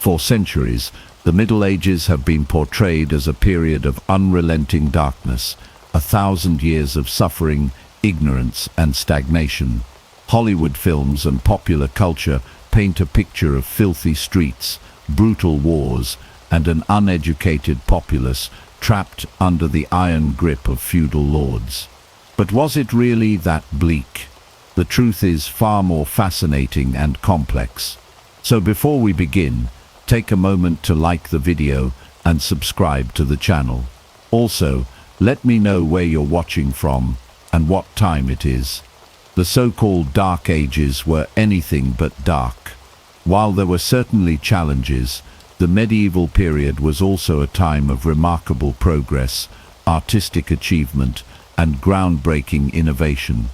For centuries, the Middle Ages have been portrayed as a period of unrelenting darkness, 1,000 years of suffering, ignorance, and stagnation. Hollywood films and popular culture paint a picture of filthy streets, brutal wars, and an uneducated populace trapped under the iron grip of feudal lords. But was it really that bleak? The truth is far more fascinating and complex. So before we begin, take a moment to like the video and subscribe to the channel. Also, let me know where you're watching from and what time it is. The so-called Dark Ages were anything but dark. While there were certainly challenges, the medieval period was also a time of remarkable progress, artistic achievement, and groundbreaking innovation.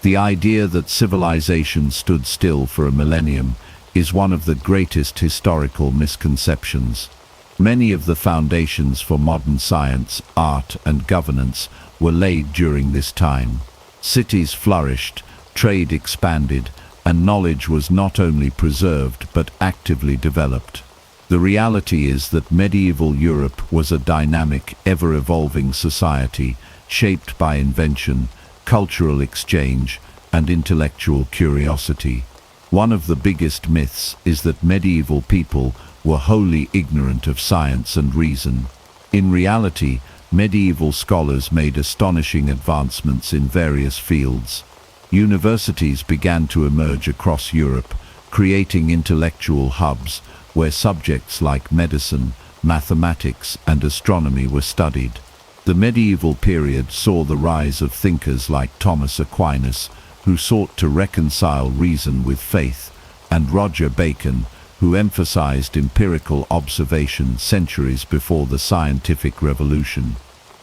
The idea that civilization stood still for a millennium is one of the greatest historical misconceptions. Many of the foundations for modern science, art, and governance were laid during this time. Cities flourished, trade expanded, and knowledge was not only preserved but actively developed. The reality is that medieval Europe was a dynamic, ever-evolving society shaped by invention, cultural exchange, and intellectual curiosity. One of the biggest myths is that medieval people were wholly ignorant of science and reason. In reality, medieval scholars made astonishing advancements in various fields. Universities began to emerge across Europe, creating intellectual hubs where subjects like medicine, mathematics, and astronomy were studied. The medieval period saw the rise of thinkers like Thomas Aquinas, who sought to reconcile reason with faith, and Roger Bacon, who emphasized empirical observation centuries before the scientific revolution.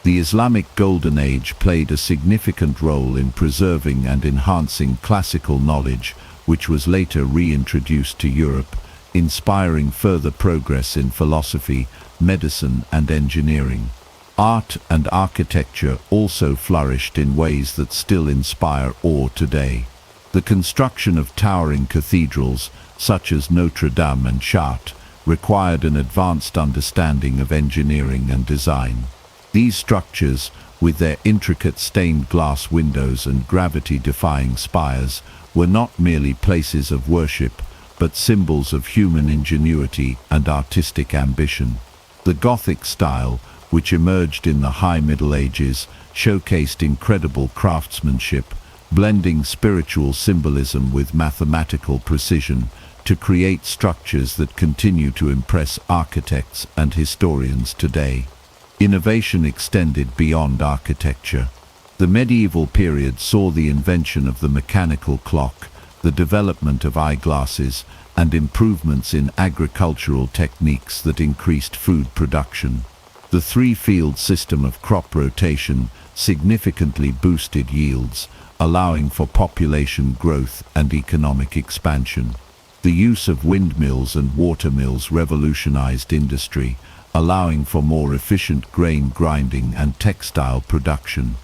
The Islamic Golden Age played a significant role in preserving and enhancing classical knowledge, which was later reintroduced to Europe, inspiring further progress in philosophy, medicine, and engineering. Art and architecture also flourished in ways that still inspire awe today. The construction of towering cathedrals, such as Notre Dame and Chartres, required an advanced understanding of engineering and design. These structures, with their intricate stained glass windows and gravity-defying spires, were not merely places of worship, but symbols of human ingenuity and artistic ambition. The Gothic style, which emerged in the High Middle Ages, showcased incredible craftsmanship, blending spiritual symbolism with mathematical precision to create structures that continue to impress architects and historians today. Innovation extended beyond architecture. The medieval period saw the invention of the mechanical clock, the development of eyeglasses, and improvements in agricultural techniques that increased food production. The three-field system of crop rotation significantly boosted yields, allowing for population growth and economic expansion. The use of windmills and watermills revolutionized industry, allowing for more efficient grain grinding and textile production.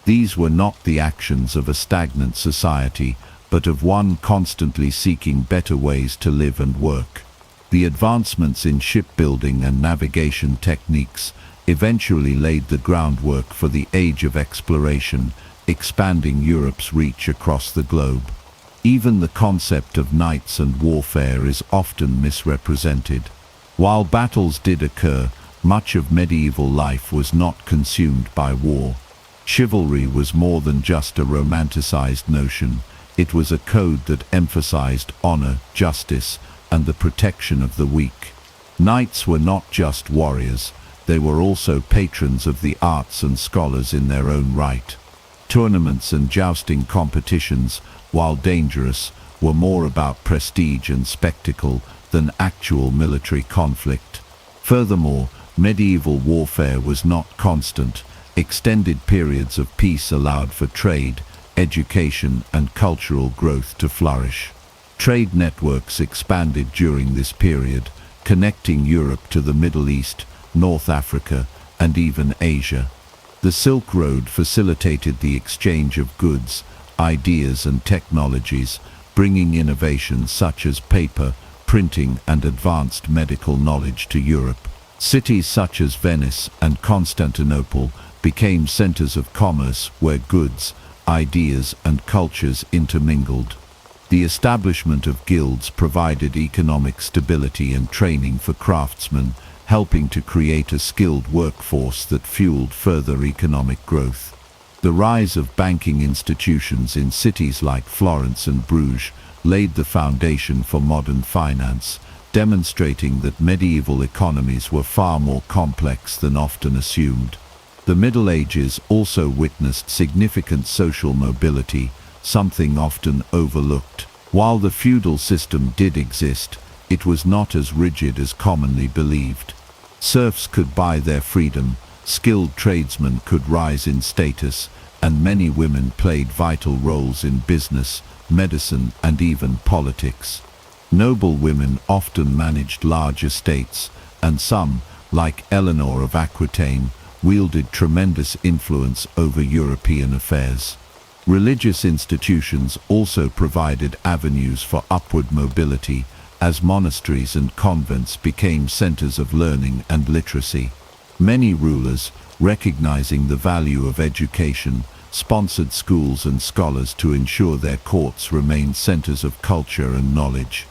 These were not the actions of a stagnant society, but of one constantly seeking better ways to live and work. The advancements in shipbuilding and navigation techniques eventually laid the groundwork for the age of exploration, expanding Europe's reach across the globe. Even the concept of knights and warfare is often misrepresented. While battles did occur, much of medieval life was not consumed by war. Chivalry was more than just a romanticized notion. It was a code that emphasized honor, justice, and the protection of the weak. Knights were not just warriors, they were also patrons of the arts and scholars in their own right. Tournaments and jousting competitions, while dangerous, were more about prestige and spectacle than actual military conflict. Furthermore, medieval warfare was not constant. Extended periods of peace allowed for trade, education, and cultural growth to flourish. Trade networks expanded during this period, connecting Europe to the Middle East, North Africa, and even Asia. The Silk Road facilitated the exchange of goods, ideas, and technologies, bringing innovations such as paper, printing and advanced medical knowledge to Europe. Cities such as Venice and Constantinople became centers of commerce where goods, ideas, and cultures intermingled. The establishment of guilds provided economic stability and training for craftsmen, helping to create a skilled workforce that fueled further economic growth. The rise of banking institutions in cities like Florence and Bruges laid the foundation for modern finance, demonstrating that medieval economies were far more complex than often assumed. The Middle Ages also witnessed significant social mobility, something often overlooked. While the feudal system did exist, it was not as rigid as commonly believed. Serfs could buy their freedom, skilled tradesmen could rise in status, and many women played vital roles in business, medicine, and even politics. Noble women often managed large estates, and some, like Eleanor of Aquitaine, wielded tremendous influence over European affairs. Religious institutions also provided avenues for upward mobility, as monasteries and convents became centers of learning and literacy. Many rulers, recognizing the value of education, sponsored schools and scholars to ensure their courts remained centers of culture and knowledge.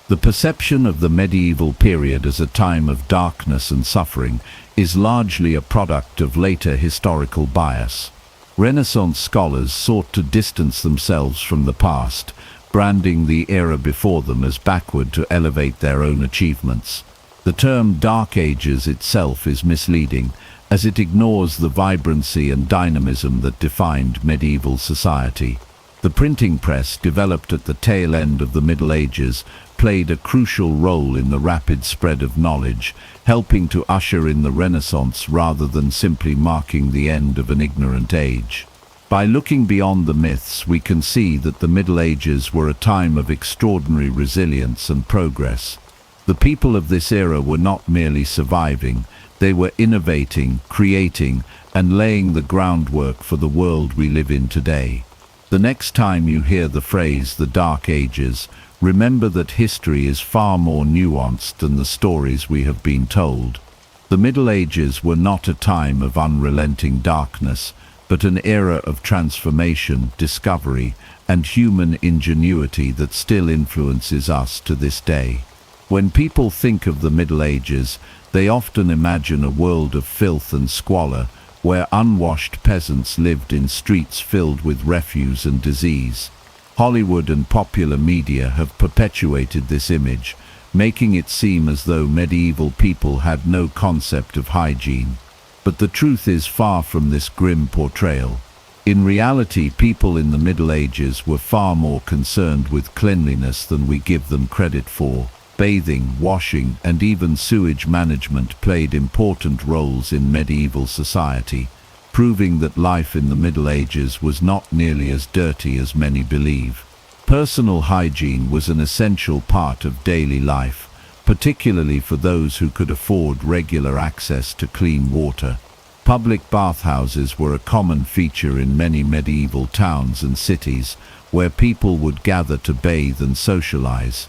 The perception of the medieval period as a time of darkness and suffering is largely a product of later historical bias. Renaissance scholars sought to distance themselves from the past, branding the era before them as backward to elevate their own achievements. The term Dark Ages itself is misleading, as it ignores the vibrancy and dynamism that defined medieval society. The printing press, developed at the tail end of the Middle Ages, played a crucial role in the rapid spread of knowledge, helping to usher in the Renaissance rather than simply marking the end of an ignorant age. By looking beyond the myths, we can see that the Middle Ages were a time of extraordinary resilience and progress. The people of this era were not merely surviving, they were innovating, creating, and laying the groundwork for the world we live in today. The next time you hear the phrase the Dark Ages, remember that history is far more nuanced than the stories we have been told. The Middle Ages were not a time of unrelenting darkness, but an era of transformation, discovery, and human ingenuity that still influences us to this day. When people think of the Middle Ages, they often imagine a world of filth and squalor, where unwashed peasants lived in streets filled with refuse and disease. Hollywood and popular media have perpetuated this image, making it seem as though medieval people had no concept of hygiene. But the truth is far from this grim portrayal. In reality, people in the Middle Ages were far more concerned with cleanliness than we give them credit for. Bathing, washing, and even sewage management played important roles in medieval society, proving that life in the Middle Ages was not nearly as dirty as many believe. Personal hygiene was an essential part of daily life, particularly for those who could afford regular access to clean water. Public bathhouses were a common feature in many medieval towns and cities, where people would gather to bathe and socialize.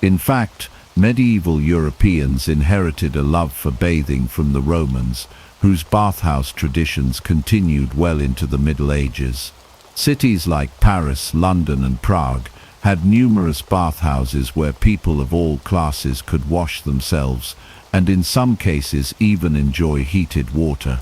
In fact, medieval Europeans inherited a love for bathing from the Romans, whose bathhouse traditions continued well into the Middle Ages. Cities like Paris, London, and Prague had numerous bathhouses where people of all classes could wash themselves, and in some cases even enjoy heated water.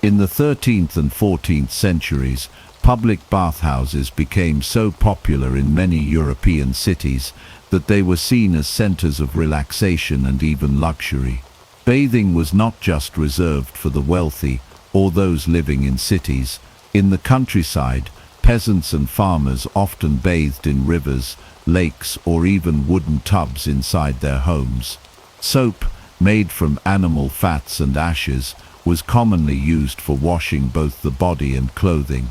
In the 13th and 14th centuries, public bathhouses became so popular in many European cities that they were seen as centers of relaxation and even luxury. Bathing was not just reserved for the wealthy or those living in cities. In the countryside, peasants and farmers often bathed in rivers, lakes, or even wooden tubs inside their homes. Soap, made from animal fats and ashes, was commonly used for washing both the body and clothing.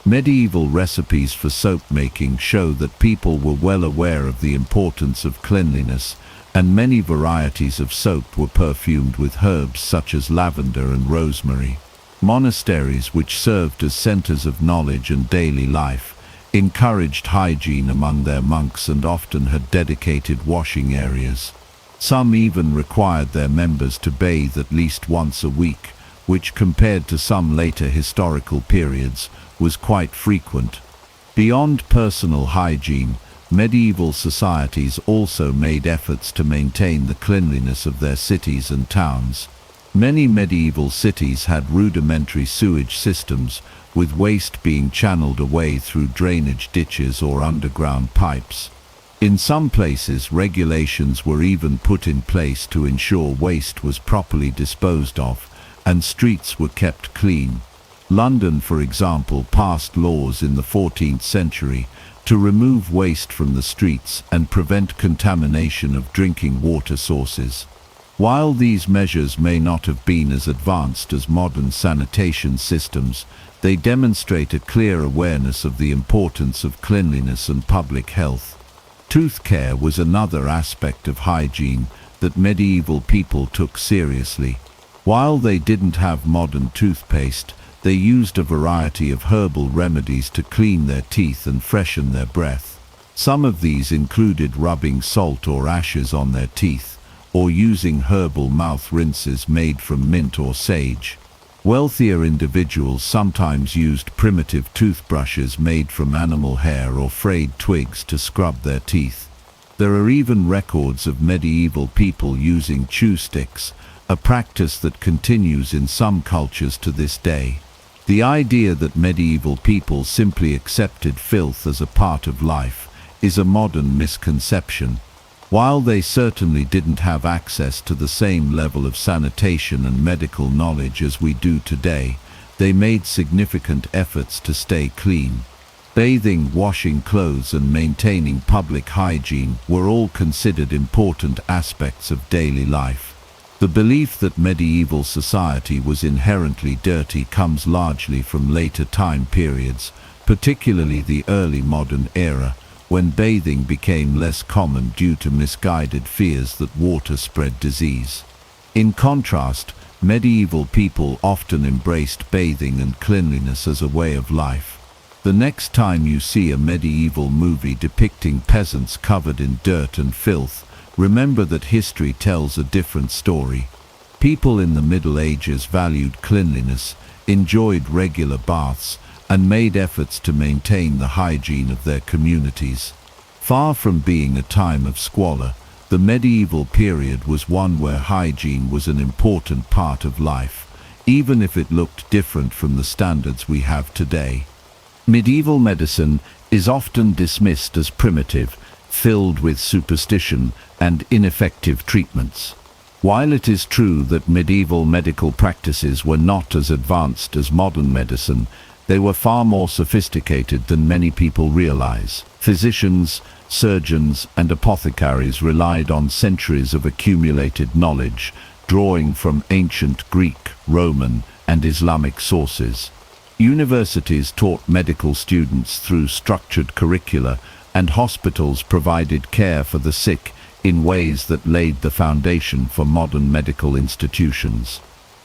Medieval recipes for soap making show that people were well aware of the importance of cleanliness, and many varieties of soap were perfumed with herbs such as lavender and rosemary. Monasteries, which served as centers of knowledge and daily life, encouraged hygiene among their monks and often had dedicated washing areas. Some even required their members to bathe at least once a week, which compared to some later historical periods was quite frequent. Beyond personal hygiene, medieval societies also made efforts to maintain the cleanliness of their cities and towns. Many medieval cities had rudimentary sewage systems, with waste being channeled away through drainage ditches or underground pipes. In some places, regulations were even put in place to ensure waste was properly disposed of, and streets were kept clean. London, for example, passed laws in the 14th century to remove waste from the streets and prevent contamination of drinking water sources. While these measures may not have been as advanced as modern sanitation systems, they demonstrate a clear awareness of the importance of cleanliness and public health. Tooth care was another aspect of hygiene that medieval people took seriously. While they didn't have modern toothpaste, they used a variety of herbal remedies to clean their teeth and freshen their breath. Some of these included rubbing salt or ashes on their teeth, or using herbal mouth rinses made from mint or sage. Wealthier individuals sometimes used primitive toothbrushes made from animal hair or frayed twigs to scrub their teeth. There are even records of medieval people using chew sticks, a practice that continues in some cultures to this day. The idea that medieval people simply accepted filth as a part of life is a modern misconception. While they certainly didn't have access to the same level of sanitation and medical knowledge as we do today, they made significant efforts to stay clean. Bathing, washing clothes, and maintaining public hygiene were all considered important aspects of daily life. The belief that medieval society was inherently dirty comes largely from later time periods, particularly the early modern era, when bathing became less common due to misguided fears that water spread disease. In contrast, medieval people often embraced bathing and cleanliness as a way of life. The next time you see a medieval movie depicting peasants covered in dirt and filth, remember that history tells a different story. People in the Middle Ages valued cleanliness, enjoyed regular baths, and made efforts to maintain the hygiene of their communities. Far from being a time of squalor, the medieval period was one where hygiene was an important part of life, even if it looked different from the standards we have today. Medieval medicine is often dismissed as primitive, filled with superstition and ineffective treatments. While it is true that medieval medical practices were not as advanced as modern medicine, they were far more sophisticated than many people realize. Physicians, surgeons, and apothecaries relied on centuries of accumulated knowledge, drawing from ancient Greek, Roman, and Islamic sources. Universities taught medical students through structured curricula, and hospitals provided care for the sick in ways that laid the foundation for modern medical institutions.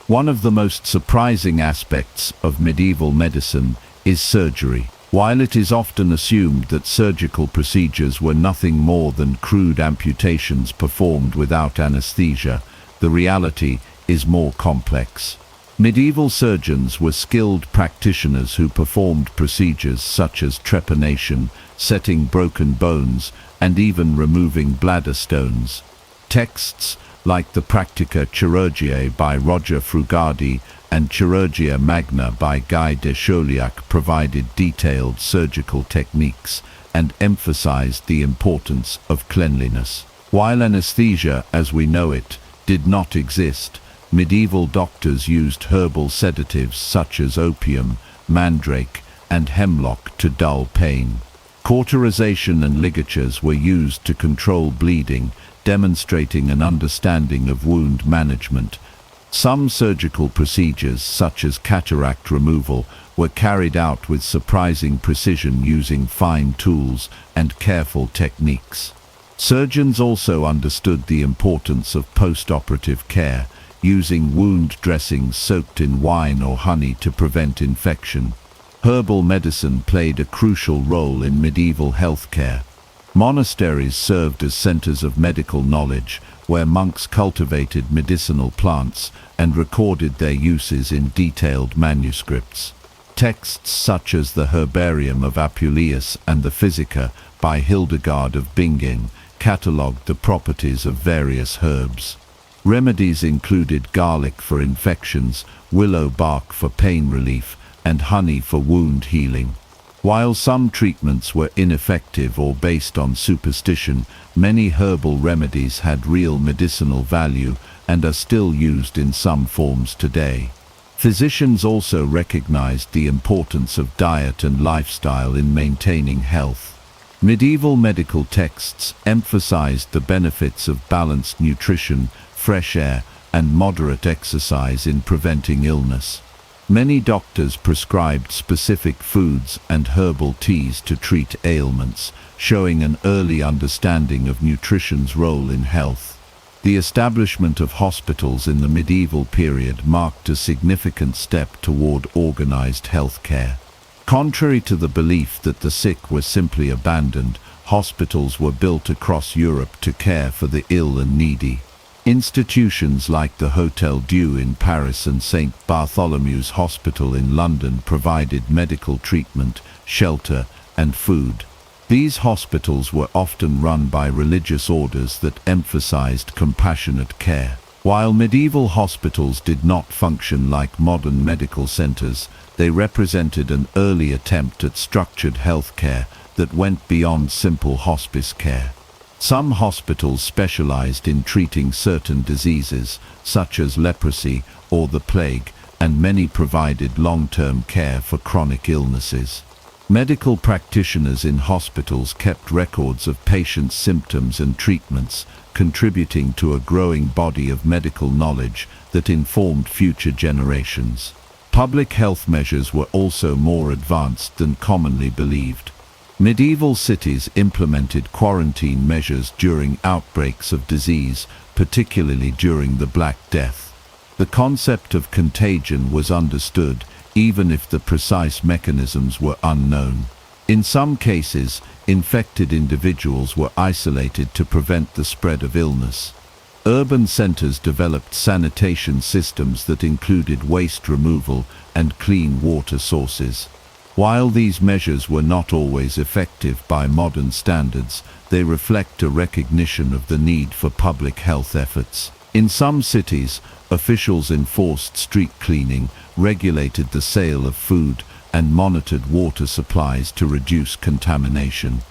One of the most surprising aspects of medieval medicine is surgery. While it is often assumed that surgical procedures were nothing more than crude amputations performed without anesthesia, the reality is more complex. Medieval surgeons were skilled practitioners who performed procedures such as trepanation, setting broken bones, and even removing bladder stones. Texts like the Practica Chirurgiae by Roger Frugadi and Chirurgia Magna by Guy de Chauliac provided detailed surgical techniques and emphasized the importance of cleanliness. While anesthesia, as we know it, did not exist, medieval doctors used herbal sedatives such as opium, mandrake, and hemlock to dull pain. Cauterization and ligatures were used to control bleeding, demonstrating an understanding of wound management. Some surgical procedures, such as cataract removal, were carried out with surprising precision using fine tools and careful techniques. Surgeons also understood the importance of post-operative care, using wound dressings soaked in wine or honey to prevent infection. Herbal medicine played a crucial role in medieval healthcare. Monasteries served as centers of medical knowledge, where monks cultivated medicinal plants and recorded their uses in detailed manuscripts. Texts such as the Herbarium of Apuleius and the Physica by Hildegard of Bingen catalogued the properties of various herbs. Remedies included garlic for infections, willow bark for pain relief, and honey for wound healing. While some treatments were ineffective or based on superstition, many herbal remedies had real medicinal value and are still used in some forms today. Physicians also recognized the importance of diet and lifestyle in maintaining health. Medieval medical texts emphasized the benefits of balanced nutrition, fresh air, and moderate exercise in preventing illness. Many doctors prescribed specific foods and herbal teas to treat ailments, showing an early understanding of nutrition's role in health. The establishment of hospitals in the medieval period marked a significant step toward organized health care. Contrary to the belief that the sick were simply abandoned, hospitals were built across Europe to care for the ill and needy. Institutions like the Hôtel Dieu in Paris and St. Bartholomew's Hospital in London provided medical treatment, shelter, and food. These hospitals were often run by religious orders that emphasized compassionate care. While medieval hospitals did not function like modern medical centers, they represented an early attempt at structured health care that went beyond simple hospice care. Some hospitals specialized in treating certain diseases, such as leprosy or the plague, and many provided long-term care for chronic illnesses. Medical practitioners in hospitals kept records of patients' symptoms and treatments, contributing to a growing body of medical knowledge that informed future generations. Public health measures were also more advanced than commonly believed. Medieval cities implemented quarantine measures during outbreaks of disease, particularly during the Black Death. The concept of contagion was understood, even if the precise mechanisms were unknown. In some cases, infected individuals were isolated to prevent the spread of illness. Urban centers developed sanitation systems that included waste removal and clean water sources. While these measures were not always effective by modern standards, they reflect a recognition of the need for public health efforts. In some cities, officials enforced street cleaning, regulated the sale of food, and monitored water supplies to reduce contamination.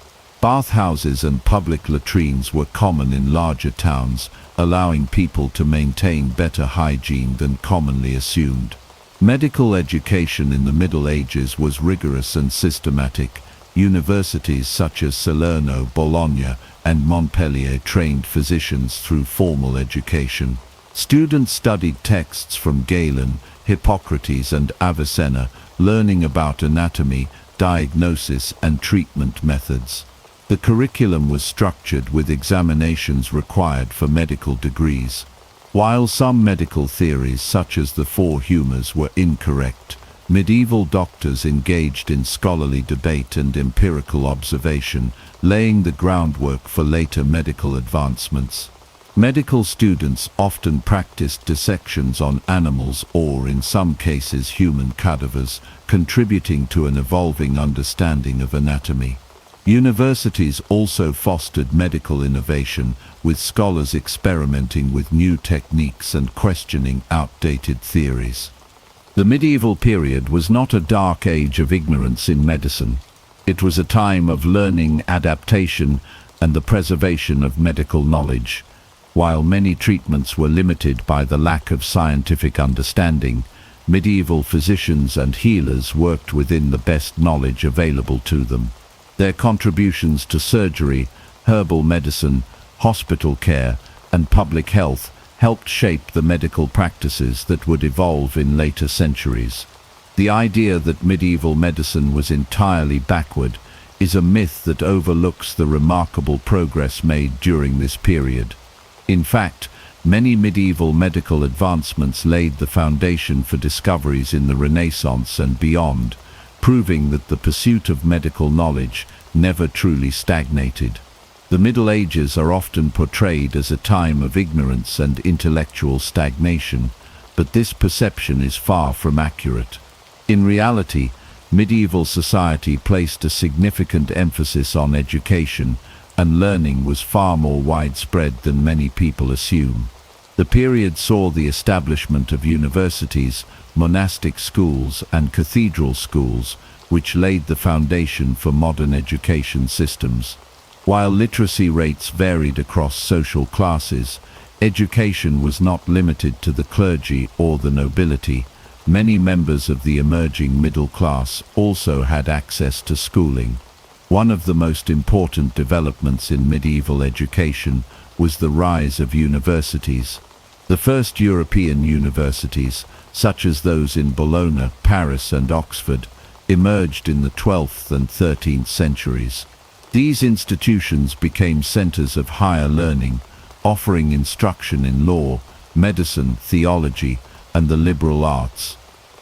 Bathhouses and public latrines were common in larger towns, allowing people to maintain better hygiene than commonly assumed. Medical education in the Middle Ages was rigorous and systematic. Universities such as Salerno, Bologna, and Montpellier trained physicians through formal education. Students studied texts from Galen, Hippocrates, and Avicenna, learning about anatomy, diagnosis, and treatment methods. The curriculum was structured with examinations required for medical degrees. While some medical theories such as the four humours were incorrect, medieval doctors engaged in scholarly debate and empirical observation, laying the groundwork for later medical advancements. Medical students often practiced dissections on animals or, in some cases, human cadavers, contributing to an evolving understanding of anatomy. Universities also fostered medical innovation, with scholars experimenting with new techniques and questioning outdated theories. The medieval period was not a dark age of ignorance in medicine. It was a time of learning, adaptation, and the preservation of medical knowledge. While many treatments were limited by the lack of scientific understanding, medieval physicians and healers worked within the best knowledge available to them. Their contributions to surgery, herbal medicine, hospital care, and public health helped shape the medical practices that would evolve in later centuries. The idea that medieval medicine was entirely backward is a myth that overlooks the remarkable progress made during this period. In fact, many medieval medical advancements laid the foundation for discoveries in the Renaissance and beyond, proving that the pursuit of medical knowledge never truly stagnated. The Middle Ages are often portrayed as a time of ignorance and intellectual stagnation, but this perception is far from accurate. In reality, medieval society placed a significant emphasis on education, and learning was far more widespread than many people assume. The period saw the establishment of universities, monastic schools, and cathedral schools, which laid the foundation for modern education systems. While literacy rates varied across social classes, education was not limited to the clergy or the nobility. Many members of the emerging middle class also had access to schooling. One of the most important developments in medieval education was the rise of universities. The first European universities, such as those in Bologna, Paris, and Oxford, emerged in the 12th and 13th centuries. These institutions became centers of higher learning, offering instruction in law, medicine, theology, and the liberal arts.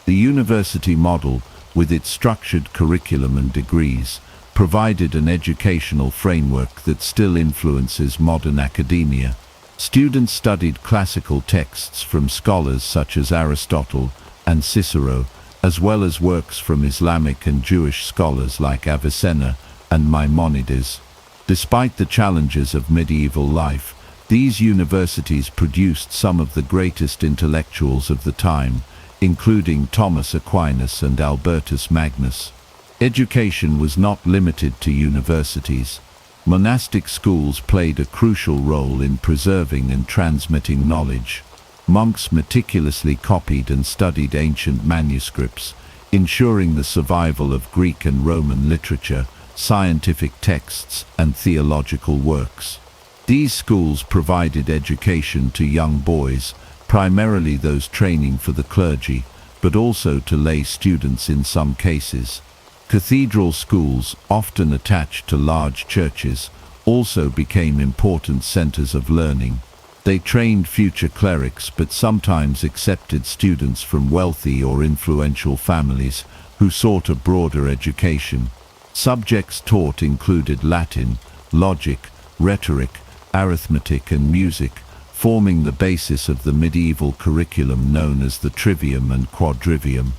The university model, with its structured curriculum and degrees, provided an educational framework that still influences modern academia. Students studied classical texts from scholars such as Aristotle and Cicero, as well as works from Islamic and Jewish scholars like Avicenna and Maimonides. Despite the challenges of medieval life, these universities produced some of the greatest intellectuals of the time, including Thomas Aquinas and Albertus Magnus. Education was not limited to universities. Monastic schools played a crucial role in preserving and transmitting knowledge. Monks meticulously copied and studied ancient manuscripts, ensuring the survival of Greek and Roman literature, scientific texts, and theological works. These schools provided education to young boys, primarily those training for the clergy, but also to lay students in some cases. Cathedral schools, often attached to large churches, also became important centers of learning. They trained future clerics but sometimes accepted students from wealthy or influential families who sought a broader education. Subjects taught included Latin, logic, rhetoric, arithmetic, and music, forming the basis of the medieval curriculum known as the trivium and quadrivium.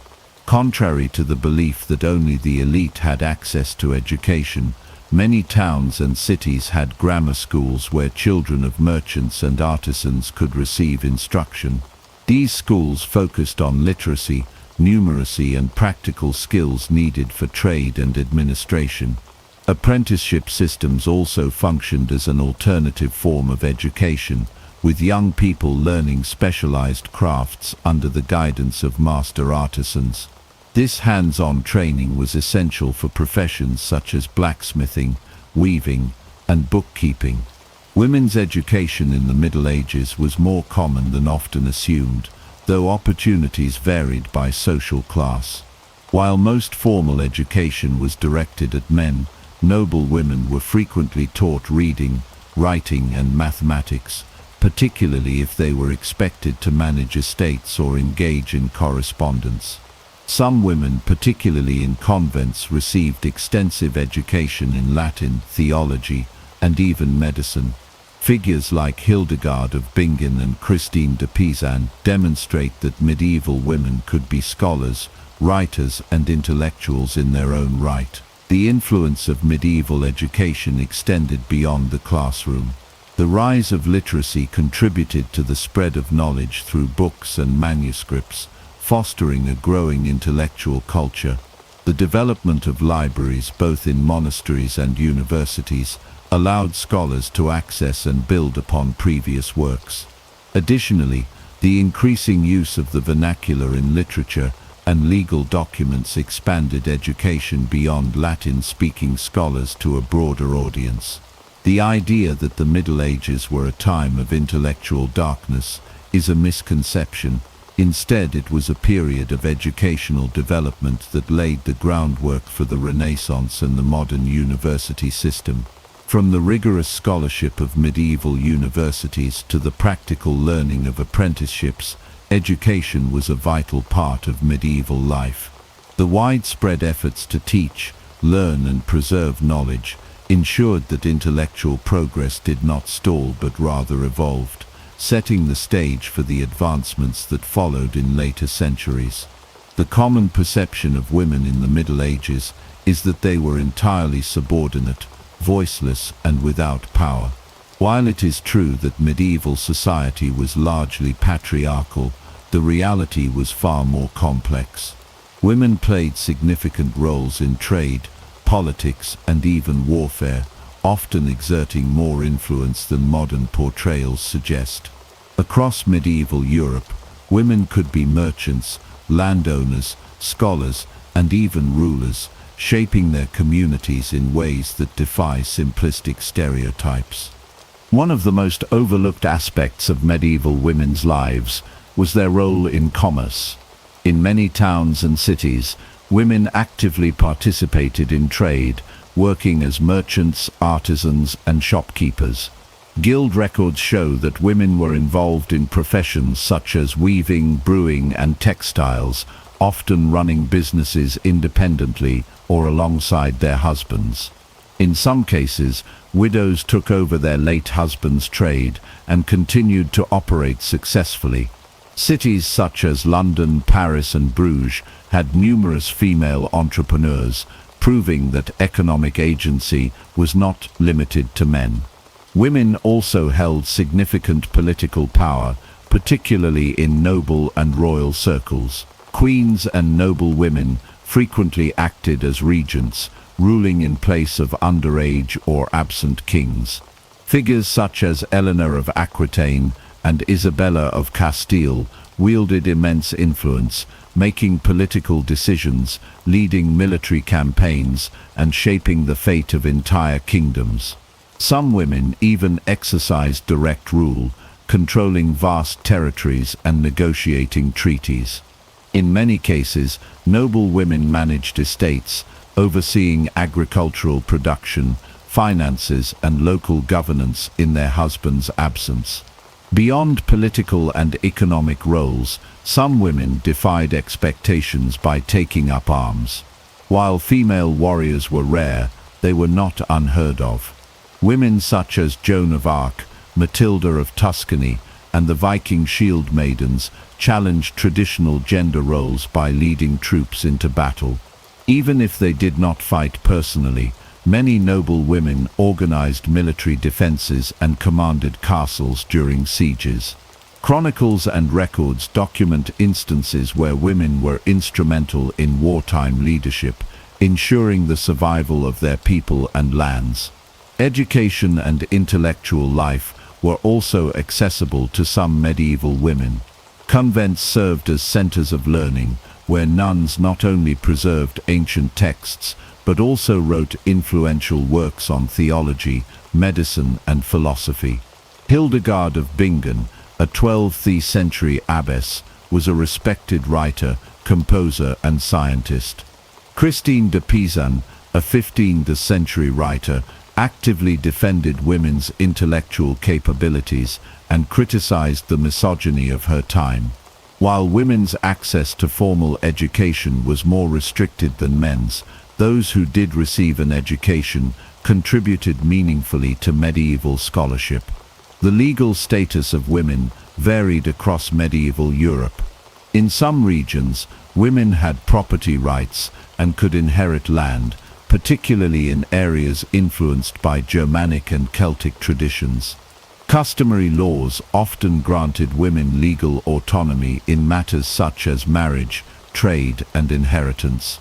Contrary to the belief that only the elite had access to education, many towns and cities had grammar schools where children of merchants and artisans could receive instruction. These schools focused on literacy, numeracy, and practical skills needed for trade and administration. Apprenticeship systems also functioned as an alternative form of education, with young people learning specialized crafts under the guidance of master artisans. This hands-on training was essential for professions such as blacksmithing, weaving, and bookkeeping. Women's education in the Middle Ages was more common than often assumed, though opportunities varied by social class. While most formal education was directed at men, noble women were frequently taught reading, writing, and mathematics, particularly if they were expected to manage estates or engage in correspondence. Some women, particularly in convents, received extensive education in Latin, theology, and even medicine. Figures like Hildegard of Bingen and Christine de Pizan demonstrate that medieval women could be scholars, writers, and intellectuals in their own right. The influence of medieval education extended beyond the classroom. The rise of literacy contributed to the spread of knowledge through books and manuscripts, fostering a growing intellectual culture. The development of libraries, both in monasteries and universities, allowed scholars to access and build upon previous works. Additionally, the increasing use of the vernacular in literature and legal documents expanded education beyond Latin-speaking scholars to a broader audience. The idea that the Middle Ages were a time of intellectual darkness is a misconception. Instead, it was a period of educational development that laid the groundwork for the Renaissance and the modern university system. From the rigorous scholarship of medieval universities to the practical learning of apprenticeships, education was a vital part of medieval life. The widespread efforts to teach, learn and preserve knowledge ensured that intellectual progress did not stall but rather evolved, setting the stage for the advancements that followed in later centuries. The common perception of women in the Middle Ages is that they were entirely subordinate, voiceless and without power. While it is true that medieval society was largely patriarchal, the reality was far more complex. Women played significant roles in trade, politics and even warfare, often exerting more influence than modern portrayals suggest. Across medieval Europe, women could be merchants, landowners, scholars, and even rulers, shaping their communities in ways that defy simplistic stereotypes. One of the most overlooked aspects of medieval women's lives was their role in commerce. In many towns and cities, women actively participated in trade, working as merchants, artisans, and shopkeepers. Guild records show that women were involved in professions such as weaving, brewing, and textiles, often running businesses independently or alongside their husbands. In some cases, widows took over their late husband's trade and continued to operate successfully. Cities such as London, Paris, and Bruges had numerous female entrepreneurs, proving that economic agency was not limited to men. Women also held significant political power, particularly in noble and royal circles. Queens and noble women frequently acted as regents, ruling in place of underage or absent kings. Figures such as Eleanor of Aquitaine and Isabella of Castile wielded immense influence, making political decisions, leading military campaigns, and shaping the fate of entire kingdoms. Some women even exercised direct rule, controlling vast territories and negotiating treaties. In many cases, noble women managed estates, overseeing agricultural production, finances, and local governance in their husband's absence. Beyond political and economic roles, some women defied expectations by taking up arms. While female warriors were rare, they were not unheard of. Women such as Joan of Arc, Matilda of Tuscany, and the Viking shield maidens challenged traditional gender roles by leading troops into battle. Even if they did not fight personally, many noble women organized military defenses and commanded castles during sieges. Chronicles and records document instances where women were instrumental in wartime leadership, ensuring the survival of their people and lands. Education and intellectual life were also accessible to some medieval women. Convents served as centers of learning, where nuns not only preserved ancient texts, but also wrote influential works on theology, medicine, and philosophy. Hildegard of Bingen, a 12th century abbess, was a respected writer, composer, and scientist. Christine de Pizan, a 15th century writer, actively defended women's intellectual capabilities and criticized the misogyny of her time. While women's access to formal education was more restricted than men's, those who did receive an education contributed meaningfully to medieval scholarship. The legal status of women varied across medieval Europe. In some regions, women had property rights and could inherit land, particularly in areas influenced by Germanic and Celtic traditions. Customary laws often granted women legal autonomy in matters such as marriage, trade, and inheritance.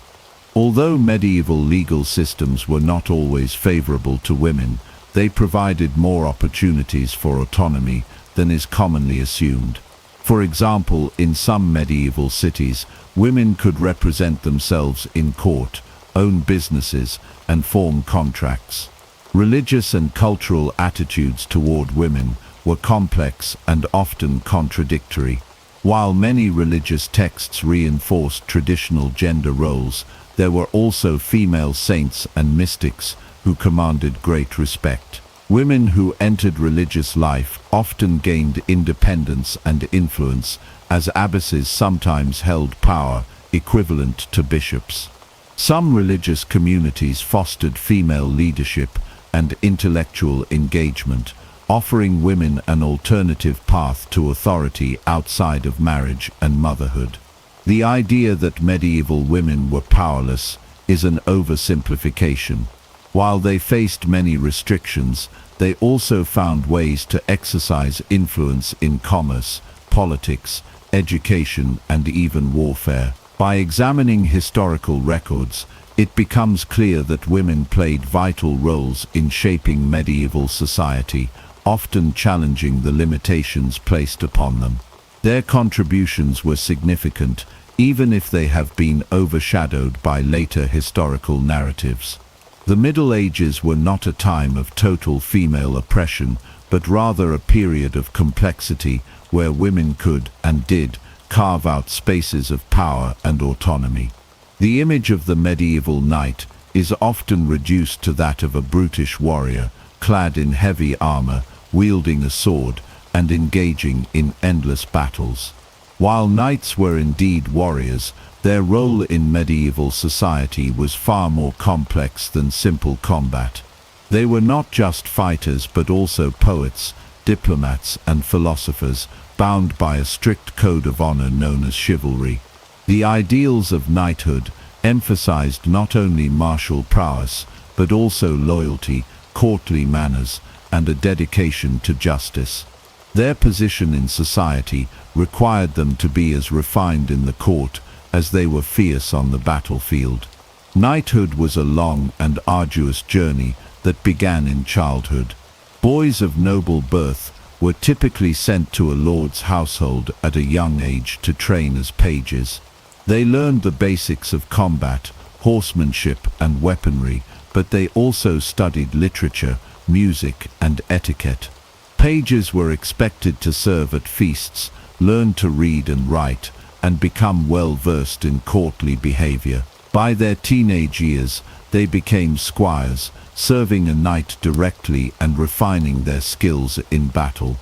Although medieval legal systems were not always favorable to women, they provided more opportunities for autonomy than is commonly assumed. For example, in some medieval cities, women could represent themselves in court, own businesses, and form contracts. Religious and cultural attitudes toward women were complex and often contradictory. While many religious texts reinforced traditional gender roles, there were also female saints and mystics who commanded great respect. Women who entered religious life often gained independence and influence, as abbesses sometimes held power equivalent to bishops. Some religious communities fostered female leadership and intellectual engagement, offering women an alternative path to authority outside of marriage and motherhood. The idea that medieval women were powerless is an oversimplification. While they faced many restrictions, they also found ways to exercise influence in commerce, politics, education, and even warfare. By examining historical records, it becomes clear that women played vital roles in shaping medieval society, often challenging the limitations placed upon them. Their contributions were significant, even if they have been overshadowed by later historical narratives. The Middle Ages were not a time of total female oppression, but rather a period of complexity where women could, and did, carve out spaces of power and autonomy. The image of the medieval knight is often reduced to that of a brutish warrior, clad in heavy armor, wielding a sword, and engaging in endless battles. While knights were indeed warriors, their role in medieval society was far more complex than simple combat. They were not just fighters but also poets, diplomats, and philosophers, bound by a strict code of honor known as chivalry. The ideals of knighthood emphasized not only martial prowess, but also loyalty, courtly manners, and a dedication to justice. Their position in society required them to be as refined in the court as they were fierce on the battlefield. Knighthood was a long and arduous journey that began in childhood. Boys of noble birth were typically sent to a lord's household at a young age to train as pages. They learned the basics of combat, horsemanship, and weaponry, but they also studied literature, music, and etiquette. Pages were expected to serve at feasts, learn to read and write, and become well-versed in courtly behavior. By their teenage years, they became squires, serving a knight directly and refining their skills in battle.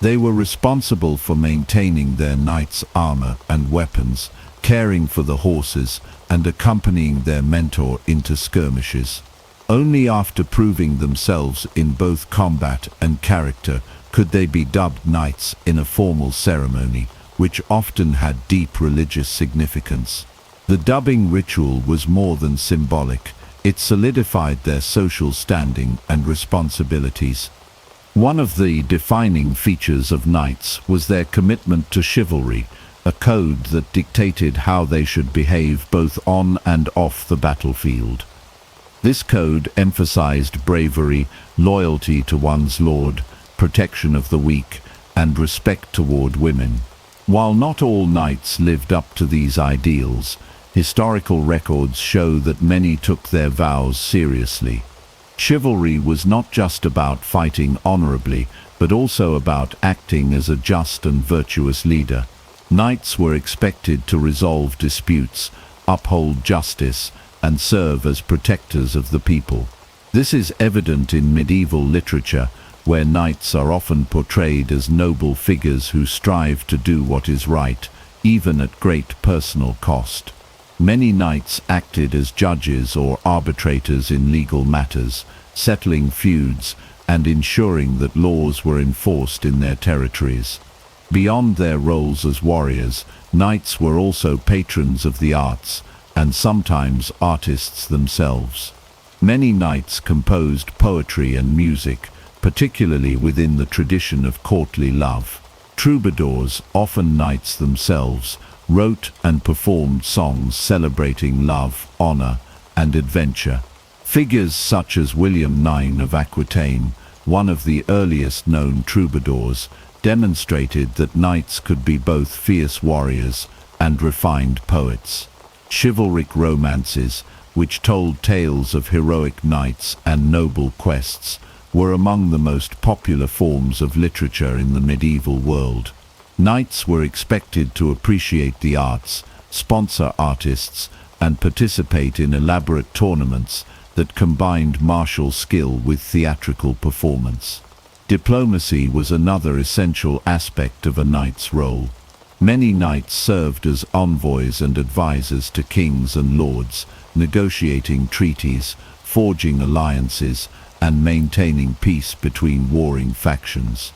They were responsible for maintaining their knight's armor and weapons, caring for the horses, and accompanying their mentor into skirmishes. Only after proving themselves in both combat and character could they be dubbed knights in a formal ceremony, which often had deep religious significance. The dubbing ritual was more than symbolic. It solidified their social standing and responsibilities. One of the defining features of knights was their commitment to chivalry, a code that dictated how they should behave both on and off the battlefield. This code emphasized bravery, loyalty to one's lord, protection of the weak, and respect toward women. While not all knights lived up to these ideals, historical records show that many took their vows seriously. Chivalry was not just about fighting honorably, but also about acting as a just and virtuous leader. Knights were expected to resolve disputes, uphold justice, and serve as protectors of the people. This is evident in medieval literature, where knights are often portrayed as noble figures who strive to do what is right, even at great personal cost. Many knights acted as judges or arbitrators in legal matters, settling feuds and ensuring that laws were enforced in their territories. Beyond their roles as warriors, knights were also patrons of the arts, and sometimes artists themselves. Many knights composed poetry and music, particularly within the tradition of courtly love. Troubadours, often knights themselves, wrote and performed songs celebrating love, honor, and adventure. Figures such as William IX of Aquitaine, one of the earliest known troubadours, demonstrated that knights could be both fierce warriors and refined poets. Chivalric romances, which told tales of heroic knights and noble quests, were among the most popular forms of literature in the medieval world. Knights were expected to appreciate the arts, sponsor artists, and participate in elaborate tournaments that combined martial skill with theatrical performance. Diplomacy was another essential aspect of a knight's role. Many knights served as envoys and advisors to kings and lords, negotiating treaties, forging alliances, and maintaining peace between warring factions.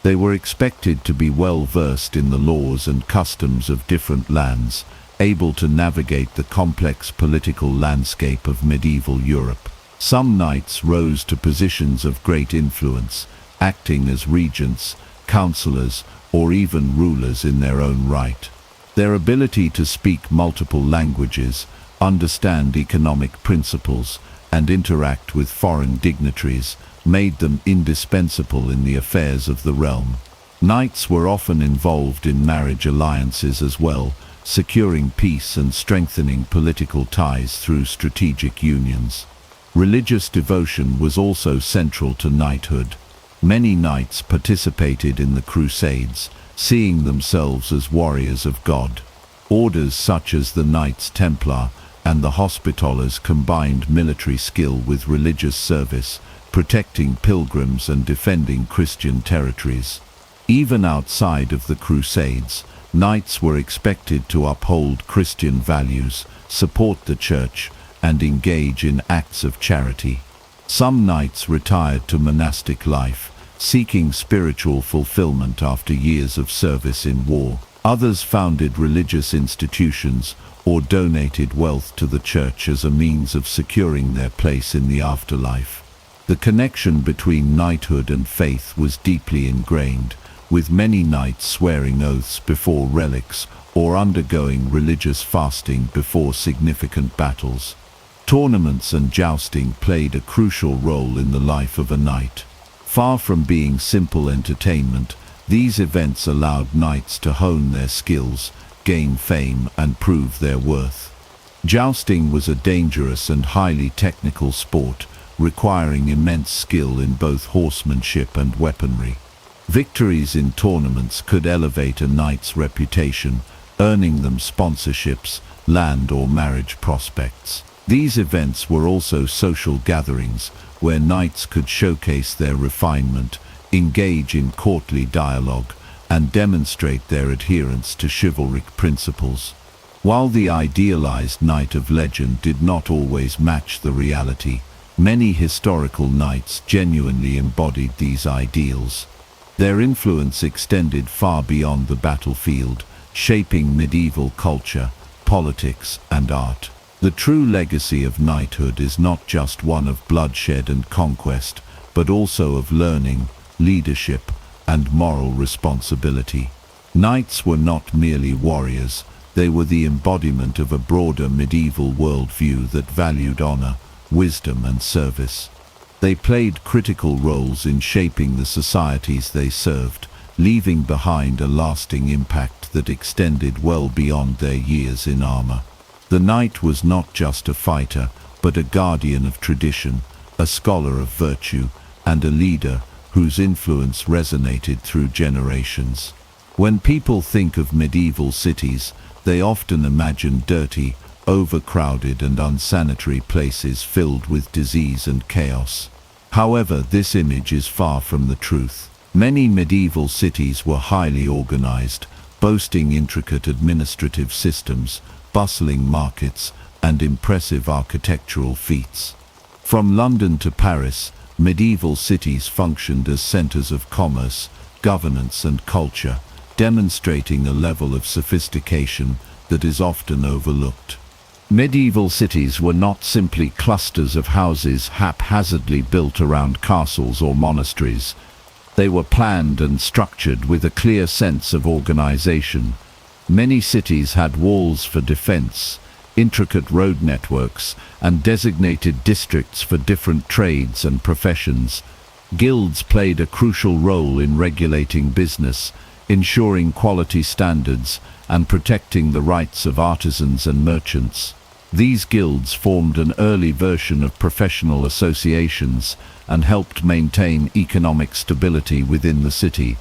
They were expected to be well versed in the laws and customs of different lands, able to navigate the complex political landscape of medieval Europe. Some knights rose to positions of great influence, acting as regents, counselors, or even rulers in their own right. Their ability to speak multiple languages, understand economic principles, and interact with foreign dignitaries made them indispensable in the affairs of the realm. Knights were often involved in marriage alliances as well, securing peace and strengthening political ties through strategic unions. Religious devotion was also central to knighthood. Many knights participated in the Crusades, seeing themselves as warriors of God. Orders such as the Knights Templar and the Hospitallers combined military skill with religious service, protecting pilgrims and defending Christian territories. Even outside of the Crusades, knights were expected to uphold Christian values, support the church, and engage in acts of charity. Some knights retired to monastic life, seeking spiritual fulfillment after years of service in war. Others founded religious institutions or donated wealth to the church as a means of securing their place in the afterlife. The connection between knighthood and faith was deeply ingrained, with many knights swearing oaths before relics or undergoing religious fasting before significant battles. Tournaments and jousting played a crucial role in the life of a knight. Far from being simple entertainment, these events allowed knights to hone their skills, gain fame, and prove their worth. Jousting was a dangerous and highly technical sport, requiring immense skill in both horsemanship and weaponry. Victories in tournaments could elevate a knight's reputation, earning them sponsorships, land, or marriage prospects. These events were also social gatherings, where knights could showcase their refinement, engage in courtly dialogue, and demonstrate their adherence to chivalric principles. While the idealized knight of legend did not always match the reality, many historical knights genuinely embodied these ideals. Their influence extended far beyond the battlefield, shaping medieval culture, politics, and art. The true legacy of knighthood is not just one of bloodshed and conquest, but also of learning, leadership, and moral responsibility. Knights were not merely warriors, they were the embodiment of a broader medieval worldview that valued honor, wisdom, and service. They played critical roles in shaping the societies they served, leaving behind a lasting impact that extended well beyond their years in armor. The knight was not just a fighter, but a guardian of tradition, a scholar of virtue, and a leader whose influence resonated through generations. When people think of medieval cities, they often imagine dirty, overcrowded, and unsanitary places filled with disease and chaos. However, this image is far from the truth. Many medieval cities were highly organized, boasting intricate administrative systems, bustling markets, and impressive architectural feats. From London to Paris, medieval cities functioned as centers of commerce, governance, and culture, demonstrating a level of sophistication that is often overlooked. Medieval cities were not simply clusters of houses haphazardly built around castles or monasteries. They were planned and structured with a clear sense of organization. Many cities had walls for defense, intricate road networks, and designated districts for different trades and professions. Guilds played a crucial role in regulating business, ensuring quality standards, and protecting the rights of artisans and merchants. These guilds formed an early version of professional associations and helped maintain economic stability within the city.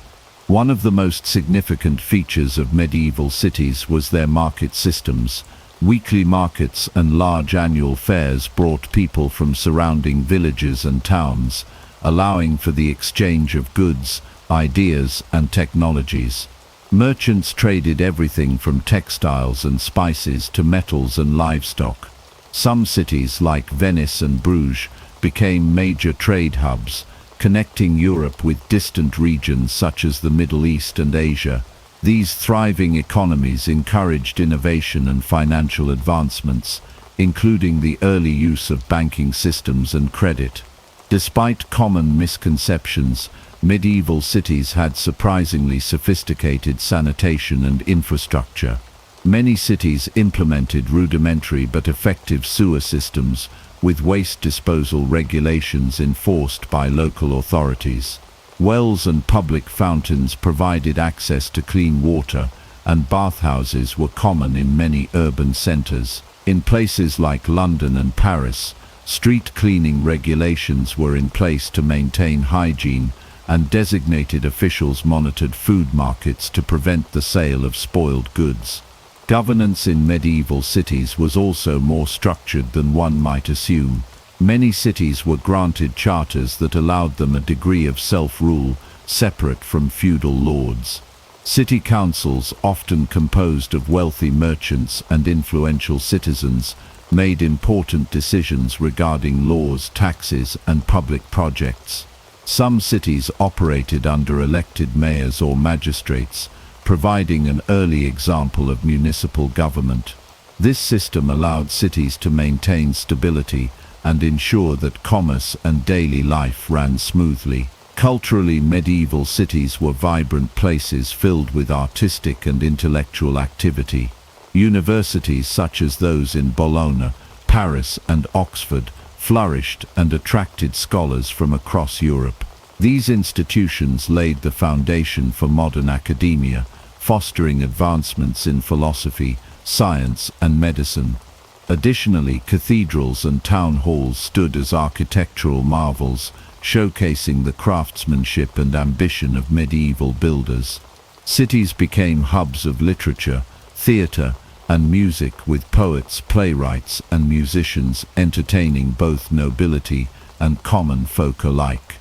One of the most significant features of medieval cities was their market systems. Weekly markets and large annual fairs brought people from surrounding villages and towns, allowing for the exchange of goods, ideas, and technologies. Merchants traded everything from textiles and spices to metals and livestock. Some cities like Venice and Bruges became major trade hubs, connecting Europe with distant regions such as the Middle East and Asia. These thriving economies encouraged innovation and financial advancements, including the early use of banking systems and credit. Despite common misconceptions, medieval cities had surprisingly sophisticated sanitation and infrastructure. Many cities implemented rudimentary but effective sewer systems, with waste disposal regulations enforced by local authorities. Wells and public fountains provided access to clean water, and bathhouses were common in many urban centers. In places like London and Paris, street cleaning regulations were in place to maintain hygiene, and designated officials monitored food markets to prevent the sale of spoiled goods. Governance in medieval cities was also more structured than one might assume. Many cities were granted charters that allowed them a degree of self-rule, separate from feudal lords. City councils, often composed of wealthy merchants and influential citizens, made important decisions regarding laws, taxes, and public projects. Some cities operated under elected mayors or magistrates, providing an early example of municipal government. This system allowed cities to maintain stability and ensure that commerce and daily life ran smoothly. Culturally, medieval cities were vibrant places filled with artistic and intellectual activity. Universities such as those in Bologna, Paris, and Oxford flourished and attracted scholars from across Europe. These institutions laid the foundation for modern academia, fostering advancements in philosophy, science, and medicine. Additionally, cathedrals and town halls stood as architectural marvels, showcasing the craftsmanship and ambition of medieval builders. Cities became hubs of literature, theater, and music, with poets, playwrights, and musicians entertaining both nobility and common folk alike.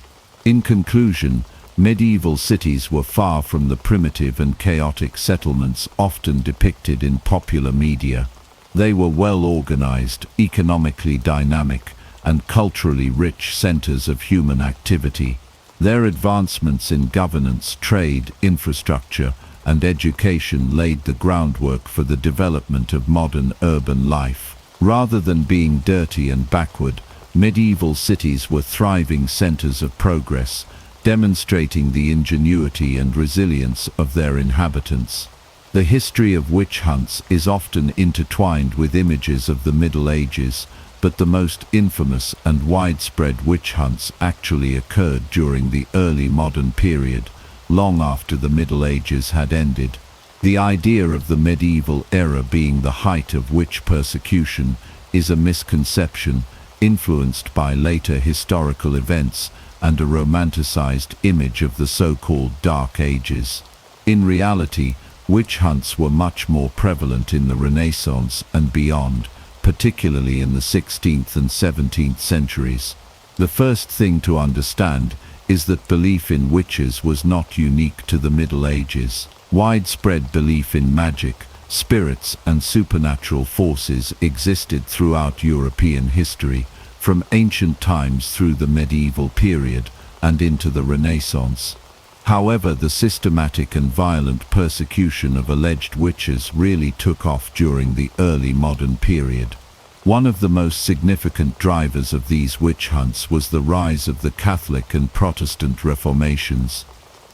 In conclusion, medieval cities were far from the primitive and chaotic settlements often depicted in popular media. They were well-organized, economically dynamic, and culturally rich centers of human activity. Their advancements in governance, trade, infrastructure, and education laid the groundwork for the development of modern urban life. Rather than being dirty and backward, medieval cities were thriving centers of progress, demonstrating the ingenuity and resilience of their inhabitants. The history of witch hunts is often intertwined with images of the Middle Ages, but the most infamous and widespread witch hunts actually occurred during the early modern period, long after the Middle Ages had ended. The idea of the medieval era being the height of witch persecution is a misconception, influenced by later historical events and a romanticized image of the so-called Dark Ages. In reality, witch hunts were much more prevalent in the Renaissance and beyond, particularly in the 16th and 17th centuries. The first thing to understand is that belief in witches was not unique to the Middle Ages. Widespread belief in magic, spirits, and supernatural forces existed throughout European history, from ancient times through the medieval period and into the Renaissance. However, the systematic and violent persecution of alleged witches really took off during the early modern period. One of the most significant drivers of these witch hunts was the rise of the Catholic and Protestant Reformations.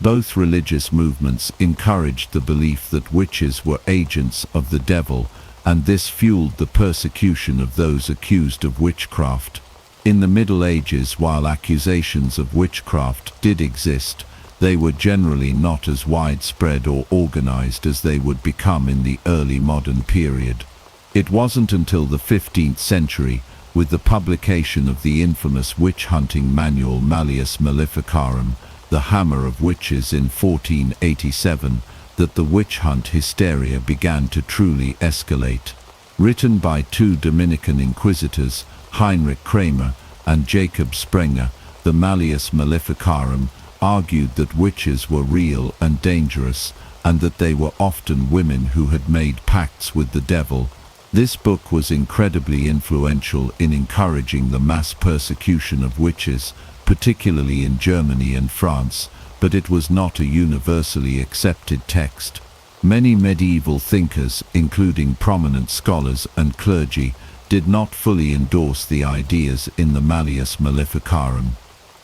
Both religious movements encouraged the belief that witches were agents of the devil, and this fueled the persecution of those accused of witchcraft. In the Middle Ages, while accusations of witchcraft did exist, they were generally not as widespread or organized as they would become in the early modern period. It wasn't until the 15th century, with the publication of the infamous witch-hunting manual Malleus Maleficarum, the Hammer of Witches, in 1487, that the witch-hunt hysteria began to truly escalate. Written by two Dominican inquisitors, Heinrich Kramer and Jacob Sprenger, the Malleus Maleficarum argued that witches were real and dangerous, and that they were often women who had made pacts with the devil. This book was incredibly influential in encouraging the mass persecution of witches, particularly in Germany and France, but it was not a universally accepted text. Many medieval thinkers, including prominent scholars and clergy, did not fully endorse the ideas in the Malleus Maleficarum.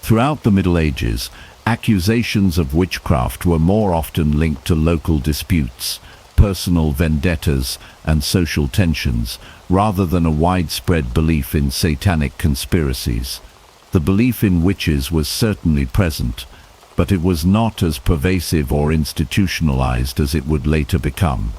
Throughout the Middle Ages, accusations of witchcraft were more often linked to local disputes, personal vendettas, and social tensions, rather than a widespread belief in satanic conspiracies. The belief in witches was certainly present, but it was not as pervasive or institutionalized as it would later become.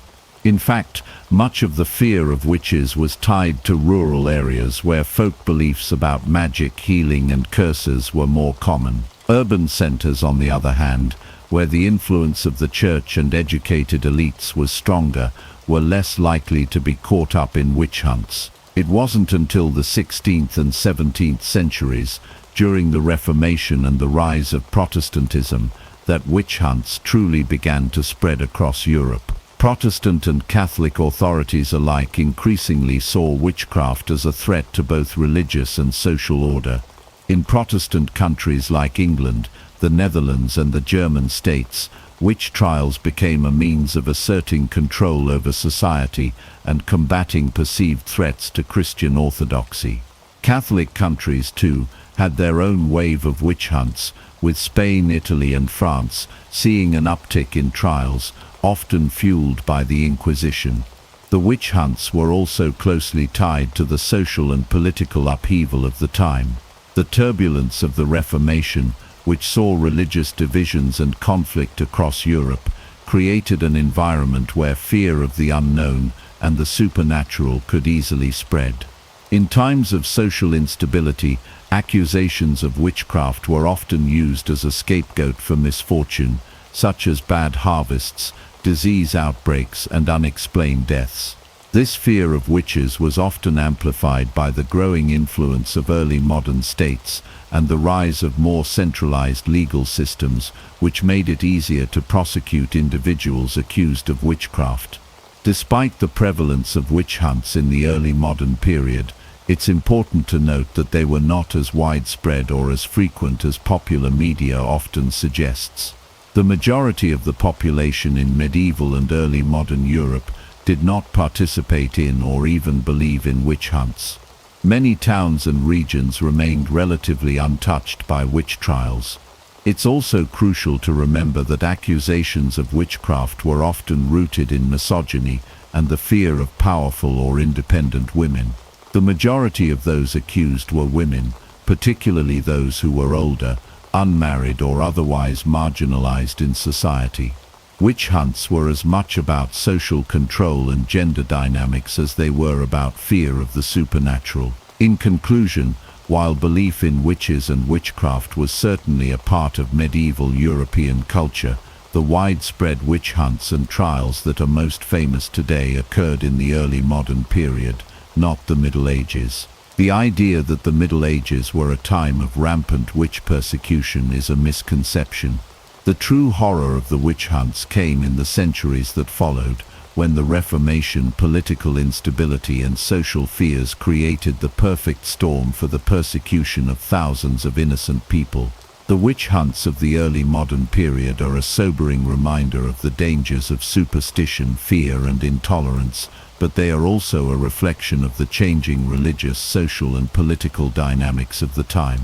In fact, much of the fear of witches was tied to rural areas where folk beliefs about magic, healing, and curses were more common. Urban centers, on the other hand, where the influence of the church and educated elites was stronger, were less likely to be caught up in witch hunts. It wasn't until the 16th and 17th centuries, during the Reformation and the rise of Protestantism, that witch hunts truly began to spread across Europe. Protestant and Catholic authorities alike increasingly saw witchcraft as a threat to both religious and social order. In Protestant countries like England, the Netherlands, and the German states, witch trials became a means of asserting control over society and combating perceived threats to Christian orthodoxy. Catholic countries, too, had their own wave of witch hunts, with Spain, Italy, and France seeing an uptick in trials, often fueled by the Inquisition. The witch hunts were also closely tied to the social and political upheaval of the time. The turbulence of the Reformation, which saw religious divisions and conflict across Europe, created an environment where fear of the unknown and the supernatural could easily spread. In times of social instability, accusations of witchcraft were often used as a scapegoat for misfortune, such as bad harvests, disease outbreaks, and unexplained deaths. This fear of witches was often amplified by the growing influence of early modern states and the rise of more centralized legal systems, which made it easier to prosecute individuals accused of witchcraft. Despite the prevalence of witch hunts in the early modern period, it's important to note that they were not as widespread or as frequent as popular media often suggests. The majority of the population in medieval and early modern Europe did not participate in or even believe in witch hunts. Many towns and regions remained relatively untouched by witch trials. It's also crucial to remember that accusations of witchcraft were often rooted in misogyny and the fear of powerful or independent women. The majority of those accused were women, particularly those who were older, unmarried, or otherwise marginalized in society. Witch hunts were as much about social control and gender dynamics as they were about fear of the supernatural. In conclusion, while belief in witches and witchcraft was certainly a part of medieval European culture, the widespread witch hunts and trials that are most famous today occurred in the early modern period, not the Middle Ages. The idea that the Middle Ages were a time of rampant witch persecution is a misconception. The true horror of the witch hunts came in the centuries that followed, when the Reformation, political instability, and social fears created the perfect storm for the persecution of thousands of innocent people. The witch hunts of the early modern period are a sobering reminder of the dangers of superstition, fear, and intolerance, but they are also a reflection of the changing religious, social, and political dynamics of the time.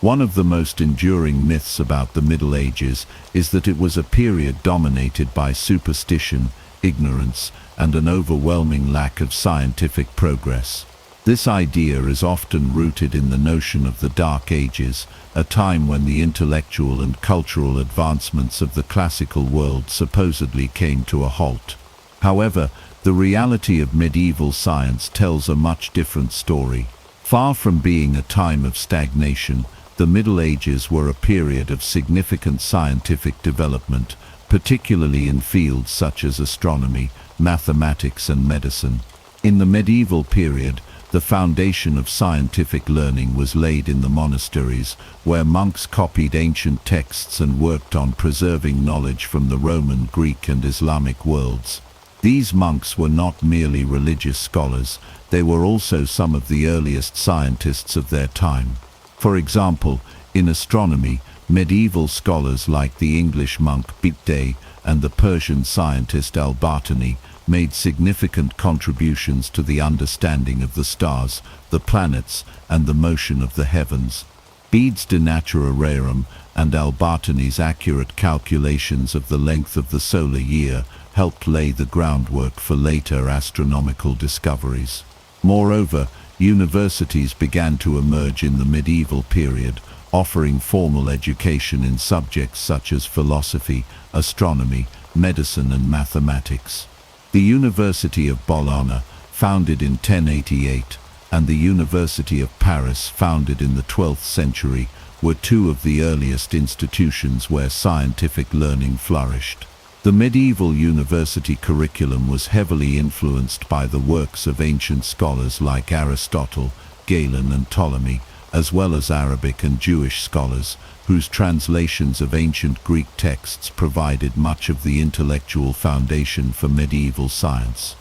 One of the most enduring myths about the Middle Ages is that it was a period dominated by superstition, ignorance, and an overwhelming lack of scientific progress. This idea is often rooted in the notion of the Dark Ages, a time when the intellectual and cultural advancements of the classical world supposedly came to a halt. However, the reality of medieval science tells a much different story. Far from being a time of stagnation, the Middle Ages were a period of significant scientific development, particularly in fields such as astronomy, mathematics, and medicine. In the medieval period, The foundation of scientific learning was laid in the monasteries, where monks copied ancient texts and worked on preserving knowledge from the Roman, Greek, and Islamic worlds. These monks were not merely religious scholars, they were also some of the earliest scientists of their time. For example, in astronomy, medieval scholars like the English monk Bedtime and the Persian scientist Al-Batani made significant contributions to the understanding of the stars, the planets, and the motion of the heavens. Bede's De Natura Rerum and Al-Batani's accurate calculations of the length of the solar year helped lay the groundwork for later astronomical discoveries. Moreover, universities began to emerge in the medieval period, offering formal education in subjects such as philosophy, astronomy, medicine, and mathematics. The University of Bologna, founded in 1088, and the University of Paris, founded in the 12th century, were two of the earliest institutions where scientific learning flourished. The medieval university curriculum was heavily influenced by the works of ancient scholars like Aristotle, Galen, and Ptolemy, as well as Arabic and Jewish scholars, whose translations of ancient Greek texts provided much of the intellectual foundation for medieval science.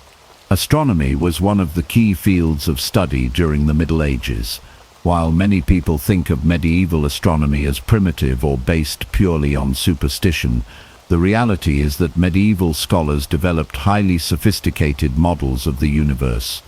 Astronomy was one of the key fields of study during the Middle Ages. While many people think of medieval astronomy as primitive or based purely on superstition, the reality is that medieval scholars developed highly sophisticated models of the universe.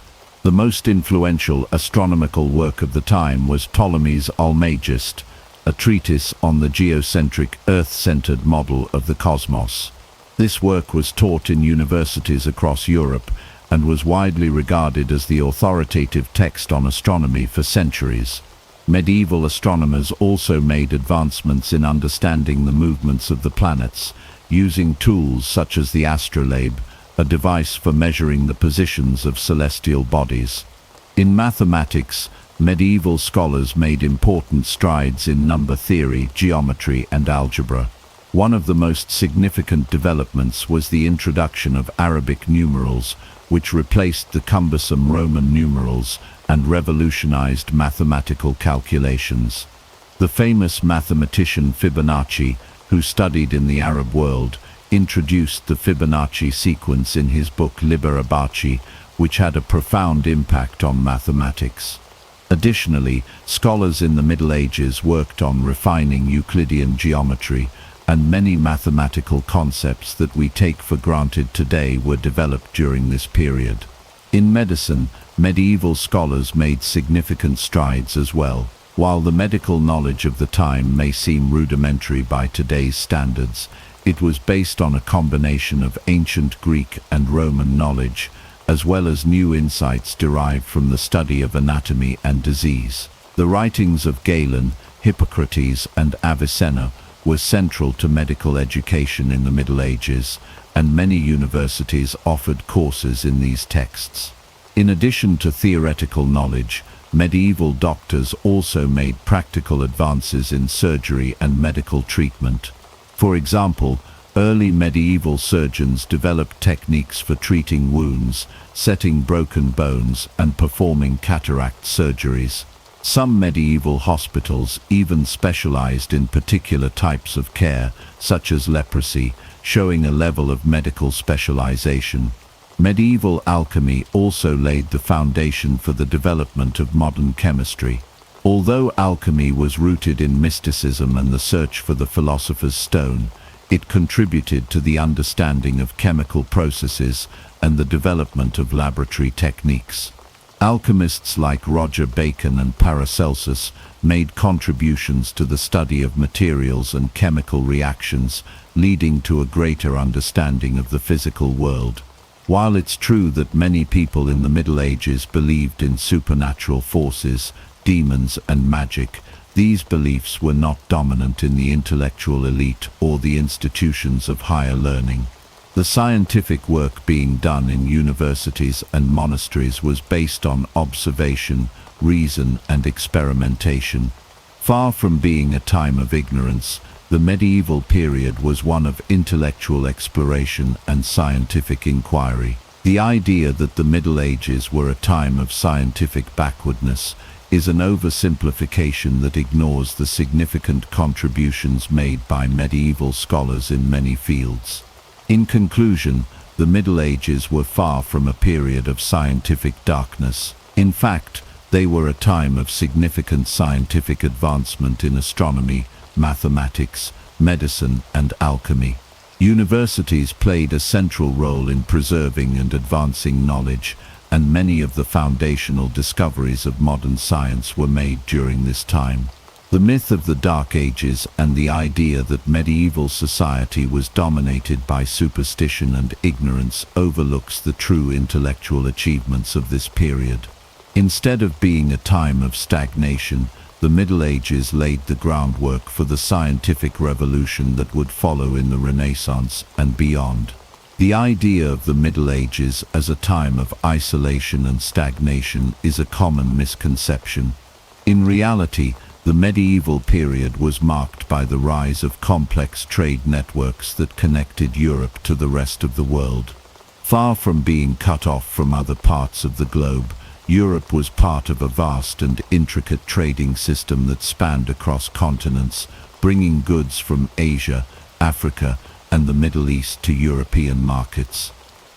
The most influential astronomical work of the time was Ptolemy's Almagest, a treatise on the geocentric, Earth-centered model of the cosmos. This work was taught in universities across Europe and was widely regarded as the authoritative text on astronomy for centuries. Medieval astronomers also made advancements in understanding the movements of the planets, using tools such as the astrolabe, a device for measuring the positions of celestial bodies. In mathematics, medieval scholars made important strides in number theory, geometry, and algebra. One of the most significant developments was the introduction of Arabic numerals, which replaced the cumbersome Roman numerals and revolutionized mathematical calculations. The famous mathematician Fibonacci, who studied in the Arab world, introduced the Fibonacci sequence in his book Liber Abaci, which had a profound impact on mathematics. Additionally, scholars in the Middle Ages worked on refining Euclidean geometry, and many mathematical concepts that we take for granted today were developed during this period. In medicine, medieval scholars made significant strides as well. While the medical knowledge of the time may seem rudimentary by today's standards, it was based on a combination of ancient Greek and Roman knowledge, as well as new insights derived from the study of anatomy and disease. The writings of Galen, Hippocrates, and Avicenna were central to medical education in the Middle Ages, and many universities offered courses in these texts. In addition to theoretical knowledge, medieval doctors also made practical advances in surgery and medical treatment. For example, early medieval surgeons developed techniques for treating wounds, setting broken bones, and performing cataract surgeries. Some medieval hospitals even specialized in particular types of care, such as leprosy, showing a level of medical specialization. Medieval alchemy also laid the foundation for the development of modern chemistry. Although alchemy was rooted in mysticism and the search for the philosopher's stone, it contributed to the understanding of chemical processes and the development of laboratory techniques. Alchemists like Roger Bacon and Paracelsus made contributions to the study of materials and chemical reactions, leading to a greater understanding of the physical world. While it's true that many people in the Middle Ages believed in supernatural forces, demons, and magic, these beliefs were not dominant in the intellectual elite or the institutions of higher learning. The scientific work being done in universities and monasteries was based on observation, reason, and experimentation. Far from being a time of ignorance, the medieval period was one of intellectual exploration and scientific inquiry. The idea that the Middle Ages were a time of scientific backwardness is an oversimplification that ignores the significant contributions made by medieval scholars in many fields. In conclusion, the Middle Ages were far from a period of scientific darkness. In fact, they were a time of significant scientific advancement in astronomy, mathematics, medicine, and alchemy. Universities played a central role in preserving and advancing knowledge, and many of the foundational discoveries of modern science were made during this time. The myth of the Dark Ages and the idea that medieval society was dominated by superstition and ignorance overlooks the true intellectual achievements of this period. Instead of being a time of stagnation, the Middle Ages laid the groundwork for the scientific revolution that would follow in the Renaissance and beyond. The idea of the Middle Ages as a time of isolation and stagnation is a common misconception. In reality, the medieval period was marked by the rise of complex trade networks that connected Europe to the rest of the world. Far from being cut off from other parts of the globe, Europe was part of a vast and intricate trading system that spanned across continents, bringing goods from Asia, Africa, and the Middle East to European markets.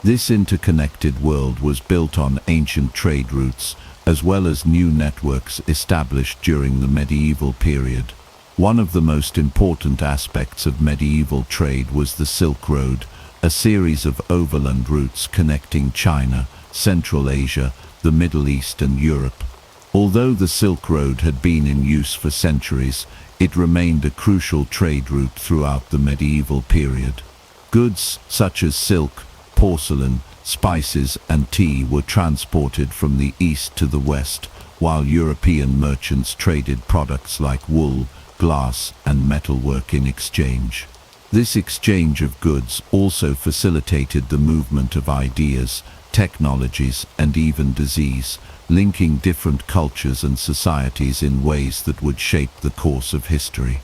This interconnected world was built on ancient trade routes, as well as new networks established during the medieval period. One of the most important aspects of medieval trade was the Silk Road, a series of overland routes connecting China, Central Asia, the Middle East and Europe. Although the Silk Road had been in use for centuries, it remained a crucial trade route throughout the medieval period. Goods such as silk, porcelain, spices and tea were transported from the east to the west, while European merchants traded products like wool, glass and metalwork in exchange. This exchange of goods also facilitated the movement of ideas, technologies and even disease, linking different cultures and societies in ways that would shape the course of history.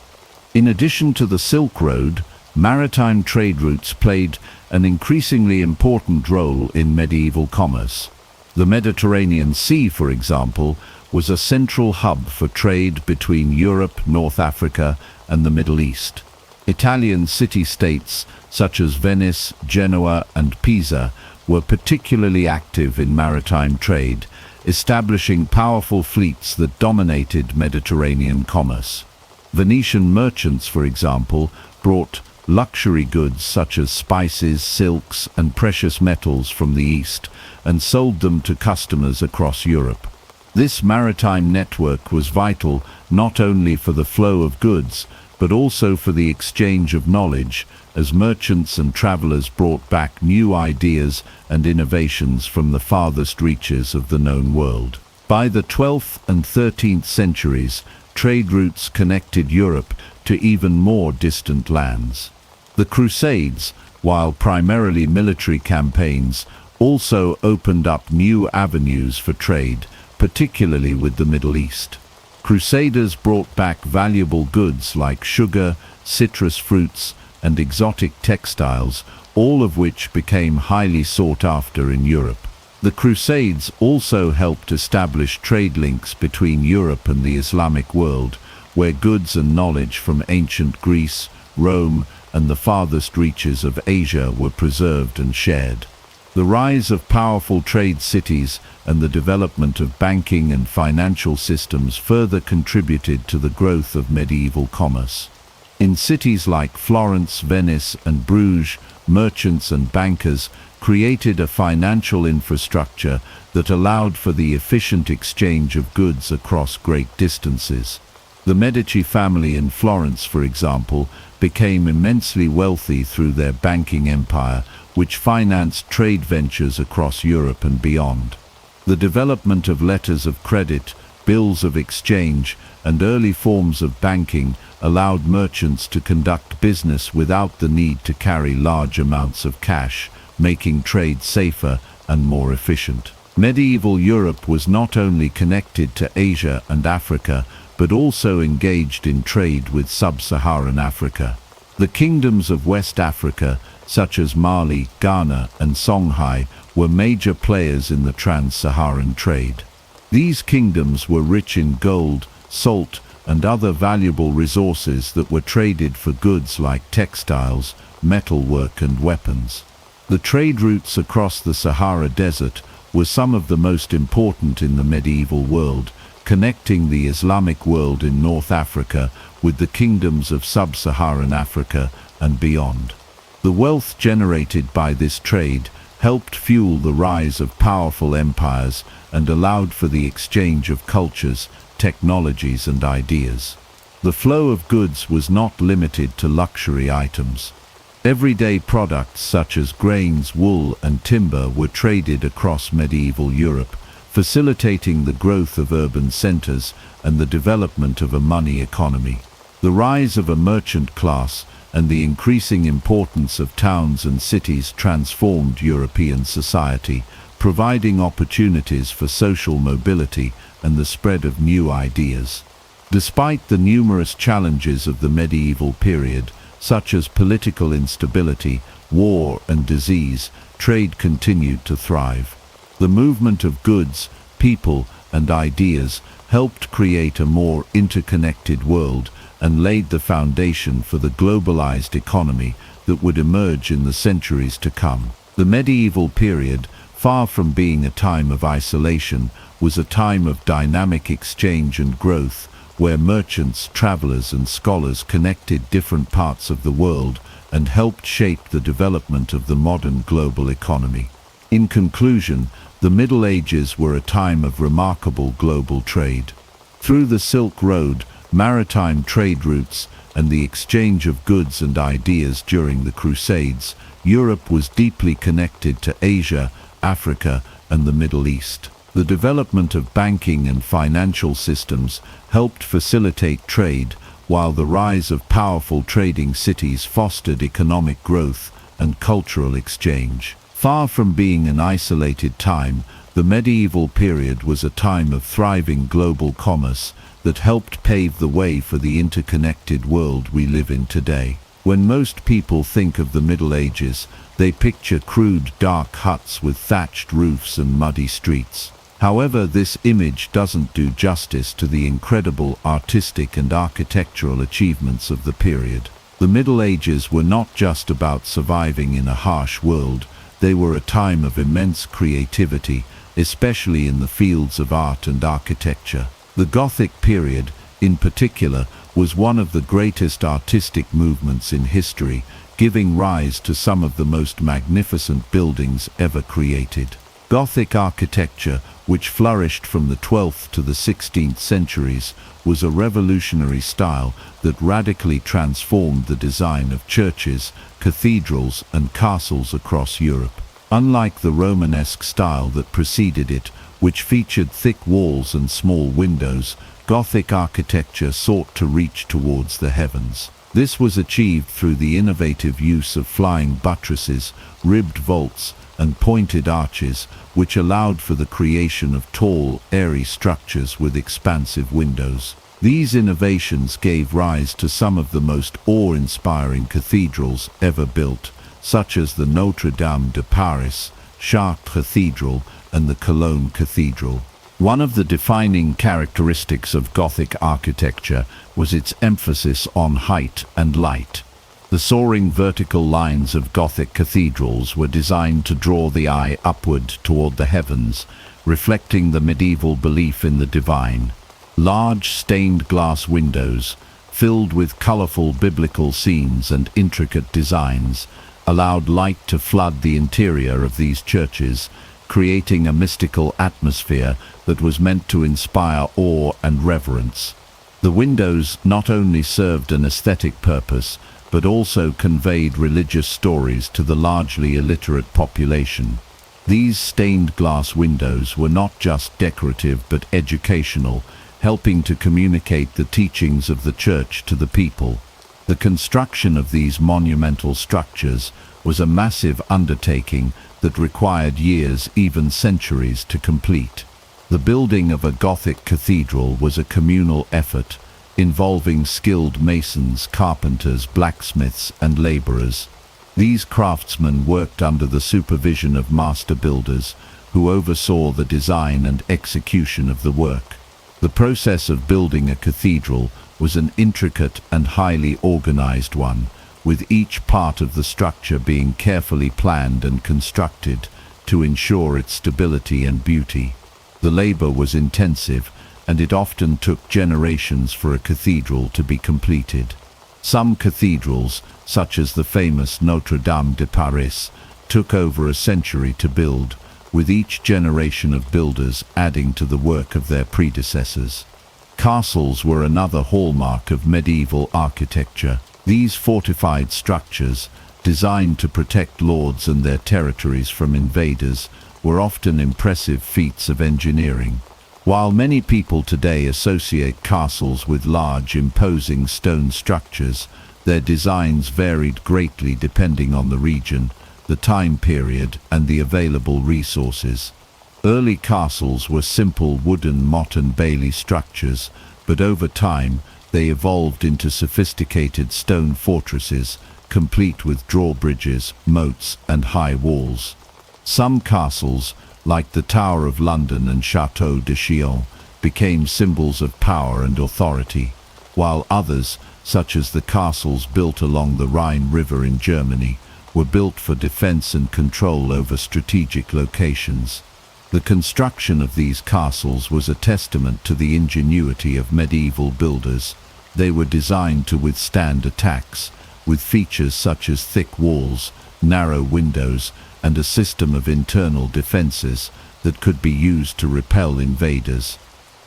In addition to the Silk Road, maritime trade routes played an increasingly important role in medieval commerce. The Mediterranean Sea, for example, was a central hub for trade between Europe, North Africa, and the Middle East. Italian city-states such as Venice, Genoa, and Pisa were particularly active in maritime trade, establishing powerful fleets that dominated Mediterranean commerce. Venetian merchants, for example, brought luxury goods such as spices, silks, and precious metals from the East and sold them to customers across Europe. This maritime network was vital not only for the flow of goods, but also for the exchange of knowledge, as merchants and travelers brought back new ideas and innovations from the farthest reaches of the known world. By the 12th and 13th centuries, trade routes connected Europe to even more distant lands. The Crusades, while primarily military campaigns, also opened up new avenues for trade, particularly with the Middle East. Crusaders brought back valuable goods like sugar, citrus fruits, and exotic textiles, all of which became highly sought after in Europe. The Crusades also helped establish trade links between Europe and the Islamic world, where goods and knowledge from ancient Greece, Rome, and the farthest reaches of Asia were preserved and shared. The rise of powerful trade cities and the development of banking and financial systems further contributed to the growth of medieval commerce. In cities like Florence, Venice, and Bruges, merchants and bankers created a financial infrastructure that allowed for the efficient exchange of goods across great distances. The Medici family in Florence, for example, became immensely wealthy through their banking empire, which financed trade ventures across Europe and beyond. The development of letters of credit, bills of exchange, and early forms of banking allowed merchants to conduct business without the need to carry large amounts of cash, making trade safer and more efficient. Medieval Europe was not only connected to Asia and Africa, but also engaged in trade with sub-Saharan Africa. The kingdoms of West Africa, such as Mali, Ghana, and Songhai, were major players in the trans-Saharan trade. These kingdoms were rich in gold, salt, and other valuable resources that were traded for goods like textiles, metalwork, and weapons. The trade routes across the Sahara Desert were some of the most important in the medieval world, connecting the Islamic world in North Africa with the kingdoms of sub-Saharan Africa and beyond. The wealth generated by this trade helped fuel the rise of powerful empires and allowed for the exchange of cultures, technologies, and ideas. The flow of goods was not limited to luxury items. Everyday products such as grains, wool, and timber were traded across medieval Europe, facilitating the growth of urban centers and the development of a money economy. The rise of a merchant class and the increasing importance of towns and cities transformed European society, providing opportunities for social mobility and the spread of new ideas. Despite the numerous challenges of the medieval period, such as political instability, war, and disease, trade continued to thrive. The movement of goods, people, and ideas helped create a more interconnected world and laid the foundation for the globalized economy that would emerge in the centuries to come. The medieval period, far from being a time of isolation, was a time of dynamic exchange and growth, where merchants, travelers, and scholars connected different parts of the world and helped shape the development of the modern global economy. In conclusion, the Middle Ages were a time of remarkable global trade. Through the Silk Road, maritime trade routes, and the exchange of goods and ideas during the Crusades, Europe was deeply connected to Asia, Africa, and the Middle East. The development of banking and financial systems helped facilitate trade, while the rise of powerful trading cities fostered economic growth and cultural exchange. Far from being an isolated time, the medieval period was a time of thriving global commerce that helped pave the way for the interconnected world we live in today. When most people think of the Middle Ages, they picture crude, dark huts with thatched roofs and muddy streets. However, this image doesn't do justice to the incredible artistic and architectural achievements of the period. The Middle Ages were not just about surviving in a harsh world, they were a time of immense creativity, especially in the fields of art and architecture. The Gothic period, in particular, was one of the greatest artistic movements in history, giving rise to some of the most magnificent buildings ever created. Gothic architecture, which flourished from the 12th to the 16th centuries, was a revolutionary style that radically transformed the design of churches, cathedrals, and castles across Europe. Unlike the Romanesque style that preceded it, which featured thick walls and small windows, Gothic architecture sought to reach towards the heavens. This was achieved through the innovative use of flying buttresses, ribbed vaults, and pointed arches, which allowed for the creation of tall, airy structures with expansive windows. These innovations gave rise to some of the most awe-inspiring cathedrals ever built, such as the Notre Dame de Paris, Chartres Cathedral, and the Cologne Cathedral. One of the defining characteristics of Gothic architecture was its emphasis on height and light. The soaring vertical lines of Gothic cathedrals were designed to draw the eye upward toward the heavens, reflecting the medieval belief in the divine. Large stained glass windows, filled with colorful biblical scenes and intricate designs, allowed light to flood the interior of these churches, creating a mystical atmosphere that was meant to inspire awe and reverence. The windows not only served an aesthetic purpose, but also conveyed religious stories to the largely illiterate population. These stained glass windows were not just decorative but educational, helping to communicate the teachings of the church to the people. The construction of these monumental structures was a massive undertaking that required years, even centuries, to complete. The building of a Gothic cathedral was a communal effort, involving skilled masons, carpenters, blacksmiths, and laborers. These craftsmen worked under the supervision of master builders who oversaw the design and execution of the work. The process of building a cathedral was an intricate and highly organized one, with each part of the structure being carefully planned and constructed to ensure its stability and beauty. The labor was intensive, and it often took generations for a cathedral to be completed. Some cathedrals, such as the famous Notre Dame de Paris, took over a century to build, with each generation of builders adding to the work of their predecessors. Castles were another hallmark of medieval architecture. These fortified structures, designed to protect lords and their territories from invaders, were often impressive feats of engineering. While many people today associate castles with large, imposing stone structures, their designs varied greatly depending on the region, the time period, and the available resources. Early castles were simple wooden motte and bailey structures, but over time, they evolved into sophisticated stone fortresses, complete with drawbridges, moats, and high walls. Some castles, like the Tower of London and Château de Chillon, became symbols of power and authority, while others, such as the castles built along the Rhine River in Germany, were built for defense and control over strategic locations. The construction of these castles was a testament to the ingenuity of medieval builders. They were designed to withstand attacks, with features such as thick walls, narrow windows, and a system of internal defenses that could be used to repel invaders.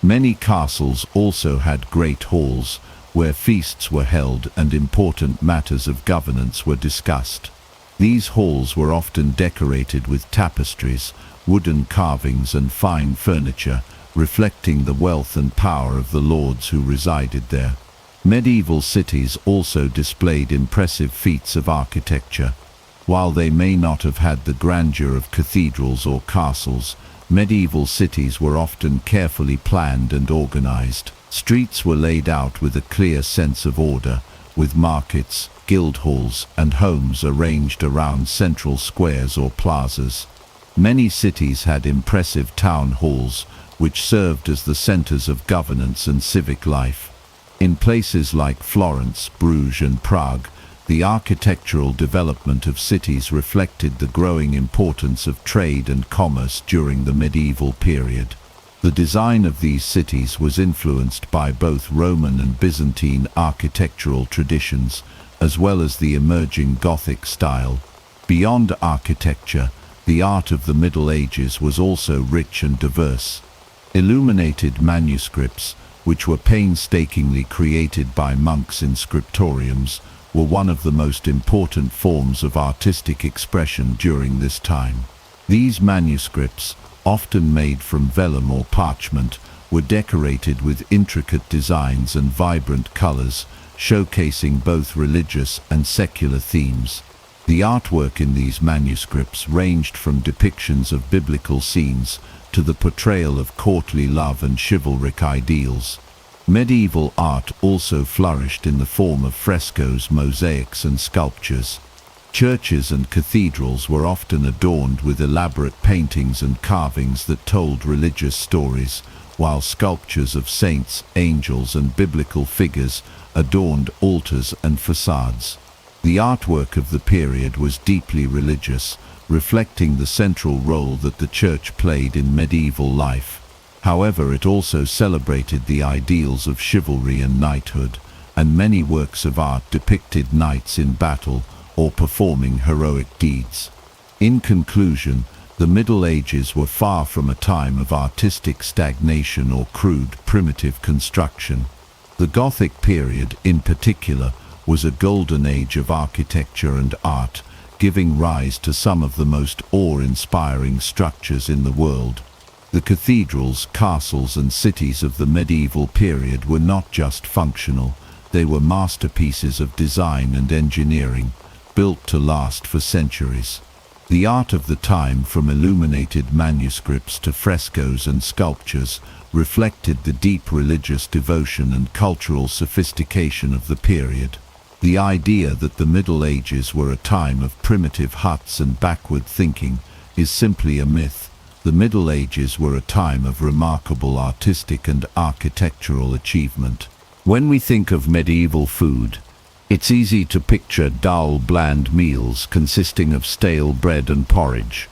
Many castles also had great halls, where feasts were held and important matters of governance were discussed. These halls were often decorated with tapestries, wooden carvings, and fine furniture, reflecting the wealth and power of the lords who resided there. Medieval cities also displayed impressive feats of architecture. While they may not have had the grandeur of cathedrals or castles, medieval cities were often carefully planned and organized. Streets were laid out with a clear sense of order, with markets, guild halls, and homes arranged around central squares or plazas. Many cities had impressive town halls, which served as the centers of governance and civic life. In places like Florence, Bruges, and Prague, the architectural development of cities reflected the growing importance of trade and commerce during the medieval period. The design of these cities was influenced by both Roman and Byzantine architectural traditions, as well as the emerging Gothic style. Beyond architecture, the art of the Middle Ages was also rich and diverse. Illuminated manuscripts, which were painstakingly created by monks in scriptoriums, were one of the most important forms of artistic expression during this time. These manuscripts, often made from vellum or parchment, were decorated with intricate designs and vibrant colors, showcasing both religious and secular themes. The artwork in these manuscripts ranged from depictions of biblical scenes to the portrayal of courtly love and chivalric ideals. Medieval art also flourished in the form of frescoes, mosaics, and sculptures. Churches and cathedrals were often adorned with elaborate paintings and carvings that told religious stories, while sculptures of saints, angels, and biblical figures adorned altars and facades. The artwork of the period was deeply religious, reflecting the central role that the church played in medieval life. However, it also celebrated the ideals of chivalry and knighthood, and many works of art depicted knights in battle or performing heroic deeds. In conclusion, the Middle Ages were far from a time of artistic stagnation or crude, primitive construction. The Gothic period, in particular, was a golden age of architecture and art, giving rise to some of the most awe-inspiring structures in the world. The cathedrals, castles, and cities of the medieval period were not just functional, they were masterpieces of design and engineering, built to last for centuries. The art of the time, from illuminated manuscripts to frescoes and sculptures, reflected the deep religious devotion and cultural sophistication of the period. The idea that the Middle Ages were a time of primitive huts and backward thinking is simply a myth. The Middle Ages were a time of remarkable artistic and architectural achievement. When we think of medieval food, it's easy to picture dull, bland meals consisting of stale bread and porridge.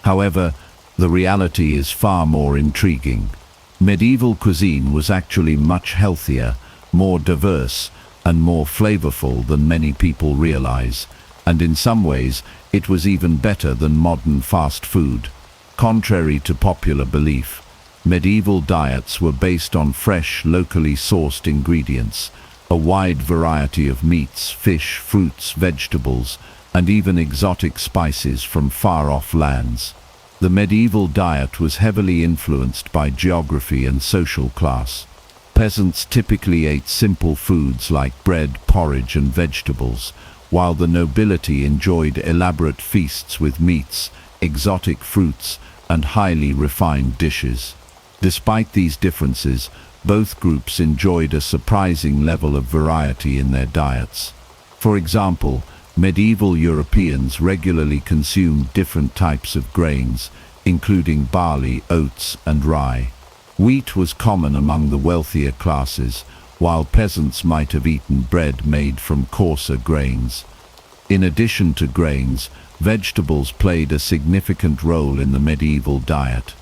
However, the reality is far more intriguing. Medieval cuisine was actually much healthier, more diverse, and more flavorful than many people realize, and in some ways it was even better than modern fast food. Contrary to popular belief, medieval diets were based on fresh, locally sourced ingredients, a wide variety of meats, fish, fruits, vegetables, and even exotic spices from far-off lands. The medieval diet was heavily influenced by geography and social class. Peasants typically ate simple foods like bread, porridge, and vegetables, while the nobility enjoyed elaborate feasts with meats, exotic fruits, and highly refined dishes. Despite these differences, both groups enjoyed a surprising level of variety in their diets. For example, medieval Europeans regularly consumed different types of grains, including barley, oats, and rye. Wheat was common among the wealthier classes, while peasants might have eaten bread made from coarser grains. In addition to grains, vegetables played a significant role in the medieval diet.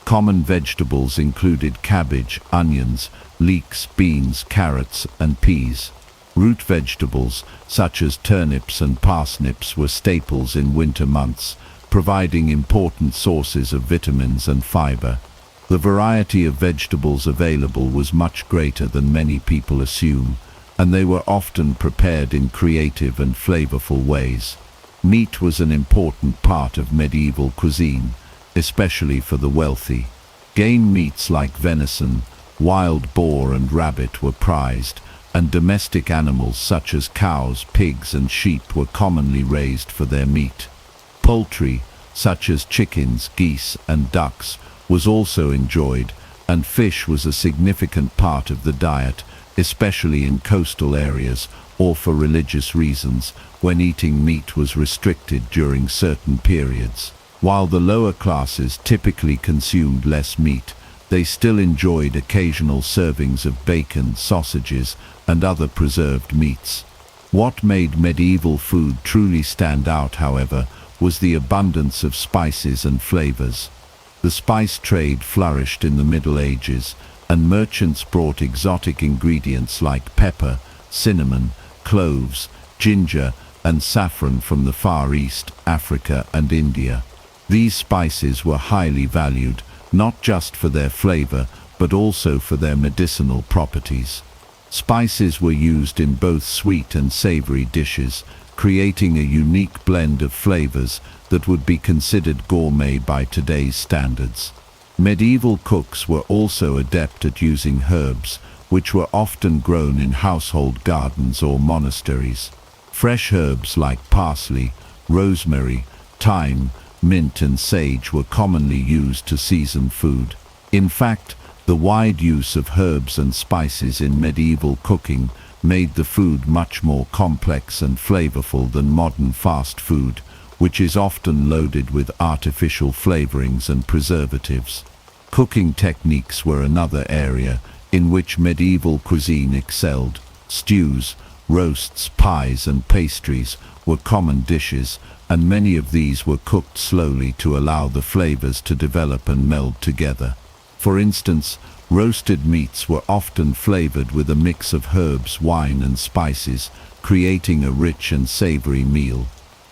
Common vegetables included cabbage, onions, leeks, beans, carrots, and peas. Root vegetables, such as turnips and parsnips, were staples in winter months, providing important sources of vitamins and fiber. The variety of vegetables available was much greater than many people assume, and they were often prepared in creative and flavorful ways. Meat was an important part of medieval cuisine, especially for the wealthy. Game meats like venison, wild boar, and rabbit were prized, and domestic animals such as cows, pigs, and sheep were commonly raised for their meat. Poultry, such as chickens, geese, and ducks, was also enjoyed, and fish was a significant part of the diet, especially in coastal areas or for religious reasons, when eating meat was restricted during certain periods. While the lower classes typically consumed less meat, they still enjoyed occasional servings of bacon, sausages, and other preserved meats. What made medieval food truly stand out, however, was the abundance of spices and flavors. The spice trade flourished in the Middle Ages, and merchants brought exotic ingredients like pepper, cinnamon, cloves, ginger, and saffron from the Far East, Africa, and India. These spices were highly valued, not just for their flavor, but also for their medicinal properties. Spices were used in both sweet and savory dishes, creating a unique blend of flavors that would be considered gourmet by today's standards. Medieval cooks were also adept at using herbs, which were often grown in household gardens or monasteries. Fresh herbs like parsley, rosemary, thyme, mint, and sage were commonly used to season food. In fact, the wide use of herbs and spices in medieval cooking made the food much more complex and flavorful than modern fast food, which is often loaded with artificial flavorings and preservatives. Cooking techniques were another area in which medieval cuisine excelled. Stews, roasts, pies, and pastries were common dishes, and many of these were cooked slowly to allow the flavors to develop and meld together. For instance, roasted meats were often flavored with a mix of herbs, wine, and spices, creating a rich and savory meal.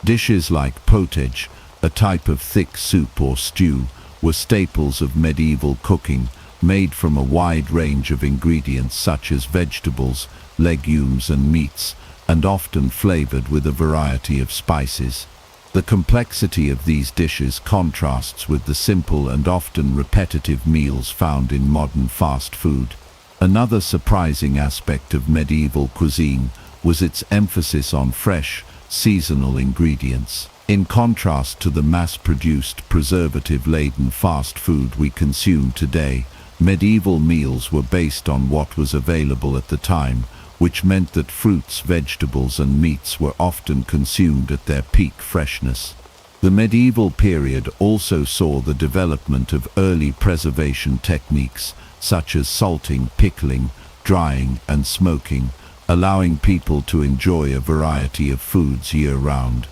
Dishes like pottage, a type of thick soup or stew, were staples of medieval cooking, made from a wide range of ingredients such as vegetables, legumes, and meats, and often flavored with a variety of spices. The complexity of these dishes contrasts with the simple and often repetitive meals found in modern fast food. Another surprising aspect of medieval cuisine was its emphasis on fresh, seasonal ingredients. In contrast to the mass-produced, preservative-laden fast food we consume today, medieval meals were based on what was available at the time, which meant that fruits, vegetables, and meats were often consumed at their peak freshness. The medieval period also saw the development of early preservation techniques, such as salting, pickling, drying, and smoking, allowing people to enjoy a variety of foods year-round.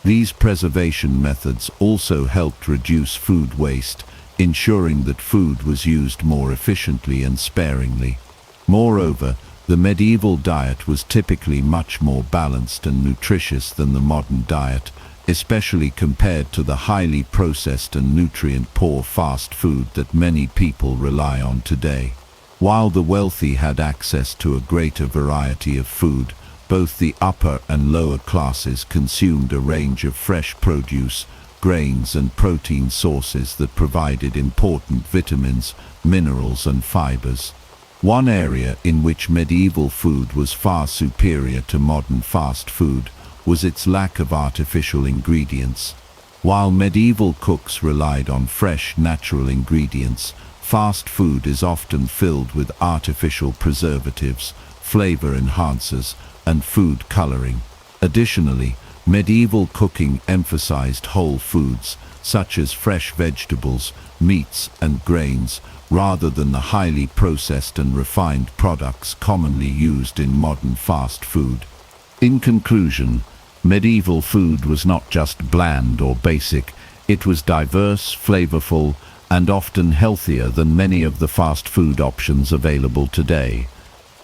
These preservation methods also helped reduce food waste, ensuring that food was used more efficiently and sparingly. Moreover, the medieval diet was typically much more balanced and nutritious than the modern diet, especially compared to the highly processed and nutrient-poor fast food that many people rely on today. While the wealthy had access to a greater variety of food, both the upper and lower classes consumed a range of fresh produce, grains, and protein sources that provided important vitamins, minerals, and fibers. One area in which medieval food was far superior to modern fast food was its lack of artificial ingredients. While medieval cooks relied on fresh, natural ingredients, fast food is often filled with artificial preservatives, flavor enhancers, and food coloring. Additionally, medieval cooking emphasized whole foods, such as fresh vegetables, meats, and grains, rather than the highly processed and refined products commonly used in modern fast food. In conclusion, medieval food was not just bland or basic, it was diverse, flavorful, and often healthier than many of the fast food options available today.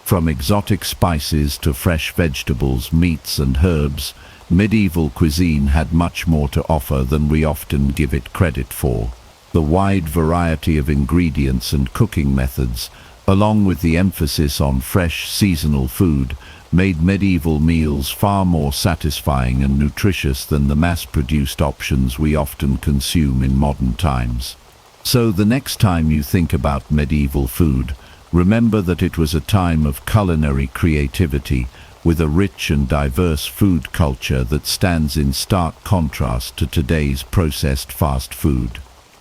From exotic spices to fresh vegetables, meats, and herbs, medieval cuisine had much more to offer than we often give it credit for. The wide variety of ingredients and cooking methods, along with the emphasis on fresh, seasonal food, made medieval meals far more satisfying and nutritious than the mass-produced options we often consume in modern times. So the next time you think about medieval food, remember that it was a time of culinary creativity, with a rich and diverse food culture that stands in stark contrast to today's processed fast food.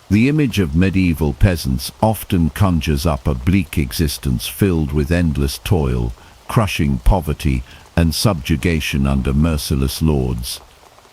The image of medieval peasants often conjures up a bleak existence filled with endless toil, crushing poverty, and subjugation under merciless lords.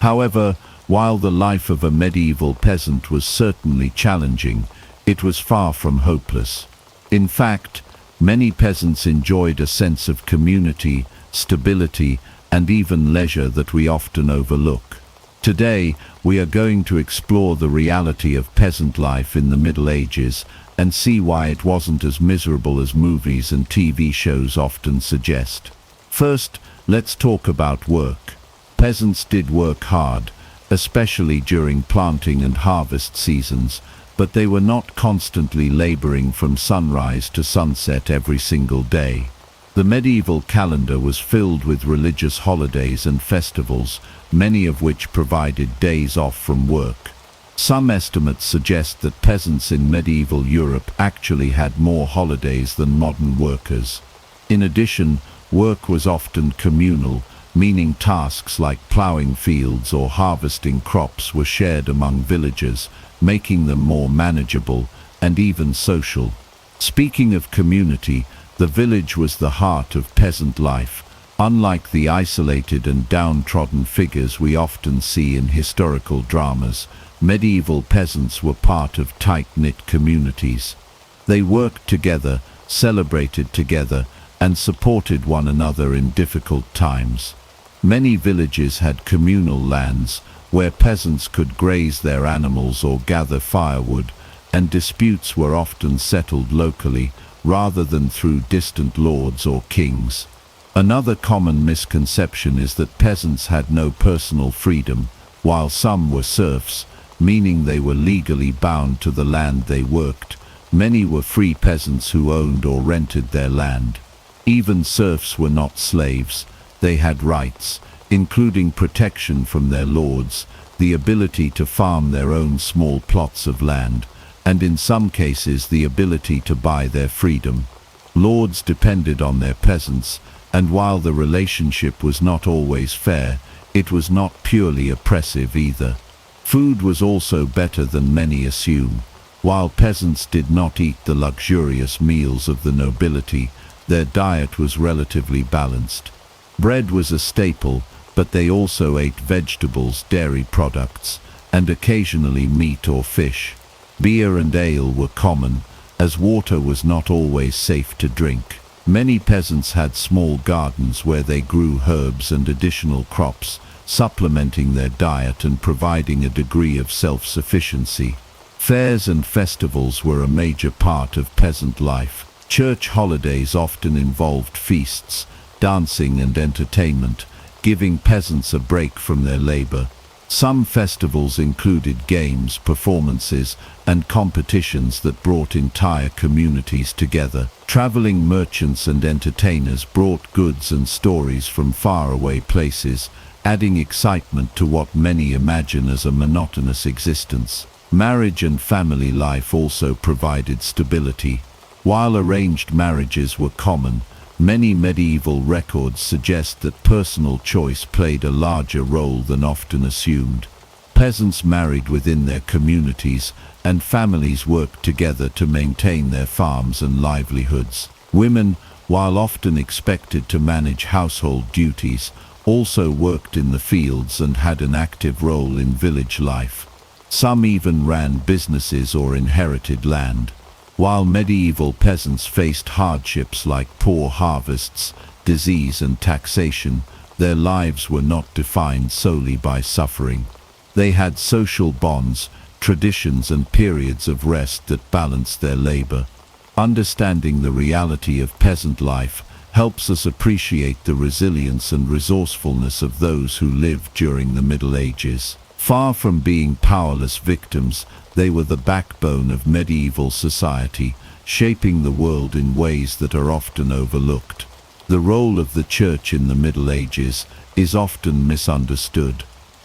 However, while the life of a medieval peasant was certainly challenging, it was far from hopeless. In fact, many peasants enjoyed a sense of community, stability, and even leisure that we often overlook. Today, we are going to explore the reality of peasant life in the Middle Ages and see why it wasn't as miserable as movies and TV shows often suggest. First, let's talk about work. Peasants did work hard, especially during planting and harvest seasons, but they were not constantly laboring from sunrise to sunset every single day. The medieval calendar was filled with religious holidays and festivals, many of which provided days off from work. Some estimates suggest that peasants in medieval Europe actually had more holidays than modern workers. In addition, work was often communal, meaning tasks like plowing fields or harvesting crops were shared among villagers, making them more manageable and even social. Speaking of community, the village was the heart of peasant life. Unlike the isolated and downtrodden figures we often see in historical dramas, medieval peasants were part of tight-knit communities. They worked together, celebrated together, and supported one another in difficult times. Many villages had communal lands, where peasants could graze their animals or gather firewood, and disputes were often settled locally, rather than through distant lords or kings. Another common misconception is that peasants had no personal freedom, while some were serfs, meaning they were legally bound to the land they worked. Many were free peasants who owned or rented their land. Even serfs were not slaves. They had rights, including protection from their lords, the ability to farm their own small plots of land, and in some cases the ability to buy their freedom. Lords depended on their peasants, and while the relationship was not always fair, it was not purely oppressive either. Food was also better than many assume. While peasants did not eat the luxurious meals of the nobility, Their diet was relatively balanced. Bread was a staple, but they also ate vegetables, dairy products, and occasionally meat or fish. Beer and ale were common, as water was not always safe to drink. Many peasants had small gardens where they grew herbs and additional crops, supplementing their diet and providing a degree of self-sufficiency. Fairs and festivals were a major part of peasant life. Church holidays often involved feasts, dancing and entertainment, giving peasants a break from their labor. Some festivals included games, performances, and competitions that brought entire communities together. Traveling merchants and entertainers brought goods and stories from faraway places, adding excitement to what many imagine as a monotonous existence. Marriage and family life also provided stability. While arranged marriages were common, many medieval records suggest that personal choice played a larger role than often assumed. Peasants married within their communities, and families worked together to maintain their farms and livelihoods. Women, while often expected to manage household duties, also worked in the fields and had an active role in village life. Some even ran businesses or inherited land. While medieval peasants faced hardships like poor harvests, disease and taxation, their lives were not defined solely by suffering. They had social bonds, traditions and periods of rest that balanced their labor. Understanding the reality of peasant life helps us appreciate the resilience and resourcefulness of those who lived during the Middle Ages. Far from being powerless victims, they were the backbone of medieval society, shaping the world in ways that are often overlooked. The role of the Church in the Middle Ages is often misunderstood.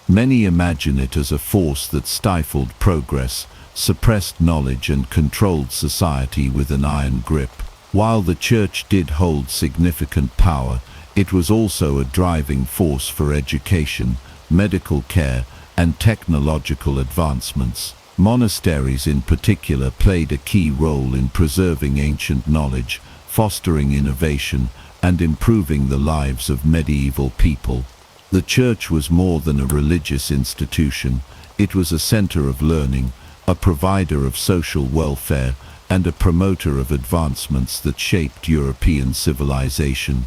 Many imagine it as a force that stifled progress, suppressed knowledge and controlled society with an iron grip. While the Church did hold significant power, it was also a driving force for education, medical care, and technological advancements. Monasteries in particular played a key role in preserving ancient knowledge, fostering innovation, and improving the lives of medieval people. The Church was more than a religious institution. It was a center of learning, a provider of social welfare, and a promoter of advancements that shaped European civilization.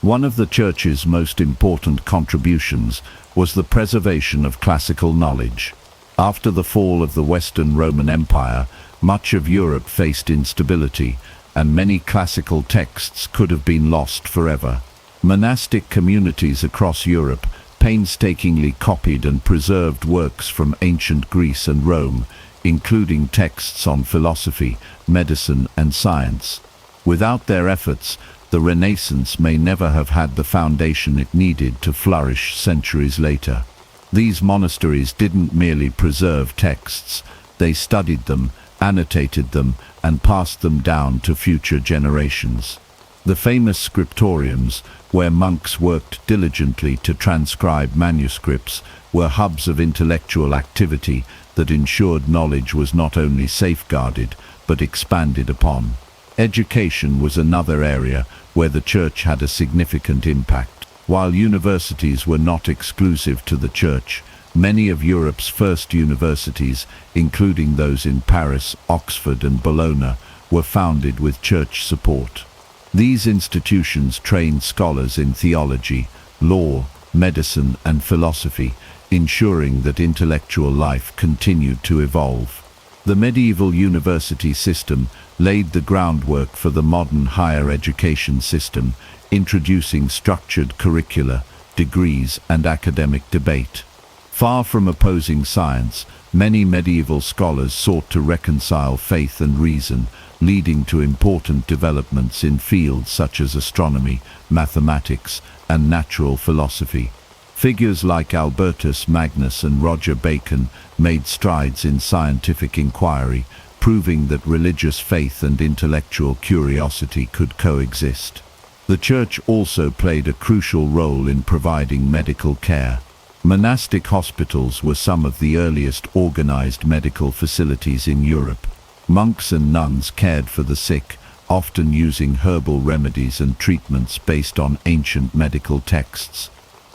One of the Church's most important contributions was the preservation of classical knowledge. After the fall of the Western Roman Empire, much of Europe faced instability, and many classical texts could have been lost forever. Monastic communities across Europe painstakingly copied and preserved works from ancient Greece and Rome, including texts on philosophy, medicine, and science. Without their efforts, the Renaissance may never have had the foundation it needed to flourish centuries later. These monasteries didn't merely preserve texts, they studied them, annotated them, and passed them down to future generations. The famous scriptoriums, where monks worked diligently to transcribe manuscripts, were hubs of intellectual activity that ensured knowledge was not only safeguarded, but expanded upon. Education was another area where the Church had a significant impact. While universities were not exclusive to the Church, many of Europe's first universities, including those in Paris, Oxford, and Bologna, were founded with Church support. These institutions trained scholars in theology, law, medicine, and philosophy, ensuring that intellectual life continued to evolve. The medieval university system laid the groundwork for the modern higher education system, introducing structured curricula, degrees, and academic debate. Far from opposing science, many medieval scholars sought to reconcile faith and reason, leading to important developments in fields such as astronomy, mathematics, and natural philosophy. Figures like Albertus Magnus and Roger Bacon made strides in scientific inquiry, proving that religious faith and intellectual curiosity could coexist. The Church also played a crucial role in providing medical care. Monastic hospitals were some of the earliest organized medical facilities in Europe. Monks and nuns cared for the sick, often using herbal remedies and treatments based on ancient medical texts.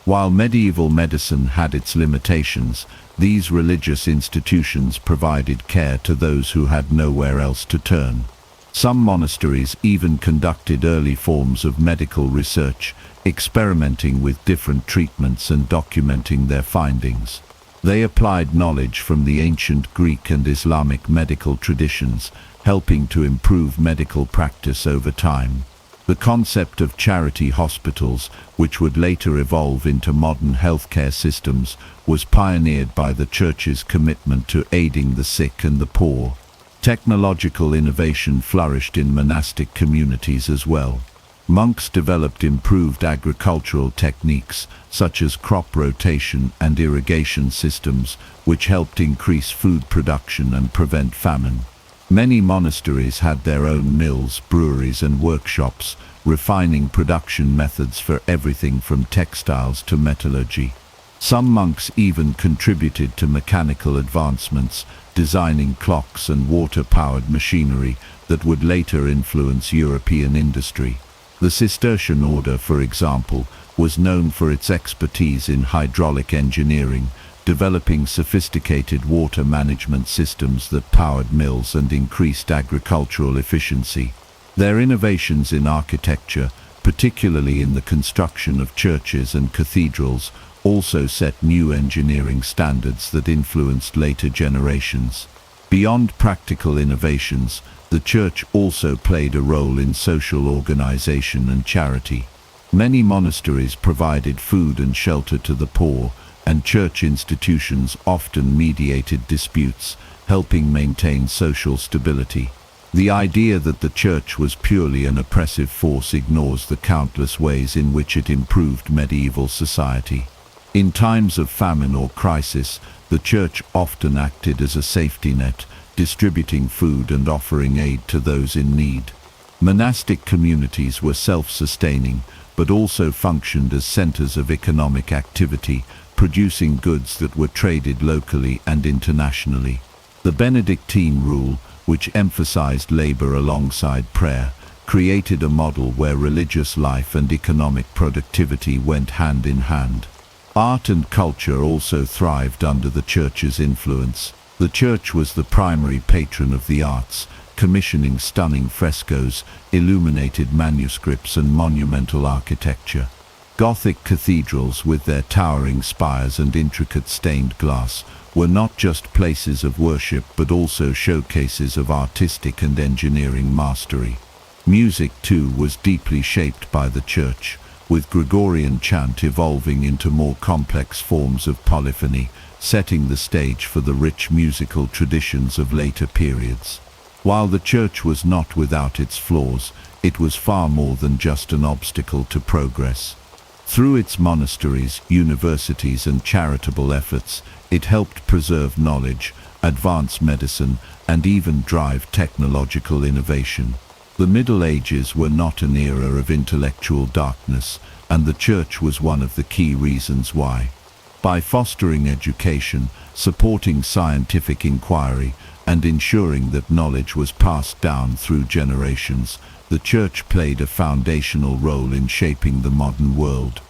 While medieval medicine had its limitations, these religious institutions provided care to those who had nowhere else to turn. Some monasteries even conducted early forms of medical research, experimenting with different treatments and documenting their findings. They applied knowledge from the ancient Greek and Islamic medical traditions, helping to improve medical practice over time. The concept of charity hospitals, which would later evolve into modern healthcare systems, was pioneered by the Church's commitment to aiding the sick and the poor. Technological innovation flourished in monastic communities as well. Monks developed improved agricultural techniques, such as crop rotation and irrigation systems, which helped increase food production and prevent famine. Many monasteries had their own mills, breweries and workshops, refining production methods for everything from textiles to metallurgy. Some monks even contributed to mechanical advancements, designing clocks and water-powered machinery that would later influence European industry. The Cistercian order, for example, was known for its expertise in hydraulic engineering, developing sophisticated water management systems that powered mills and increased agricultural efficiency. Their innovations in architecture, particularly in the construction of churches and cathedrals, also set new engineering standards that influenced later generations. Beyond practical innovations, the Church also played a role in social organization and charity. Many monasteries provided food and shelter to the poor, and church institutions often mediated disputes, helping maintain social stability. The idea that the Church was purely an oppressive force ignores the countless ways in which it improved medieval society. In times of famine or crisis, the Church often acted as a safety net, distributing food and offering aid to those in need. Monastic communities were self-sustaining, but also functioned as centers of economic activity, producing goods that were traded locally and internationally. The Benedictine rule, which emphasized labor alongside prayer, created a model where religious life and economic productivity went hand in hand. Art and culture also thrived under the Church's influence. The Church was the primary patron of the arts, commissioning stunning frescoes, illuminated manuscripts and monumental architecture. Gothic cathedrals, with their towering spires and intricate stained glass, were not just places of worship but also showcases of artistic and engineering mastery. Music, too, was deeply shaped by the Church, with Gregorian chant evolving into more complex forms of polyphony, setting the stage for the rich musical traditions of later periods. While the Church was not without its flaws, it was far more than just an obstacle to progress. Through its monasteries, universities and charitable efforts, it helped preserve knowledge, advance medicine, and even drive technological innovation. The Middle Ages were not an era of intellectual darkness, and the Church was one of the key reasons why. By fostering education, supporting scientific inquiry, and ensuring that knowledge was passed down through generations, the Church played a foundational role in shaping the modern world.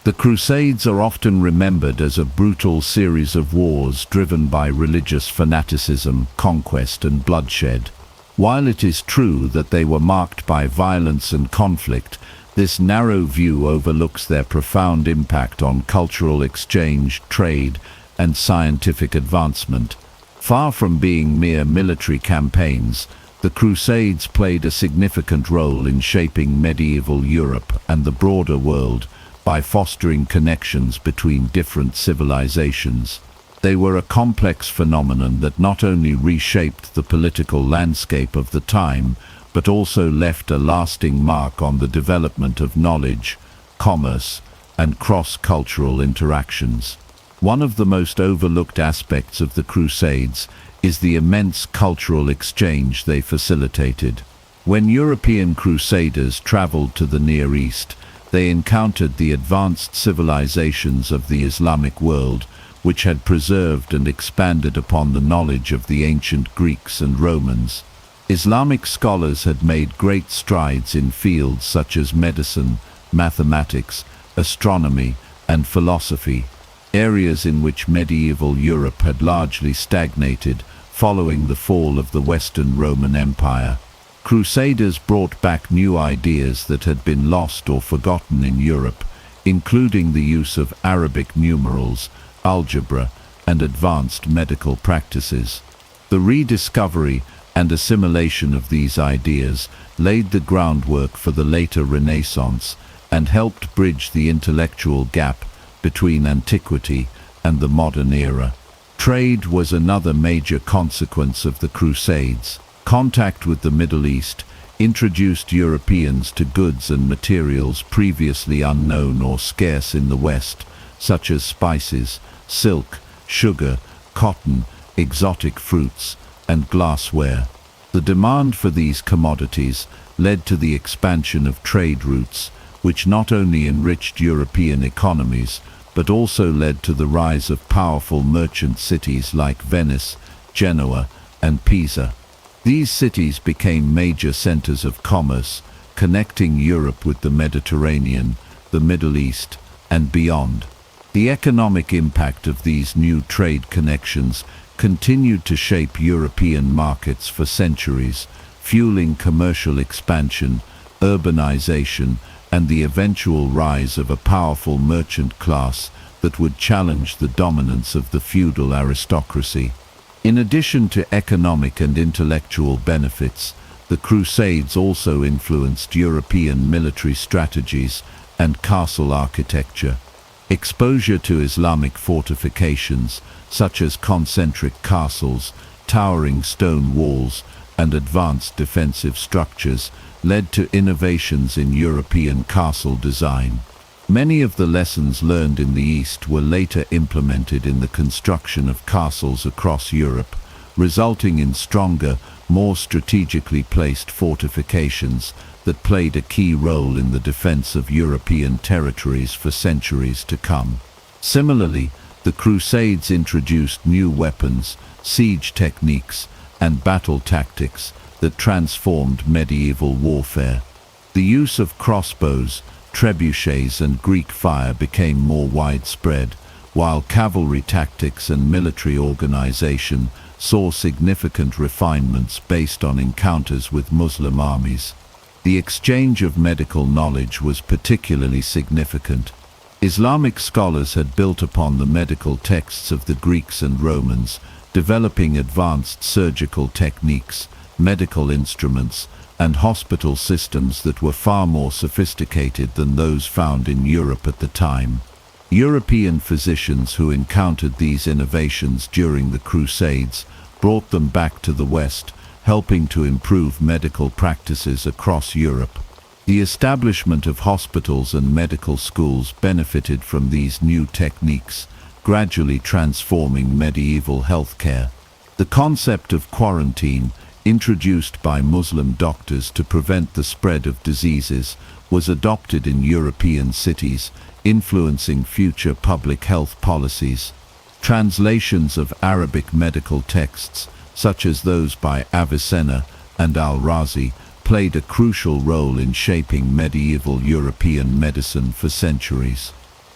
The Crusades are often remembered as a brutal series of wars driven by religious fanaticism, conquest, and bloodshed. While it is true that they were marked by violence and conflict, this narrow view overlooks their profound impact on cultural exchange, trade, and scientific advancement. Far from being mere military campaigns, the Crusades played a significant role in shaping medieval Europe and the broader world by fostering connections between different civilizations. They were a complex phenomenon that not only reshaped the political landscape of the time, but also left a lasting mark on the development of knowledge, commerce, and cross-cultural interactions. One of the most overlooked aspects of the Crusades is the immense cultural exchange they facilitated. When European crusaders traveled to the Near East, they encountered the advanced civilizations of the Islamic world, which had preserved and expanded upon the knowledge of the ancient Greeks and Romans. Islamic scholars had made great strides in fields such as medicine, mathematics, astronomy, and philosophy, areas in which medieval Europe had largely stagnated following the fall of the Western Roman Empire. Crusaders brought back new ideas that had been lost or forgotten in Europe, including the use of Arabic numerals, algebra, and advanced medical practices. The rediscovery and assimilation of these ideas laid the groundwork for the later Renaissance and helped bridge the intellectual gap between antiquity and the modern era. Trade was another major consequence of the Crusades. Contact with the Middle East introduced Europeans to goods and materials previously unknown or scarce in the West, such as spices, silk, sugar, cotton, exotic fruits, and glassware. The demand for these commodities led to the expansion of trade routes, which not only enriched European economies, but also led to the rise of powerful merchant cities like Venice, Genoa, and Pisa. These cities became major centers of commerce, connecting Europe with the Mediterranean, the Middle East, and beyond. The economic impact of these new trade connections continued to shape European markets for centuries, fueling commercial expansion, urbanization, and the eventual rise of a powerful merchant class that would challenge the dominance of the feudal aristocracy. In addition to economic and intellectual benefits, the Crusades also influenced European military strategies and castle architecture. Exposure to Islamic fortifications, such as concentric castles, towering stone walls, and advanced defensive structures, led to innovations in European castle design. Many of the lessons learned in the East were later implemented in the construction of castles across Europe, resulting in stronger, more strategically placed fortifications that played a key role in the defense of European territories for centuries to come. Similarly, the Crusades introduced new weapons, siege techniques, and battle tactics that transformed medieval warfare. The use of crossbows, trebuchets, and Greek fire became more widespread, while cavalry tactics and military organization saw significant refinements based on encounters with Muslim armies. The exchange of medical knowledge was particularly significant. Islamic scholars had built upon the medical texts of the Greeks and Romans, developing advanced surgical techniques, medical instruments, and hospital systems that were far more sophisticated than those found in Europe at the time. European physicians who encountered these innovations during the Crusades brought them back to the West, helping to improve medical practices across Europe. The establishment of hospitals and medical schools benefited from these new techniques, gradually transforming medieval healthcare. The concept of quarantine, introduced by Muslim doctors to prevent the spread of diseases, was adopted in European cities, influencing future public health policies. Translations of Arabic medical texts, such as those by Avicenna and Al-Razi, played a crucial role in shaping medieval European medicine for centuries.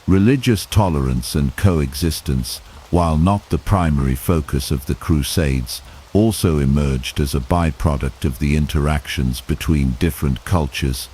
Religious tolerance and coexistence, while not the primary focus of the Crusades, also emerged as a byproduct of the interactions between different cultures.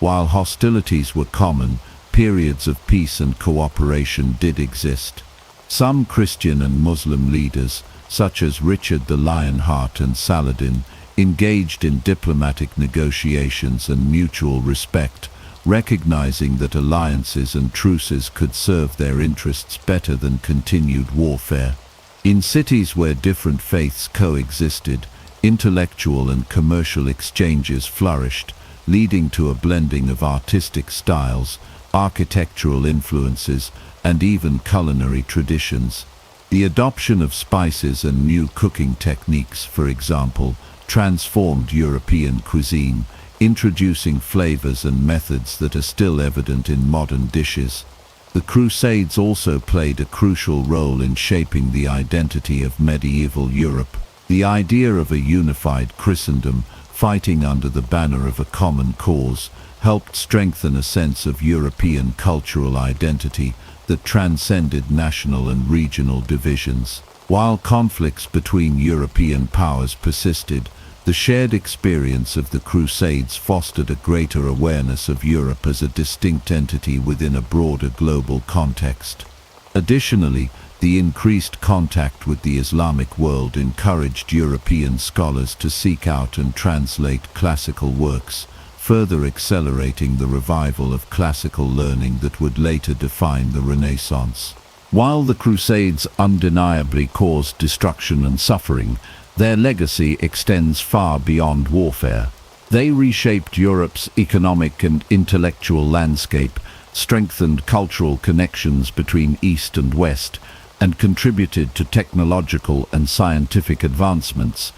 While hostilities were common, periods of peace and cooperation did exist. Some Christian and Muslim leaders, such as Richard the Lionheart and Saladin, engaged in diplomatic negotiations and mutual respect, recognizing that alliances and truces could serve their interests better than continued warfare. In cities where different faiths coexisted, intellectual and commercial exchanges flourished, leading to a blending of artistic styles, architectural influences, and even culinary traditions. The adoption of spices and new cooking techniques, for example, transformed European cuisine, introducing flavors and methods that are still evident in modern dishes. The Crusades also played a crucial role in shaping the identity of medieval Europe. The idea of a unified Christendom fighting under the banner of a common cause helped strengthen a sense of European cultural identity that transcended national and regional divisions. While conflicts between European powers persisted, the shared experience of the Crusades fostered a greater awareness of Europe as a distinct entity within a broader global context. Additionally, the increased contact with the Islamic world encouraged European scholars to seek out and translate classical works, further accelerating the revival of classical learning that would later define the Renaissance. While the Crusades undeniably caused destruction and suffering, their legacy extends far beyond warfare. They reshaped Europe's economic and intellectual landscape, strengthened cultural connections between East and West, and contributed to technological and scientific advancements.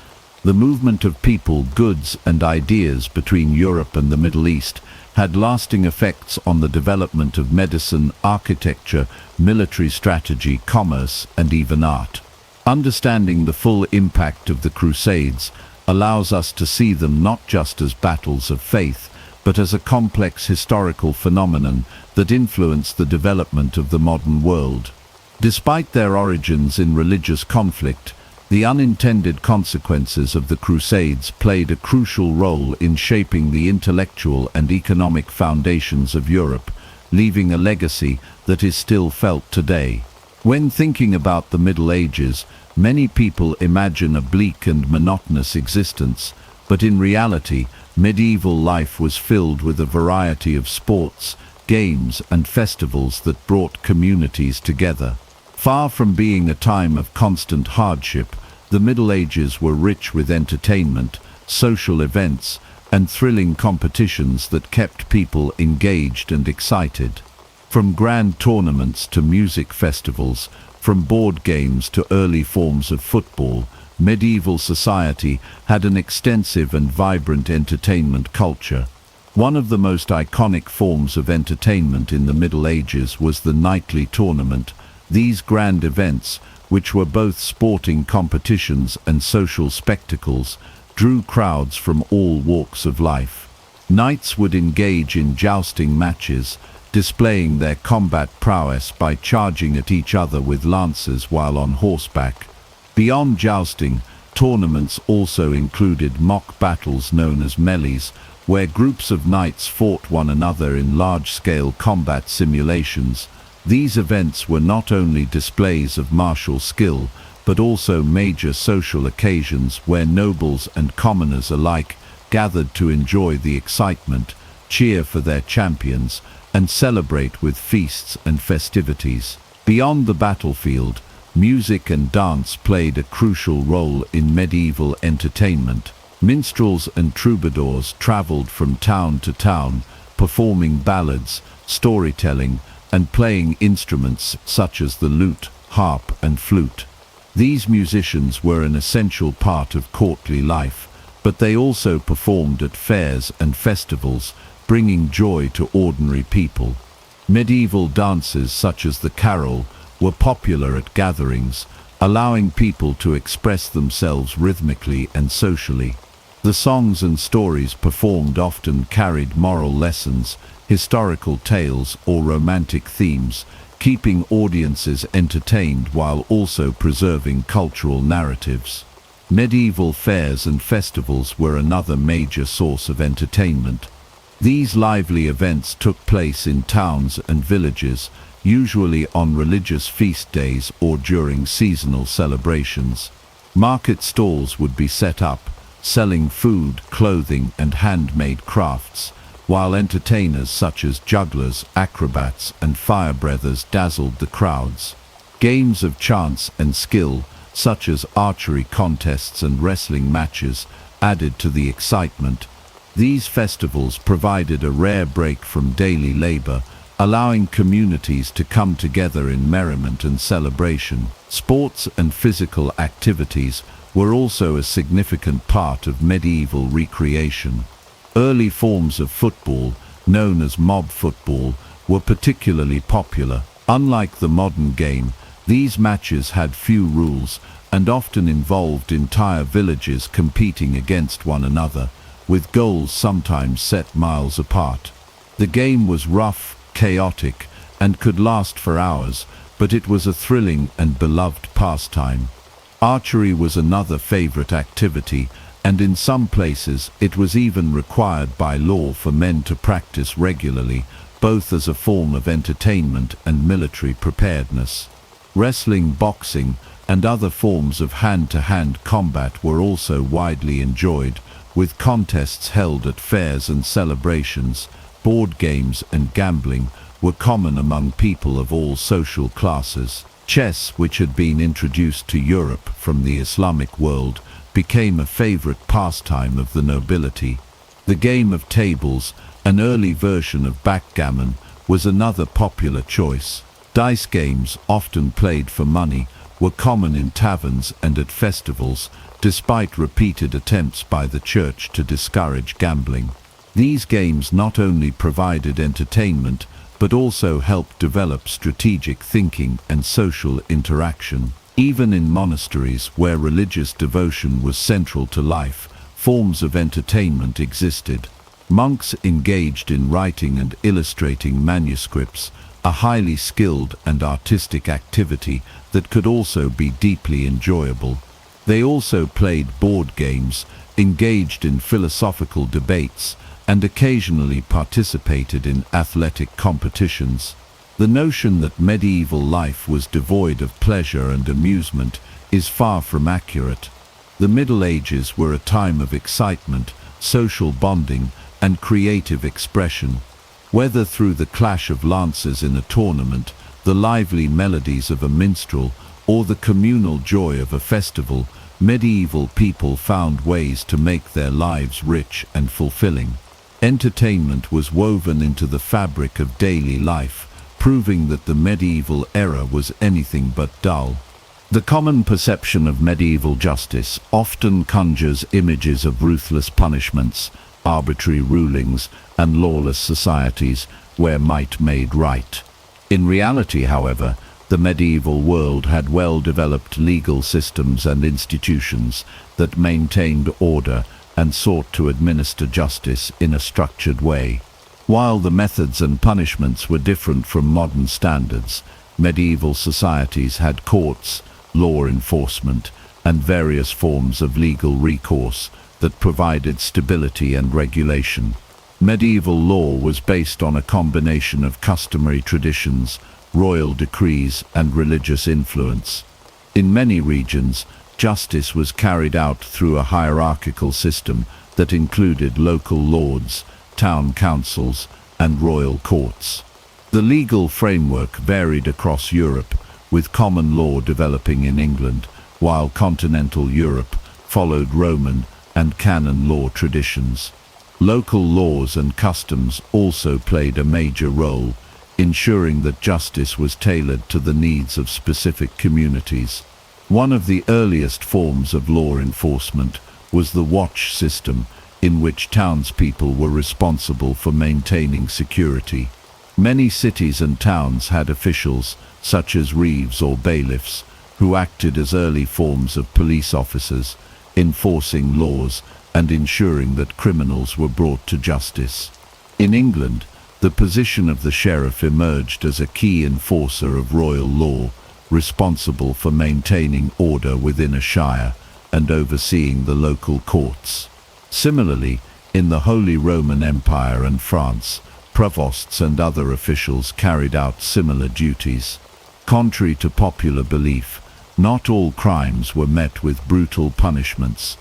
The movement of people, goods, and ideas between Europe and the Middle East had lasting effects on the development of medicine, architecture, military strategy, commerce, and even art. Understanding the full impact of the Crusades allows us to see them not just as battles of faith, but as a complex historical phenomenon that influenced the development of the modern world. Despite their origins in religious conflict, the unintended consequences of the Crusades played a crucial role in shaping the intellectual and economic foundations of Europe, leaving a legacy that is still felt today. When thinking about the Middle Ages, many people imagine a bleak and monotonous existence, but in reality, medieval life was filled with a variety of sports, games, and festivals that brought communities together. Far from being a time of constant hardship, the Middle Ages were rich with entertainment, social events, and thrilling competitions that kept people engaged and excited. From grand tournaments to music festivals, from board games to early forms of football, medieval society had an extensive and vibrant entertainment culture. One of the most iconic forms of entertainment in the Middle Ages was the knightly tournament. These grand events, which were both sporting competitions and social spectacles, drew crowds from all walks of life. Knights would engage in jousting matches, displaying their combat prowess by charging at each other with lances while on horseback. Beyond jousting, tournaments also included mock battles known as melees, where groups of knights fought one another in large-scale combat simulations. These events were not only displays of martial skill, but also major social occasions where nobles and commoners alike gathered to enjoy the excitement, cheer for their champions, and celebrate with feasts and festivities. Beyond the battlefield, music and dance played a crucial role in medieval entertainment. Minstrels and troubadours traveled from town to town, performing ballads, storytelling, and playing instruments such as the lute, harp, and flute. These musicians were an essential part of courtly life, but they also performed at fairs and festivals, bringing joy to ordinary people. Medieval dances such as the carol were popular at gatherings, allowing people to express themselves rhythmically and socially. The songs and stories performed often carried moral lessons, historical tales, or romantic themes, keeping audiences entertained while also preserving cultural narratives. Medieval fairs and festivals were another major source of entertainment. These lively events took place in towns and villages, usually on religious feast days or during seasonal celebrations. Market stalls would be set up, selling food, clothing, and handmade crafts, while entertainers such as jugglers, acrobats, and fire-breathers dazzled the crowds. Games of chance and skill, such as archery contests and wrestling matches, added to the excitement. These festivals provided a rare break from daily labor, allowing communities to come together in merriment and celebration. Sports and physical activities were also a significant part of medieval recreation. Early forms of football, known as mob football, were particularly popular. Unlike the modern game, these matches had few rules, and often involved entire villages competing against one another, with goals sometimes set miles apart. The game was rough, chaotic, and could last for hours, but it was a thrilling and beloved pastime. Archery was another favorite activity, and in some places it was even required by law for men to practice regularly, both as a form of entertainment and military preparedness. Wrestling, boxing, and other forms of hand-to-hand combat were also widely enjoyed, with contests held at fairs and celebrations. Board games and gambling were common among people of all social classes. Chess, which had been introduced to Europe from the Islamic world, became a favorite pastime of the nobility. The game of tables, an early version of backgammon, was another popular choice. Dice games, often played for money, were common in taverns and at festivals, despite repeated attempts by the church to discourage gambling. These games not only provided entertainment, but also helped develop strategic thinking and social interaction. Even in monasteries where religious devotion was central to life, forms of entertainment existed. Monks engaged in writing and illustrating manuscripts, a highly skilled and artistic activity that could also be deeply enjoyable. They also played board games, engaged in philosophical debates, and occasionally participated in athletic competitions. The notion that medieval life was devoid of pleasure and amusement is far from accurate. The Middle Ages were a time of excitement, social bonding, and creative expression. Whether through the clash of lances in a tournament, the lively melodies of a minstrel, or the communal joy of a festival, medieval people found ways to make their lives rich and fulfilling. Entertainment was woven into the fabric of daily life, proving that the medieval era was anything but dull. The common perception of medieval justice often conjures images of ruthless punishments, arbitrary rulings, and lawless societies where might made right. In reality, however, the medieval world had well-developed legal systems and institutions that maintained order and sought to administer justice in a structured way. While the methods and punishments were different from modern standards, medieval societies had courts, law enforcement, and various forms of legal recourse that provided stability and regulation. Medieval law was based on a combination of customary traditions, royal decrees, and religious influence. In many regions, justice was carried out through a hierarchical system that included local lords, town councils, and royal courts. The legal framework varied across Europe, with common law developing in England, while continental Europe followed Roman and canon law traditions. Local laws and customs also played a major role, ensuring that justice was tailored to the needs of specific communities. One of the earliest forms of law enforcement was the watch system, in which townspeople were responsible for maintaining security. Many cities and towns had officials, such as reeves or bailiffs, who acted as early forms of police officers, enforcing laws and ensuring that criminals were brought to justice. In England, the position of the sheriff emerged as a key enforcer of royal law, responsible for maintaining order within a shire and overseeing the local courts. Similarly, in the Holy Roman Empire and France, provosts and other officials carried out similar duties. Contrary to popular belief, not all crimes were met with brutal punishments.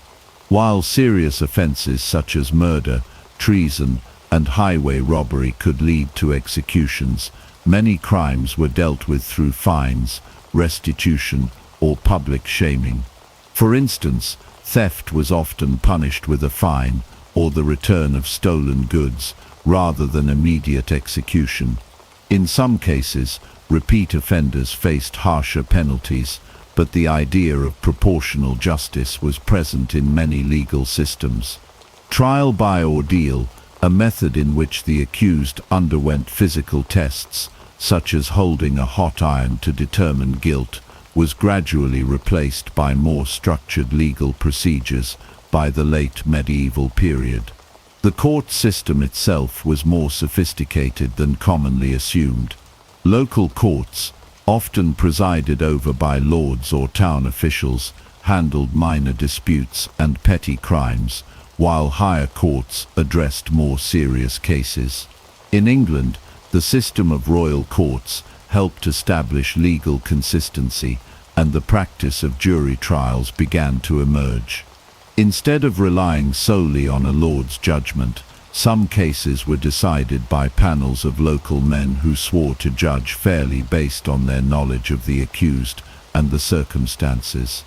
While serious offenses such as murder, treason, and highway robbery could lead to executions, many crimes were dealt with through fines, restitution, or public shaming. For instance, theft was often punished with a fine or the return of stolen goods, rather than immediate execution. In some cases, repeat offenders faced harsher penalties, but the idea of proportional justice was present in many legal systems. Trial by ordeal, a method in which the accused underwent physical tests, such as holding a hot iron to determine guilt, was gradually replaced by more structured legal procedures by the late medieval period. The court system itself was more sophisticated than commonly assumed. Local courts, often presided over by lords or town officials, handled minor disputes and petty crimes, while higher courts addressed more serious cases. In England, the system of royal courts helped establish legal consistency, and the practice of jury trials began to emerge. Instead of relying solely on a lord's judgment, some cases were decided by panels of local men who swore to judge fairly based on their knowledge of the accused and the circumstances.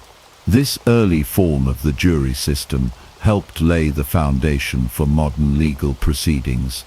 This early form of the jury system helped lay the foundation for modern legal proceedings.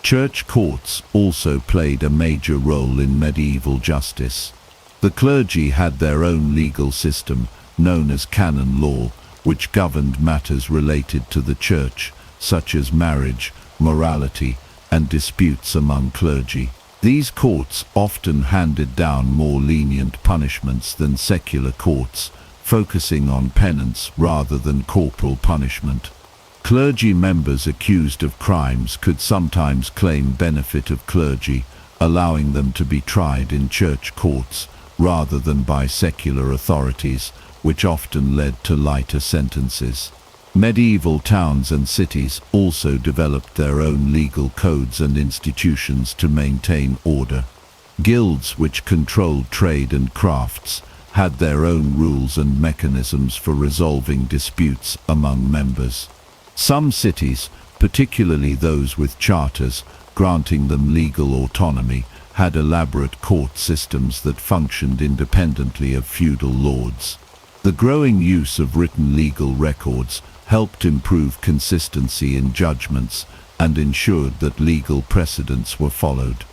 Church courts also played a major role in medieval justice. The clergy had their own legal system, known as canon law, which governed matters related to the church, such as marriage, morality, and disputes among clergy. These courts often handed down more lenient punishments than secular courts, focusing on penance rather than corporal punishment. Clergy members accused of crimes could sometimes claim benefit of clergy, allowing them to be tried in church courts rather than by secular authorities, which often led to lighter sentences. Medieval towns and cities also developed their own legal codes and institutions to maintain order. Guilds, which controlled trade and crafts, had their own rules and mechanisms for resolving disputes among members. Some cities, particularly those with charters granting them legal autonomy, had elaborate court systems that functioned independently of feudal lords. The growing use of written legal records helped improve consistency in judgments and ensured that legal precedents were followed.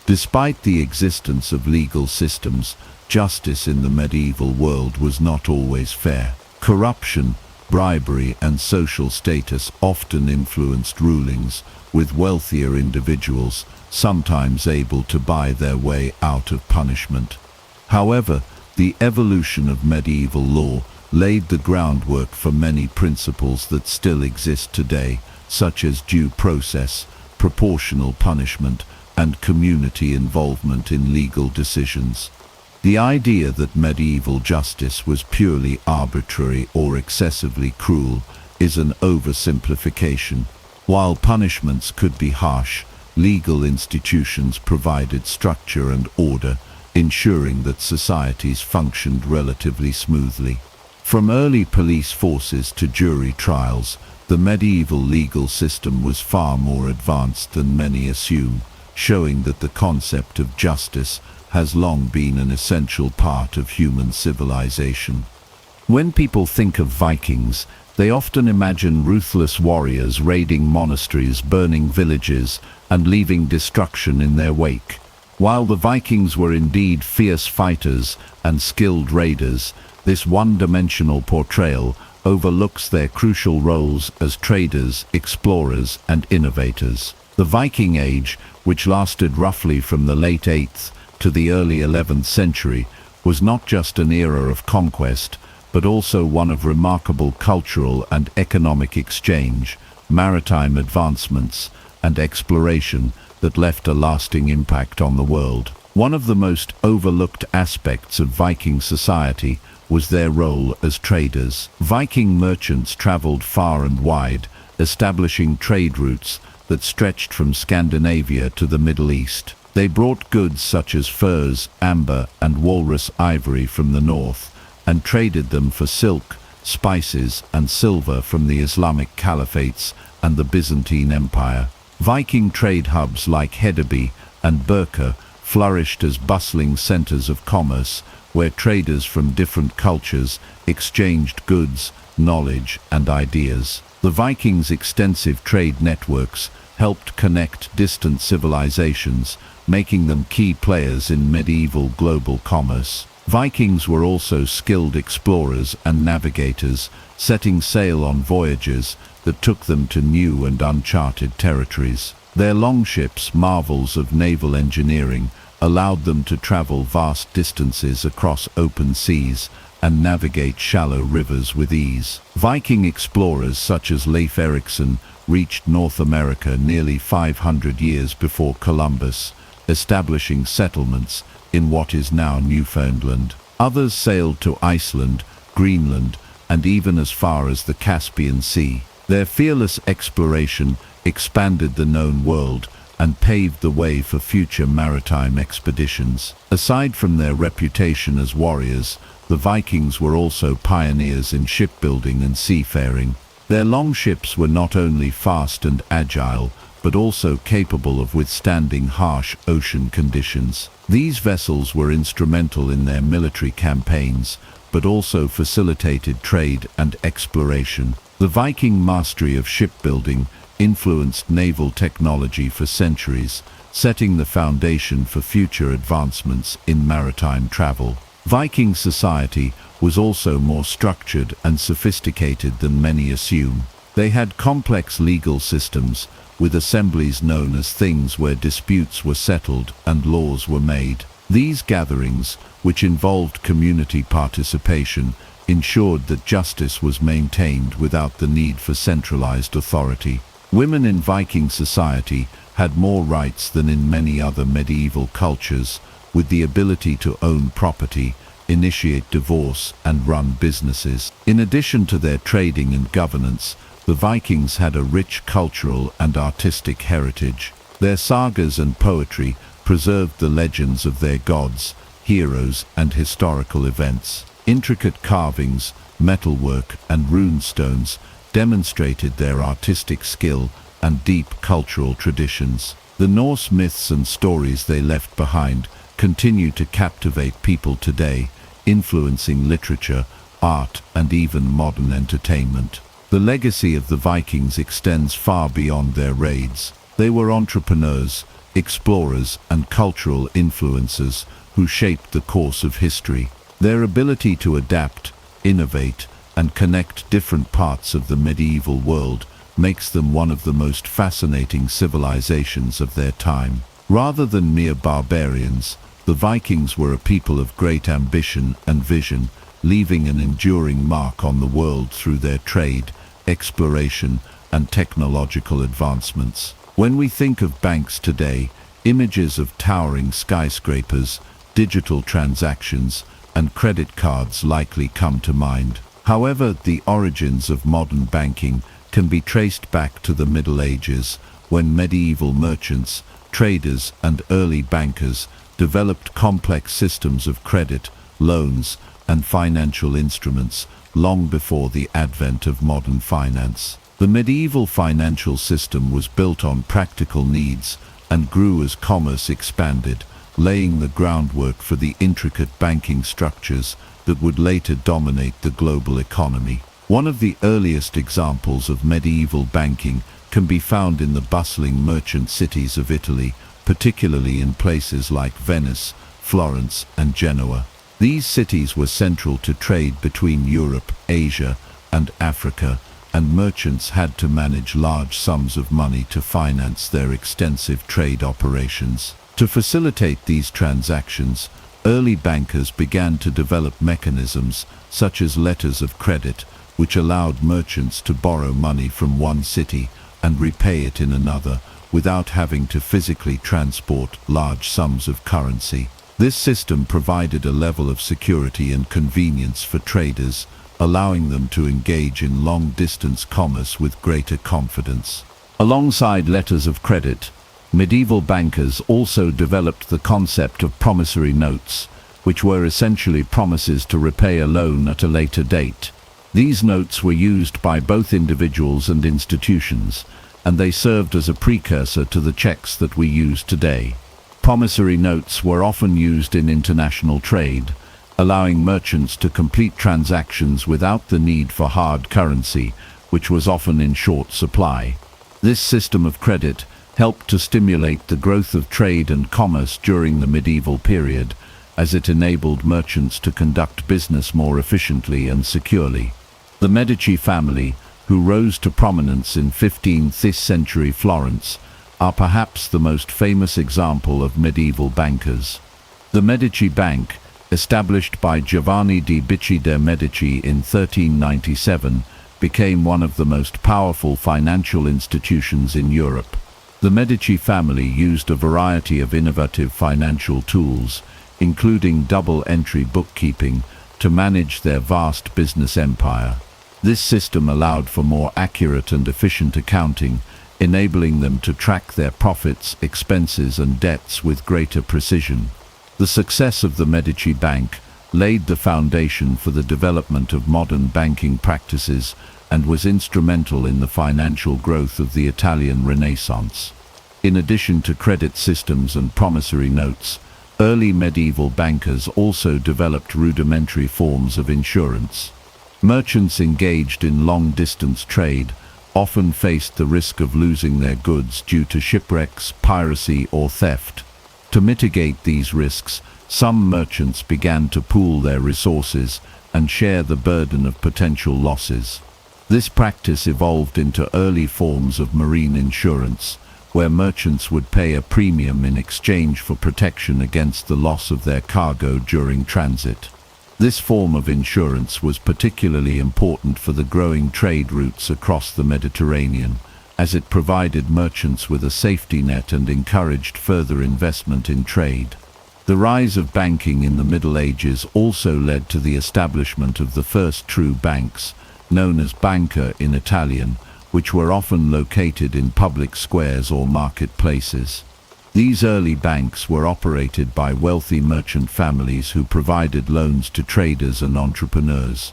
Despite the existence of legal systems, justice in the medieval world was not always fair. Corruption, bribery, and social status often influenced rulings, with wealthier individuals sometimes able to buy their way out of punishment. However, the evolution of medieval law laid the groundwork for many principles that still exist today, such as due process, proportional punishment, and community involvement in legal decisions. The idea that medieval justice was purely arbitrary or excessively cruel is an oversimplification. While punishments could be harsh, legal institutions provided structure and order, ensuring that societies functioned relatively smoothly. From early police forces to jury trials, the medieval legal system was far more advanced than many assume, showing that the concept of justice has long been an essential part of human civilization. When people think of Vikings, they often imagine ruthless warriors raiding monasteries, burning villages, and leaving destruction in their wake. While the Vikings were indeed fierce fighters and skilled raiders, this one-dimensional portrayal overlooks their crucial roles as traders, explorers, and innovators. The Viking Age, which lasted roughly from the late 8th to the early 11th century, was not just an era of conquest, but also one of remarkable cultural and economic exchange, maritime advancements, and exploration that left a lasting impact on the world. One of the most overlooked aspects of Viking society was their role as traders. Viking merchants traveled far and wide, establishing trade routes that stretched from Scandinavia to the Middle East. They brought goods such as furs, amber, and walrus ivory from the north, and traded them for silk, spices, and silver from the Islamic caliphates and the Byzantine Empire. Viking trade hubs like Hedeby and Birka flourished as bustling centers of commerce, where traders from different cultures exchanged goods, knowledge, and ideas. The Vikings' extensive trade networks helped connect distant civilizations, making them key players in medieval global commerce. Vikings were also skilled explorers and navigators, setting sail on voyages that took them to new and uncharted territories. Their longships, marvels of naval engineering, allowed them to travel vast distances across open seas and navigate shallow rivers with ease. Viking explorers such as Leif Erikson reached North America nearly 500 years before Columbus, establishing settlements in what is now Newfoundland. Others sailed to Iceland, Greenland, and even as far as the Caspian Sea. Their fearless exploration expanded the known world and paved the way for future maritime expeditions. Aside from their reputation as warriors, the Vikings were also pioneers in shipbuilding and seafaring. Their longships were not only fast and agile, but also capable of withstanding harsh ocean conditions. These vessels were instrumental in their military campaigns, but also facilitated trade and exploration. The Viking mastery of shipbuilding influenced naval technology for centuries, setting the foundation for future advancements in maritime travel. Viking society was also more structured and sophisticated than many assume. They had complex legal systems, with assemblies known as things where disputes were settled and laws were made. These gatherings, which involved community participation, ensured that justice was maintained without the need for centralized authority. Women in Viking society had more rights than in many other medieval cultures, with the ability to own property, initiate divorce, and run businesses. In addition to their trading and governance, the Vikings had a rich cultural and artistic heritage. Their sagas and poetry preserved the legends of their gods, heroes, and historical events. Intricate carvings, metalwork, and rune stones demonstrated their artistic skill and deep cultural traditions. The Norse myths and stories they left behind continue to captivate people today, influencing literature, art, and even modern entertainment. The legacy of the Vikings extends far beyond their raids. They were entrepreneurs, explorers, and cultural influencers who shaped the course of history. Their ability to adapt, innovate, and connect different parts of the medieval world makes them one of the most fascinating civilizations of their time. Rather than mere barbarians, the Vikings were a people of great ambition and vision, leaving an enduring mark on the world through their trade, exploration, and technological advancements. When we think of banks today, images of towering skyscrapers, digital transactions, and credit cards likely come to mind. However, the origins of modern banking can be traced back to the Middle Ages, when medieval merchants, traders, and early bankers developed complex systems of credit, loans, and financial instruments long before the advent of modern finance. The medieval financial system was built on practical needs and grew as commerce expanded, laying the groundwork for the intricate banking structures that would later dominate the global economy. One of the earliest examples of medieval banking can be found in the bustling merchant cities of Italy, particularly in places like Venice, Florence, and Genoa. These cities were central to trade between Europe, Asia, and Africa, and merchants had to manage large sums of money to finance their extensive trade operations. To facilitate these transactions, early bankers began to develop mechanisms such as letters of credit, which allowed merchants to borrow money from one city and repay it in another without having to physically transport large sums of currency. This system provided a level of security and convenience for traders, allowing them to engage in long-distance commerce with greater confidence. Alongside letters of credit, medieval bankers also developed the concept of promissory notes, which were essentially promises to repay a loan at a later date. These notes were used by both individuals and institutions, and they served as a precursor to the checks that we use today. Promissory notes were often used in international trade, allowing merchants to complete transactions without the need for hard currency, which was often in short supply. This system of credit helped to stimulate the growth of trade and commerce during the medieval period, as it enabled merchants to conduct business more efficiently and securely. The Medici family, who rose to prominence in 15th century Florence, are perhaps the most famous example of medieval bankers. The Medici Bank, established by Giovanni di Bicci de' Medici in 1397, became one of the most powerful financial institutions in Europe. The Medici family used a variety of innovative financial tools, including double-entry bookkeeping, to manage their vast business empire. This system allowed for more accurate and efficient accounting, enabling them to track their profits, expenses, and debts with greater precision. The success of the Medici Bank laid the foundation for the development of modern banking practices and was instrumental in the financial growth of the Italian Renaissance. In addition to credit systems and promissory notes, early medieval bankers also developed rudimentary forms of insurance. Merchants engaged in long-distance trade often faced the risk of losing their goods due to shipwrecks, piracy, or theft. To mitigate these risks, some merchants began to pool their resources and share the burden of potential losses. This practice evolved into early forms of marine insurance, where merchants would pay a premium in exchange for protection against the loss of their cargo during transit. This form of insurance was particularly important for the growing trade routes across the Mediterranean, as it provided merchants with a safety net and encouraged further investment in trade. The rise of banking in the Middle Ages also led to the establishment of the first true banks, known as banca in Italian, which were often located in public squares or marketplaces. These early banks were operated by wealthy merchant families who provided loans to traders and entrepreneurs.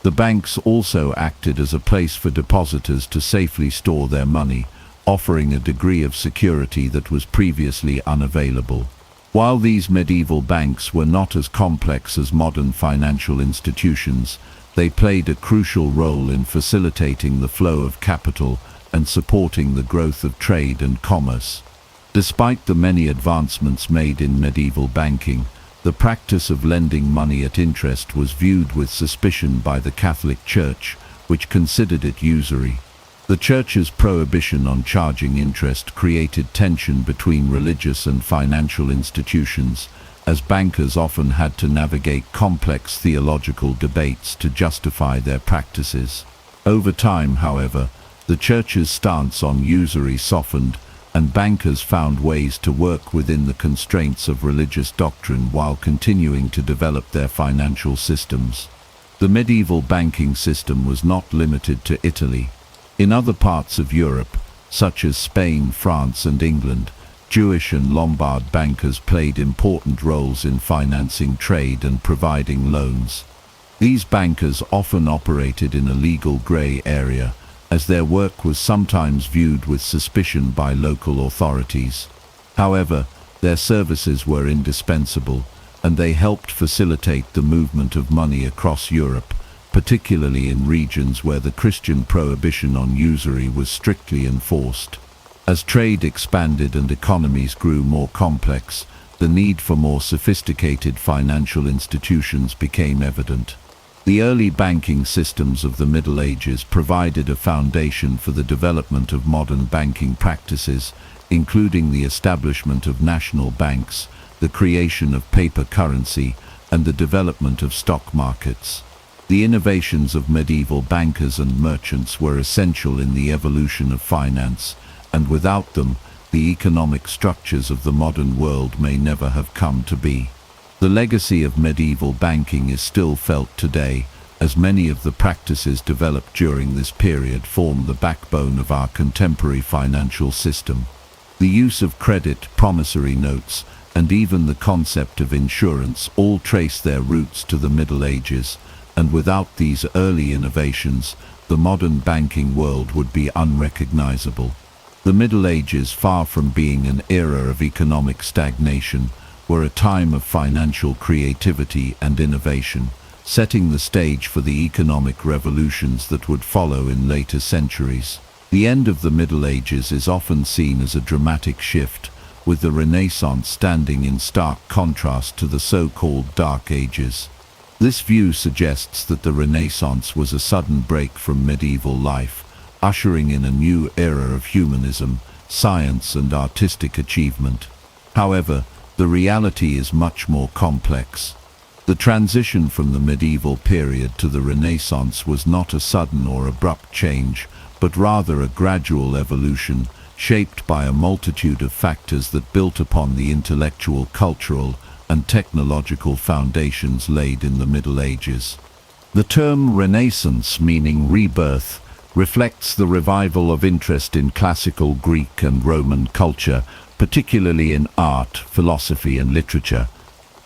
The banks also acted as a place for depositors to safely store their money, offering a degree of security that was previously unavailable. While these medieval banks were not as complex as modern financial institutions, they played a crucial role in facilitating the flow of capital and supporting the growth of trade and commerce. Despite the many advancements made in medieval banking, the practice of lending money at interest was viewed with suspicion by the Catholic Church, which considered it usury. The Church's prohibition on charging interest created tension between religious and financial institutions, as bankers often had to navigate complex theological debates to justify their practices. Over time, however, the Church's stance on usury softened, and bankers found ways to work within the constraints of religious doctrine while continuing to develop their financial systems. The medieval banking system was not limited to Italy. In other parts of Europe, such as Spain, France, and England, Jewish and Lombard bankers played important roles in financing trade and providing loans. These bankers often operated in a legal grey area, as their work was sometimes viewed with suspicion by local authorities. However, their services were indispensable, and they helped facilitate the movement of money across Europe, particularly in regions where the Christian prohibition on usury was strictly enforced. As trade expanded and economies grew more complex, the need for more sophisticated financial institutions became evident. The early banking systems of the Middle Ages provided a foundation for the development of modern banking practices, including the establishment of national banks, the creation of paper currency, and the development of stock markets. The innovations of medieval bankers and merchants were essential in the evolution of finance, and without them, the economic structures of the modern world may never have come to be. The legacy of medieval banking is still felt today, as many of the practices developed during this period form the backbone of our contemporary financial system. The use of credit, promissory notes, and even the concept of insurance all trace their roots to the Middle Ages, and without these early innovations, the modern banking world would be unrecognizable. The Middle Ages, far from being an era of economic stagnation, were a time of financial creativity and innovation, setting the stage for the economic revolutions that would follow in later centuries. The end of the Middle Ages is often seen as a dramatic shift, with the Renaissance standing in stark contrast to the so-called Dark Ages. This view suggests that the Renaissance was a sudden break from medieval life, ushering in a new era of humanism, science and artistic achievement. However, the reality is much more complex. The transition from the medieval period to the Renaissance was not a sudden or abrupt change, but rather a gradual evolution, shaped by a multitude of factors that built upon the intellectual, cultural, and technological foundations laid in the Middle Ages. The term Renaissance, meaning rebirth, reflects the revival of interest in classical Greek and Roman culture, particularly in art, philosophy, and literature.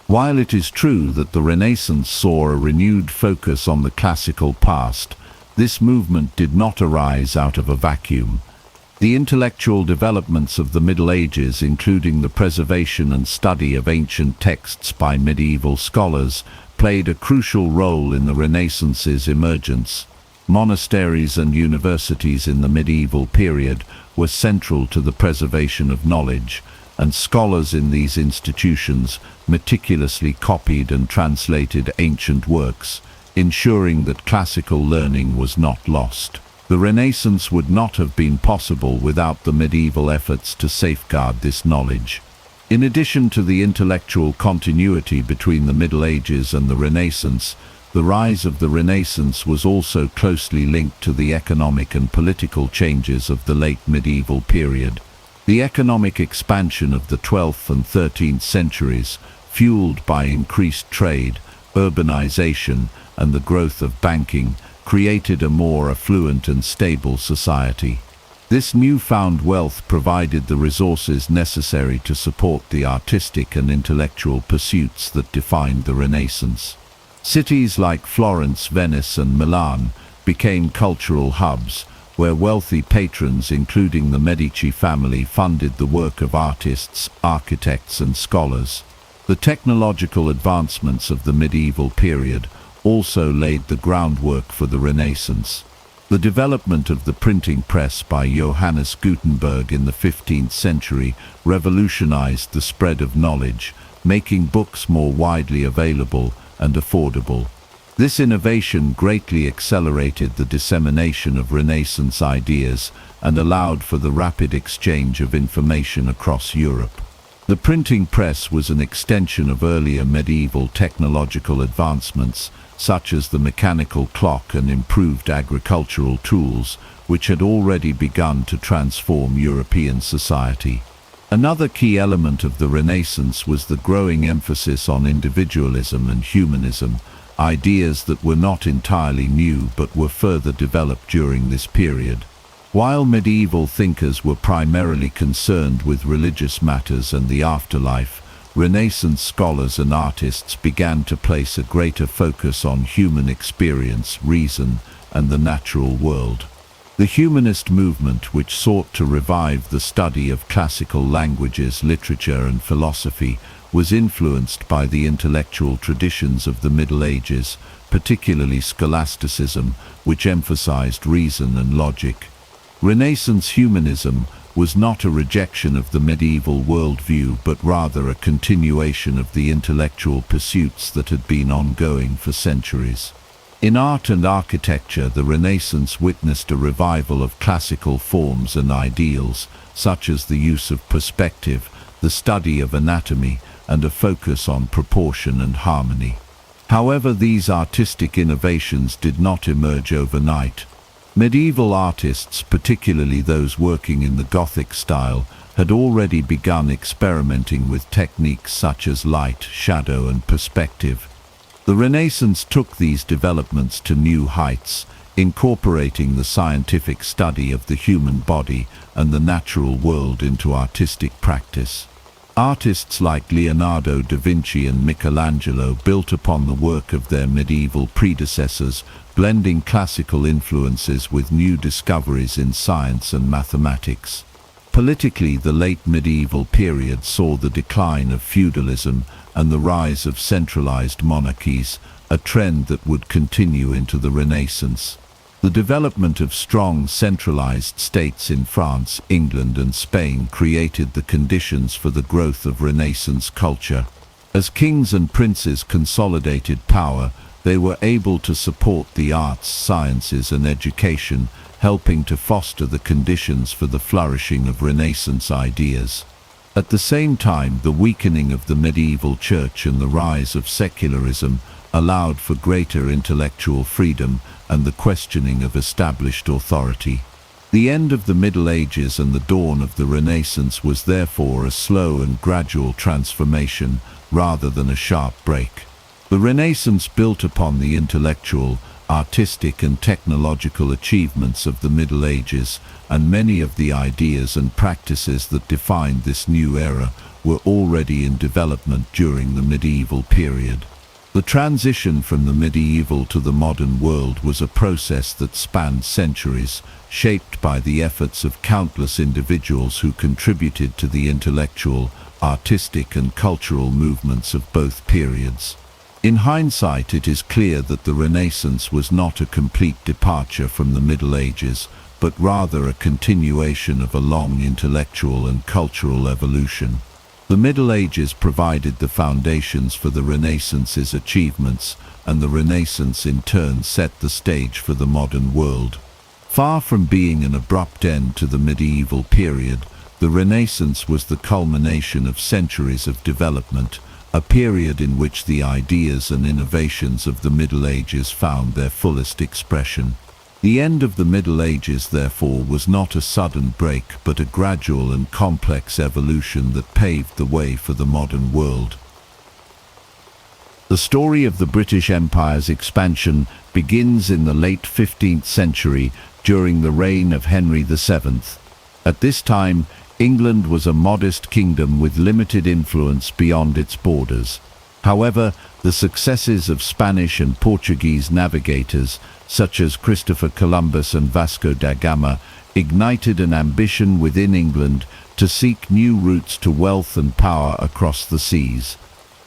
While it is true that the Renaissance saw a renewed focus on the classical past, this movement did not arise out of a vacuum. The intellectual developments of the Middle Ages, including the preservation and study of ancient texts by medieval scholars, played a crucial role in the Renaissance's emergence. Monasteries and universities in the medieval period were central to the preservation of knowledge, and scholars in these institutions meticulously copied and translated ancient works, ensuring that classical learning was not lost. The Renaissance would not have been possible without the medieval efforts to safeguard this knowledge. In addition to the intellectual continuity between the Middle Ages and the Renaissance, the rise of the Renaissance was also closely linked to the economic and political changes of the late medieval period. The economic expansion of the 12th and 13th centuries, fueled by increased trade, urbanization, and the growth of banking, created a more affluent and stable society. This newfound wealth provided the resources necessary to support the artistic and intellectual pursuits that defined the Renaissance. Cities like Florence, Venice, and Milan became cultural hubs, where wealthy patrons, including the Medici family, funded the work of artists, architects, and scholars. The technological advancements of the medieval period also laid the groundwork for the Renaissance. The development of the printing press by Johannes Gutenberg in the 15th century revolutionized the spread of knowledge, making books more widely available and affordable. This innovation greatly accelerated the dissemination of Renaissance ideas and allowed for the rapid exchange of information across Europe. The printing press was an extension of earlier medieval technological advancements, such as the mechanical clock and improved agricultural tools, which had already begun to transform European society. Another key element of the Renaissance was the growing emphasis on individualism and humanism, ideas that were not entirely new but were further developed during this period. While medieval thinkers were primarily concerned with religious matters and the afterlife, Renaissance scholars and artists began to place a greater focus on human experience, reason, and the natural world. The humanist movement, which sought to revive the study of classical languages, literature, and philosophy, was influenced by the intellectual traditions of the Middle Ages, particularly scholasticism, which emphasized reason and logic. Renaissance humanism was not a rejection of the medieval worldview, but rather a continuation of the intellectual pursuits that had been ongoing for centuries. In art and architecture, the Renaissance witnessed a revival of classical forms and ideals, such as the use of perspective, the study of anatomy, and a focus on proportion and harmony. However, these artistic innovations did not emerge overnight. Medieval artists, particularly those working in the Gothic style, had already begun experimenting with techniques such as light, shadow, and perspective. The Renaissance took these developments to new heights, incorporating the scientific study of the human body and the natural world into artistic practice. Artists like Leonardo da Vinci and Michelangelo built upon the work of their medieval predecessors, blending classical influences with new discoveries in science and mathematics. Politically, the late medieval period saw the decline of feudalism and the rise of centralized monarchies, a trend that would continue into the Renaissance. The development of strong centralized states in France, England, and Spain created the conditions for the growth of Renaissance culture. As kings and princes consolidated power, they were able to support the arts, sciences, and education, helping to foster the conditions for the flourishing of Renaissance ideas. At the same time, the weakening of the medieval church and the rise of secularism allowed for greater intellectual freedom and the questioning of established authority. The end of the Middle Ages and the dawn of the Renaissance was therefore a slow and gradual transformation rather than a sharp break. The Renaissance built upon the intellectual, artistic and technological achievements of the Middle Ages, and many of the ideas and practices that defined this new era were already in development during the medieval period. The transition from the medieval to the modern world was a process that spanned centuries, shaped by the efforts of countless individuals who contributed to the intellectual, artistic and cultural movements of both periods. In hindsight, it is clear that the Renaissance was not a complete departure from the Middle Ages, but rather a continuation of a long intellectual and cultural evolution. The Middle Ages provided the foundations for the Renaissance's achievements, and the Renaissance in turn set the stage for the modern world. Far from being an abrupt end to the medieval period, the Renaissance was the culmination of centuries of development, a period in which the ideas and innovations of the Middle Ages found their fullest expression. The end of the Middle Ages, therefore, was not a sudden break, but a gradual and complex evolution that paved the way for the modern world. The story of the British Empire's expansion begins in the late 15th century during the reign of Henry VII. At this time, England was a modest kingdom with limited influence beyond its borders. However, the successes of Spanish and Portuguese navigators, such as Christopher Columbus and Vasco da Gama, ignited an ambition within England to seek new routes to wealth and power across the seas.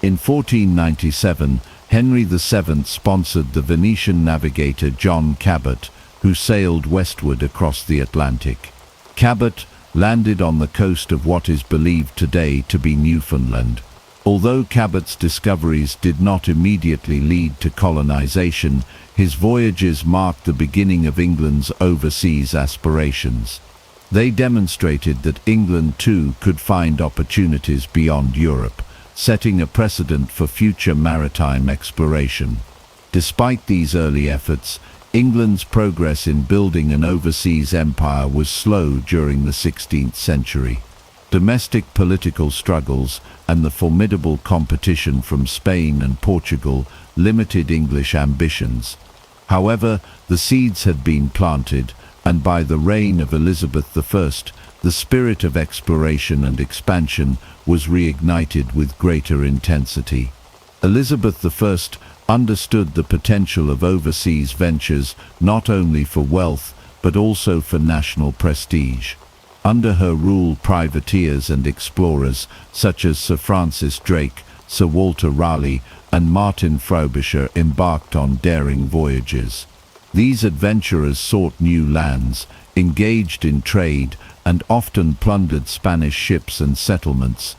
In 1497, Henry VII sponsored the Venetian navigator John Cabot, who sailed westward across the Atlantic. Cabot landed on the coast of what is believed today to be Newfoundland. Although Cabot's discoveries did not immediately lead to colonization, his voyages marked the beginning of England's overseas aspirations. They demonstrated that England too could find opportunities beyond Europe, setting a precedent for future maritime exploration. Despite these early efforts, England's progress in building an overseas empire was slow during the 16th century. Domestic political struggles and the formidable competition from Spain and Portugal limited English ambitions. However, the seeds had been planted, and by the reign of Elizabeth I, the spirit of exploration and expansion was reignited with greater intensity. Elizabeth I understood the potential of overseas ventures not only for wealth but also for national prestige. Under her rule, privateers and explorers such as Sir Francis Drake, Sir Walter Raleigh, and Martin Frobisher embarked on daring voyages. These adventurers sought new lands, engaged in trade, and often plundered Spanish ships and settlements.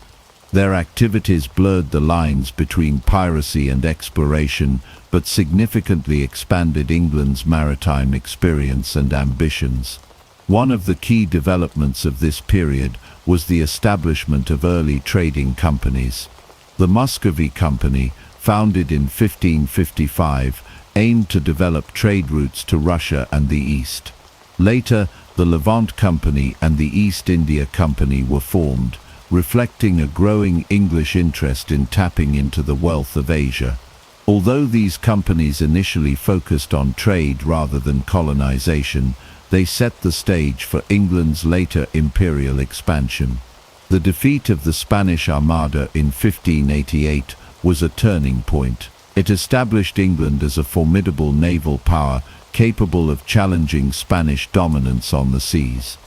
Their activities blurred the lines between piracy and exploration, but significantly expanded England's maritime experience and ambitions. One of the key developments of this period was the establishment of early trading companies. The Muscovy Company, founded in 1555, aimed to develop trade routes to Russia and the East. Later, the Levant Company and the East India Company were formed, reflecting a growing English interest in tapping into the wealth of Asia. Although these companies initially focused on trade rather than colonization, they set the stage for England's later imperial expansion. The defeat of the Spanish Armada in 1588 was a turning point. It established England as a formidable naval power capable of challenging Spanish dominance on the seas.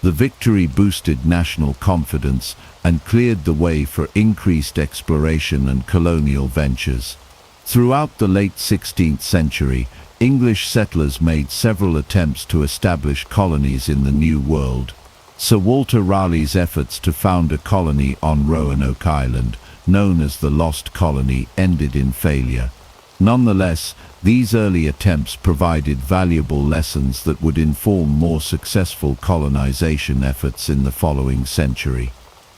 The victory boosted national confidence and cleared the way for increased exploration and colonial ventures. Throughout the late 16th century, English settlers made several attempts to establish colonies in the New World. Sir Walter Raleigh's efforts to found a colony on Roanoke Island, known as the Lost Colony, ended in failure. Nonetheless, These early attempts provided valuable lessons that would inform more successful colonization efforts in the following century.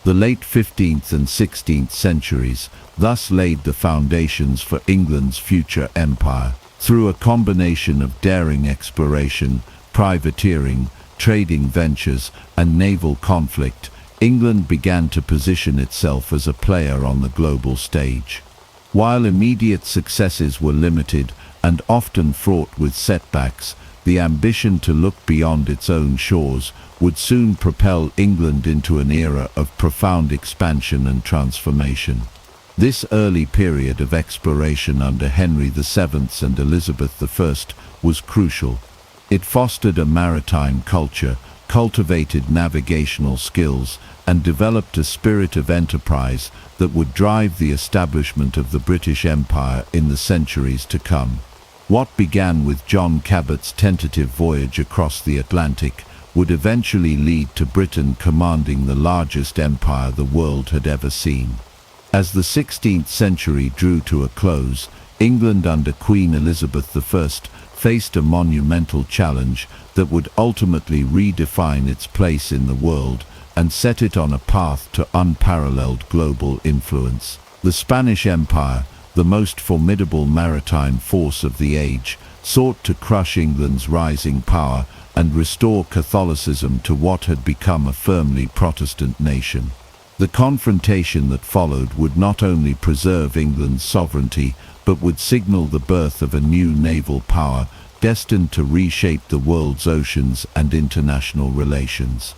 The late 15th and 16th centuries thus laid the foundations for England's future empire. Through a combination of daring exploration, privateering, trading ventures, and naval conflict, England began to position itself as a player on the global stage. While immediate successes were limited and often fraught with setbacks, the ambition to look beyond its own shores would soon propel England into an era of profound expansion and transformation. This early period of exploration under Henry VII and Elizabeth I was crucial. It fostered a maritime culture, cultivated navigational skills, and developed a spirit of enterprise that would drive the establishment of the British Empire in the centuries to come. What began with John Cabot's tentative voyage across the Atlantic would eventually lead to Britain commanding the largest empire the world had ever seen. As the 16th century drew to a close, England under Queen Elizabeth I faced a monumental challenge that would ultimately redefine its place in the world and set it on a path to unparalleled global influence. The Spanish Empire, the most formidable maritime force of the age, sought to crush England's rising power and restore Catholicism to what had become a firmly Protestant nation. The confrontation that followed would not only preserve England's sovereignty, but would signal the birth of a new naval power destined to reshape the world's oceans and international relations.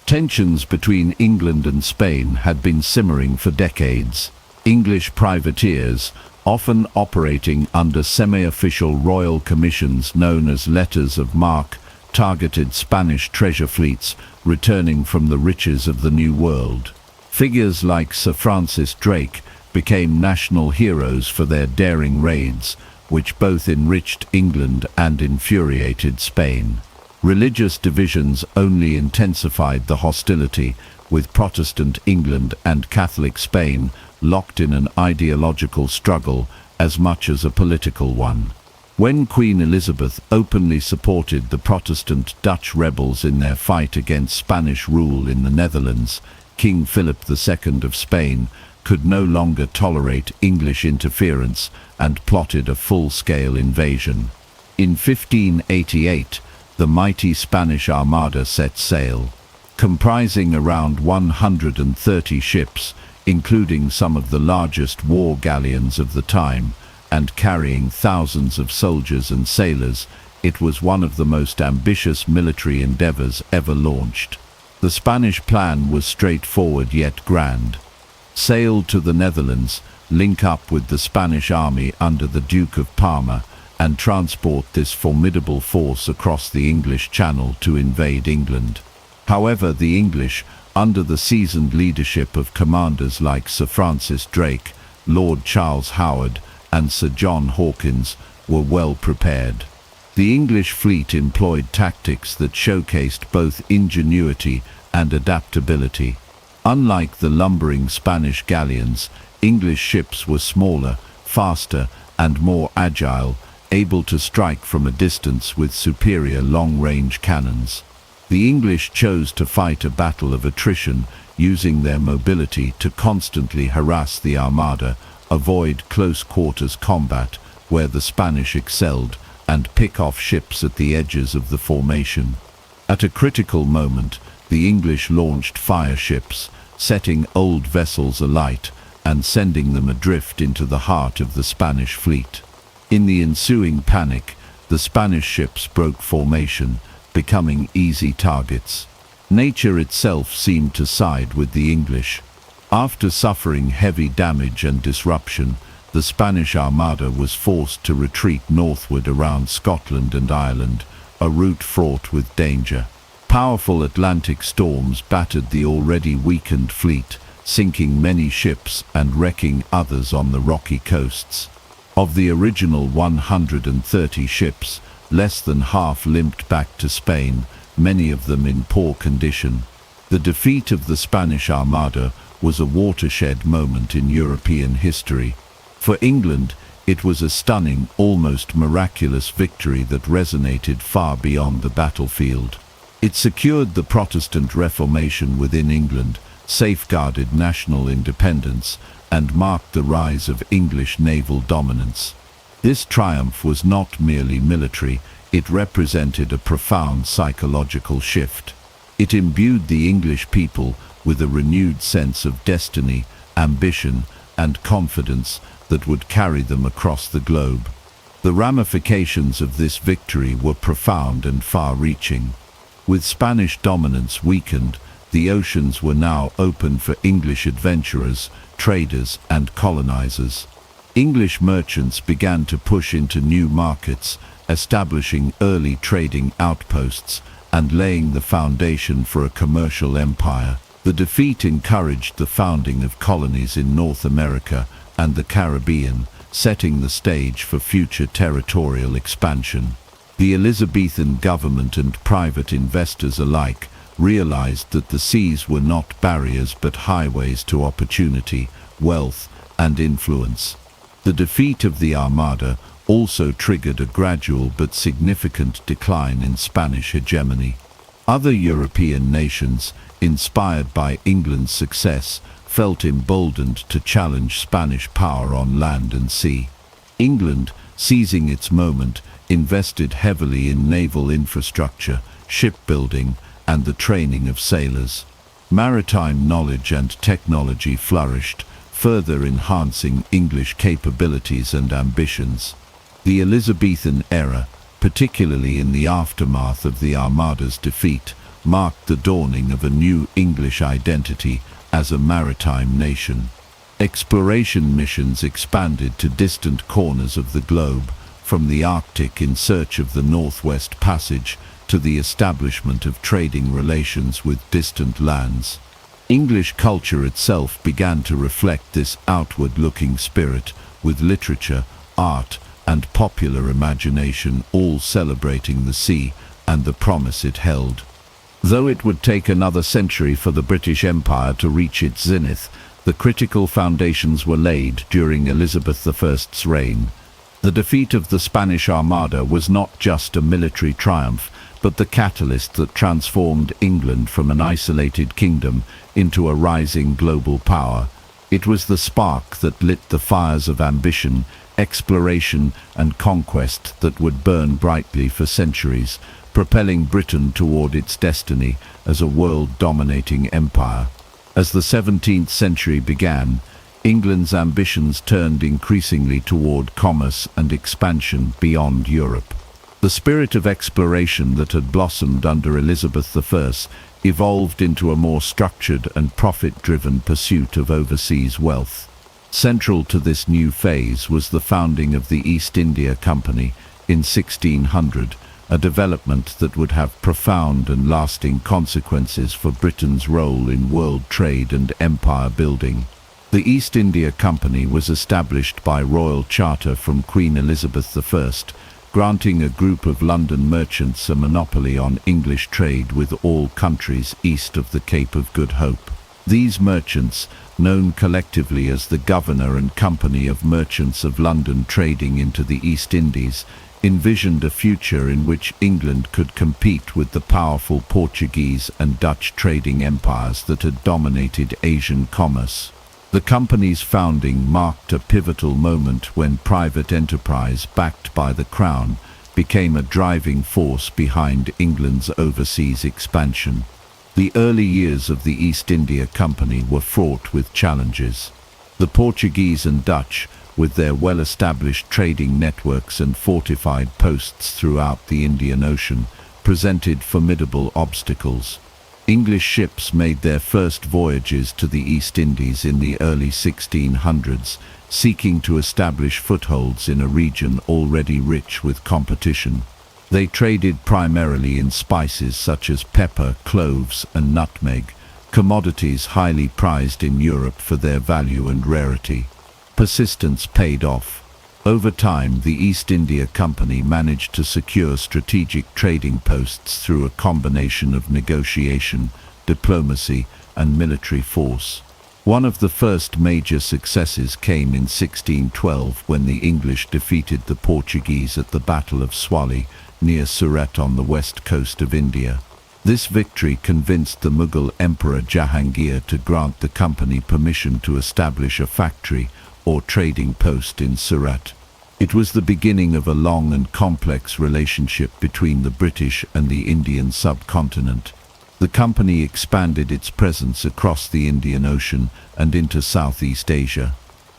Tensions between England and Spain had been simmering for decades. English privateers, often operating under semi-official royal commissions known as letters of marque, targeted Spanish treasure fleets returning from the riches of the New World. Figures like Sir Francis Drake became national heroes for their daring raids, which both enriched England and infuriated Spain. Religious divisions only intensified the hostility, with Protestant England and Catholic Spain locked in an ideological struggle as much as a political one. When Queen Elizabeth openly supported the Protestant Dutch rebels in their fight against Spanish rule in the Netherlands, King Philip II of Spain could no longer tolerate English interference and plotted a full-scale invasion. In 1588, the mighty Spanish Armada set sail. Comprising around 130 ships, including some of the largest war galleons of the time, and carrying thousands of soldiers and sailors, it was one of the most ambitious military endeavors ever launched. The Spanish plan was straightforward yet grand. Sail to the Netherlands, link up with the Spanish army under the Duke of Parma, and transport this formidable force across the English Channel to invade England. However, the English, under the seasoned leadership of commanders like Sir Francis Drake, Lord Charles Howard, and Sir John Hawkins, were well prepared. The English fleet employed tactics that showcased both ingenuity and adaptability. Unlike the lumbering Spanish galleons, English ships were smaller, faster, and more agile, able to strike from a distance with superior long-range cannons. The English chose to fight a battle of attrition, using their mobility to constantly harass the Armada, avoid close-quarters combat, where the Spanish excelled, and pick off ships at the edges of the formation. At a critical moment, the English launched fire ships, setting old vessels alight and sending them adrift into the heart of the Spanish fleet. In the ensuing panic, the Spanish ships broke formation, becoming easy targets. Nature itself seemed to side with the English. After suffering heavy damage and disruption, the Spanish Armada was forced to retreat northward around Scotland and Ireland, a route fraught with danger. Powerful Atlantic storms battered the already weakened fleet, sinking many ships and wrecking others on the rocky coasts. Of the original 130 ships, less than half limped back to Spain, many of them in poor condition. The defeat of the Spanish Armada was a watershed moment in European history. For England, It was a stunning, almost miraculous victory that resonated far beyond the battlefield. It secured the Protestant Reformation within England, safeguarded national independence, and marked the rise of English naval dominance. This triumph was not merely military, it represented a profound psychological shift. It imbued the English people with a renewed sense of destiny, ambition, and confidence that would carry them across the globe. The ramifications of this victory were profound and far-reaching. With Spanish dominance weakened, the oceans were now open for English adventurers, traders, and colonizers. English merchants began to push into new markets, establishing early trading outposts and laying the foundation for a commercial empire. The defeat encouraged the founding of colonies in North America and the Caribbean, setting the stage for future territorial expansion. The Elizabethan government and private investors alike realized that the seas were not barriers but highways to opportunity, wealth, and influence. The defeat of the Armada also triggered a gradual but significant decline in Spanish hegemony. Other European nations, inspired by England's success, felt emboldened to challenge Spanish power on land and sea. England, seizing its moment, invested heavily in naval infrastructure, shipbuilding, and the training of sailors. Maritime knowledge and technology flourished, further enhancing English capabilities and ambitions. The Elizabethan era, particularly in the aftermath of the Armada's defeat, marked the dawning of a new English identity as a maritime nation. Exploration missions expanded to distant corners of the globe, from the Arctic in search of the Northwest Passage to the establishment of trading relations with distant lands. English culture itself began to reflect this outward-looking spirit, with literature, art, and popular imagination all celebrating the sea and the promise it held. Though it would take another century for the British Empire to reach its zenith, the critical foundations were laid during Elizabeth I's reign. The defeat of the Spanish Armada was not just a military triumph, but the catalyst that transformed England from an isolated kingdom into a rising global power. It was the spark that lit the fires of ambition, exploration, and conquest that would burn brightly for centuries, propelling Britain toward its destiny as a world-dominating empire. As the 17th century began, England's ambitions turned increasingly toward commerce and expansion beyond Europe. The spirit of exploration that had blossomed under Elizabeth I evolved into a more structured and profit-driven pursuit of overseas wealth. Central to this new phase was the founding of the East India Company in 1600, a development that would have profound and lasting consequences for Britain's role in world trade and empire building. The East India Company was established by royal charter from Queen Elizabeth I, granting a group of London merchants a monopoly on English trade with all countries east of the Cape of Good Hope. These merchants, known collectively as the Governor and Company of Merchants of London trading into the East Indies, envisioned a future in which England could compete with the powerful Portuguese and Dutch trading empires that had dominated Asian commerce. The company's founding marked a pivotal moment when private enterprise backed by the Crown became a driving force behind England's overseas expansion. The early years of the East India Company were fraught with challenges. The Portuguese and Dutch, with their well-established trading networks and fortified posts throughout the Indian Ocean, presented formidable obstacles. English ships made their first voyages to the East Indies in the early 1600s, seeking to establish footholds in a region already rich with competition. They traded primarily in spices such as pepper, cloves, and nutmeg, commodities highly prized in Europe for their value and rarity. Persistence paid off. Over time, the East India Company managed to secure strategic trading posts through a combination of negotiation, diplomacy, and military force. One of the first major successes came in 1612 when the English defeated the Portuguese at the Battle of Swali near Surat on the west coast of India. This victory convinced the Mughal Emperor Jahangir to grant the company permission to establish a factory or trading post in Surat. It was the beginning of a long and complex relationship between the British and the Indian subcontinent. The company expanded its presence across the Indian Ocean and into Southeast Asia.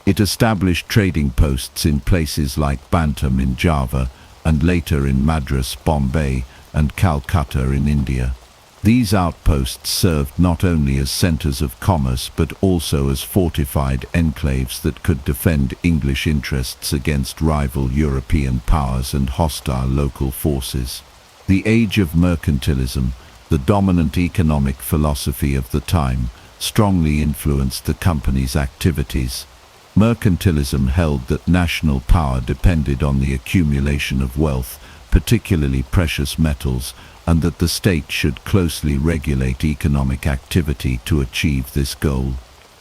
It established trading posts in places like Bantam in Java and later in Madras, Bombay, and Calcutta in India. These outposts served not only as centers of commerce but also as fortified enclaves that could defend English interests against rival European powers and hostile local forces. The age of mercantilism, the dominant economic philosophy of the time, strongly influenced the company's activities. Mercantilism held that national power depended on the accumulation of wealth, particularly precious metals, and that the state should closely regulate economic activity to achieve this goal.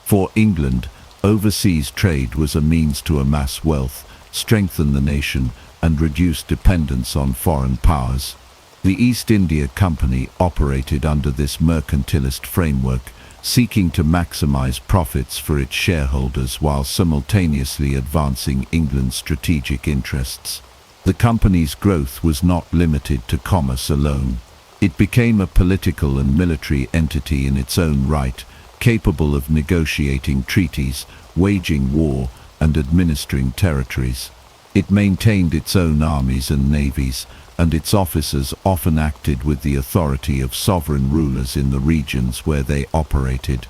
For England, overseas trade was a means to amass wealth, strengthen the nation, and reduce dependence on foreign powers. The East India Company operated under this mercantilist framework, seeking to maximize profits for its shareholders while simultaneously advancing England's strategic interests. The company's growth was not limited to commerce alone. It became a political and military entity in its own right, capable of negotiating treaties, waging war, and administering territories. It maintained its own armies and navies, and its officers often acted with the authority of sovereign rulers in the regions where they operated.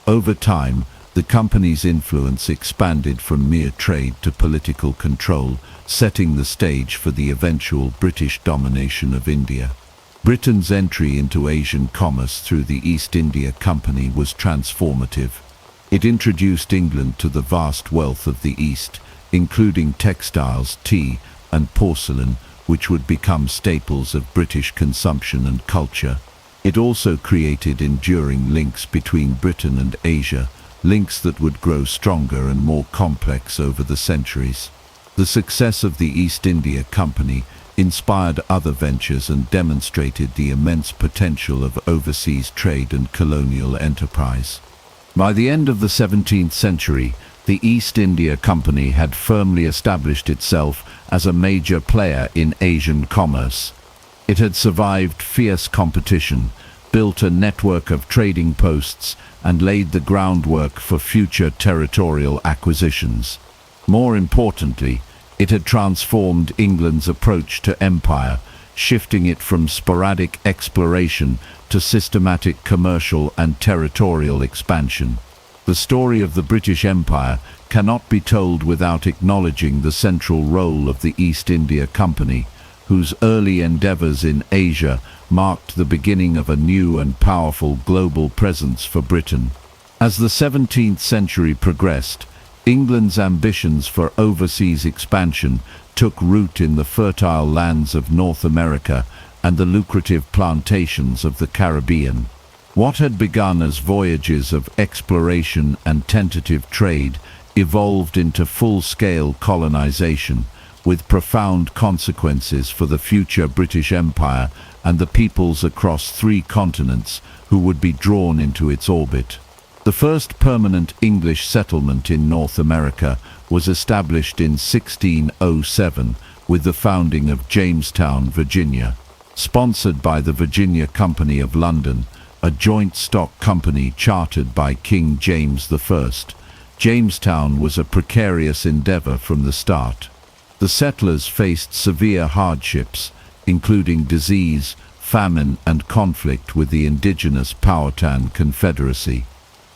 Over time, the company's influence expanded from mere trade to political control, setting the stage for the eventual British domination of India. Britain's entry into Asian commerce through the East India Company was transformative. It introduced England to the vast wealth of the East, including textiles, tea, and porcelain, which would become staples of British consumption and culture. It also created enduring links between Britain and Asia, links that would grow stronger and more complex over the centuries. The success of the East India Company inspired other ventures and demonstrated the immense potential of overseas trade and colonial enterprise. By the end of the 17th century, the East India Company had firmly established itself as a major player in Asian commerce. It had survived fierce competition, built a network of trading posts, and laid the groundwork for future territorial acquisitions. More importantly, it had transformed England's approach to empire, shifting it from sporadic exploration to systematic commercial and territorial expansion. The story of the British Empire cannot be told without acknowledging the central role of the East India Company, whose early endeavors in Asia marked the beginning of a new and powerful global presence for Britain. As the 17th century progressed, England's ambitions for overseas expansion took root in the fertile lands of North America and the lucrative plantations of the Caribbean. What had begun as voyages of exploration and tentative trade evolved into full-scale colonization, with profound consequences for the future British Empire and the peoples across 3 continents who would be drawn into its orbit. The first permanent English settlement in North America was established in 1607 with the founding of Jamestown, Virginia. Sponsored by the Virginia Company of London, a joint stock company chartered by King James I, Jamestown was a precarious endeavor from the start. The settlers faced severe hardships, including disease, famine, and conflict with the indigenous Powhatan Confederacy.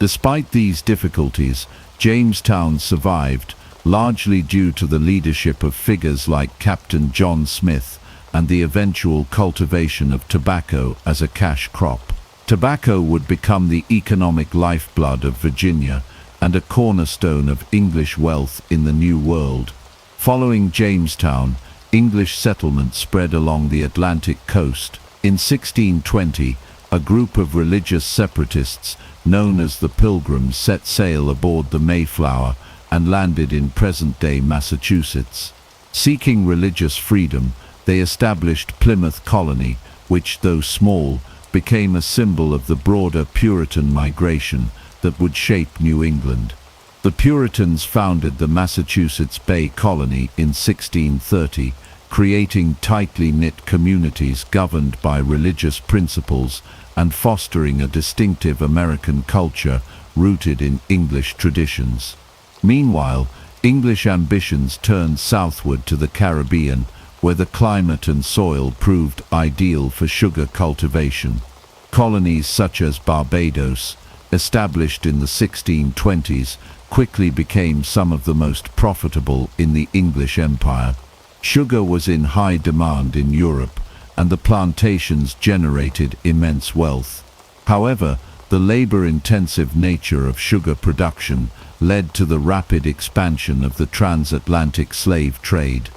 Despite these difficulties, Jamestown survived, largely due to the leadership of figures like Captain John Smith and the eventual cultivation of tobacco as a cash crop. Tobacco would become the economic lifeblood of Virginia and a cornerstone of English wealth in the New World. Following Jamestown, English settlement spread along the Atlantic coast. In 1620, A group of religious separatists known as the Pilgrims set sail aboard the Mayflower and landed in present-day Massachusetts. Seeking religious freedom, they established Plymouth Colony, which, though small, became a symbol of the broader Puritan migration that would shape New England. The Puritans founded the Massachusetts Bay Colony in 1630, creating tightly knit communities governed by religious principles and fostering a distinctive American culture rooted in English traditions. Meanwhile, English ambitions turned southward to the Caribbean, where the climate and soil proved ideal for sugar cultivation. Colonies such as Barbados, established in the 1620s, quickly became some of the most profitable in the English Empire. Sugar was in high demand in Europe, and the plantations generated immense wealth. However, the labor-intensive nature of sugar production led to the rapid expansion of the transatlantic slave trade.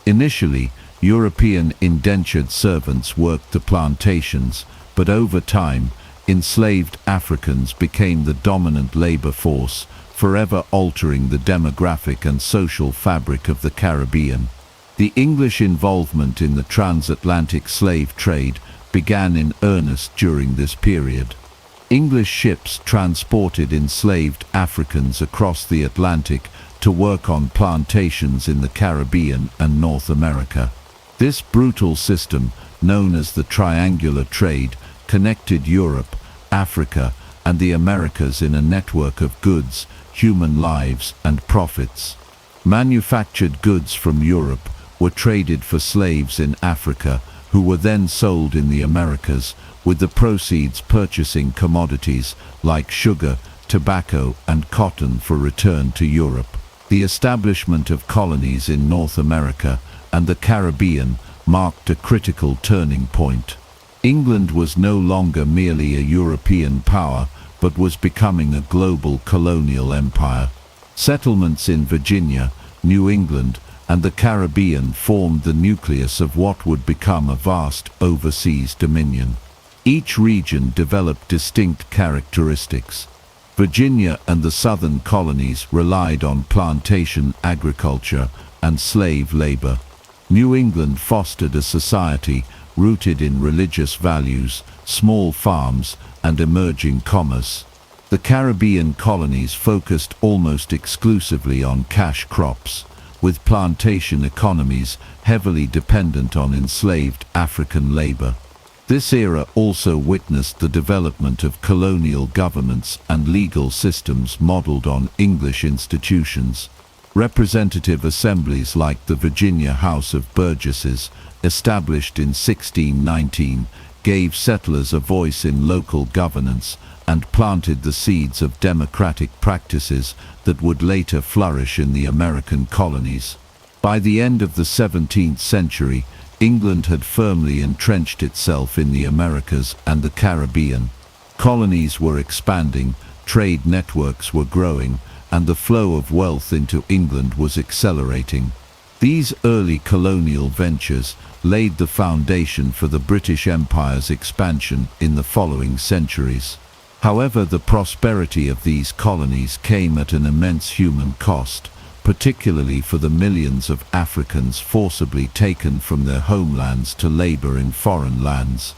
Initially, European indentured servants worked the plantations, but over time, enslaved Africans became the dominant labor force, forever altering the demographic and social fabric of the Caribbean. The English involvement in the transatlantic slave trade began in earnest during this period. English ships transported enslaved Africans across the Atlantic to work on plantations in the Caribbean and North America. This brutal system, known as the triangular trade, connected Europe, Africa, and the Americas in a network of goods, human lives, and profits. Manufactured goods from Europe were traded for slaves in Africa, who were then sold in the Americas, with the proceeds purchasing commodities like sugar, tobacco, and cotton for return to Europe. The establishment of colonies in North America and the Caribbean marked a critical turning point. England was no longer merely a European power, but was becoming a global colonial empire. Settlements in Virginia, New England, and the Caribbean formed the nucleus of what would become a vast overseas dominion. Each region developed distinct characteristics. Virginia and the southern colonies relied on plantation agriculture and slave labor. New England fostered a society rooted in religious values, small farms, and emerging commerce. The Caribbean colonies focused almost exclusively on cash crops, with plantation economies heavily dependent on enslaved African labor. This era also witnessed the development of colonial governments and legal systems modeled on English institutions. Representative assemblies like the Virginia House of Burgesses, established in 1619, gave settlers a voice in local governance and planted the seeds of democratic practices that would later flourish in the American colonies. By the end of the 17th century, England had firmly entrenched itself in the Americas and the Caribbean. Colonies were expanding, trade networks were growing, and the flow of wealth into England was accelerating. These early colonial ventures laid the foundation for the British Empire's expansion in the following centuries. However, the prosperity of these colonies came at an immense human cost, particularly for the millions of Africans forcibly taken from their homelands to labor in foreign lands.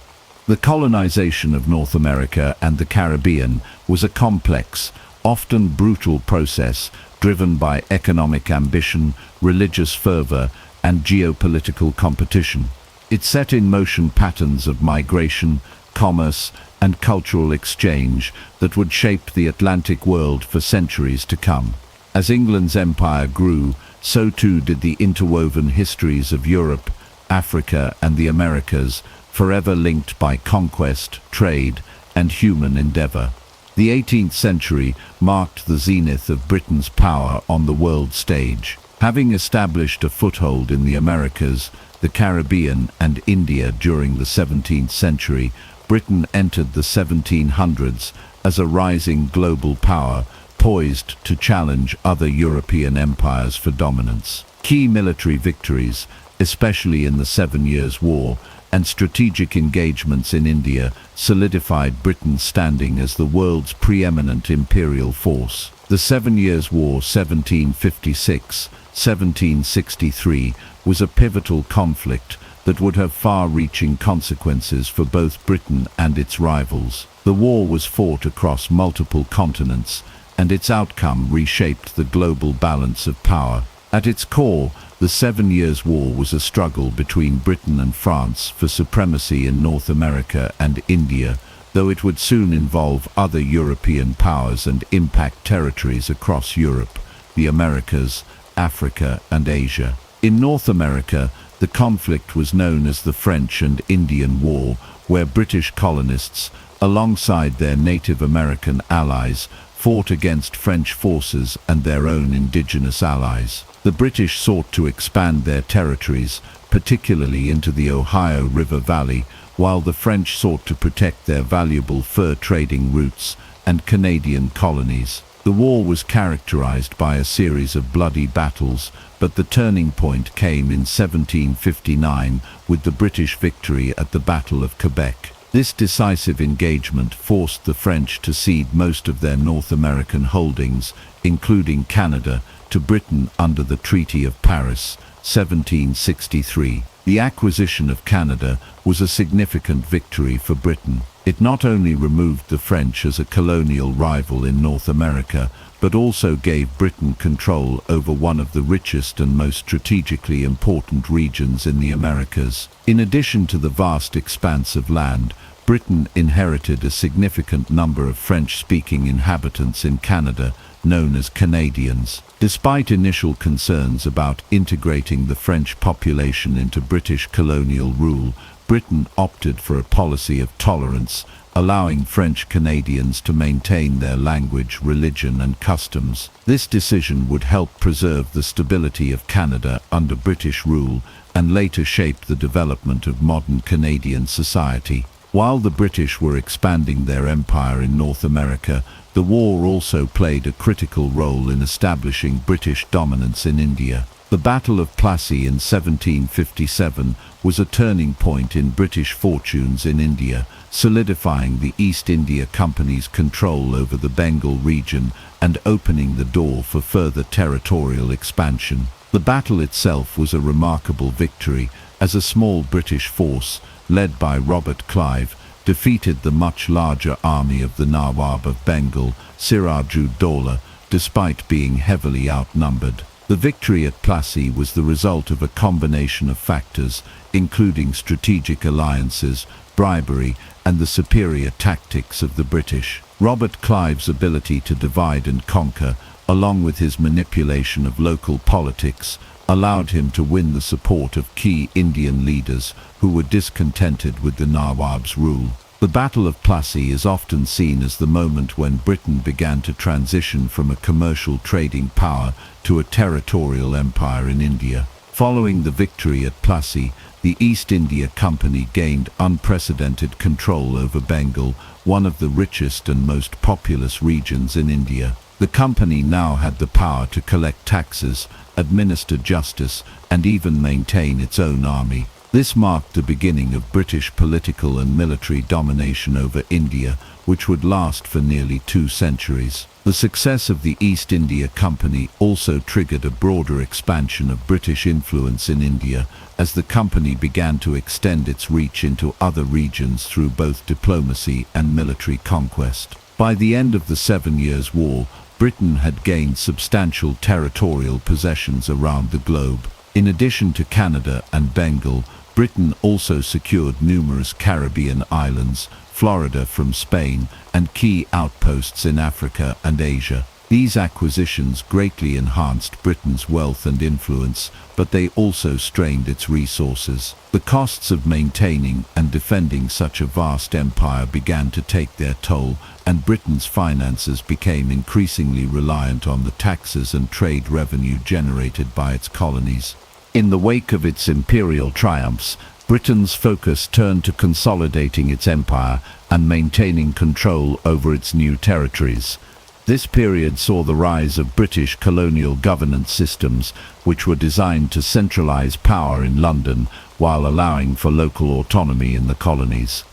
The colonization of North America and the Caribbean was a complex, often brutal process driven by economic ambition, religious fervor, and geopolitical competition. It set in motion patterns of migration, commerce, and cultural exchange that would shape the Atlantic world for centuries to come. As England's empire grew, so too did the interwoven histories of Europe, Africa, and the Americas, forever linked by conquest, trade, and human endeavor. The 18th century marked the zenith of Britain's power on the world stage. Having established a foothold in the Americas, the Caribbean, and India during the 17th century, Britain entered the 1700s as a rising global power, poised to challenge other European empires for dominance. Key military victories, especially in the 7 Years' War, and strategic engagements in India solidified Britain's standing as the world's preeminent imperial force. The 7 Years' War 1756-1763 was a pivotal conflict that would have far-reaching consequences for both Britain and its rivals. The war was fought across multiple continents, and its outcome reshaped the global balance of power. At its core, the 7 Years' War was a struggle between Britain and France for supremacy in North America and India, though it would soon involve other European powers and impact territories across Europe, the Americas, Africa, and Asia. In North America, the conflict was known as the French and Indian War, where British colonists, alongside their Native American allies, fought against French forces and their own indigenous allies. The British sought to expand their territories, particularly into the Ohio River Valley, while the French sought to protect their valuable fur trading routes and Canadian colonies. The war was characterized by a series of bloody battles, but the turning point came in 1759 with the British victory at the Battle of Quebec. This decisive engagement forced the French to cede most of their North American holdings, including Canada, to Britain under the Treaty of Paris, 1763. The acquisition of Canada was a significant victory for Britain. It not only removed the French as a colonial rival in North America, but also gave Britain control over one of the richest and most strategically important regions in the Americas. In addition to the vast expanse of land, Britain inherited a significant number of French-speaking inhabitants in Canada, known as Canadians. Despite initial concerns about integrating the French population into British colonial rule, Britain opted for a policy of tolerance, allowing French Canadians to maintain their language, religion, and customs. This decision would help preserve the stability of Canada under British rule and later shape the development of modern Canadian society. While the British were expanding their empire in North America, the war also played a critical role in establishing British dominance in India. The Battle of Plassey in 1757 was a turning point in British fortunes in India, solidifying the East India Company's control over the Bengal region and opening the door for further territorial expansion. The battle itself was a remarkable victory, as a small British force, led by Robert Clive, defeated the much larger army of the Nawab of Bengal, Siraj-ud-Dowlah, despite being heavily outnumbered. The victory at Plassey was the result of a combination of factors, including strategic alliances, bribery, and the superior tactics of the British. Robert Clive's ability to divide and conquer, along with his manipulation of local politics, allowed him to win the support of key Indian leaders who were discontented with the Nawab's rule. The Battle of Plassey is often seen as the moment when Britain began to transition from a commercial trading power to a territorial empire in India. Following the victory at Plassey, the East India Company gained unprecedented control over Bengal, one of the richest and most populous regions in India. The company now had the power to collect taxes, administer justice, and even maintain its own army. This marked the beginning of British political and military domination over India, which would last for nearly 2 centuries. The success of the East India Company also triggered a broader expansion of British influence in India, as the company began to extend its reach into other regions through both diplomacy and military conquest. By the end of the 7 Years' War, Britain had gained substantial territorial possessions around the globe. In addition to Canada and Bengal, Britain also secured numerous Caribbean islands, Florida from Spain, and key outposts in Africa and Asia. These acquisitions greatly enhanced Britain's wealth and influence, but they also strained its resources. The costs of maintaining and defending such a vast empire began to take their toll, and Britain's finances became increasingly reliant on the taxes and trade revenue generated by its colonies. In the wake of its imperial triumphs, Britain's focus turned to consolidating its empire and maintaining control over its new territories. This period saw the rise of British colonial governance systems, which were designed to centralize power in London, while allowing for local autonomy in the colonies.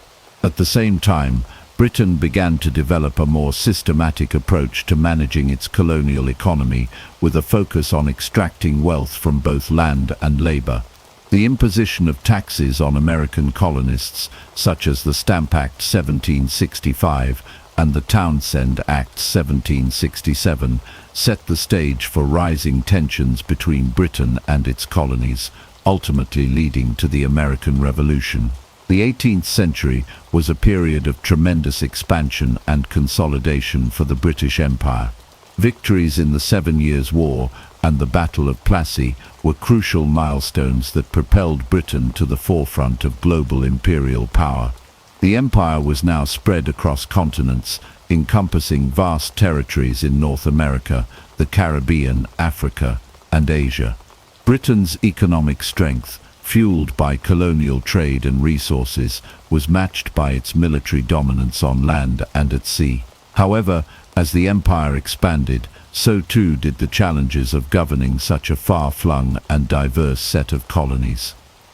At the same time, Britain began to develop a more systematic approach to managing its colonial economy, with a focus on extracting wealth from both land and labor. The imposition of taxes on American colonists, such as the Stamp Act 1765 and the Townshend Act 1767, set the stage for rising tensions between Britain and its colonies, ultimately leading to the American Revolution. The 18th century was a period of tremendous expansion and consolidation for the British Empire. Victories in the 7 Years' War and the Battle of Plassey were crucial milestones that propelled Britain to the forefront of global imperial power. The empire was now spread across continents, encompassing vast territories in North America, the Caribbean, Africa, and Asia. Britain's economic strength, fueled by colonial trade and resources, was matched by its military dominance on land and at sea. However, as the empire expanded, so too did the challenges of governing such a far-flung and diverse set of colonies.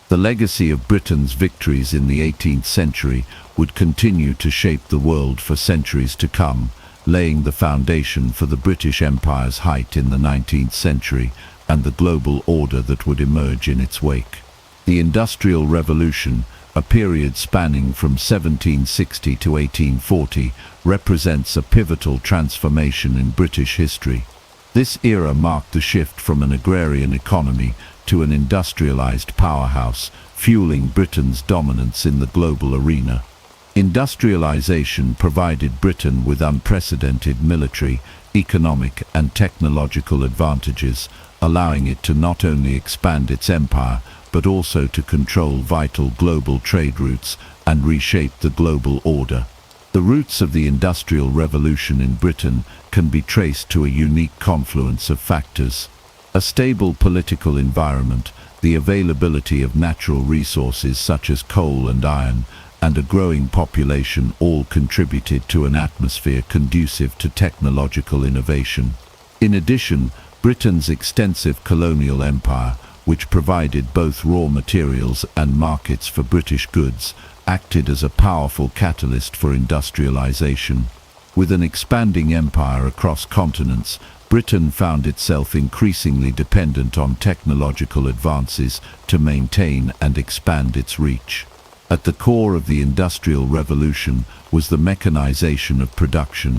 The legacy of Britain's victories in the 18th century would continue to shape the world for centuries to come, laying the foundation for the British Empire's height in the 19th century and the global order that would emerge in its wake. The Industrial Revolution, a period spanning from 1760 to 1840, represents a pivotal transformation in British history. This era marked the shift from an agrarian economy to an industrialized powerhouse, fueling Britain's dominance in the global arena. Industrialization provided Britain with unprecedented military, economic, and technological advantages, allowing it to not only expand its empire, but also to control vital global trade routes and reshape the global order. The roots of the Industrial Revolution in Britain can be traced to a unique confluence of factors. A stable political environment, the availability of natural resources such as coal and iron, and a growing population all contributed to an atmosphere conducive to technological innovation. In addition, Britain's extensive colonial empire, which provided both raw materials and markets for British goods, acted as a powerful catalyst for industrialization. With an expanding empire across continents, Britain found itself increasingly dependent on technological advances to maintain and expand its reach. At the core of the Industrial Revolution was the mechanization of production.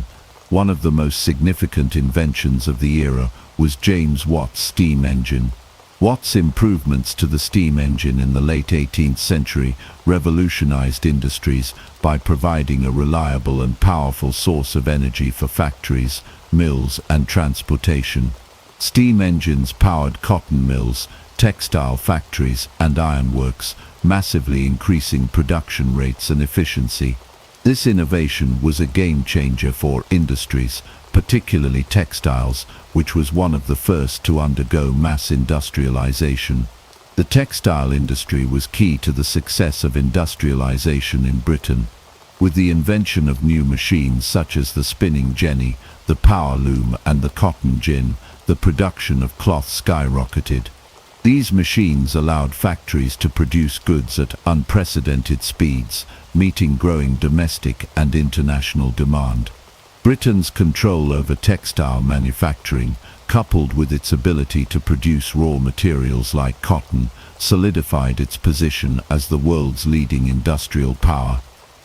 One of the most significant inventions of the era was James Watt's steam engine. Watt's improvements to the steam engine in the late 18th century revolutionized industries by providing a reliable and powerful source of energy for factories, mills, and transportation. Steam engines powered cotton mills, textile factories, and ironworks, massively increasing production rates and efficiency. This innovation was a game-changer for industries, particularly textiles, which was one of the first to undergo mass industrialization. The textile industry was key to the success of industrialization in Britain. With the invention of new machines such as the spinning jenny, the power loom, and the cotton gin, the production of cloth skyrocketed. These machines allowed factories to produce goods at unprecedented speeds, meeting growing domestic and international demand. Britain's control over textile manufacturing, coupled with its ability to produce raw materials like cotton, solidified its position as the world's leading industrial power.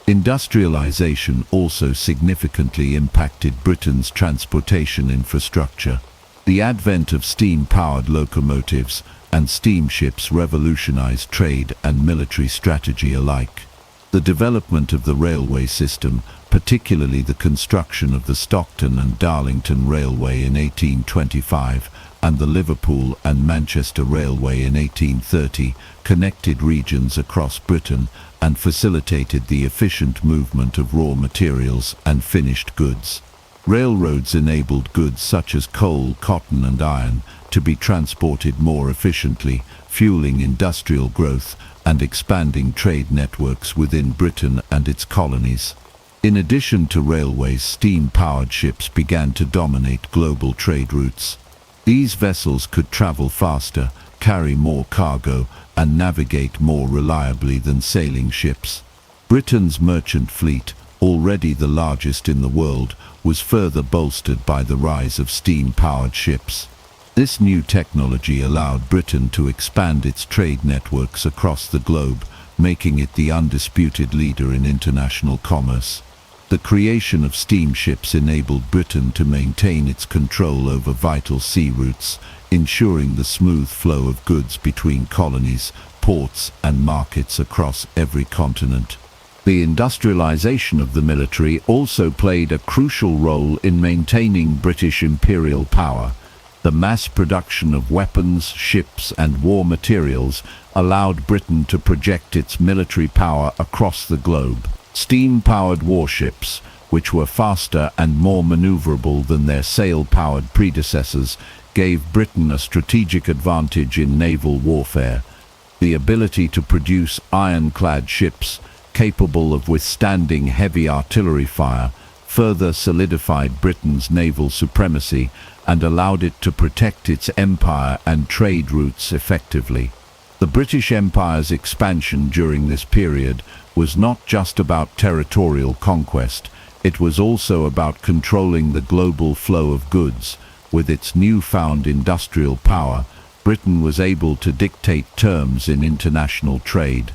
Industrialization also significantly impacted Britain's transportation infrastructure. The advent of steam-powered locomotives and steamships revolutionized trade and military strategy alike. The development of the railway system, particularly the construction of the Stockton and Darlington Railway in 1825 and the Liverpool and Manchester Railway in 1830, connected regions across Britain and facilitated the efficient movement of raw materials and finished goods. Railroads enabled goods such as coal, cotton, and iron to be transported more efficiently, fueling industrial growth and expanding trade networks within Britain and its colonies. In addition to railways, steam-powered ships began to dominate global trade routes. These vessels could travel faster, carry more cargo and navigate more reliably than sailing ships. Britain's merchant fleet, already the largest in the world, was further bolstered by the rise of steam-powered ships. This new technology allowed Britain to expand its trade networks across the globe, making it the undisputed leader in international commerce. The creation of steamships enabled Britain to maintain its control over vital sea routes, ensuring the smooth flow of goods between colonies, ports, and markets across every continent. The industrialization of the military also played a crucial role in maintaining British imperial power. The mass production of weapons, ships, and war materials allowed Britain to project its military power across the globe. Steam-powered warships, which were faster and more maneuverable than their sail-powered predecessors, gave Britain a strategic advantage in naval warfare. The ability to produce ironclad ships, capable of withstanding heavy artillery fire, further solidified Britain's naval supremacy and allowed it to protect its empire and trade routes effectively. The British Empire's expansion during this period was not just about territorial conquest, it was also about controlling the global flow of goods. With its newfound industrial power, Britain was able to dictate terms in international trade.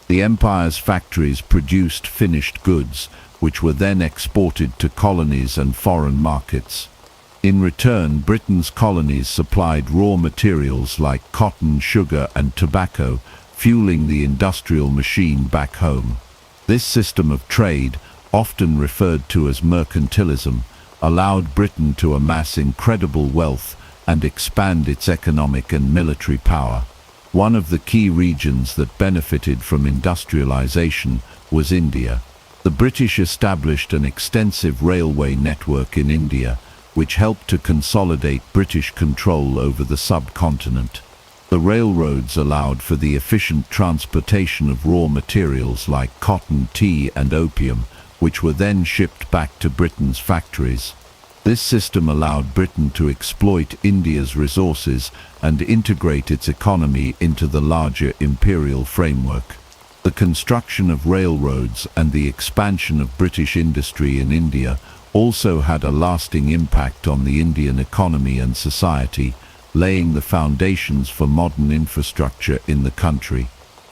The empire's factories produced finished goods, which were then exported to colonies and foreign markets. In return, Britain's colonies supplied raw materials like cotton, sugar, and tobacco, fueling the industrial machine back home. This system of trade, often referred to as mercantilism, allowed Britain to amass incredible wealth and expand its economic and military power. One of the key regions that benefited from industrialization was India. The British established an extensive railway network in India, which helped to consolidate British control over the subcontinent. The railroads allowed for the efficient transportation of raw materials like cotton, tea, and opium, which were then shipped back to Britain's factories. This system allowed Britain to exploit India's resources and integrate its economy into the larger imperial framework. The construction of railroads and the expansion of British industry in India also had a lasting impact on the Indian economy and society, laying the foundations for modern infrastructure in the country.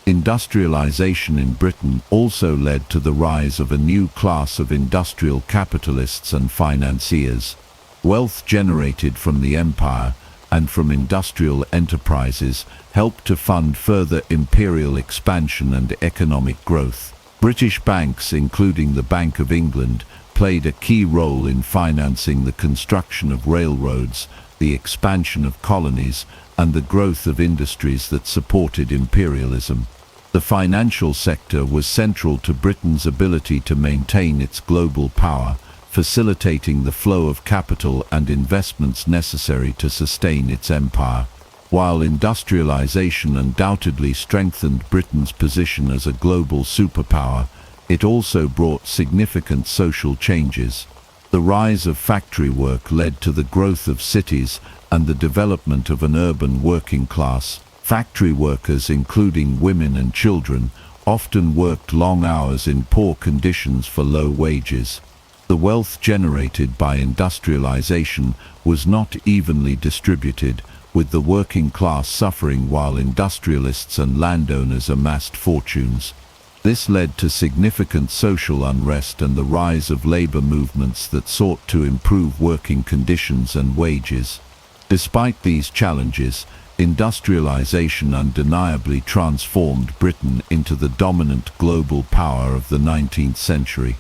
Industrialization in Britain also led to the rise of a new class of industrial capitalists and financiers. Wealth generated from the empire and from industrial enterprises helped to fund further imperial expansion and economic growth. British banks, including the Bank of England, played a key role in financing the construction of railroads, the expansion of colonies, and the growth of industries that supported imperialism. The financial sector was central to Britain's ability to maintain its global power, facilitating the flow of capital and investments necessary to sustain its empire. While industrialization undoubtedly strengthened Britain's position as a global superpower, it also brought significant social changes. The rise of factory work led to the growth of cities and the development of an urban working class. Factory workers, including women and children, often worked long hours in poor conditions for low wages. The wealth generated by industrialization was not evenly distributed, with the working class suffering while industrialists and landowners amassed fortunes. This led to significant social unrest and the rise of labor movements that sought to improve working conditions and wages. Despite these challenges, industrialization undeniably transformed Britain into the dominant global power of the 19th century.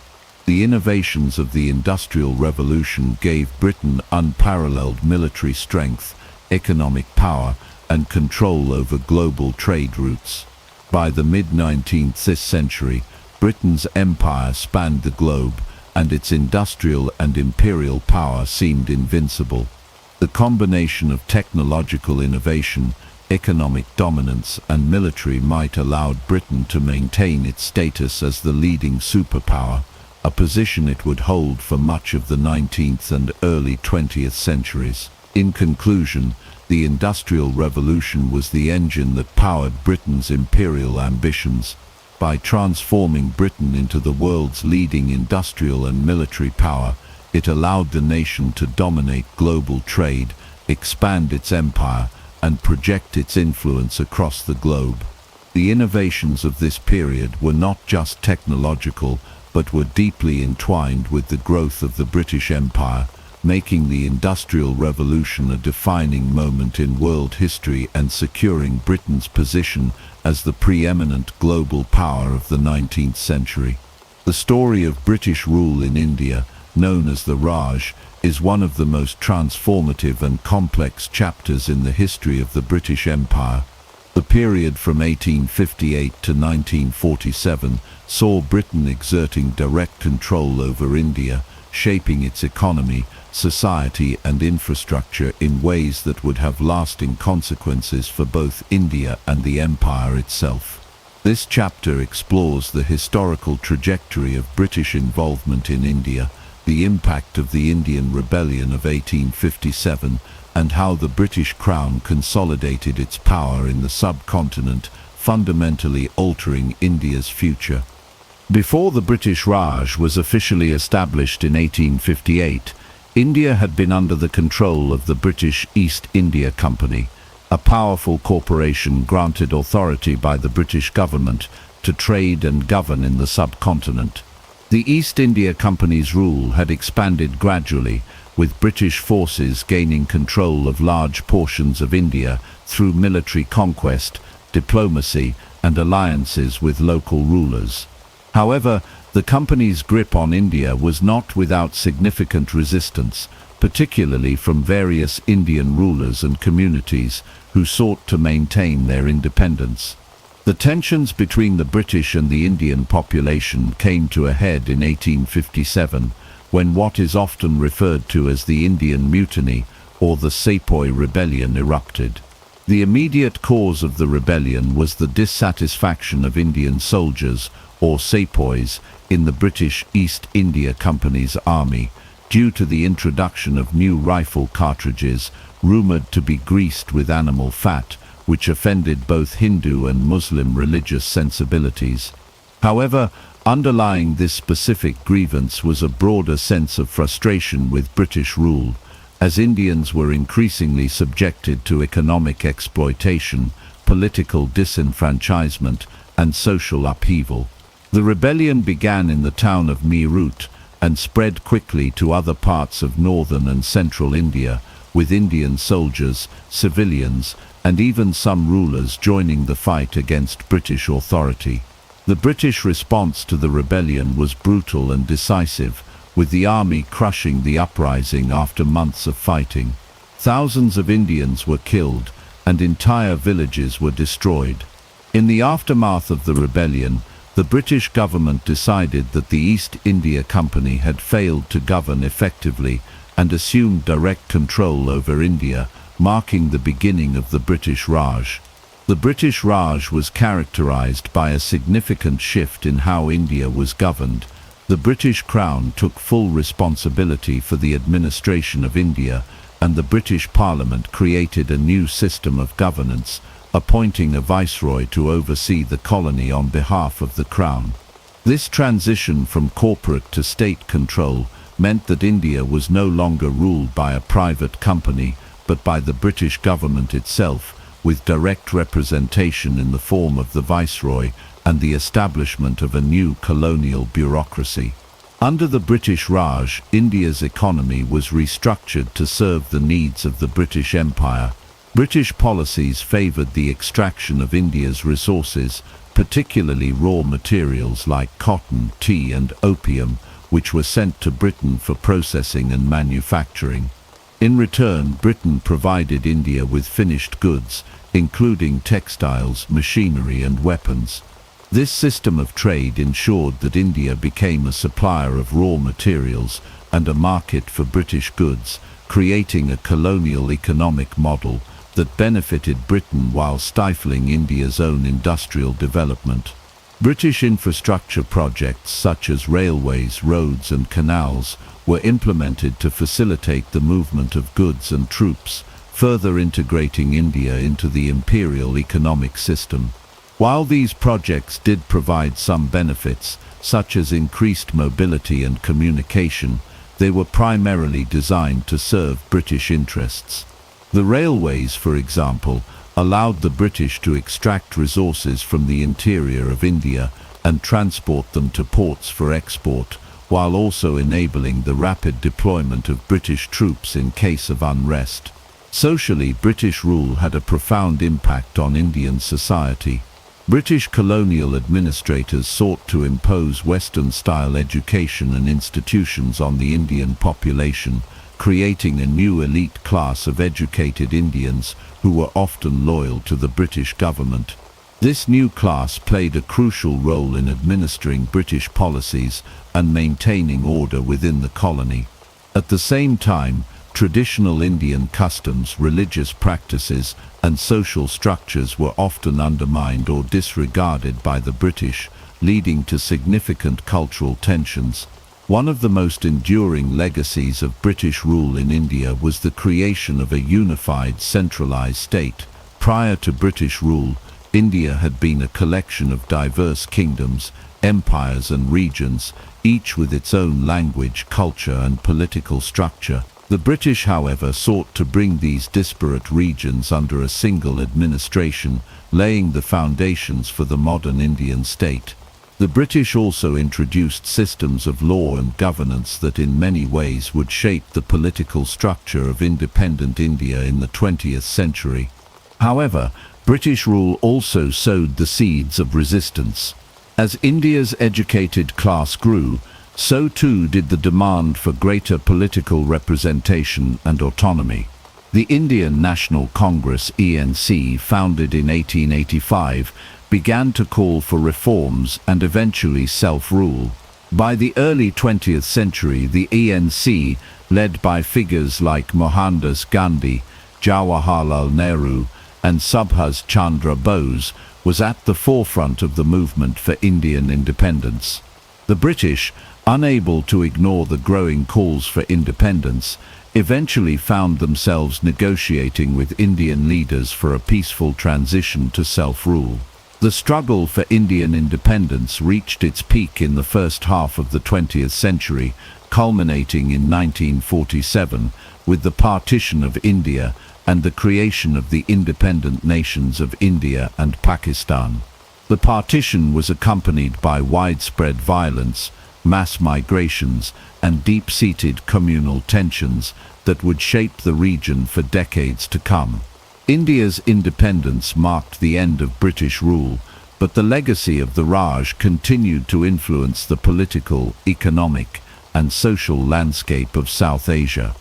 The innovations of the Industrial Revolution gave Britain unparalleled military strength, economic power, and control over global trade routes. By the mid-19th century, Britain's empire spanned the globe, and its industrial and imperial power seemed invincible. The combination of technological innovation, economic dominance, and military might allowed Britain to maintain its status as the leading superpower, a position it would hold for much of the 19th and early 20th centuries. In conclusion, The Industrial Revolution was the engine that powered Britain's imperial ambitions. By transforming Britain into the world's leading industrial and military power, it allowed the nation to dominate global trade, expand its empire, and project its influence across the globe. The innovations of this period were not just technological, but were deeply entwined with the growth of the British Empire, making the Industrial Revolution a defining moment in world history and securing Britain's position as the preeminent global power of the 19th century. The story of British rule in India, known as the Raj, is one of the most transformative and complex chapters in the history of the British Empire. The period from 1858 to 1947 saw Britain exerting direct control over India, shaping its economy, society and infrastructure in ways that would have lasting consequences for both India and the empire itself. This chapter explores the historical trajectory of British involvement in India, the impact of the Indian Rebellion of 1857, and how the British Crown consolidated its power in the subcontinent, fundamentally altering India's future. Before the British Raj was officially established in 1858, India had been under the control of the British East India Company, a powerful corporation granted authority by the British government to trade and govern in the subcontinent. The East India Company's rule had expanded gradually, with British forces gaining control of large portions of India through military conquest, diplomacy, and alliances with local rulers. However, the company's grip on India was not without significant resistance, particularly from various Indian rulers and communities who sought to maintain their independence. The tensions between the British and the Indian population came to a head in 1857, when what is often referred to as the Indian Mutiny or the Sepoy Rebellion erupted. The immediate cause of the rebellion was the dissatisfaction of Indian soldiers, or sepoys, in the British East India Company's army, due to the introduction of new rifle cartridges rumored to be greased with animal fat, which offended both Hindu and Muslim religious sensibilities. However, underlying this specific grievance was a broader sense of frustration with British rule, as Indians were increasingly subjected to economic exploitation, political disenfranchisement, and social upheaval. The rebellion began in the town of Meerut and spread quickly to other parts of northern and central India, with Indian soldiers, civilians, and even some rulers joining the fight against British authority. The British response to the rebellion was brutal and decisive, with the army crushing the uprising after months of fighting. Thousands of Indians were killed, and entire villages were destroyed. In the aftermath of the rebellion, the British government decided that the East India Company had failed to govern effectively and assumed direct control over India, marking the beginning of the British Raj. The British Raj was characterized by a significant shift in how India was governed. The British Crown took full responsibility for the administration of India, and the British Parliament created a new system of governance, appointing a viceroy to oversee the colony on behalf of the Crown. This transition from corporate to state control meant that India was no longer ruled by a private company, but by the British government itself, with direct representation in the form of the viceroy and the establishment of a new colonial bureaucracy. Under the British Raj, India's economy was restructured to serve the needs of the British Empire. British policies favoured the extraction of India's resources, particularly raw materials like cotton, tea and opium, which were sent to Britain for processing and manufacturing. In return, Britain provided India with finished goods, including textiles, machinery and weapons. This system of trade ensured that India became a supplier of raw materials and a market for British goods, creating a colonial economic model that benefited Britain while stifling India's own industrial development. British infrastructure projects such as railways, roads and canals were implemented to facilitate the movement of goods and troops, further integrating India into the imperial economic system. While these projects did provide some benefits, such as increased mobility and communication, they were primarily designed to serve British interests. The railways, for example, allowed the British to extract resources from the interior of India and transport them to ports for export, while also enabling the rapid deployment of British troops in case of unrest. Socially, British rule had a profound impact on Indian society. British colonial administrators sought to impose Western-style education and institutions on the Indian population, creating a new elite class of educated Indians who were often loyal to the British government. This new class played a crucial role in administering British policies and maintaining order within the colony. At the same time, traditional Indian customs, religious practices, and social structures were often undermined or disregarded by the British, leading to significant cultural tensions. One of the most enduring legacies of British rule in India was the creation of a unified, centralized state. Prior to British rule, India had been a collection of diverse kingdoms, empires and regions, each with its own language, culture and political structure. The British, however, sought to bring these disparate regions under a single administration, laying the foundations for the modern Indian state. The British also introduced systems of law and governance that in many ways would shape the political structure of independent India in the 20th century. However, British rule also sowed the seeds of resistance. As India's educated class grew, so too did the demand for greater political representation and autonomy. The Indian National Congress (ANC), founded in 1885, began to call for reforms and eventually self-rule. By the early 20th century, the ANC, led by figures like Mohandas Gandhi, Jawaharlal Nehru, and Subhas Chandra Bose, was at the forefront of the movement for Indian independence. The British, unable to ignore the growing calls for independence, eventually found themselves negotiating with Indian leaders for a peaceful transition to self-rule. The struggle for Indian independence reached its peak in the first half of the 20th century, culminating in 1947 with the partition of India and the creation of the independent nations of India and Pakistan. The partition was accompanied by widespread violence, mass migrations, and deep-seated communal tensions that would shape the region for decades to come. India's independence marked the end of British rule, but the legacy of the Raj continued to influence the political, economic, and social landscape of South Asia.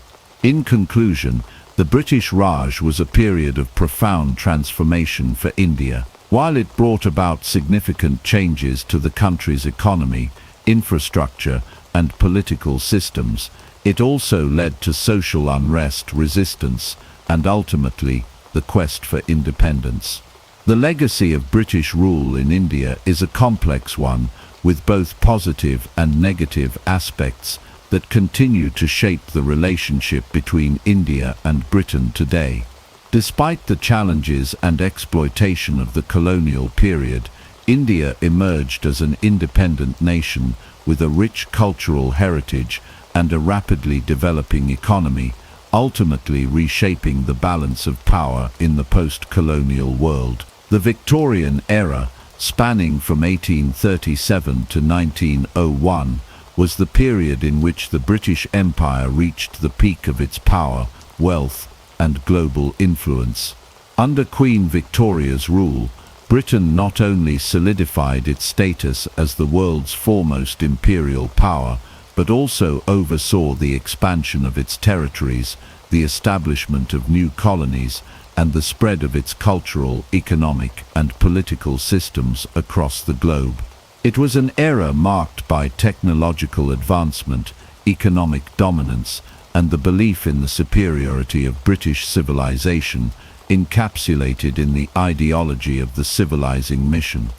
In conclusion, the British Raj was a period of profound transformation for India. While it brought about significant changes to the country's economy, infrastructure, and political systems, it also led to social unrest, resistance, and ultimately, the quest for independence. The legacy of British rule in India is a complex one, with both positive and negative aspects that continue to shape the relationship between India and Britain today. Despite the challenges and exploitation of the colonial period, India emerged as an independent nation with a rich cultural heritage and a rapidly developing economy, ultimately reshaping the balance of power in the post-colonial world. The Victorian era, spanning from 1837 to 1901, was the period in which the British Empire reached the peak of its power, wealth, and global influence. Under Queen Victoria's rule, Britain not only solidified its status as the world's foremost imperial power, but also oversaw the expansion of its territories, the establishment of new colonies, and the spread of its cultural, economic, and political systems across the globe. It was an era marked by technological advancement, economic dominance, and the belief in the superiority of British civilization, encapsulated in the ideology of the civilizing mission.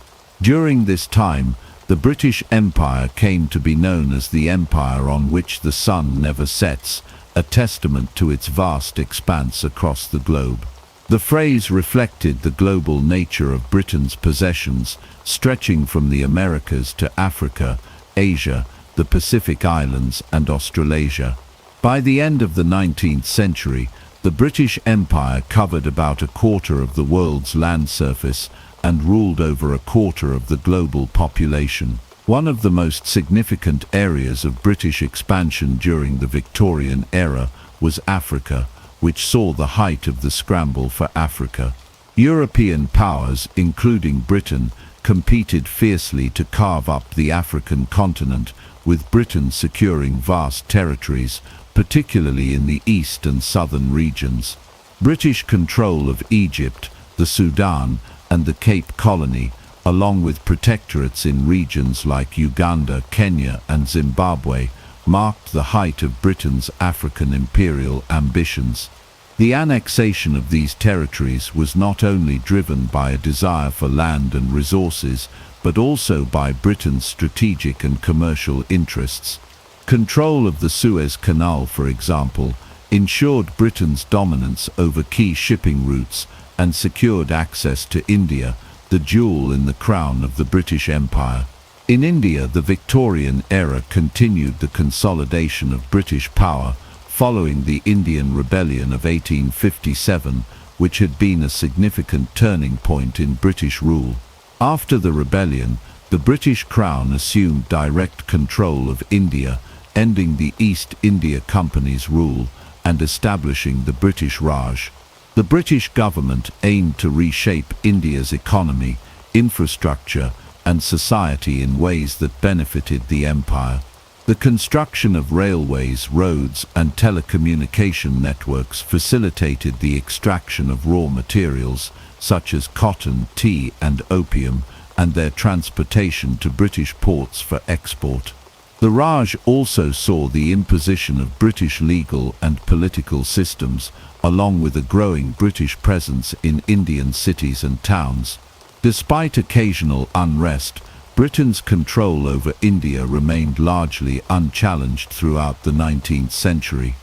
During this time, the British Empire came to be known as the empire on which the sun never sets, a testament to its vast expanse across the globe. The phrase reflected the global nature of Britain's possessions, stretching from the Americas to Africa, Asia, the Pacific Islands, and Australasia. By the end of the 19th century, the British Empire covered about a quarter of the world's land surface and ruled over a quarter of the global population. One of the most significant areas of British expansion during the Victorian era was Africa, which saw the height of the scramble for Africa. European powers, including Britain, competed fiercely to carve up the African continent, with Britain securing vast territories, particularly in the east and southern regions. British control of Egypt, the Sudan, and the Cape Colony, along with protectorates in regions like Uganda, Kenya, and Zimbabwe, marked the height of Britain's African imperial ambitions. The annexation of these territories was not only driven by a desire for land and resources, but also by Britain's strategic and commercial interests. Control of the Suez Canal, for example, ensured Britain's dominance over key shipping routes and secured access to India, the jewel in the crown of the British Empire. In India, the Victorian era continued the consolidation of British power following the Indian Rebellion of 1857, which had been a significant turning point in British rule. After the rebellion, the British Crown assumed direct control of India, ending the East India Company's rule and establishing the British Raj. The British government aimed to reshape India's economy, infrastructure, and society in ways that benefited the empire. The construction of railways, roads, and telecommunication networks facilitated the extraction of raw materials, such as cotton, tea, and opium, and their transportation to British ports for export. The Raj also saw the imposition of British legal and political systems, along with a growing British presence in Indian cities and towns. Despite occasional unrest, Britain's control over India remained largely unchallenged throughout the 19th century.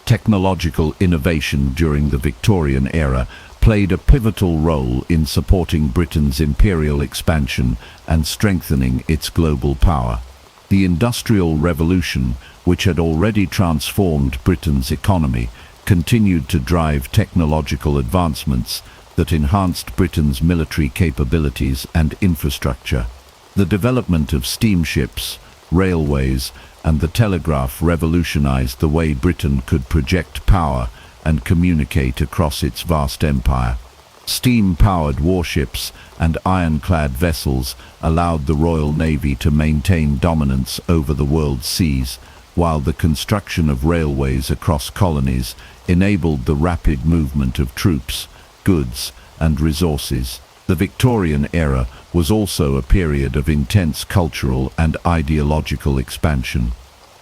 Technological innovation during the Victorian era played a pivotal role in supporting Britain's imperial expansion and strengthening its global power. The Industrial Revolution, which had already transformed Britain's economy, continued to drive technological advancements that enhanced Britain's military capabilities and infrastructure. The development of steamships, railways, and the telegraph revolutionized the way Britain could project power and communicate across its vast empire. Steam-powered warships and ironclad vessels allowed the Royal Navy to maintain dominance over the world's seas, while the construction of railways across colonies enabled the rapid movement of troops, goods, and resources. The Victorian era was also a period of intense cultural and ideological expansion.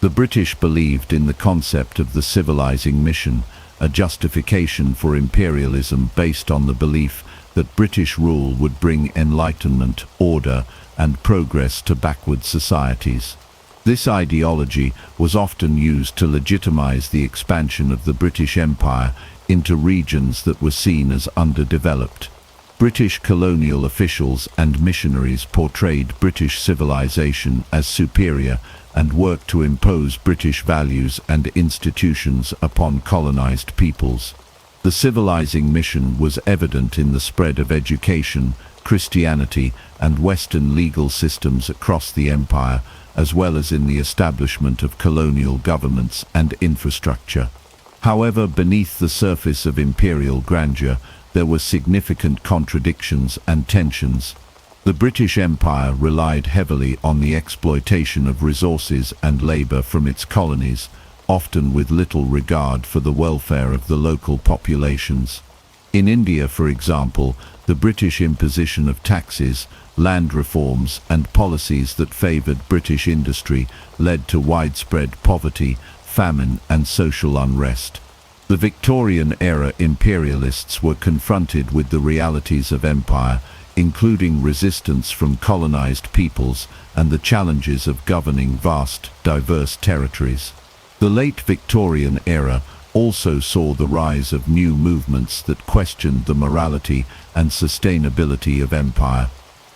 The British believed in the concept of the civilizing mission, a justification for imperialism based on the belief that British rule would bring enlightenment, order, and progress to backward societies. This ideology was often used to legitimize the expansion of the British Empire into regions that were seen as underdeveloped. British colonial officials and missionaries portrayed British civilization as superior and worked to impose British values and institutions upon colonized peoples. The civilizing mission was evident in the spread of education, Christianity, and Western legal systems across the empire, as well as in the establishment of colonial governments and infrastructure. However, beneath the surface of imperial grandeur, there were significant contradictions and tensions. The British Empire relied heavily on the exploitation of resources and labor from its colonies, often with little regard for the welfare of the local populations. In India, for example, the British imposition of taxes, land reforms, and policies that favored British industry led to widespread poverty, famine, and social unrest. The Victorian-era imperialists were confronted with the realities of empire, including resistance from colonized peoples and the challenges of governing vast, diverse territories. The late Victorian era also saw the rise of new movements that questioned the morality and sustainability of empire.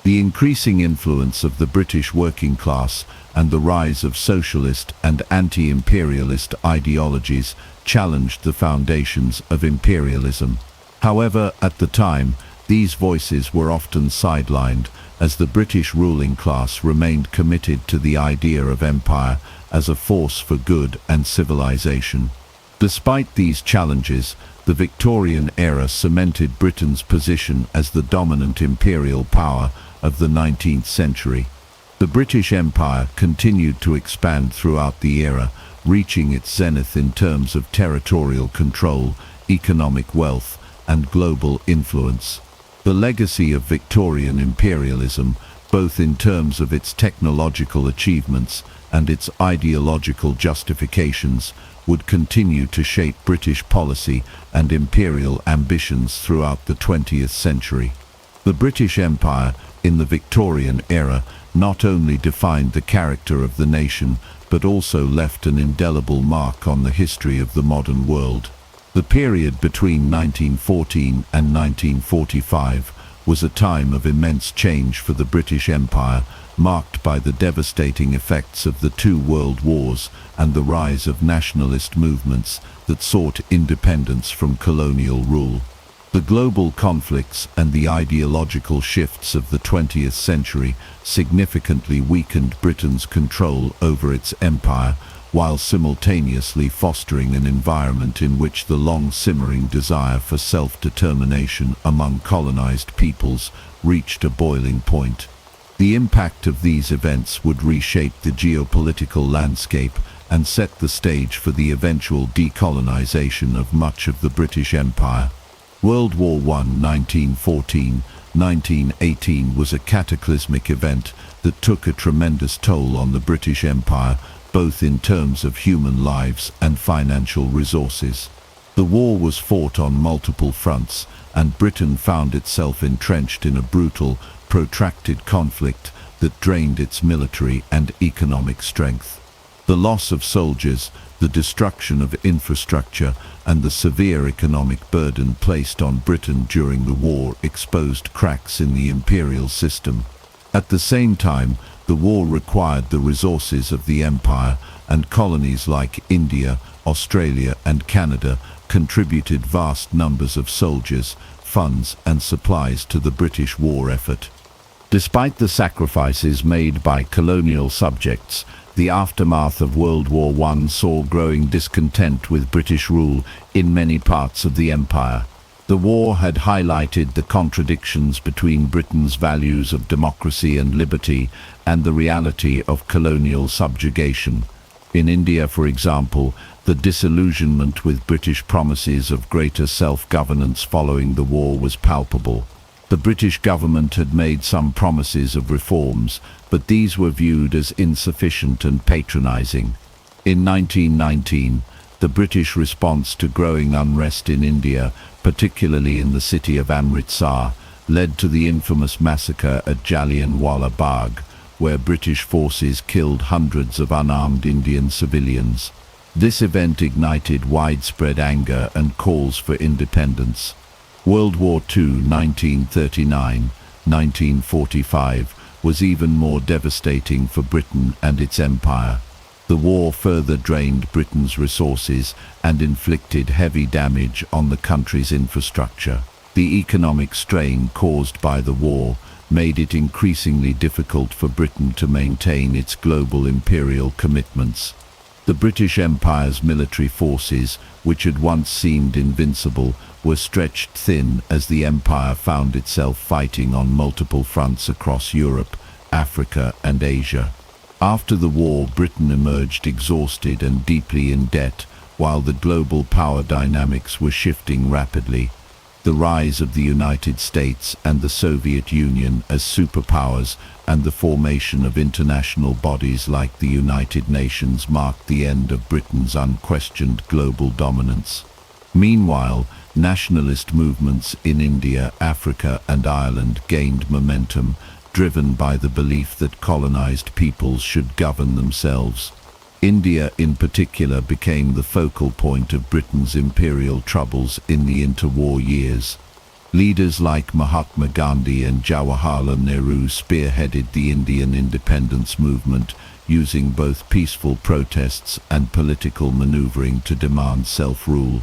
The increasing influence of the British working class and the rise of socialist and anti-imperialist ideologies challenged the foundations of imperialism. However, at the time, these voices were often sidelined as the British ruling class remained committed to the idea of empire as a force for good and civilization. Despite these challenges, the Victorian era cemented Britain's position as the dominant imperial power of the 19th century. The British Empire continued to expand throughout the era, reaching its zenith in terms of territorial control, economic wealth, and global influence. The legacy of Victorian imperialism, both in terms of its technological achievements and its ideological justifications, would continue to shape British policy and imperial ambitions throughout the 20th century. The British Empire in the Victorian era not only defined the character of the nation, but also left an indelible mark on the history of the modern world. The period between 1914 and 1945 was a time of immense change for the British Empire, marked by the devastating effects of the two world wars and the rise of nationalist movements that sought independence from colonial rule. The global conflicts and the ideological shifts of the 20th century significantly weakened Britain's control over its empire, while simultaneously fostering an environment in which the long-simmering desire for self-determination among colonized peoples reached a boiling point. The impact of these events would reshape the geopolitical landscape and set the stage for the eventual decolonization of much of the British Empire. World War I 1914-1918 was a cataclysmic event that took a tremendous toll on the British Empire, both in terms of human lives and financial resources. The war was fought on multiple fronts, and Britain found itself entrenched in a brutal, protracted conflict that drained its military and economic strength. The loss of soldiers, the destruction of infrastructure, and the severe economic burden placed on Britain during the war exposed cracks in the imperial system. At the same time, the war required the resources of the empire, and colonies like India, Australia, and Canada contributed vast numbers of soldiers, funds, and supplies to the British war effort. Despite the sacrifices made by colonial subjects, the aftermath of World War I saw growing discontent with British rule in many parts of the empire. The war had highlighted the contradictions between Britain's values of democracy and liberty and the reality of colonial subjugation. In India, for example, the disillusionment with British promises of greater self-governance following the war was palpable. The British government had made some promises of reforms, but these were viewed as insufficient and patronizing. In 1919, the British response to growing unrest in India, particularly in the city of Amritsar, led to the infamous massacre at Jallianwala Bagh, where British forces killed hundreds of unarmed Indian civilians. This event ignited widespread anger and calls for independence. World War II 1939-1945 was even more devastating for Britain and its empire. The war further drained Britain's resources and inflicted heavy damage on the country's infrastructure. The economic strain caused by the war made it increasingly difficult for Britain to maintain its global imperial commitments. The British Empire's military forces, which had once seemed invincible, were stretched thin as the empire found itself fighting on multiple fronts across Europe, Africa, and Asia. After the war, Britain emerged exhausted and deeply in debt, while the global power dynamics were shifting rapidly. The rise of the United States and the Soviet Union as superpowers and the formation of international bodies like the United Nations marked the end of Britain's unquestioned global dominance. Meanwhile, nationalist movements in India, Africa, and Ireland gained momentum, driven by the belief that colonized peoples should govern themselves. India in particular became the focal point of Britain's imperial troubles in the interwar years. Leaders like Mahatma Gandhi and Jawaharlal Nehru spearheaded the Indian independence movement, using both peaceful protests and political maneuvering to demand self-rule.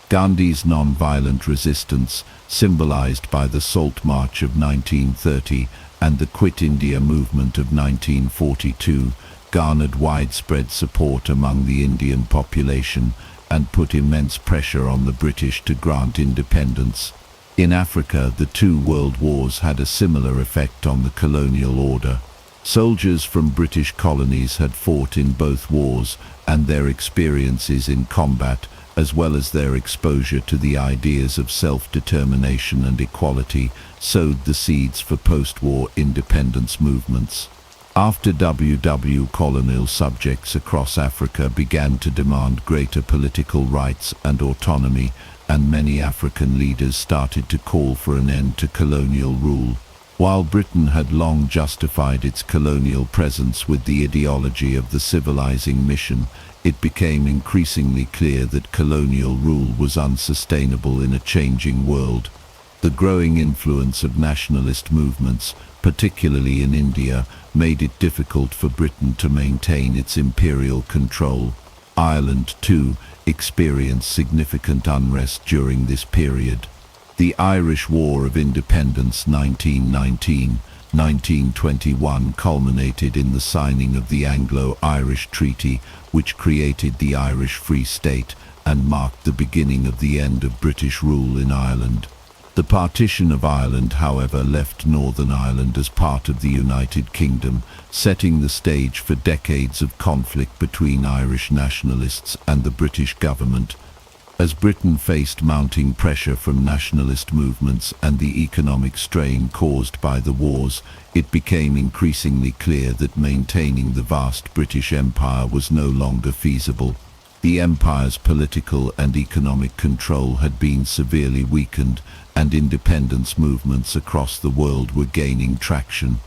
Gandhi's non-violent resistance, symbolized by the Salt March of 1930 and the Quit India movement of 1942, garnered widespread support among the Indian population and put immense pressure on the British to grant independence. In Africa, the two world wars had a similar effect on the colonial order. Soldiers from British colonies had fought in both wars, and their experiences in combat, as well as their exposure to the ideas of self-determination and equality, sowed the seeds for post-war independence movements. After colonial subjects across Africa began to demand greater political rights and autonomy, and many African leaders started to call for an end to colonial rule. While Britain had long justified its colonial presence with the ideology of the civilizing mission, it became increasingly clear that colonial rule was unsustainable in a changing world. The growing influence of nationalist movements, particularly in India, made it difficult for Britain to maintain its imperial control. Ireland, too, experienced significant unrest during this period. The Irish War of Independence 1919-1921 culminated in the signing of the Anglo-Irish Treaty, which created the Irish Free State and marked the beginning of the end of British rule in Ireland. The partition of Ireland, however, left Northern Ireland as part of the United Kingdom, setting the stage for decades of conflict between Irish nationalists and the British government. As Britain faced mounting pressure from nationalist movements and the economic strain caused by the wars, it became increasingly clear that maintaining the vast British Empire was no longer feasible. The empire's political and economic control had been severely weakened, and independence movements across the world were gaining traction.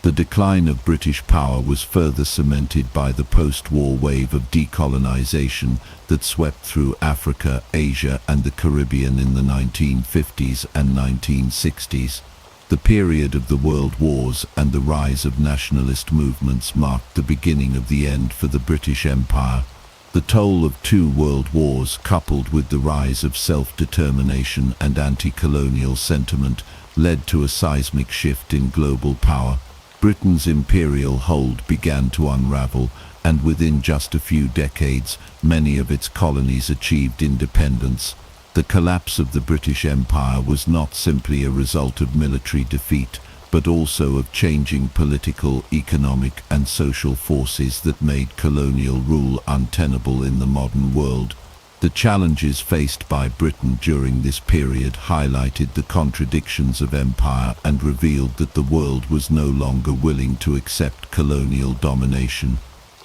The decline of British power was further cemented by the post-war wave of decolonization that swept through Africa, Asia, and the Caribbean in the 1950s and 1960s. The period of the World Wars and the rise of nationalist movements marked the beginning of the end for the British Empire. The toll of two world wars, coupled with the rise of self-determination and anti-colonial sentiment, led to a seismic shift in global power. Britain's imperial hold began to unravel, and within just a few decades, many of its colonies achieved independence. The collapse of the British Empire was not simply a result of military defeat, but also of changing political, economic, and social forces that made colonial rule untenable in the modern world. The challenges faced by Britain during this period highlighted the contradictions of empire and revealed that the world was no longer willing to accept colonial domination.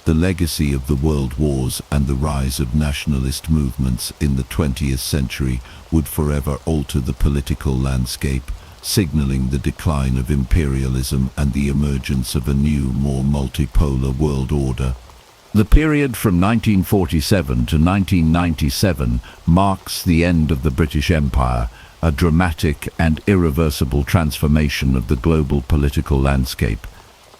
The legacy of the world wars and the rise of nationalist movements in the 20th century would forever alter the political landscape, signaling the decline of imperialism and the emergence of a new, more multipolar world order. The period from 1947 to 1997 marks the end of the British Empire, a dramatic and irreversible transformation of the global political landscape.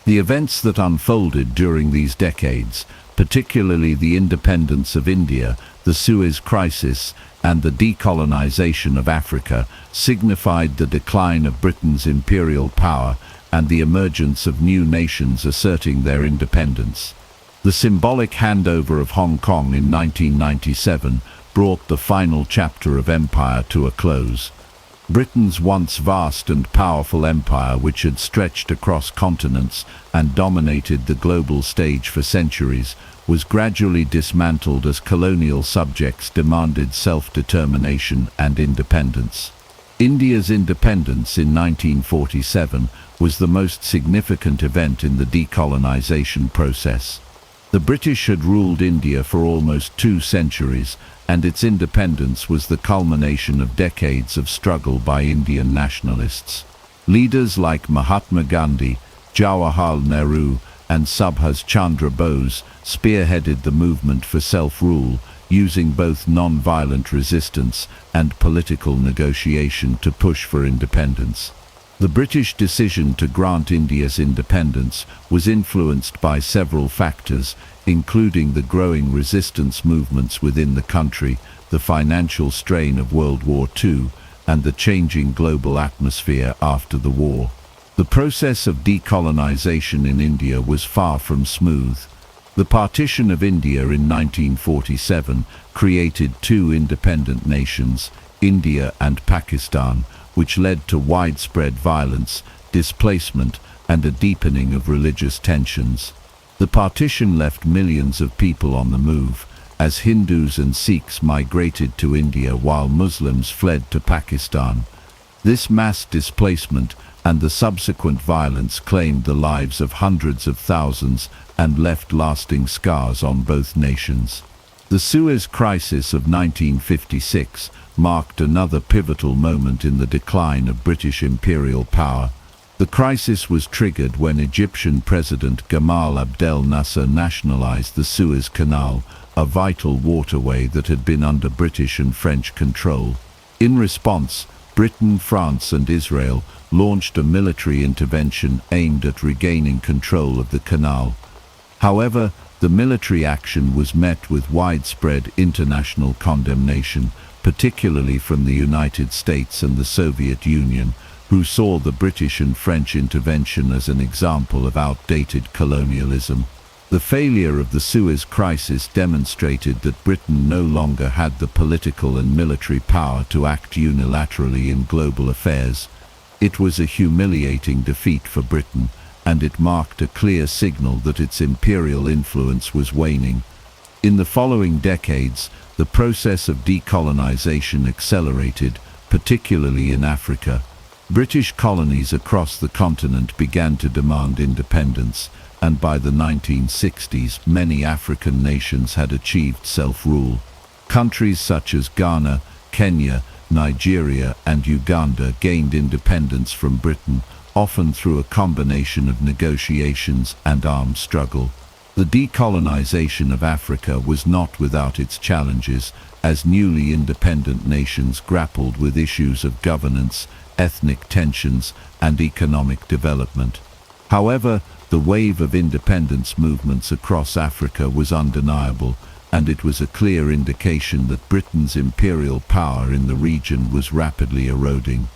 The events that unfolded during these decades, particularly the independence of India, the Suez Crisis, and the decolonization of Africa, signified the decline of Britain's imperial power and the emergence of new nations asserting their independence. The symbolic handover of Hong Kong in 1997 brought the final chapter of empire to a close. Britain's once vast and powerful empire, which had stretched across continents and dominated the global stage for centuries, was gradually dismantled as colonial subjects demanded self-determination and independence. India's independence in 1947 was the most significant event in the decolonization process. The British had ruled India for almost 2 centuries, and its independence was the culmination of decades of struggle by Indian nationalists. Leaders like Mahatma Gandhi, Jawaharlal Nehru, and Subhas Chandra Bose spearheaded the movement for self-rule, using both non-violent resistance and political negotiation to push for independence. The British decision to grant India's independence was influenced by several factors, including the growing resistance movements within the country, the financial strain of World War II, and the changing global atmosphere after the war. The process of decolonization in India was far from smooth. The partition of India in 1947 created two independent nations, India and Pakistan, which led to widespread violence, displacement, and a deepening of religious tensions. The partition left millions of people on the move, as Hindus and Sikhs migrated to India while Muslims fled to Pakistan. This mass displacement and the subsequent violence claimed the lives of hundreds of thousands and left lasting scars on both nations. The Suez Crisis of 1956 marked another pivotal moment in the decline of British imperial power. The crisis was triggered when Egyptian President Gamal Abdel Nasser nationalized the Suez Canal, a vital waterway that had been under British and French control. In response, Britain, France, and Israel launched a military intervention aimed at regaining control of the canal. However, the military action was met with widespread international condemnation, particularly from the United States and the Soviet Union, who saw the British and French intervention as an example of outdated colonialism. The failure of the Suez Crisis demonstrated that Britain no longer had the political and military power to act unilaterally in global affairs. It was a humiliating defeat for Britain, and it marked a clear signal that its imperial influence was waning. In the following decades, the process of decolonization accelerated, particularly in Africa. British colonies across the continent began to demand independence, and by the 1960s, many African nations had achieved self-rule. Countries such as Ghana, Kenya, Nigeria, and Uganda gained independence from Britain, often through a combination of negotiations and armed struggle. The decolonization of Africa was not without its challenges, as newly independent nations grappled with issues of governance, ethnic tensions, and economic development. However, the wave of independence movements across Africa was undeniable, and it was a clear indication that Britain's imperial power in the region was rapidly eroding.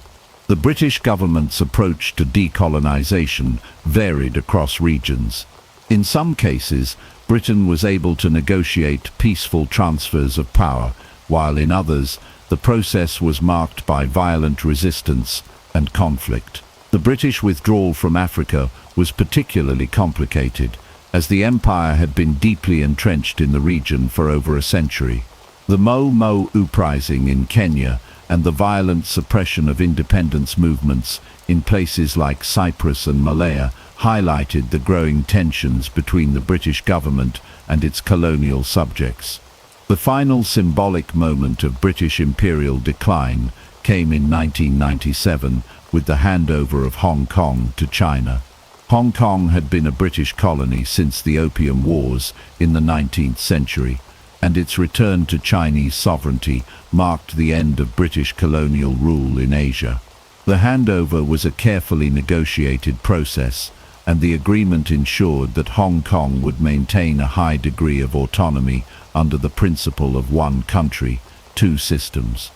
The British government's approach to decolonization varied across regions. In some cases, Britain was able to negotiate peaceful transfers of power, while in others, the process was marked by violent resistance and conflict. The British withdrawal from Africa was particularly complicated, as the empire had been deeply entrenched in the region for over a century. The Mau uprising in Kenya and the violent suppression of independence movements in places like Cyprus and Malaya highlighted the growing tensions between the British government and its colonial subjects. The final symbolic moment of British imperial decline came in 1997 with the handover of Hong Kong to China. Hong Kong had been a British colony since the Opium Wars in the 19th century, and its return to Chinese sovereignty marked the end of British colonial rule in Asia. The handover was a carefully negotiated process, and the agreement ensured that Hong Kong would maintain a high degree of autonomy under the principle of one country, two systems.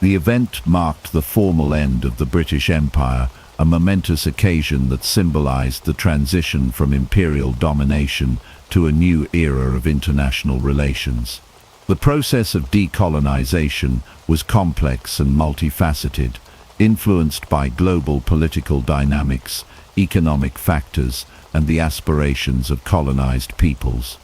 The event marked the formal end of the British Empire, a momentous occasion that symbolized the transition from imperial domination to a new era of international relations. The process of decolonization was complex and multifaceted, influenced by global political dynamics, economic factors, and the aspirations of colonized peoples.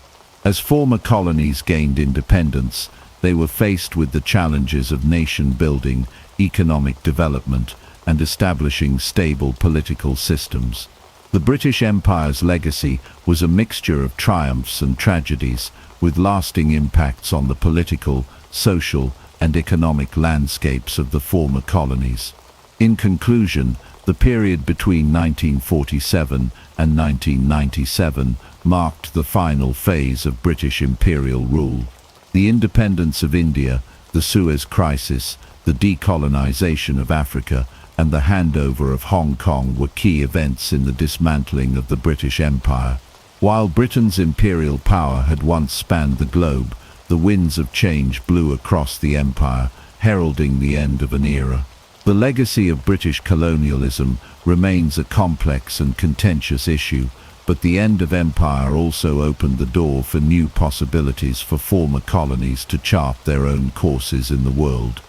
As former colonies gained independence, they were faced with the challenges of nation building, economic development, and establishing stable political systems. The British Empire's legacy was a mixture of triumphs and tragedies, with lasting impacts on the political, social, and economic landscapes of the former colonies. In conclusion, The period between 1947 and 1997 marked the final phase of British imperial rule. The independence of India, the Suez Crisis, the decolonization of Africa, and the handover of Hong Kong were key events in the dismantling of the British Empire. While Britain's imperial power had once spanned the globe, the winds of change blew across the empire, heralding the end of an era. The legacy of British colonialism remains a complex and contentious issue, but the end of empire also opened the door for new possibilities for former colonies to chart their own courses in the world.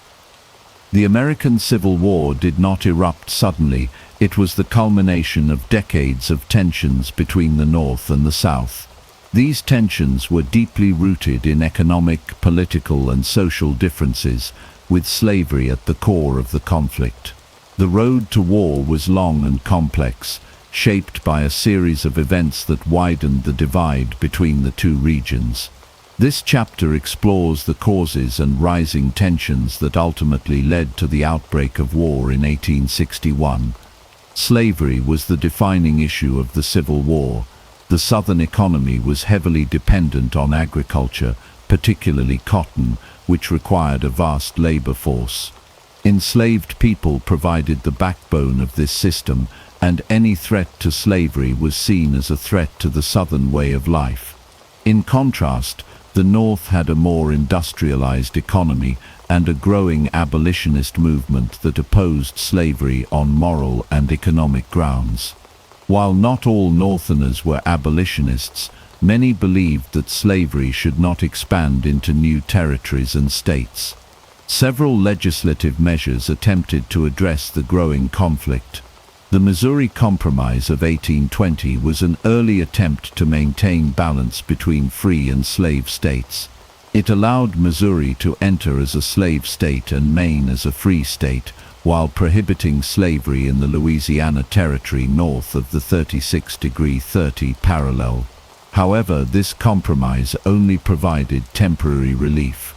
The American Civil War did not erupt suddenly. It was the culmination of decades of tensions between the North and the South. These tensions were deeply rooted in economic, political, and social differences, with slavery at the core of the conflict. The road to war was long and complex, shaped by a series of events that widened the divide between the two regions. This chapter explores the causes and rising tensions that ultimately led to the outbreak of war in 1861. Slavery was the defining issue of the Civil War. The Southern economy was heavily dependent on agriculture, particularly cotton, which required a vast labor force. Enslaved people provided the backbone of this system, and any threat to slavery was seen as a threat to the Southern way of life. In contrast, the North had a more industrialized economy and a growing abolitionist movement that opposed slavery on moral and economic grounds. While not all Northerners were abolitionists, many believed that slavery should not expand into new territories and states. Several legislative measures attempted to address the growing conflict. The Missouri Compromise of 1820 was an early attempt to maintain balance between free and slave states. It allowed Missouri to enter as a slave state and Maine as a free state, while prohibiting slavery in the Louisiana Territory north of the 36° 30 parallel. However, this compromise only provided temporary relief.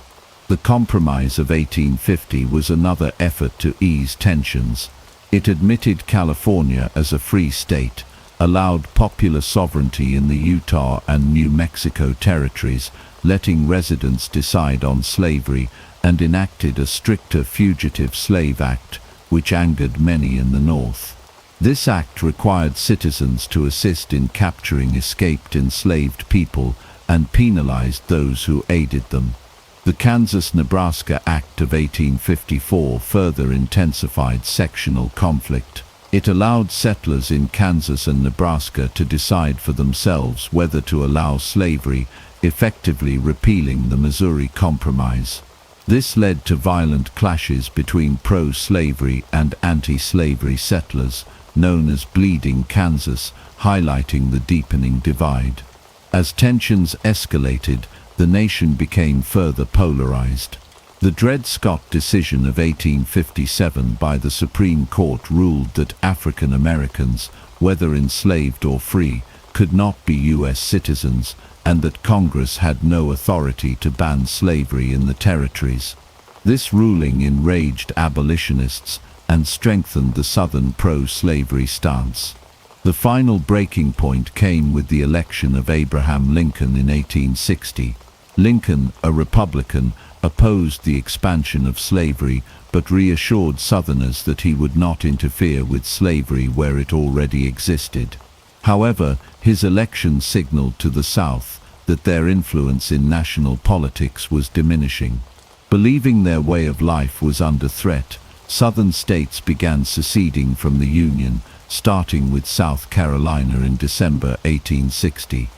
The Compromise of 1850 was another effort to ease tensions. It admitted California as a free state, allowed popular sovereignty in the Utah and New Mexico territories, letting residents decide on slavery, and enacted a stricter Fugitive Slave Act, which angered many in the North. This act required citizens to assist in capturing escaped enslaved people and penalized those who aided them. The Kansas-Nebraska Act of 1854 further intensified sectional conflict. It allowed settlers in Kansas and Nebraska to decide for themselves whether to allow slavery, effectively repealing the Missouri Compromise. This led to violent clashes between pro-slavery and anti-slavery settlers, known as Bleeding Kansas, highlighting the deepening divide. As tensions escalated, the nation became further polarized. The Dred Scott decision of 1857 by the Supreme Court ruled that African Americans, whether enslaved or free, could not be U.S. citizens, and that Congress had no authority to ban slavery in the territories. This ruling enraged abolitionists and strengthened the Southern pro-slavery stance. The final breaking point came with the election of Abraham Lincoln in 1860. Lincoln, a Republican, opposed the expansion of slavery, but reassured Southerners that he would not interfere with slavery where it already existed. However, his election signaled to the South that their influence in national politics was diminishing. Believing their way of life was under threat, Southern states began seceding from the Union, starting with South Carolina in December 1860.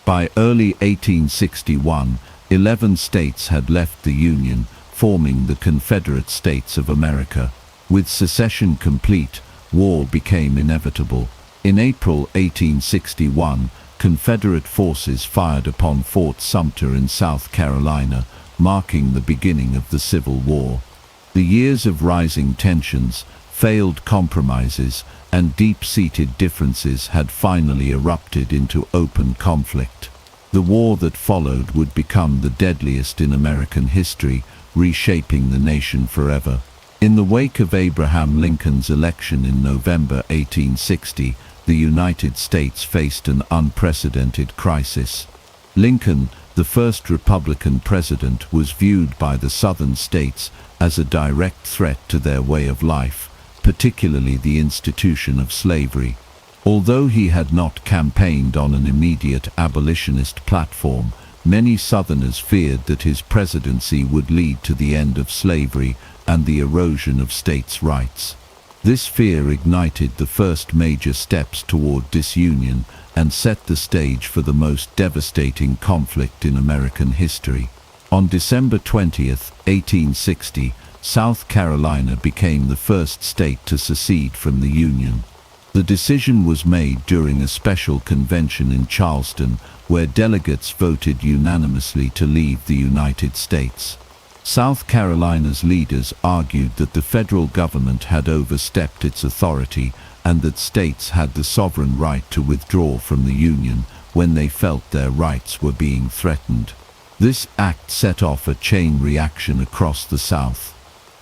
By early 1861, 11 states had left the Union, forming the Confederate States of America. With secession complete, war became inevitable. In April 1861, Confederate forces fired upon Fort Sumter in South Carolina, marking the beginning of the Civil War. The years of rising tensions, failed compromises, and deep-seated differences had finally erupted into open conflict. The war that followed would become the deadliest in American history, reshaping the nation forever. In the wake of Abraham Lincoln's election in November 1860, the United States faced an unprecedented crisis. Lincoln, the first Republican president, was viewed by the Southern states as a direct threat to their way of life, particularly the institution of slavery. Although he had not campaigned on an immediate abolitionist platform, many Southerners feared that his presidency would lead to the end of slavery and the erosion of states' rights. This fear ignited the first major steps toward disunion and set the stage for the most devastating conflict in American history. On December 20th, 1860, South Carolina became the first state to secede from the Union. The decision was made during a special convention in Charleston, where delegates voted unanimously to leave the United States. South Carolina's leaders argued that the federal government had overstepped its authority and that states had the sovereign right to withdraw from the Union when they felt their rights were being threatened. This act set off a chain reaction across the South.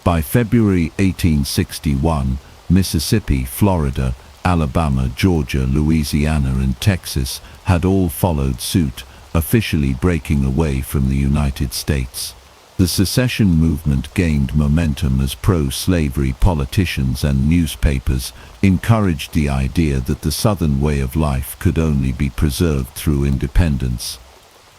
By February 1861, Mississippi, Florida, Alabama, Georgia, Louisiana, and Texas had all followed suit, officially breaking away from the United States. The secession movement gained momentum as pro-slavery politicians and newspapers encouraged the idea that the Southern way of life could only be preserved through independence.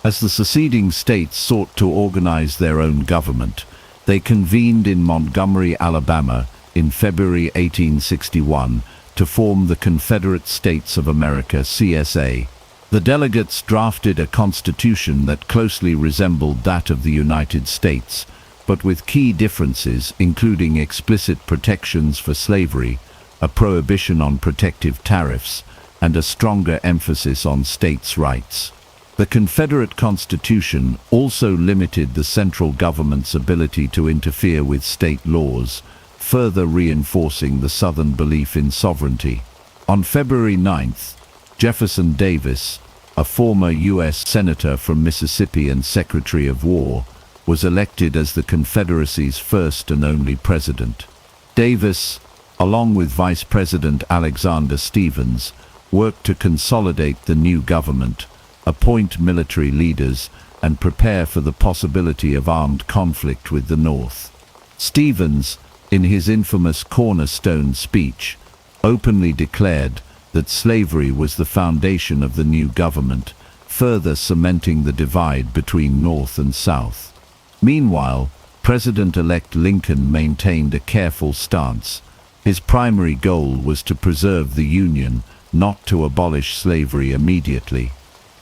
As the seceding states sought to organize their own government, they convened in Montgomery, Alabama, in February 1861 to form the Confederate States of America (CSA). The delegates drafted a constitution that closely resembled that of the United States, but with key differences, including explicit protections for slavery, a prohibition on protective tariffs, and a stronger emphasis on states' rights. The Confederate Constitution also limited the central government's ability to interfere with state laws, further reinforcing the Southern belief in sovereignty. On February 9th, Jefferson Davis, a former U.S. Senator from Mississippi and Secretary of War, was elected as the Confederacy's first and only president. Davis, along with Vice President Alexander Stephens, worked to consolidate the new government, appoint military leaders, and prepare for the possibility of armed conflict with the North. Stephens, in his infamous Cornerstone speech, openly declared that slavery was the foundation of the new government, further cementing the divide between North and South. Meanwhile, President-elect Lincoln maintained a careful stance. His primary goal was to preserve the Union, not to abolish slavery immediately.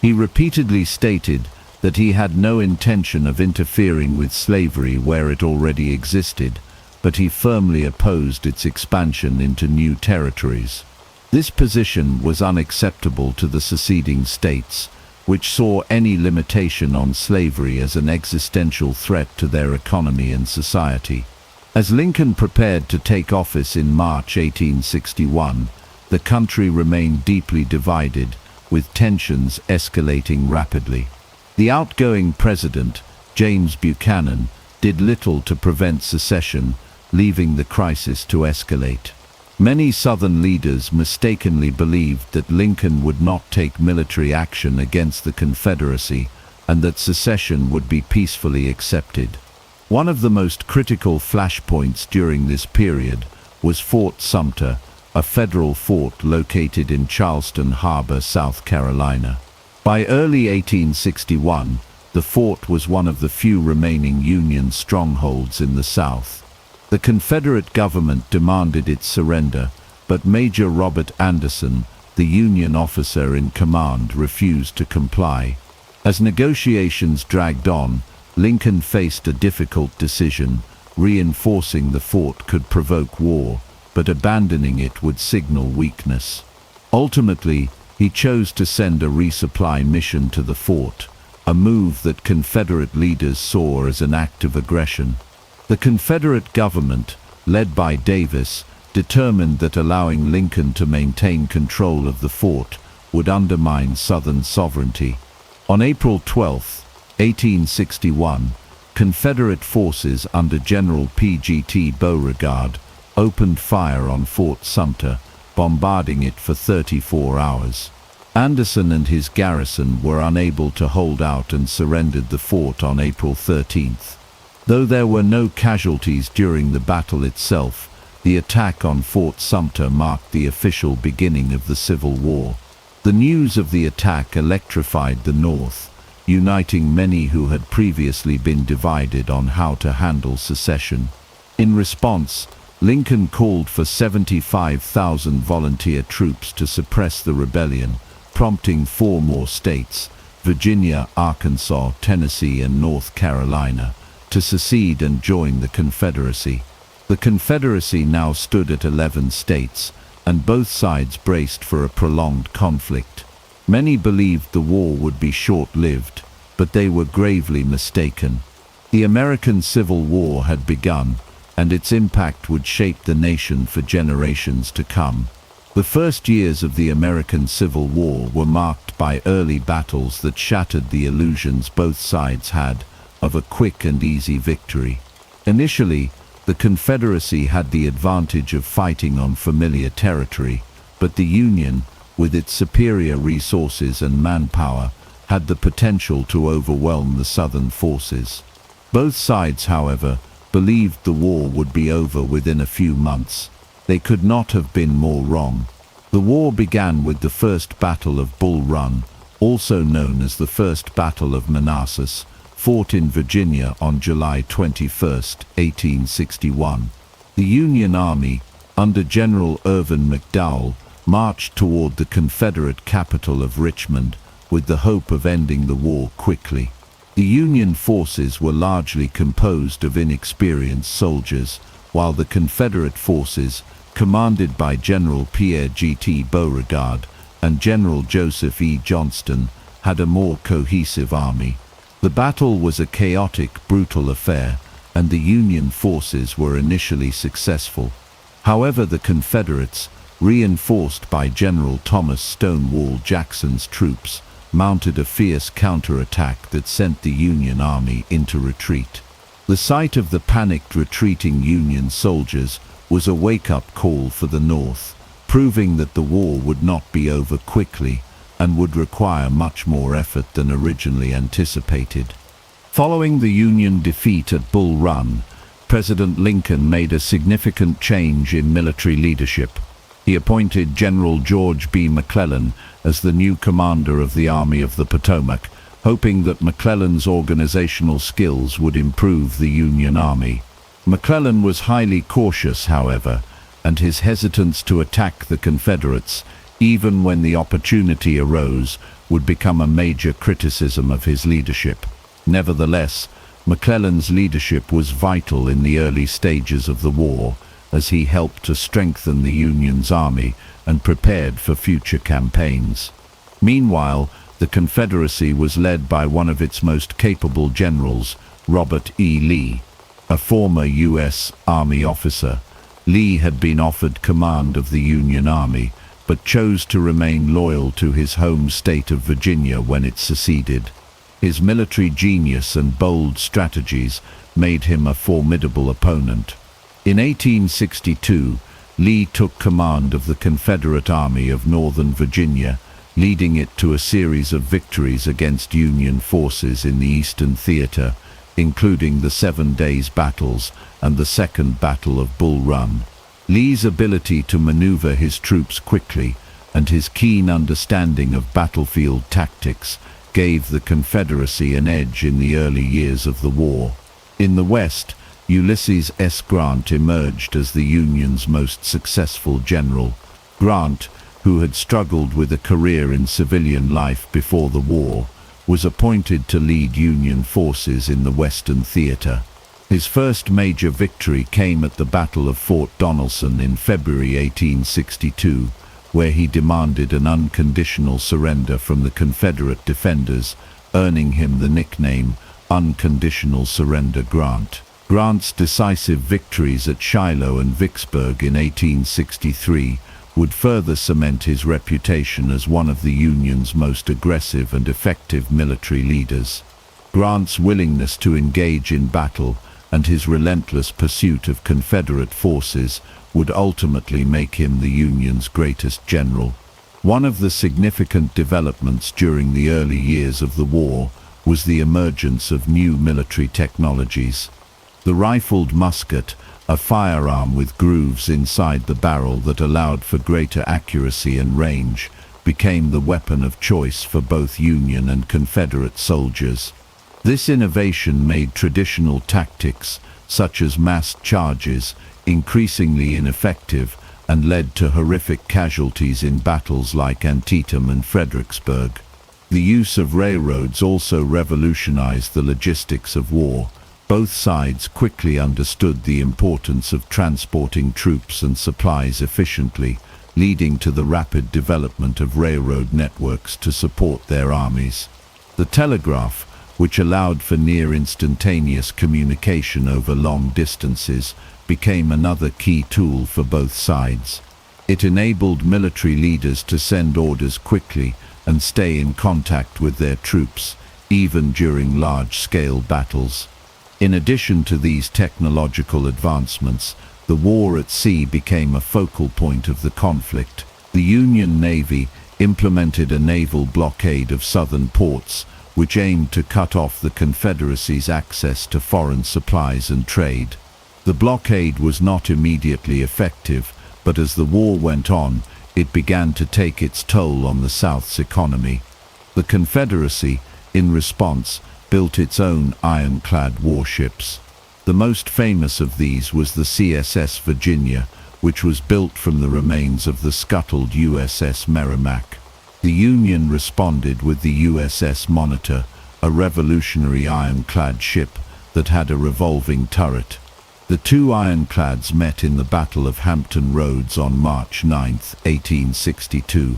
He repeatedly stated that he had no intention of interfering with slavery where it already existed, but he firmly opposed its expansion into new territories. This position was unacceptable to the seceding states, which saw any limitation on slavery as an existential threat to their economy and society. As Lincoln prepared to take office in March 1861, the country remained deeply divided, with tensions escalating rapidly. The outgoing president, James Buchanan, did little to prevent secession, leaving the crisis to escalate. Many Southern leaders mistakenly believed that Lincoln would not take military action against the Confederacy and that secession would be peacefully accepted. One of the most critical flashpoints during this period was Fort Sumter, a federal fort located in Charleston Harbor, South Carolina. By early 1861, the fort was one of the few remaining Union strongholds in the South. The Confederate government demanded its surrender, but Major Robert Anderson, the Union officer in command, refused to comply. As negotiations dragged on, Lincoln faced a difficult decision. Reinforcing the fort could provoke war, but abandoning it would signal weakness. Ultimately, he chose to send a resupply mission to the fort, a move that Confederate leaders saw as an act of aggression. The Confederate government, led by Davis, determined that allowing Lincoln to maintain control of the fort would undermine Southern sovereignty. On April 12, 1861, Confederate forces under General P.G.T. Beauregard opened fire on Fort Sumter, bombarding it for 34 hours. Anderson and his garrison were unable to hold out and surrendered the fort on April 13th. Though there were no casualties during the battle itself, the attack on Fort Sumter marked the official beginning of the Civil War. The news of the attack electrified the North, uniting many who had previously been divided on how to handle secession. In response, Lincoln called for 75,000 volunteer troops to suppress the rebellion, prompting 4 more states, Virginia, Arkansas, Tennessee, and North Carolina, to secede and join the Confederacy. The Confederacy now stood at 11 states, and both sides braced for a prolonged conflict. Many believed the war would be short-lived, but they were gravely mistaken. The American Civil War had begun, and its impact would shape the nation for generations to come. The first years of the American Civil War were marked by early battles that shattered the illusions both sides had of a quick and easy victory. Initially, the Confederacy had the advantage of fighting on familiar territory, but the Union, with its superior resources and manpower, had the potential to overwhelm the Southern forces. Both sides, however, believed the war would be over within a few months. They could not have been more wrong. The war began with the First Battle of Bull Run, also known as the First Battle of Manassas, fought in Virginia on July 21, 1861. The Union Army, under General Irvin McDowell, marched toward the Confederate capital of Richmond with the hope of ending the war quickly. The Union forces were largely composed of inexperienced soldiers, while the Confederate forces, commanded by General Pierre G.T. Beauregard and General Joseph E. Johnston, had a more cohesive army. The battle was a chaotic, brutal affair, and the Union forces were initially successful. However, the Confederates, reinforced by General Thomas Stonewall Jackson's troops, mounted a fierce counterattack that sent the Union Army into retreat. The sight of the panicked retreating Union soldiers was a wake-up call for the North, proving that the war would not be over quickly and would require much more effort than originally anticipated. Following the Union defeat at Bull Run, President Lincoln made a significant change in military leadership. He appointed General George B. McClellan as the new commander of the Army of the Potomac, hoping that McClellan's organizational skills would improve the Union Army. McClellan was highly cautious, however, and his hesitance to attack the Confederates, even when the opportunity arose, would become a major criticism of his leadership. Nevertheless, McClellan's leadership was vital in the early stages of the war, as he helped to strengthen the Union's army and prepared for future campaigns. Meanwhile, the Confederacy was led by one of its most capable generals, Robert E. Lee. A former U.S. Army officer, Lee had been offered command of the Union Army, but chose to remain loyal to his home state of Virginia when it seceded. His military genius and bold strategies made him a formidable opponent. In 1862, Lee took command of the Confederate Army of Northern Virginia, leading it to a series of victories against Union forces in the Eastern Theater, including the 7 Days Battles and the Second Battle of Bull Run. Lee's ability to maneuver his troops quickly and his keen understanding of battlefield tactics gave the Confederacy an edge in the early years of the war. In the West, Ulysses S. Grant emerged as the Union's most successful general. Grant, who had struggled with a career in civilian life before the war, was appointed to lead Union forces in the Western Theater. His first major victory came at the Battle of Fort Donelson in February 1862, where he demanded an unconditional surrender from the Confederate defenders, earning him the nickname Unconditional Surrender Grant. Grant's decisive victories at Shiloh and Vicksburg in 1863 would further cement his reputation as one of the Union's most aggressive and effective military leaders. Grant's willingness to engage in battle and his relentless pursuit of Confederate forces would ultimately make him the Union's greatest general. One of the significant developments during the early years of the war was the emergence of new military technologies. The rifled musket, a firearm with grooves inside the barrel that allowed for greater accuracy and range, became the weapon of choice for both Union and Confederate soldiers. This innovation made traditional tactics, such as massed charges, increasingly ineffective and led to horrific casualties in battles like Antietam and Fredericksburg. The use of railroads also revolutionized the logistics of war. Both sides quickly understood the importance of transporting troops and supplies efficiently, leading to the rapid development of railroad networks to support their armies. The telegraph, which allowed for near-instantaneous communication over long distances, became another key tool for both sides. It enabled military leaders to send orders quickly and stay in contact with their troops, even during large-scale battles. In addition to these technological advancements, the war at sea became a focal point of the conflict. The Union Navy implemented a naval blockade of southern ports, which aimed to cut off the Confederacy's access to foreign supplies and trade. The blockade was not immediately effective, but as the war went on, it began to take its toll on the South's economy. The Confederacy, in response, built its own ironclad warships. The most famous of these was the CSS Virginia, which was built from the remains of the scuttled USS Merrimack. The Union responded with the USS Monitor, a revolutionary ironclad ship that had a revolving turret. The two ironclads met in the Battle of Hampton Roads on March 9, 1862.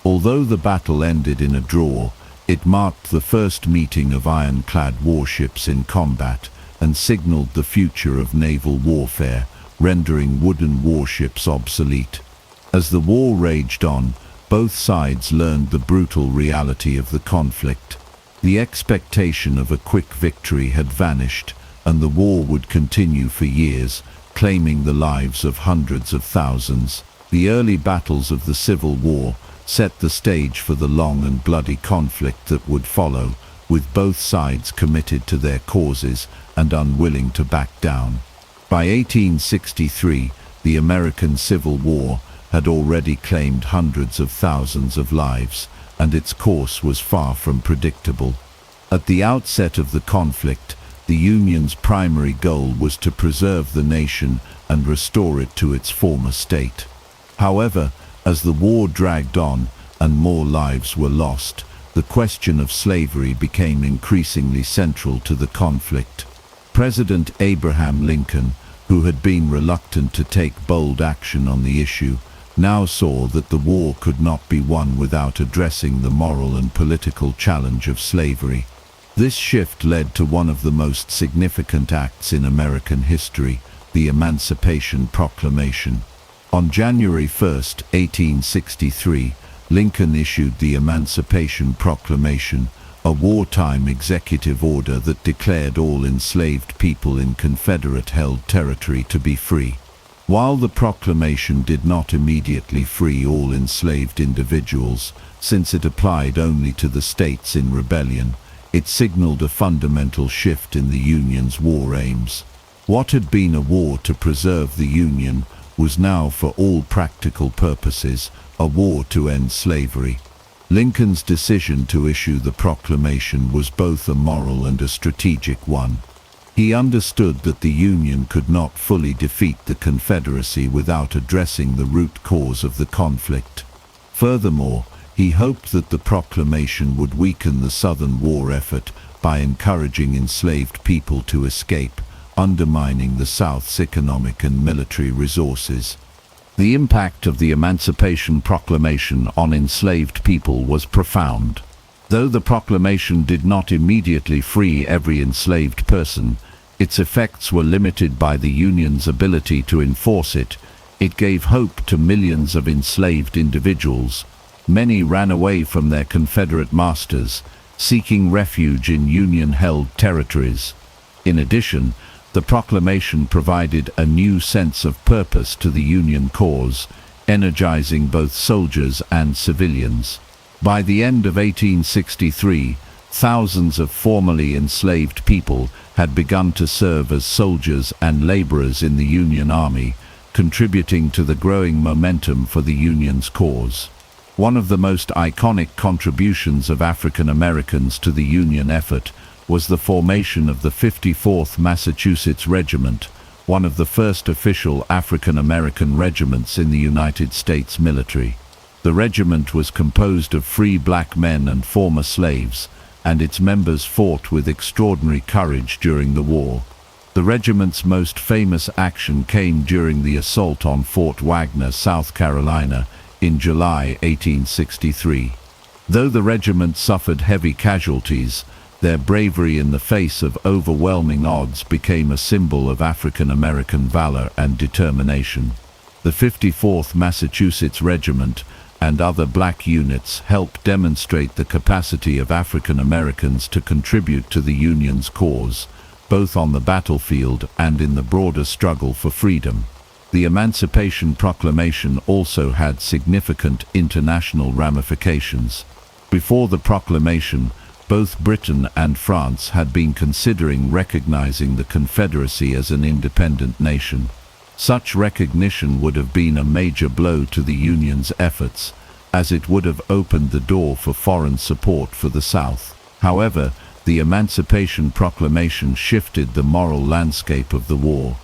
Although the battle ended in a draw, it marked the first meeting of ironclad warships in combat and signaled the future of naval warfare, rendering wooden warships obsolete. As the war raged on, both sides learned the brutal reality of the conflict. The expectation of a quick victory had vanished, and the war would continue for years, claiming the lives of hundreds of thousands. The early battles of the Civil War set the stage for the long and bloody conflict that would follow, with both sides committed to their causes and unwilling to back down. By 1863, the American Civil War had already claimed hundreds of thousands of lives, and its course was far from predictable. At the outset of the conflict, the Union's primary goal was to preserve the nation and restore it to its former state. However, as the war dragged on and more lives were lost, the question of slavery became increasingly central to the conflict. President Abraham Lincoln, who had been reluctant to take bold action on the issue, now saw that the war could not be won without addressing the moral and political challenge of slavery. This shift led to one of the most significant acts in American history, the Emancipation Proclamation. On January 1, 1863, Lincoln issued the Emancipation Proclamation, a wartime executive order that declared all enslaved people in Confederate-held territory to be free. While the proclamation did not immediately free all enslaved individuals, since it applied only to the states in rebellion, it signaled a fundamental shift in the Union's war aims. What had been a war to preserve the Union was now, for all practical purposes, a war to end slavery. Lincoln's decision to issue the proclamation was both a moral and a strategic one. He understood that the Union could not fully defeat the Confederacy without addressing the root cause of the conflict. Furthermore, he hoped that the proclamation would weaken the Southern war effort by encouraging enslaved people to escape, undermining the South's economic and military resources. The impact of the Emancipation Proclamation on enslaved people was profound. Though the proclamation did not immediately free every enslaved person, its effects were limited by the Union's ability to enforce it. It gave hope to millions of enslaved individuals. Many ran away from their Confederate masters, seeking refuge in Union-held territories. In addition, the proclamation provided a new sense of purpose to the Union cause, energizing both soldiers and civilians. By the end of 1863, thousands of formerly enslaved people had begun to serve as soldiers and laborers in the Union Army, contributing to the growing momentum for the Union's cause. One of the most iconic contributions of African Americans to the Union effort was the formation of the 54th Massachusetts Regiment, one of the first official African American regiments in the United States military. The regiment was composed of free black men and former slaves, and its members fought with extraordinary courage during the war. The regiment's most famous action came during the assault on Fort Wagner, South Carolina, in July 1863. Though the regiment suffered heavy casualties, their bravery in the face of overwhelming odds became a symbol of African American valor and determination. The 54th Massachusetts Regiment and other black units helped demonstrate the capacity of African Americans to contribute to the Union's cause, both on the battlefield and in the broader struggle for freedom. The Emancipation Proclamation also had significant international ramifications. Before the proclamation, both Britain and France had been considering recognizing the Confederacy as an independent nation. Such recognition would have been a major blow to the Union's efforts, as it would have opened the door for foreign support for the South. However, the Emancipation Proclamation shifted the moral landscape of the war.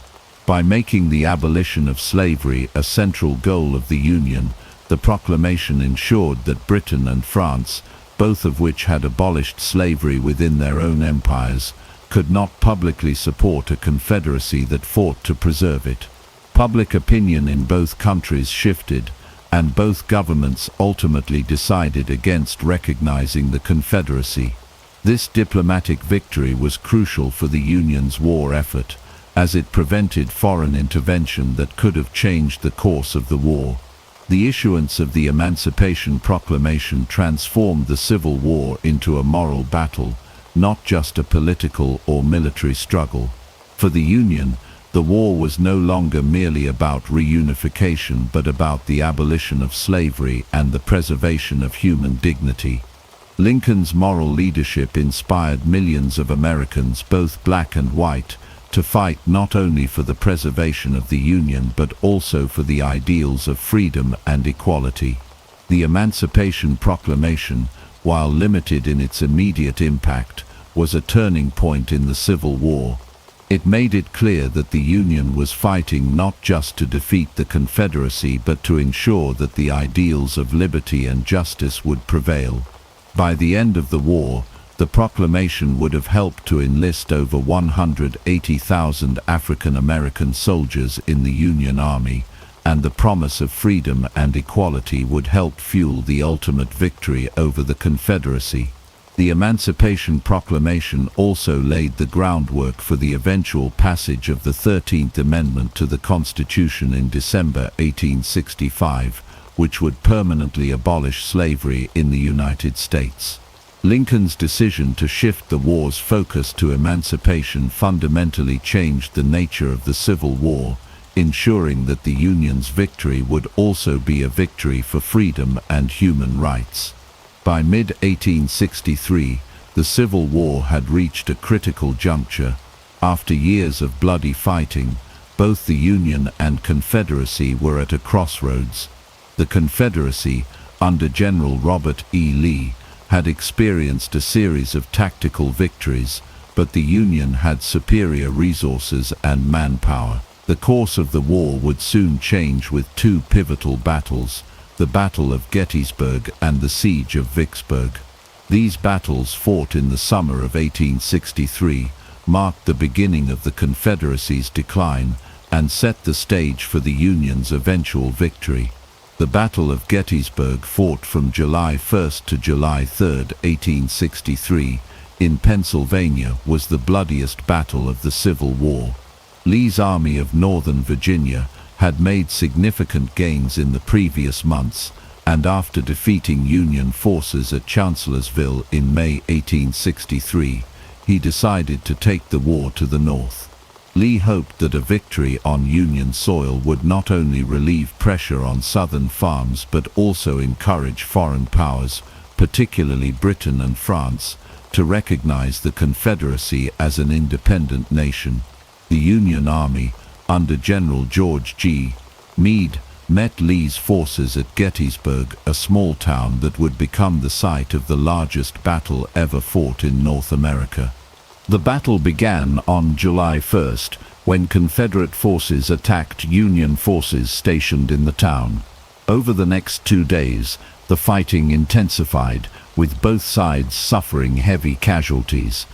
By making the abolition of slavery a central goal of the Union, the proclamation ensured that Britain and France, both of which had abolished slavery within their own empires, could not publicly support a confederacy that fought to preserve it. Public opinion in both countries shifted, and both governments ultimately decided against recognizing the Confederacy. This diplomatic victory was crucial for the Union's war effort, as it prevented foreign intervention that could have changed the course of the war. The issuance of the Emancipation Proclamation transformed the Civil War into a moral battle, not just a political or military struggle. For the Union, the war was no longer merely about reunification but about the abolition of slavery and the preservation of human dignity. Lincoln's moral leadership inspired millions of Americans, both black and white, to fight not only for the preservation of the Union but also for the ideals of freedom and equality. The Emancipation Proclamation, while limited in its immediate impact, was a turning point in the Civil War. It made it clear that the Union was fighting not just to defeat the Confederacy but to ensure that the ideals of liberty and justice would prevail. By the end of the war, the proclamation would have helped to enlist over 180,000 African American soldiers in the Union Army, and the promise of freedom and equality would help fuel the ultimate victory over the Confederacy. The Emancipation Proclamation also laid the groundwork for the eventual passage of the 13th Amendment to the Constitution in December 1865, which would permanently abolish slavery in the United States. Lincoln's decision to shift the war's focus to emancipation fundamentally changed the nature of the Civil War, ensuring that the Union's victory would also be a victory for freedom and human rights. By mid-1863, the Civil War had reached a critical juncture. After years of bloody fighting, both the Union and Confederacy were at a crossroads. The Confederacy, under General Robert E. Lee, had experienced a series of tactical victories, but the Union had superior resources and manpower. The course of the war would soon change with two pivotal battles, the Battle of Gettysburg and the Siege of Vicksburg. These battles, fought in the summer of 1863, marked the beginning of the Confederacy's decline and set the stage for the Union's eventual victory. The Battle of Gettysburg, fought from July 1 to July 3, 1863, in Pennsylvania, was the bloodiest battle of the Civil War. Lee's Army of Northern Virginia had made significant gains in the previous months, and after defeating Union forces at Chancellorsville in May 1863, he decided to take the war to the north. Lee hoped that a victory on Union soil would not only relieve pressure on Southern farms but also encourage foreign powers, particularly Britain and France, to recognize the Confederacy as an independent nation. The Union Army, under General George G. Meade, met Lee's forces at Gettysburg, a small town that would become the site of the largest battle ever fought in North America. The battle began on July 1st, when Confederate forces attacked Union forces stationed in the town. Over the next 2 days, the fighting intensified, with both sides suffering heavy casualties.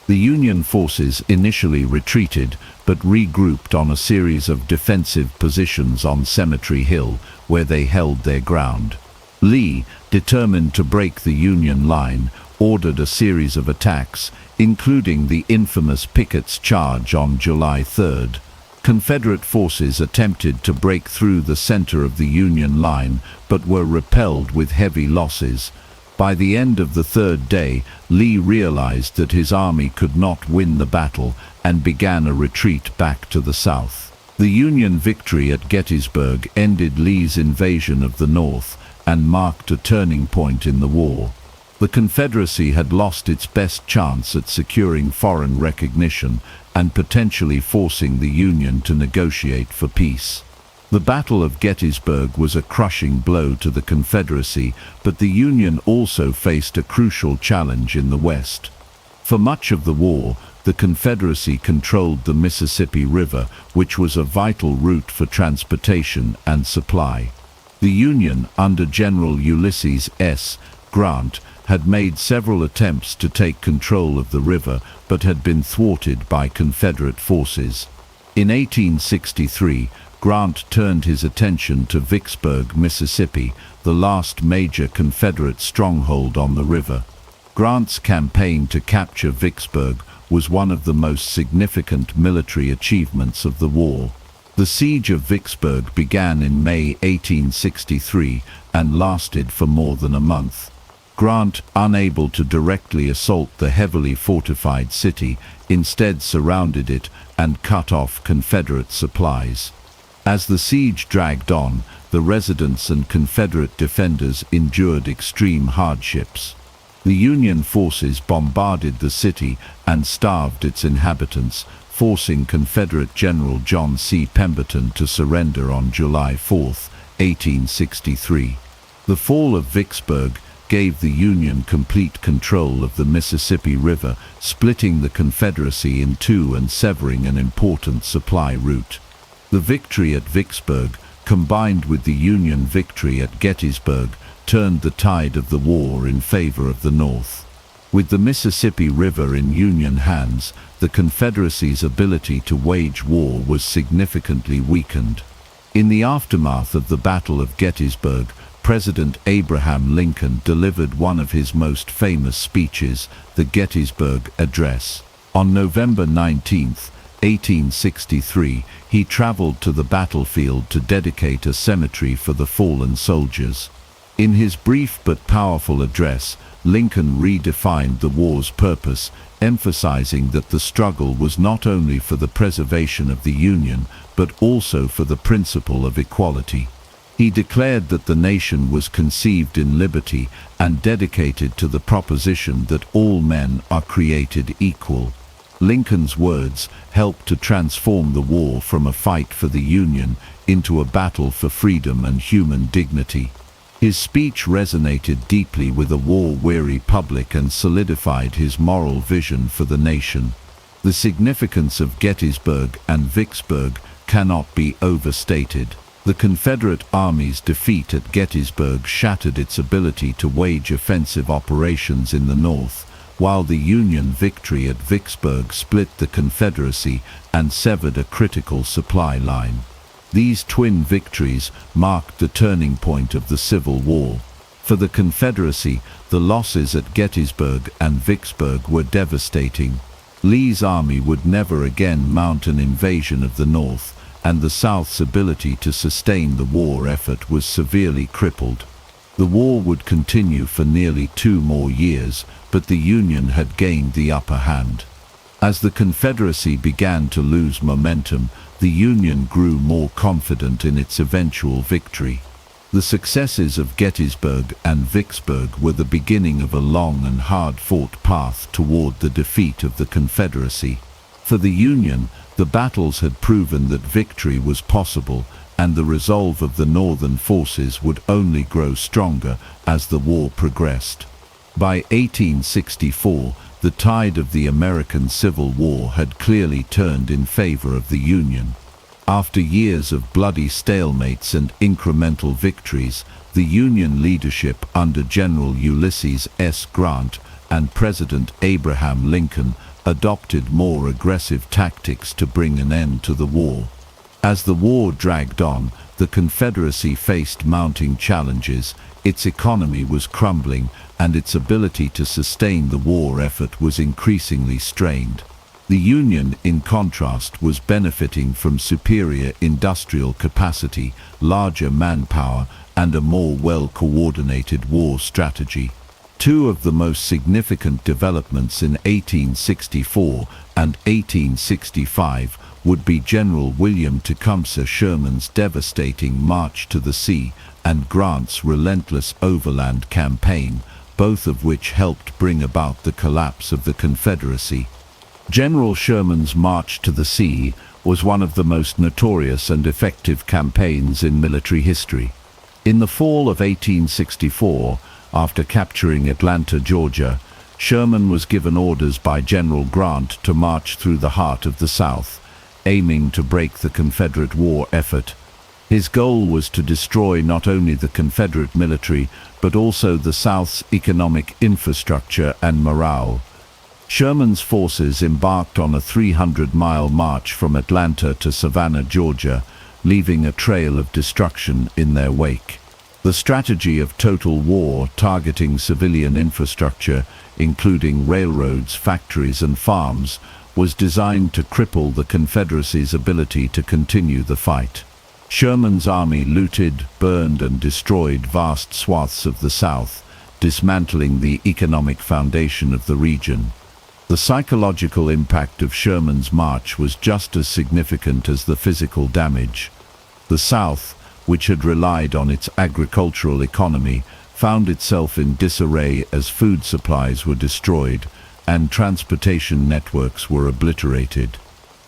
The Union forces initially retreated, but regrouped on a series of defensive positions on Cemetery Hill, where they held their ground. Lee, determined to break the Union line, ordered a series of attacks, including the infamous Pickett's Charge on July 3rd. Confederate forces attempted to break through the center of the Union line, but were repelled with heavy losses. By the end of the third day, Lee realized that his army could not win the battle and began a retreat back to the south. The Union victory at Gettysburg ended Lee's invasion of the North and marked a turning point in the war. The Confederacy had lost its best chance at securing foreign recognition and potentially forcing the Union to negotiate for peace. The Battle of Gettysburg was a crushing blow to the Confederacy, but the Union also faced a crucial challenge in the West. For much of the war, the Confederacy controlled the Mississippi River, which was a vital route for transportation and supply. The Union, under General Ulysses S. Grant, had made several attempts to take control of the river, but had been thwarted by Confederate forces. In 1863, Grant turned his attention to Vicksburg, Mississippi, the last major Confederate stronghold on the river. Grant's campaign to capture Vicksburg was one of the most significant military achievements of the war. The siege of Vicksburg began in May 1863 and lasted for more than a month. Grant, unable to directly assault the heavily fortified city, instead surrounded it and cut off Confederate supplies. As the siege dragged on, the residents and Confederate defenders endured extreme hardships. The Union forces bombarded the city and starved its inhabitants, forcing Confederate General John C. Pemberton to surrender on July 4, 1863. The fall of Vicksburg gave the Union complete control of the Mississippi River, splitting the Confederacy in two and severing an important supply route. The victory at Vicksburg, combined with the Union victory at Gettysburg, turned the tide of the war in favor of the North. With the Mississippi River in Union hands, the Confederacy's ability to wage war was significantly weakened. In the aftermath of the Battle of Gettysburg, President Abraham Lincoln delivered one of his most famous speeches, the Gettysburg Address. On November 19, 1863, he traveled to the battlefield to dedicate a cemetery for the fallen soldiers. In his brief but powerful address, Lincoln redefined the war's purpose, emphasizing that the struggle was not only for the preservation of the Union, but also for the principle of equality. He declared that the nation was conceived in liberty and dedicated to the proposition that all men are created equal. Lincoln's words helped to transform the war from a fight for the Union into a battle for freedom and human dignity. His speech resonated deeply with a war-weary public and solidified his moral vision for the nation. The significance of Gettysburg and Vicksburg cannot be overstated. The Confederate Army's defeat at Gettysburg shattered its ability to wage offensive operations in the North, while the Union victory at Vicksburg split the Confederacy and severed a critical supply line. These twin victories marked the turning point of the Civil War. For the Confederacy, the losses at Gettysburg and Vicksburg were devastating. Lee's army would never again mount an invasion of the North, and the South's ability to sustain the war effort was severely crippled. The war would continue for nearly 2 more years, but the Union had gained the upper hand. As the Confederacy began to lose momentum, the Union grew more confident in its eventual victory. The successes of Gettysburg and Vicksburg were the beginning of a long and hard-fought path toward the defeat of the Confederacy. For the Union, the battles had proven that victory was possible, and the resolve of the Northern forces would only grow stronger as the war progressed. By 1864, the tide of the American Civil War had clearly turned in favor of the Union. After years of bloody stalemates and incremental victories, the Union leadership under General Ulysses S. Grant and President Abraham Lincoln adopted more aggressive tactics to bring an end to the war. As the war dragged on, the Confederacy faced mounting challenges. Its economy was crumbling, and its ability to sustain the war effort was increasingly strained. The Union, in contrast, was benefiting from superior industrial capacity, larger manpower, and a more well-coordinated war strategy. Two of the most significant developments in 1864 and 1865 would be General William Tecumseh Sherman's devastating march to the sea and Grant's relentless overland campaign, both of which helped bring about the collapse of the Confederacy. General Sherman's march to the sea was one of the most notorious and effective campaigns in military history. In the fall of 1864, after capturing Atlanta, Georgia, Sherman was given orders by General Grant to march through the heart of the South, aiming to break the Confederate war effort. His goal was to destroy not only the Confederate military, but also the South's economic infrastructure and morale. Sherman's forces embarked on a 300-mile march from Atlanta to Savannah, Georgia, leaving a trail of destruction in their wake. The strategy of total war, targeting civilian infrastructure, including railroads, factories, and farms, was designed to cripple the Confederacy's ability to continue the fight. Sherman's army looted, burned, and destroyed vast swaths of the South, dismantling the economic foundation of the region. The psychological impact of Sherman's march was just as significant as the physical damage. The South, which had relied on its agricultural economy, found itself in disarray as food supplies were destroyed and transportation networks were obliterated.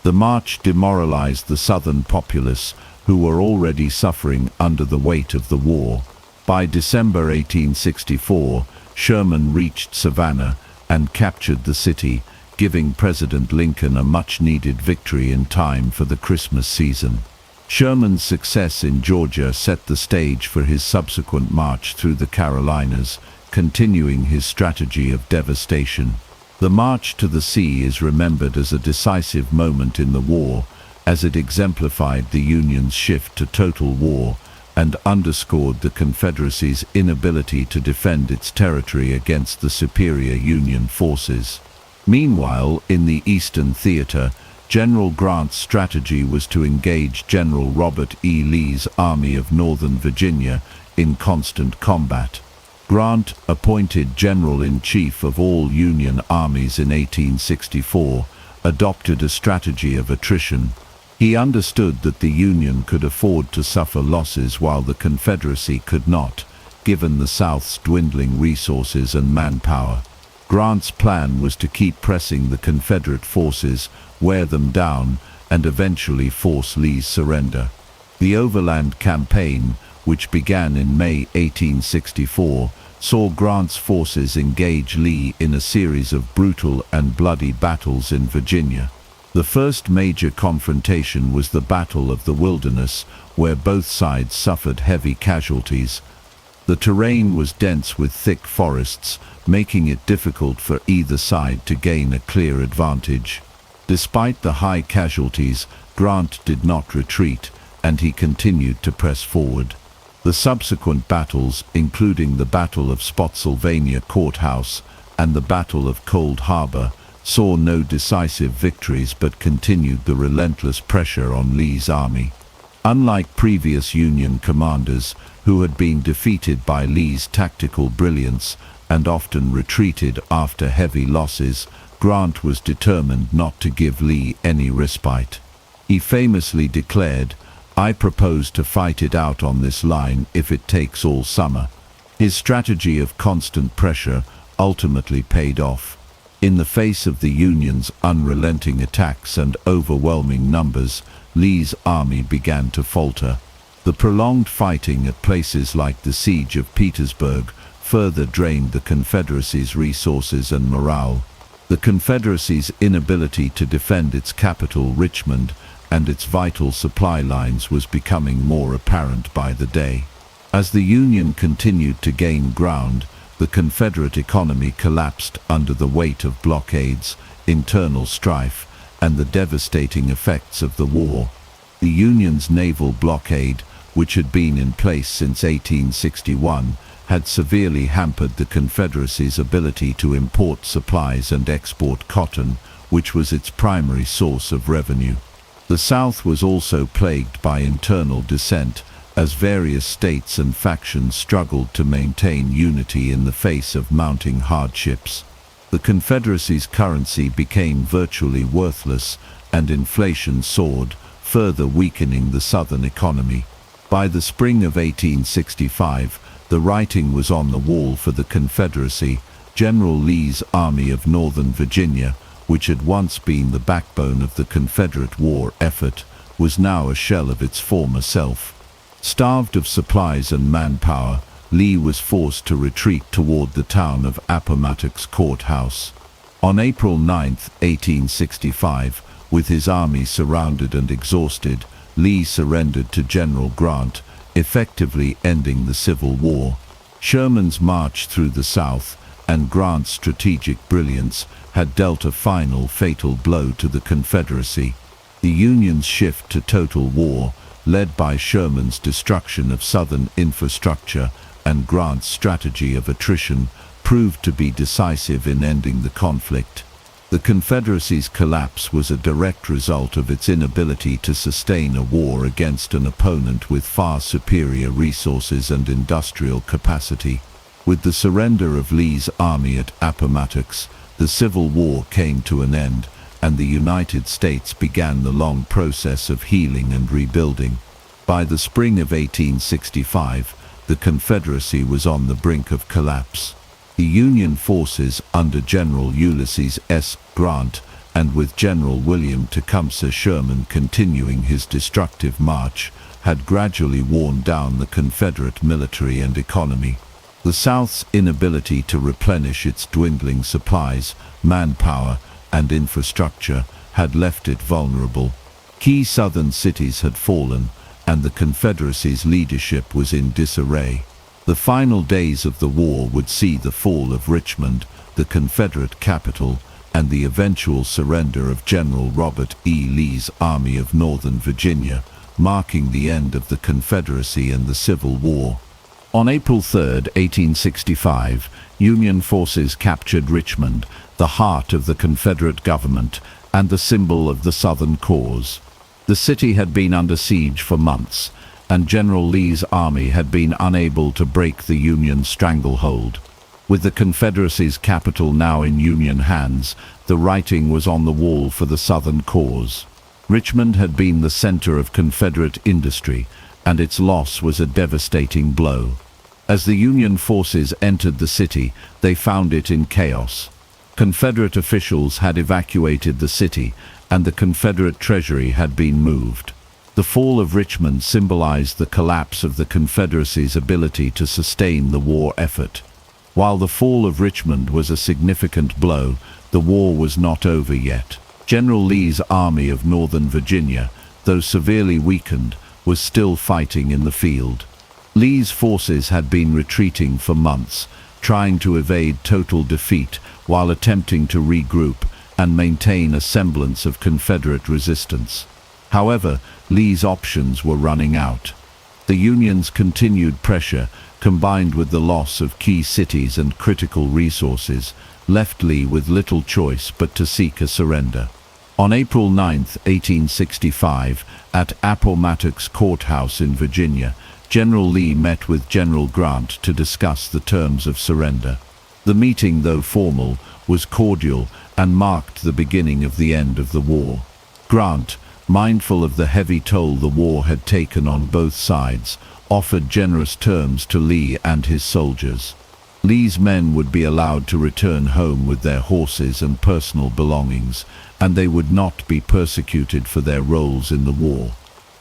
The march demoralized the Southern populace, who were already suffering under the weight of the war. By December 1864, Sherman reached Savannah and captured the city, giving President Lincoln a much-needed victory in time for the Christmas season. Sherman's success in Georgia set the stage for his subsequent march through the Carolinas, continuing his strategy of devastation. The march to the sea is remembered as a decisive moment in the war, as it exemplified the Union's shift to total war and underscored the Confederacy's inability to defend its territory against the superior Union forces. Meanwhile, in the Eastern Theater, General Grant's strategy was to engage General Robert E. Lee's Army of Northern Virginia in constant combat. Grant, appointed General-in-Chief of all Union armies in 1864, adopted a strategy of attrition. He understood that the Union could afford to suffer losses while the Confederacy could not, given the South's dwindling resources and manpower. Grant's plan was to keep pressing the Confederate forces, wear them down, and eventually force Lee's surrender. The Overland Campaign, which began in May 1864, saw Grant's forces engage Lee in a series of brutal and bloody battles in Virginia. The first major confrontation was the Battle of the Wilderness, where both sides suffered heavy casualties. The terrain was dense with thick forests, making it difficult for either side to gain a clear advantage. Despite the high casualties, Grant did not retreat, and he continued to press forward. The subsequent battles, including the Battle of Spotsylvania Courthouse and the Battle of Cold Harbor, saw no decisive victories but continued the relentless pressure on Lee's army. Unlike previous Union commanders, who had been defeated by Lee's tactical brilliance and often retreated after heavy losses, Grant was determined not to give Lee any respite. He famously declared, "I propose to fight it out on this line if it takes all summer." His strategy of constant pressure ultimately paid off. In the face of the Union's unrelenting attacks and overwhelming numbers, Lee's army began to falter. The prolonged fighting at places like the Siege of Petersburg further drained the Confederacy's resources and morale. The Confederacy's inability to defend its capital, Richmond, and its vital supply lines was becoming more apparent by the day. As the Union continued to gain ground, the Confederate economy collapsed under the weight of blockades, internal strife, and the devastating effects of the war. The Union's naval blockade, which had been in place since 1861, had severely hampered the Confederacy's ability to import supplies and export cotton, which was its primary source of revenue. The South was also plagued by internal dissent, as various states and factions struggled to maintain unity in the face of mounting hardships. The Confederacy's currency became virtually worthless, and inflation soared, further weakening the Southern economy. By the spring of 1865, the writing was on the wall for the Confederacy. General Lee's Army of Northern Virginia, which had once been the backbone of the Confederate war effort, was now a shell of its former self. Starved of supplies and manpower, Lee was forced to retreat toward the town of Appomattox Courthouse. On April 9, 1865, with his army surrounded and exhausted, Lee surrendered to General Grant, effectively ending the Civil War. Sherman's march through the South and Grant's strategic brilliance had dealt a final fatal blow to the Confederacy. The Union's shift to total war, led by Sherman's destruction of Southern infrastructure and Grant's strategy of attrition, proved to be decisive in ending the conflict. The Confederacy's collapse was a direct result of its inability to sustain a war against an opponent with far superior resources and industrial capacity. With the surrender of Lee's army at Appomattox, the Civil War came to an end, and the United States began the long process of healing and rebuilding. By the spring of 1865, the Confederacy was on the brink of collapse. The Union forces under General Ulysses S. Grant, and with General William Tecumseh Sherman continuing his destructive march, had gradually worn down the Confederate military and economy. The South's inability to replenish its dwindling supplies, manpower, and infrastructure had left it vulnerable. Key Southern cities had fallen, and the Confederacy's leadership was in disarray. The final days of the war would see the fall of Richmond, the Confederate capital, and the eventual surrender of General Robert E. Lee's Army of Northern Virginia, marking the end of the Confederacy and the Civil War. On April 3, 1865, Union forces captured Richmond, the heart of the Confederate government and the symbol of the Southern cause. The city had been under siege for months, and General Lee's army had been unable to break the Union stranglehold. With the Confederacy's capital now in Union hands, the writing was on the wall for the Southern cause. Richmond had been the center of Confederate industry, and its loss was a devastating blow. As the Union forces entered the city, they found it in chaos. Confederate officials had evacuated the city, and the Confederate treasury had been moved. The fall of Richmond symbolized the collapse of the Confederacy's ability to sustain the war effort. While the fall of Richmond was a significant blow, the war was not over yet. General Lee's Army of Northern Virginia, though severely weakened, was still fighting in the field. Lee's forces had been retreating for months, trying to evade total defeat while attempting to regroup and maintain a semblance of Confederate resistance. However, Lee's options were running out. The Union's continued pressure, combined with the loss of key cities and critical resources, left Lee with little choice but to seek a surrender. On April 9, 1865, at Appomattox Courthouse in Virginia, General Lee met with General Grant to discuss the terms of surrender. The meeting, though formal, was cordial and marked the beginning of the end of the war. Grant, mindful of the heavy toll the war had taken on both sides, offered generous terms to Lee and his soldiers. Lee's men would be allowed to return home with their horses and personal belongings, and they would not be persecuted for their roles in the war.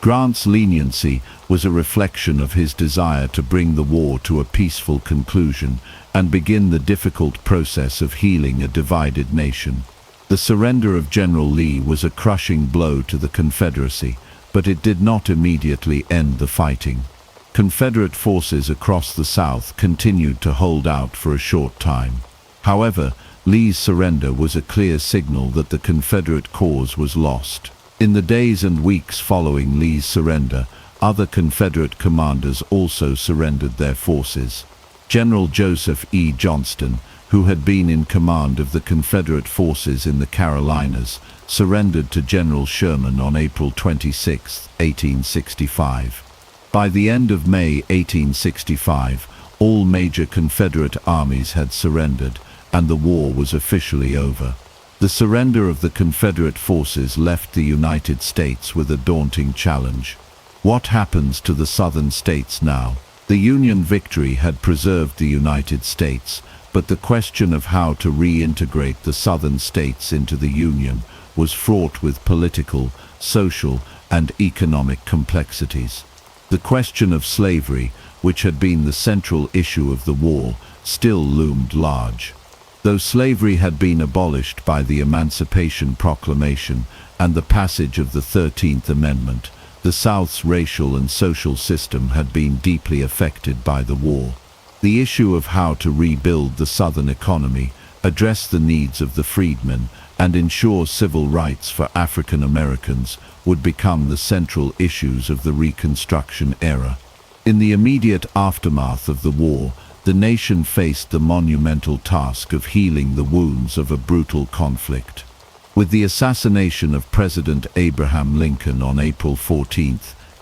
Grant's leniency was a reflection of his desire to bring the war to a peaceful conclusion and begin the difficult process of healing a divided nation. The surrender of General Lee was a crushing blow to the Confederacy, but it did not immediately end the fighting. Confederate forces across the South continued to hold out for a short time. However, Lee's surrender was a clear signal that the Confederate cause was lost. In the days and weeks following Lee's surrender, other Confederate commanders also surrendered their forces. General Joseph E. Johnston, who had been in command of the Confederate forces in the Carolinas, surrendered to General Sherman on April 26, 1865. By the end of May 1865, all major Confederate armies had surrendered, and the war was officially over. The surrender of the Confederate forces left the United States with a daunting challenge. What happens to the Southern states now? The Union victory had preserved the United States, but the question of how to reintegrate the Southern states into the Union was fraught with political, social, and economic complexities. The question of slavery, which had been the central issue of the war, still loomed large. Though slavery had been abolished by the Emancipation Proclamation and the passage of the 13th Amendment, the South's racial and social system had been deeply affected by the war. The issue of how to rebuild the Southern economy, address the needs of the freedmen, and ensure civil rights for African Americans would become the central issues of the Reconstruction era. In the immediate aftermath of the war, the nation faced the monumental task of healing the wounds of a brutal conflict. With the assassination of President Abraham Lincoln on April 14,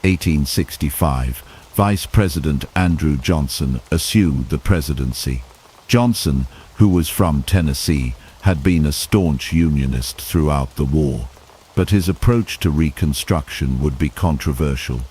1865, Vice President Andrew Johnson assumed the presidency. Johnson, who was from Tennessee, had been a staunch Unionist throughout the war, but his approach to Reconstruction would be controversial.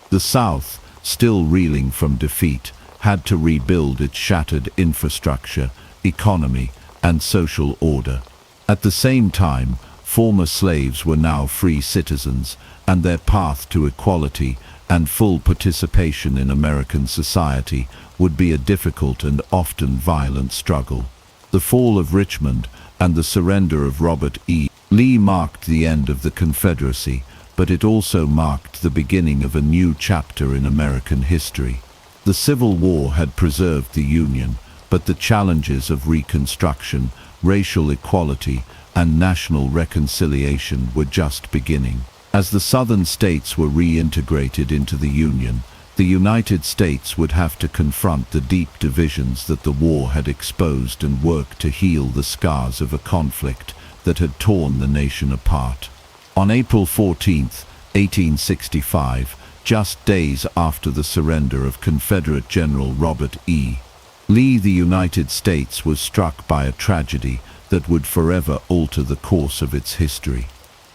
The South, still reeling from defeat, had to rebuild its shattered infrastructure, economy, and social order. At the same time, former slaves were now free citizens, and their path to equality and full participation in American society would be a difficult and often violent struggle. The fall of Richmond and the surrender of Robert E. Lee marked the end of the Confederacy, but it also marked the beginning of a new chapter in American history. The Civil War had preserved the Union, but the challenges of Reconstruction, racial equality, and national reconciliation were just beginning. As the Southern states were reintegrated into the Union, the United States would have to confront the deep divisions that the war had exposed and work to heal the scars of a conflict that had torn the nation apart. On April 14, 1865, just days after the surrender of Confederate General Robert E. Lee, the United States was struck by a tragedy that would forever alter the course of its history.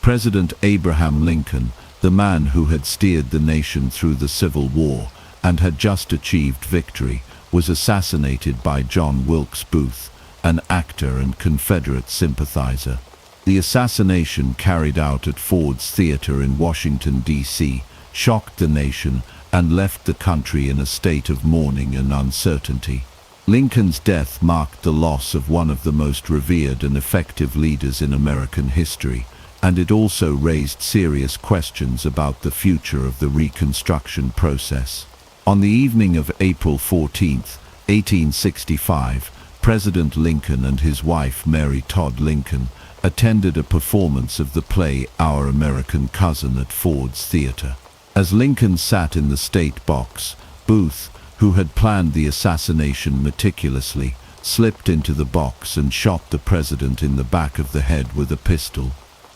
President Abraham Lincoln, the man who had steered the nation through the Civil War and had just achieved victory, was assassinated by John Wilkes Booth, an actor and Confederate sympathizer. The assassination, carried out at Ford's Theater in Washington, D.C., shocked the nation and left the country in a state of mourning and uncertainty. Lincoln's death marked the loss of one of the most revered and effective leaders in American history, and it also raised serious questions about the future of the Reconstruction process. On the evening of April 14, 1865, President Lincoln and his wife Mary Todd Lincoln attended a performance of the play Our American Cousin at Ford's Theater. As Lincoln sat in the state box, Booth, who had planned the assassination meticulously, slipped into the box and shot the president in the back of the head with a pistol.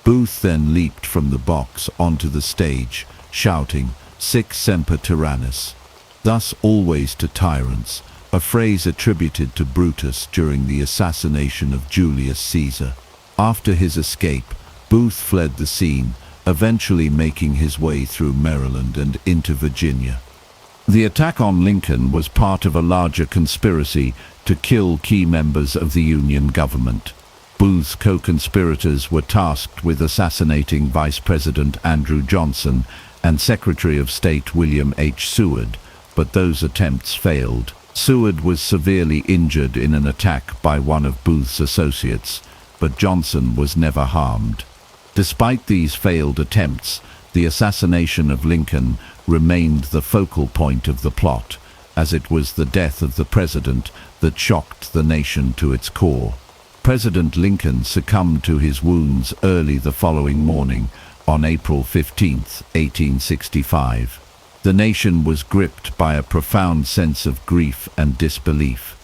Booth then leaped from the box onto the stage, shouting, "Sic semper tyrannis," thus always to tyrants, a phrase attributed to Brutus during the assassination of Julius Caesar. After his escape, Booth fled the scene, eventually making his way through Maryland and into Virginia. The attack on Lincoln was part of a larger conspiracy to kill key members of the Union government. Booth's co-conspirators were tasked with assassinating Vice President Andrew Johnson and Secretary of State William H. Seward, but those attempts failed. Seward was severely injured in an attack by one of Booth's associates, but Johnson was never harmed. Despite these failed attempts, the assassination of Lincoln remained the focal point of the plot, as it was the death of the president that shocked the nation to its core. President Lincoln succumbed to his wounds early the following morning, on April 15, 1865. The nation was gripped by a profound sense of grief and disbelief.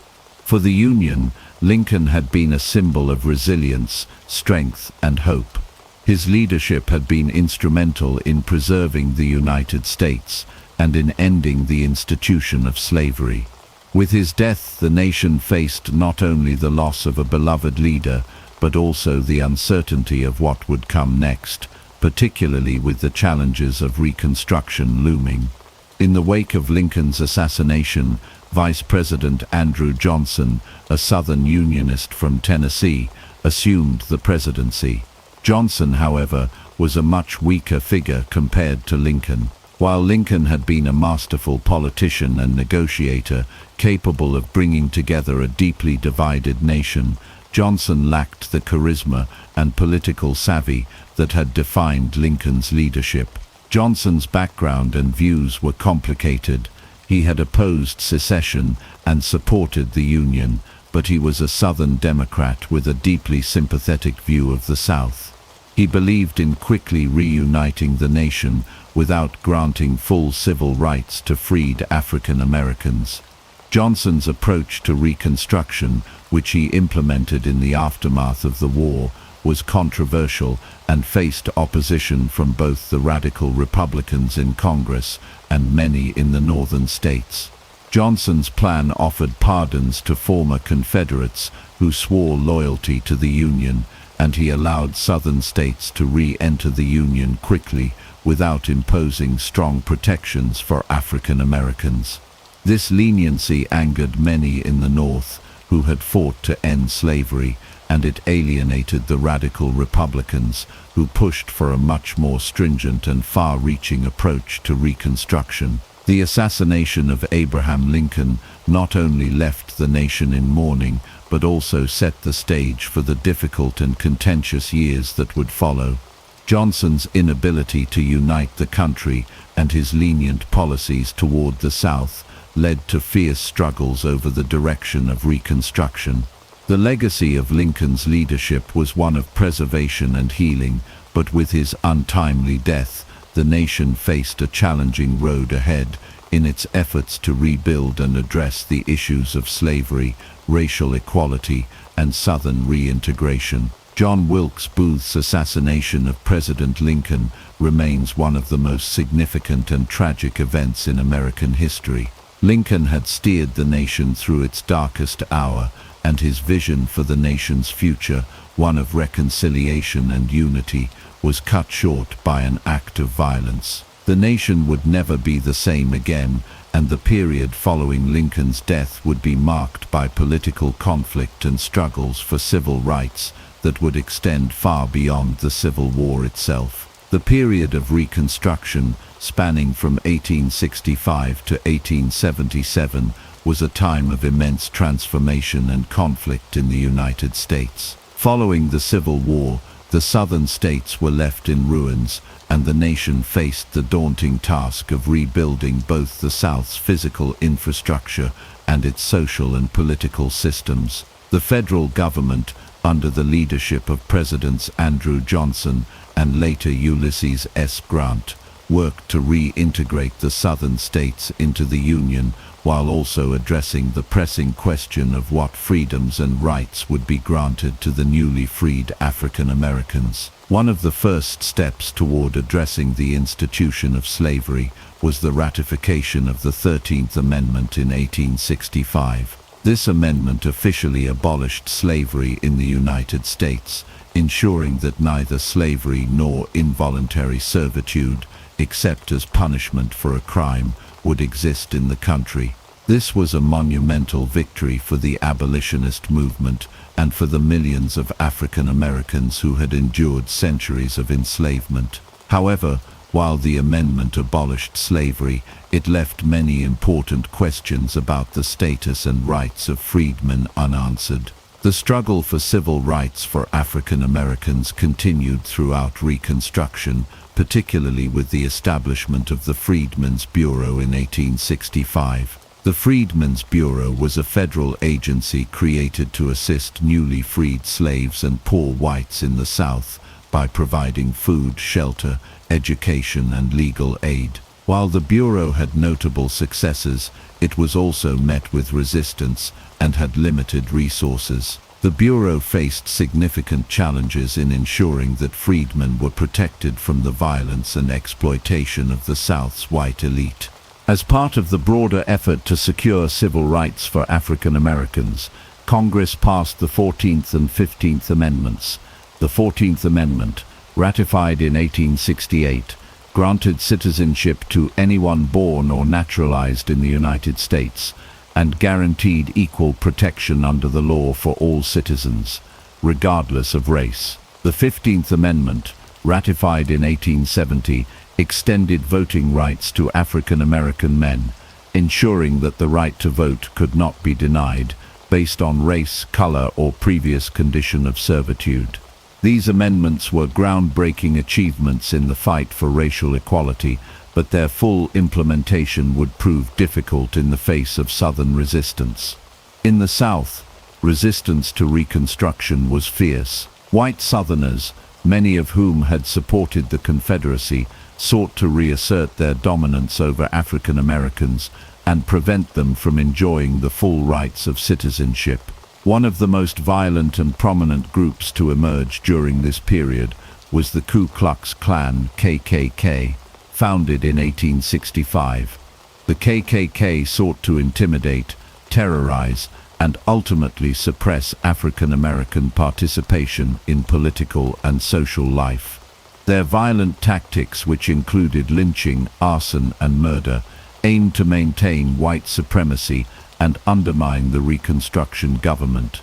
For the Union, Lincoln had been a symbol of resilience, strength, and hope. His leadership had been instrumental in preserving the United States and in ending the institution of slavery. With his death, the nation faced not only the loss of a beloved leader, but also the uncertainty of what would come next, particularly with the challenges of Reconstruction looming. In the wake of Lincoln's assassination, Vice President Andrew Johnson, a Southern Unionist from Tennessee, assumed the presidency. Johnson, however, was a much weaker figure compared to Lincoln. While Lincoln had been a masterful politician and negotiator, capable of bringing together a deeply divided nation, Johnson lacked the charisma and political savvy that had defined Lincoln's leadership. Johnson's background and views were complicated. He had opposed secession and supported the Union, but he was a Southern Democrat with a deeply sympathetic view of the South. He believed in quickly reuniting the nation without granting full civil rights to freed African Americans. Johnson's approach to Reconstruction, which he implemented in the aftermath of the war, was controversial and faced opposition from both the radical Republicans in Congress and many in the northern states. Johnson's plan offered pardons to former Confederates who swore loyalty to the Union, and he allowed Southern states to re-enter the Union quickly without imposing strong protections for African Americans. This leniency angered many in the North who had fought to end slavery, and it alienated the radical Republicans who pushed for a much more stringent and far-reaching approach to Reconstruction. The assassination of Abraham Lincoln not only left the nation in mourning, but also set the stage for the difficult and contentious years that would follow. Johnson's inability to unite the country and his lenient policies toward the South led to fierce struggles over the direction of Reconstruction. The legacy of Lincoln's leadership was one of preservation and healing, but with his untimely death, the nation faced a challenging road ahead in its efforts to rebuild and address the issues of slavery, racial equality, and Southern reintegration. John Wilkes Booth's assassination of President Lincoln remains one of the most significant and tragic events in American history. Lincoln had steered the nation through its darkest hour, and his vision for the nation's future, one of reconciliation and unity, was cut short by an act of violence. The nation would never be the same again, and the period following Lincoln's death would be marked by political conflict and struggles for civil rights that would extend far beyond the Civil War itself. The period of Reconstruction, spanning from 1865 to 1877, was a time of immense transformation and conflict in the United States. Following the Civil War, the southern states were left in ruins, and the nation faced the daunting task of rebuilding both the South's physical infrastructure and its social and political systems. The federal government, under the leadership of Presidents Andrew Johnson and later Ulysses S. Grant, worked to reintegrate the southern states into the Union while also addressing the pressing question of what freedoms and rights would be granted to the newly freed African Americans. One of the first steps toward addressing the institution of slavery was the ratification of the 13th Amendment in 1865. This amendment officially abolished slavery in the United States, ensuring that neither slavery nor involuntary servitude, except as punishment for a crime, would exist in the country. This was a monumental victory for the abolitionist movement and for the millions of African Americans who had endured centuries of enslavement. However, while the amendment abolished slavery, it left many important questions about the status and rights of freedmen unanswered. The struggle for civil rights for African Americans continued throughout Reconstruction, particularly with the establishment of the Freedmen's Bureau in 1865. The Freedmen's Bureau was a federal agency created to assist newly freed slaves and poor whites in the South by providing food, shelter, education, and legal aid. While the Bureau had notable successes, it was also met with resistance and had limited resources. The Bureau faced significant challenges in ensuring that freedmen were protected from the violence and exploitation of the South's white elite. As part of the broader effort to secure civil rights for African Americans, Congress passed the 14th and 15th Amendments. The 14th Amendment, ratified in 1868, granted citizenship to anyone born or naturalized in the United States, and guaranteed equal protection under the law for all citizens, regardless of race. The 15th Amendment, ratified in 1870, extended voting rights to African American men, ensuring that the right to vote could not be denied based on race, color, or previous condition of servitude. These amendments were groundbreaking achievements in the fight for racial equality, but their full implementation would prove difficult in the face of Southern resistance. In the South, resistance to Reconstruction was fierce. White Southerners, many of whom had supported the Confederacy, sought to reassert their dominance over African Americans and prevent them from enjoying the full rights of citizenship. One of the most violent and prominent groups to emerge during this period was the Ku Klux Klan (KKK), founded in 1865. The KKK sought to intimidate, terrorize, and ultimately suppress African American participation in political and social life. Their violent tactics, which included lynching, arson, and murder, aimed to maintain white supremacy and undermine the Reconstruction government.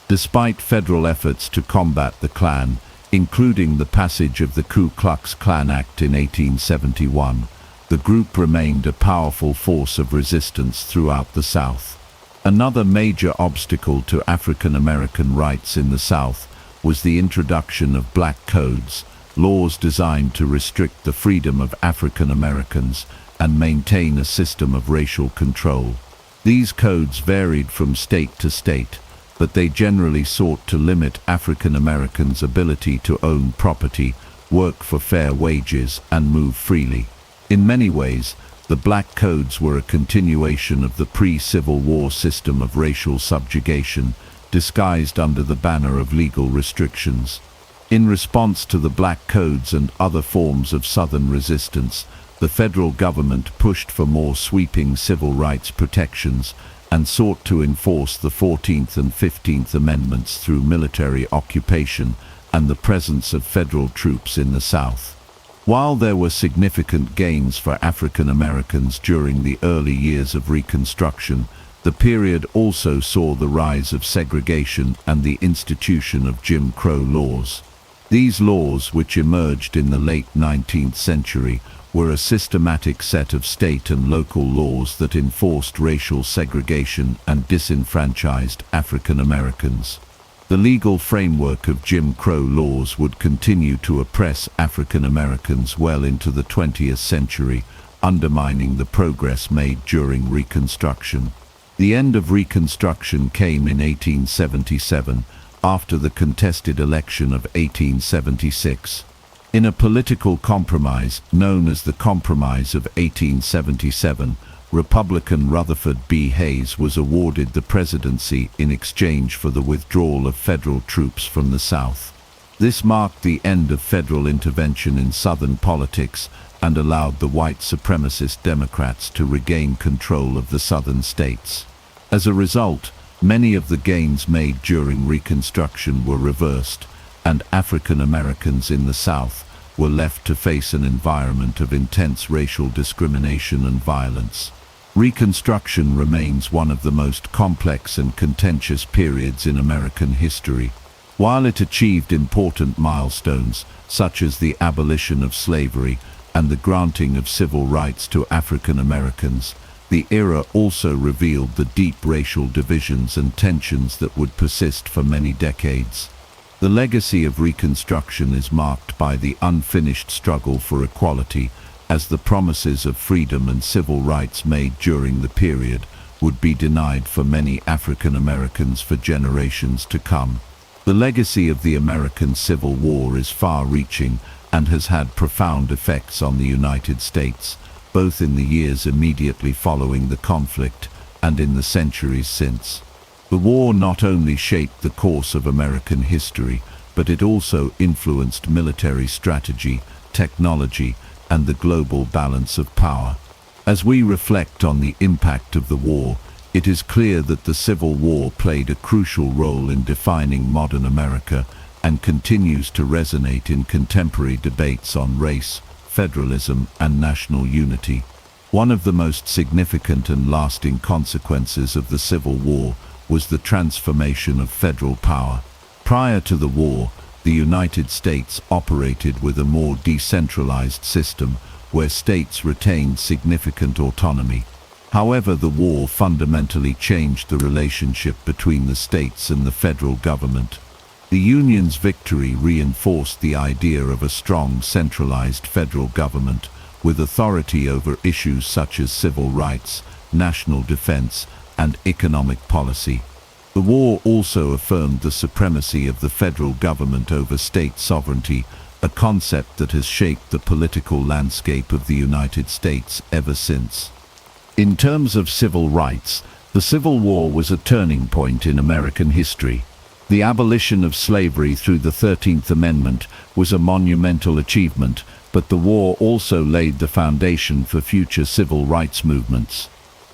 Despite federal efforts to combat the Klan, including the passage of the Ku Klux Klan Act in 1871, the group remained a powerful force of resistance throughout the South. Another major obstacle to African American rights in the South was the introduction of black codes, laws designed to restrict the freedom of African Americans and maintain a system of racial control. These codes varied from state to state, but they generally sought to limit African Americans' ability to own property, work for fair wages, and move freely. In many ways, the black codes were a continuation of the pre-Civil War system of racial subjugation, disguised under the banner of legal restrictions. In response to the black codes and other forms of Southern resistance, the federal government pushed for more sweeping civil rights protections and sought to enforce the 14th and 15th Amendments through military occupation and the presence of federal troops in the South. While there were significant gains for African Americans during the early years of Reconstruction, the period also saw the rise of segregation and the institution of Jim Crow laws. These laws, which emerged in the late 19th century, were a systematic set of state and local laws that enforced racial segregation and disenfranchised African Americans. The legal framework of Jim Crow laws would continue to oppress African Americans well into the 20th century, undermining the progress made during Reconstruction. The end of Reconstruction came in 1877, after the contested election of 1876. In a political compromise known as the Compromise of 1877, Republican Rutherford B. Hayes was awarded the presidency in exchange for the withdrawal of federal troops from the South. This marked the end of federal intervention in Southern politics and allowed the white supremacist Democrats to regain control of the Southern states. As a result, many of the gains made during Reconstruction were reversed, and African Americans in the South were left to face an environment of intense racial discrimination and violence. Reconstruction remains one of the most complex and contentious periods in American history. While it achieved important milestones, such as the abolition of slavery and the granting of civil rights to African Americans, the era also revealed the deep racial divisions and tensions that would persist for many decades. The legacy of Reconstruction is marked by the unfinished struggle for equality, as the promises of freedom and civil rights made during the period would be denied for many African Americans for generations to come. The legacy of the American Civil War is far-reaching and has had profound effects on the United States, both in the years immediately following the conflict and in the centuries since. The war not only shaped the course of American history, but it also influenced military strategy, technology, and the global balance of power. As we reflect on the impact of the war, it is clear that the Civil War played a crucial role in defining modern America and continues to resonate in contemporary debates on race, federalism, and national unity. One of the most significant and lasting consequences of the Civil War was the transformation of federal power. Prior to the war, the United States operated with a more decentralized system where states retained significant autonomy. However, the war fundamentally changed the relationship between the states and the federal government. The Union's victory reinforced the idea of a strong centralized federal government with authority over issues such as civil rights, national defense, and economic policy. The war also affirmed the supremacy of the federal government over state sovereignty, a concept that has shaped the political landscape of the United States ever since. In terms of civil rights, the Civil War was a turning point in American history. The abolition of slavery through the 13th Amendment was a monumental achievement, but the war also laid the foundation for future civil rights movements.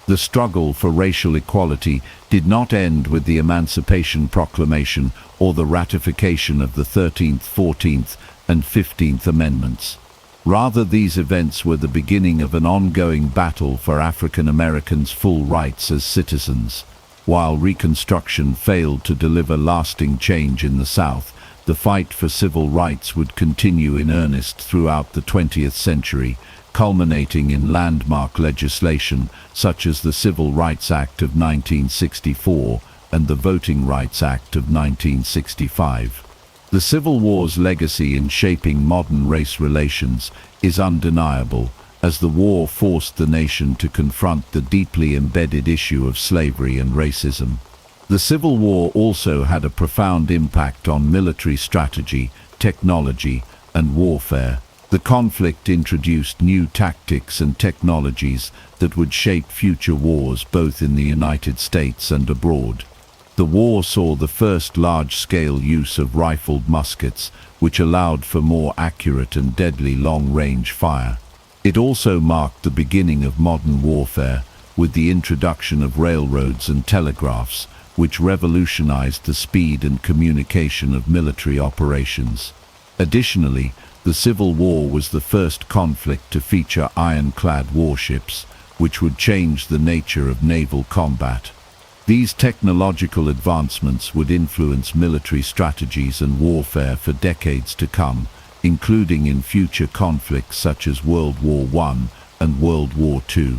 The struggle for racial equality did not end with the Emancipation Proclamation or the ratification of the 13th, 14th, and 15th Amendments. Rather, these events were the beginning of an ongoing battle for African Americans' full rights as citizens. While Reconstruction failed to deliver lasting change in the South, the fight for civil rights would continue in earnest throughout the 20th century, culminating in landmark legislation such as the Civil Rights Act of 1964 and the Voting Rights Act of 1965. The Civil War's legacy in shaping modern race relations is undeniable, as the war forced the nation to confront the deeply embedded issue of slavery and racism. The Civil War also had a profound impact on military strategy, technology, and warfare. The conflict introduced new tactics and technologies that would shape future wars both in the United States and abroad. The war saw the first large-scale use of rifled muskets, which allowed for more accurate and deadly long-range fire. It also marked the beginning of modern warfare, with the introduction of railroads and telegraphs, which revolutionized the speed and communication of military operations. Additionally, the Civil War was the first conflict to feature ironclad warships, which would change the nature of naval combat. These technological advancements would influence military strategies and warfare for decades to come, including in future conflicts such as World War I and World War II.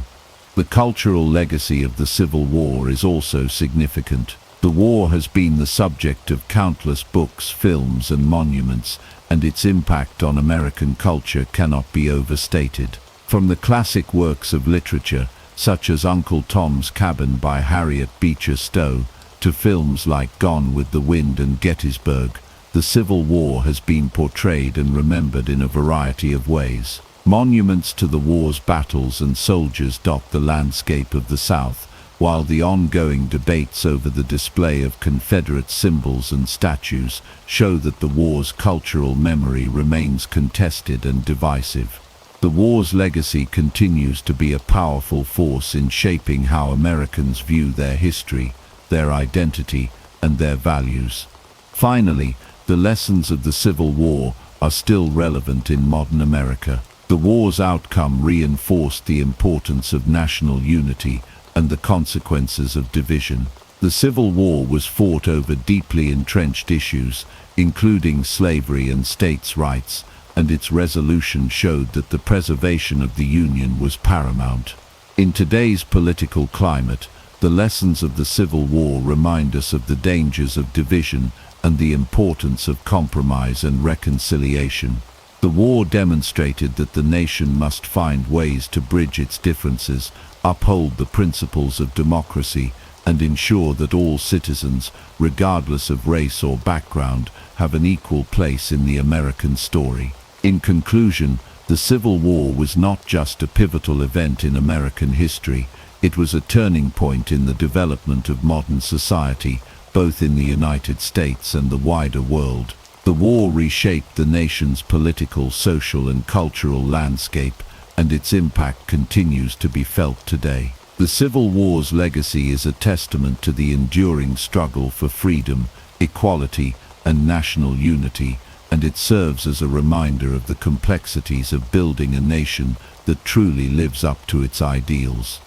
The cultural legacy of the Civil War is also significant. The war has been the subject of countless books, films, and monuments, and its impact on American culture cannot be overstated. From the classic works of literature, such as Uncle Tom's Cabin by Harriet Beecher Stowe, to films like Gone with the Wind and Gettysburg, the Civil War has been portrayed and remembered in a variety of ways. Monuments to the war's battles and soldiers dot the landscape of the South, while the ongoing debates over the display of Confederate symbols and statues show that the war's cultural memory remains contested and divisive. The war's legacy continues to be a powerful force in shaping how Americans view their history, their identity, and their values. Finally, the lessons of the Civil War are still relevant in modern America. The war's outcome reinforced the importance of national unity and the consequences of division. The Civil War was fought over deeply entrenched issues, including slavery and states' rights, and its resolution showed that the preservation of the Union was paramount. In today's political climate, the lessons of the Civil War remind us of the dangers of division and the importance of compromise and reconciliation. The war demonstrated that the nation must find ways to bridge its differences, uphold the principles of democracy, and ensure that all citizens, regardless of race or background, have an equal place in the American story. In conclusion, the Civil War was not just a pivotal event in American history, it was a turning point in the development of modern society, both in the United States and the wider world. The war reshaped the nation's political, social, and cultural landscape, and its impact continues to be felt today. The Civil War's legacy is a testament to the enduring struggle for freedom, equality, and national unity, and it serves as a reminder of the complexities of building a nation that truly lives up to its ideals.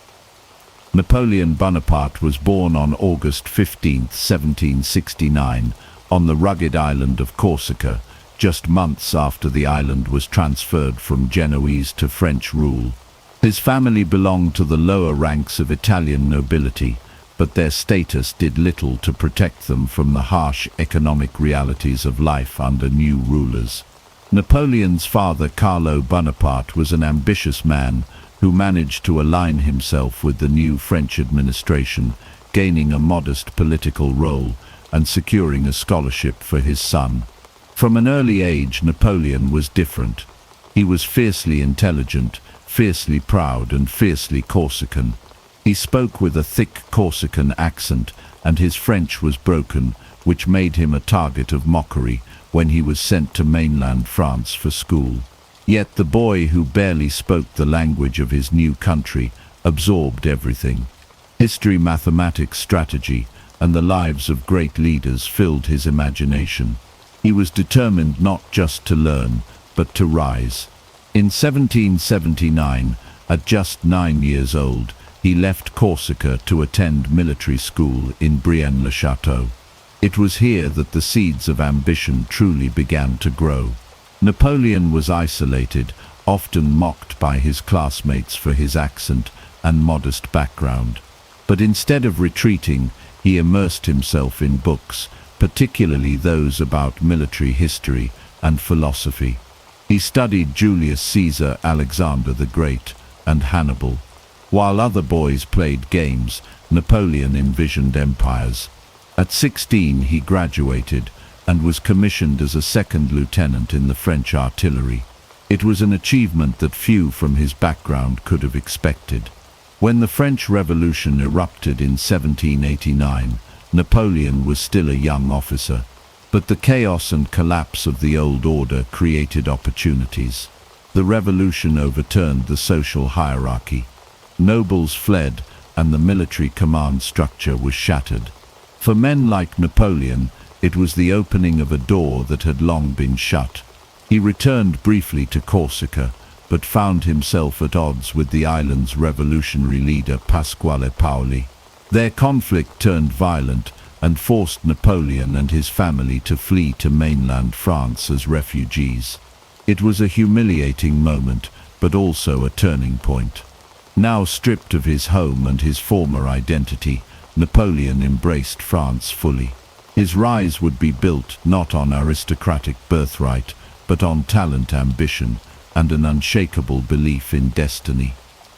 Napoleon Bonaparte was born on August 15, 1769, on the rugged island of Corsica, just months after the island was transferred from Genoese to French rule. His family belonged to the lower ranks of Italian nobility, but their status did little to protect them from the harsh economic realities of life under new rulers. Napoleon's father, Carlo Bonaparte, was an ambitious man who managed to align himself with the new French administration, gaining a modest political role and securing a scholarship for his son. From an early age, Napoleon was different. He was fiercely intelligent, fiercely proud, and fiercely Corsican. He spoke with a thick Corsican accent, and his French was broken, which made him a target of mockery when he was sent to mainland France for school. Yet the boy who barely spoke the language of his new country absorbed everything. History, mathematics, strategy, and the lives of great leaders filled his imagination. He was determined not just to learn, but to rise. In 1779, at just 9 years old, he left Corsica to attend military school in Brienne-le-Château. It was here that the seeds of ambition truly began to grow. Napoleon was isolated, often mocked by his classmates for his accent and modest background. But instead of retreating, he immersed himself in books, particularly those about military history and philosophy. He studied Julius Caesar, Alexander the Great, and Hannibal. While other boys played games, Napoleon envisioned empires. At 16, he graduated and was commissioned as a second lieutenant in the French artillery. It was an achievement that few from his background could have expected. When the French Revolution erupted in 1789, Napoleon was still a young officer, but the chaos and collapse of the old order created opportunities. The revolution overturned the social hierarchy. Nobles fled, and the military command structure was shattered. For men like Napoleon, it was the opening of a door that had long been shut. He returned briefly to Corsica, but found himself at odds with the island's revolutionary leader Pasquale Paoli. Their conflict turned violent and forced Napoleon and his family to flee to mainland France as refugees. It was a humiliating moment, but also a turning point. Now stripped of his home and his former identity, Napoleon embraced France fully. His rise would be built not on aristocratic birthright, but on talent, ambition, and an unshakable belief in destiny.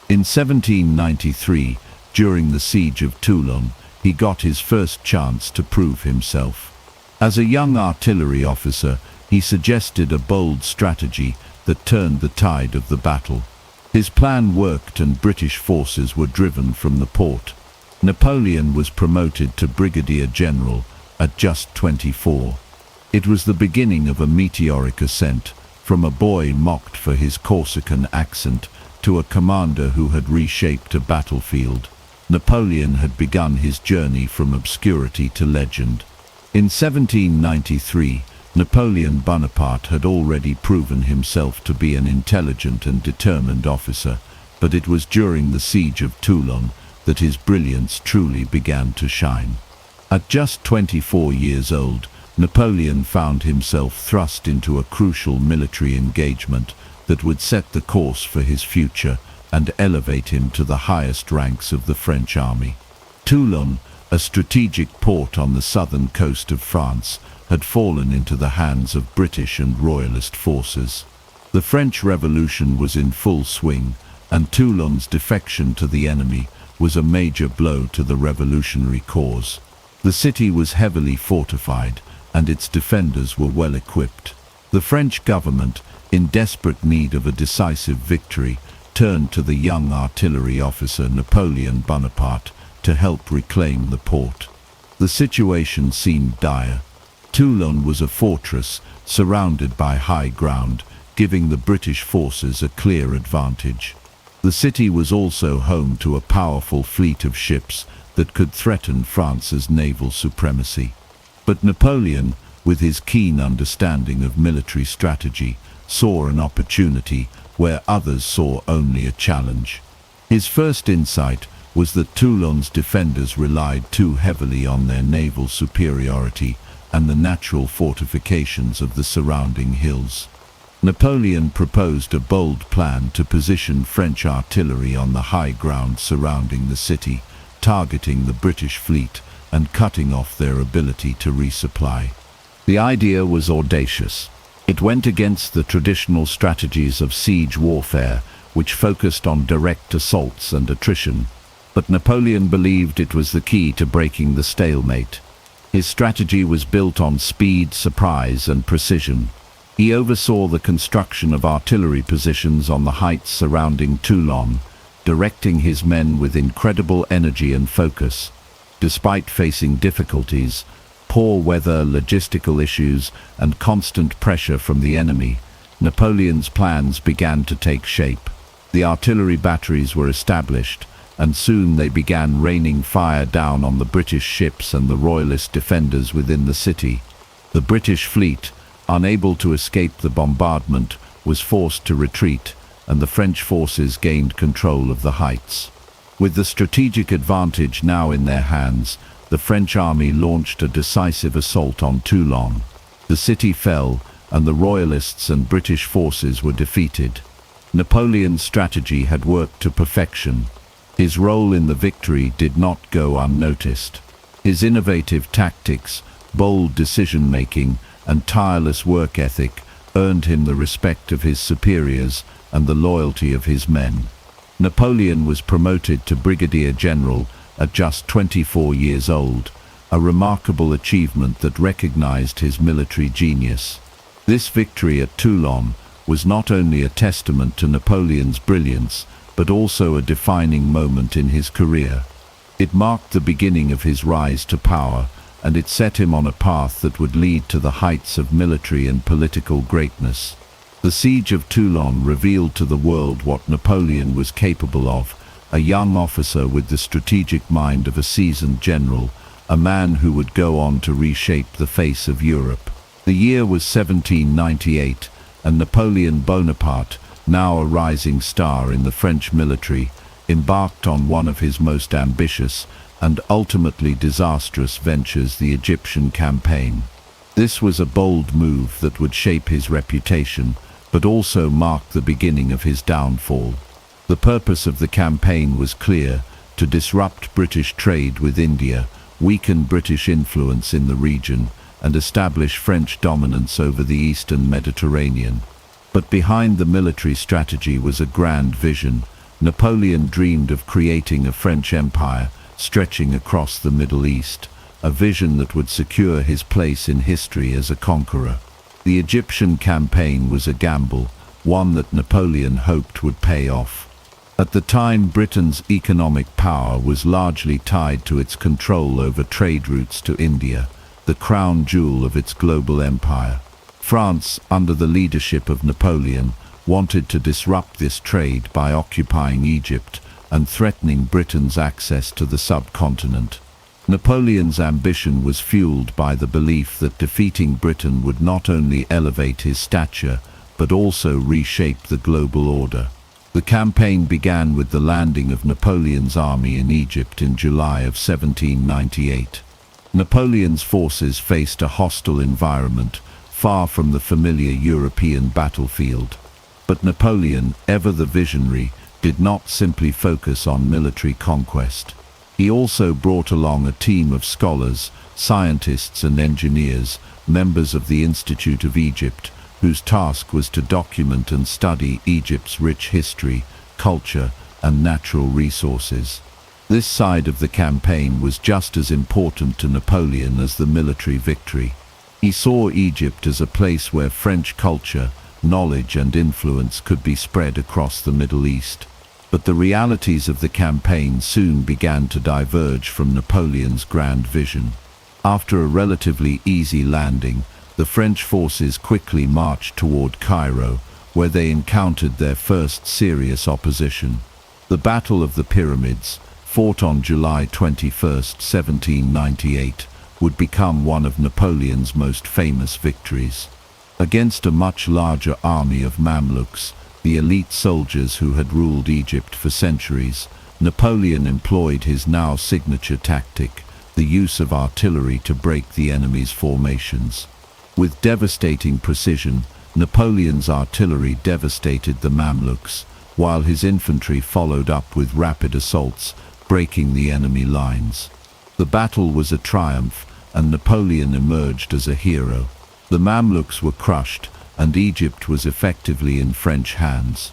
In 1793, during the siege of Toulon, he got his first chance to prove himself. As a young artillery officer, he suggested a bold strategy that turned the tide of the battle. His plan worked and British forces were driven from the port. Napoleon was promoted to brigadier general at just 24. It was the beginning of a meteoric ascent, from a boy mocked for his Corsican accent to a commander who had reshaped a battlefield. Napoleon had begun his journey from obscurity to legend. In 1793, Napoleon Bonaparte had already proven himself to be an intelligent and determined officer, but it was during the siege of Toulon that his brilliance truly began to shine. At just 24 years old, Napoleon found himself thrust into a crucial military engagement that would set the course for his future and elevate him to the highest ranks of the French army. Toulon, a strategic port on the southern coast of France, had fallen into the hands of British and Royalist forces. The French Revolution was in full swing, and Toulon's defection to the enemy was a major blow to the revolutionary cause. The city was heavily fortified, and its defenders were well equipped. The French government, in desperate need of a decisive victory, turned to the young artillery officer Napoleon Bonaparte to help reclaim the port. The situation seemed dire. Toulon was a fortress surrounded by high ground, giving the British forces a clear advantage. The city was also home to a powerful fleet of ships that could threaten France's naval supremacy. But Napoleon, with his keen understanding of military strategy, saw an opportunity where others saw only a challenge. His first insight was that Toulon's defenders relied too heavily on their naval superiority and the natural fortifications of the surrounding hills. Napoleon proposed a bold plan to position French artillery on the high ground surrounding the city, targeting the British fleet and cutting off their ability to resupply. The idea was audacious. It went against the traditional strategies of siege warfare, which focused on direct assaults and attrition. But Napoleon believed it was the key to breaking the stalemate. His strategy was built on speed, surprise, and precision. He oversaw the construction of artillery positions on the heights surrounding Toulon, directing his men with incredible energy and focus. Despite facing difficulties, poor weather, logistical issues, and constant pressure from the enemy, Napoleon's plans began to take shape. The artillery batteries were established, and soon they began raining fire down on the British ships and the Royalist defenders within the city. The British fleet, unable to escape the bombardment, was forced to retreat, and the French forces gained control of the heights. With the strategic advantage now in their hands, the French army launched a decisive assault on Toulon. The city fell, and the Royalists and British forces were defeated. Napoleon's strategy had worked to perfection. His role in the victory did not go unnoticed. His innovative tactics, bold decision-making, and tireless work ethic earned him the respect of his superiors and the loyalty of his men. Napoleon was promoted to brigadier general at just 24 years old, a remarkable achievement that recognized his military genius. This victory at Toulon was not only a testament to Napoleon's brilliance, but also a defining moment in his career. It marked the beginning of his rise to power, and it set him on a path that would lead to the heights of military and political greatness. The siege of Toulon revealed to the world what Napoleon was capable of, a young officer with the strategic mind of a seasoned general, a man who would go on to reshape the face of Europe. The year was 1798, and Napoleon Bonaparte, now a rising star in the French military, embarked on one of his most ambitious and ultimately disastrous ventures, the Egyptian campaign. This was a bold move that would shape his reputation, but also mark the beginning of his downfall. The purpose of the campaign was clear: to disrupt British trade with India, weaken British influence in the region, and establish French dominance over the eastern Mediterranean. But behind the military strategy was a grand vision. Napoleon dreamed of creating a French empire stretching across the Middle East, a vision that would secure his place in history as a conqueror. The Egyptian campaign was a gamble, one that Napoleon hoped would pay off. At the time, Britain's economic power was largely tied to its control over trade routes to India, the crown jewel of its global empire. France, under the leadership of Napoleon, wanted to disrupt this trade by occupying Egypt and threatening Britain's access to the subcontinent. Napoleon's ambition was fueled by the belief that defeating Britain would not only elevate his stature, but also reshape the global order. The campaign began with the landing of Napoleon's army in Egypt in July of 1798. Napoleon's forces faced a hostile environment, far from the familiar European battlefield. But Napoleon, ever the visionary, did not simply focus on military conquest. He also brought along a team of scholars, scientists and engineers, members of the Institute of Egypt, whose task was to document and study Egypt's rich history, culture, and natural resources. This side of the campaign was just as important to Napoleon as the military victory. He saw Egypt as a place where French culture, knowledge and influence could be spread across the Middle East. But the realities of the campaign soon began to diverge from Napoleon's grand vision. After a relatively easy landing, the French forces quickly marched toward Cairo, where they encountered their first serious opposition. The Battle of the Pyramids, fought on July 21, 1798, would become one of Napoleon's most famous victories. Against a much larger army of Mamluks, the elite soldiers who had ruled Egypt for centuries, Napoleon employed his now signature tactic, the use of artillery to break the enemy's formations. With devastating precision, Napoleon's artillery devastated the Mamluks, while his infantry followed up with rapid assaults, breaking the enemy lines. The battle was a triumph, and Napoleon emerged as a hero. The Mamluks were crushed, and Egypt was effectively in French hands.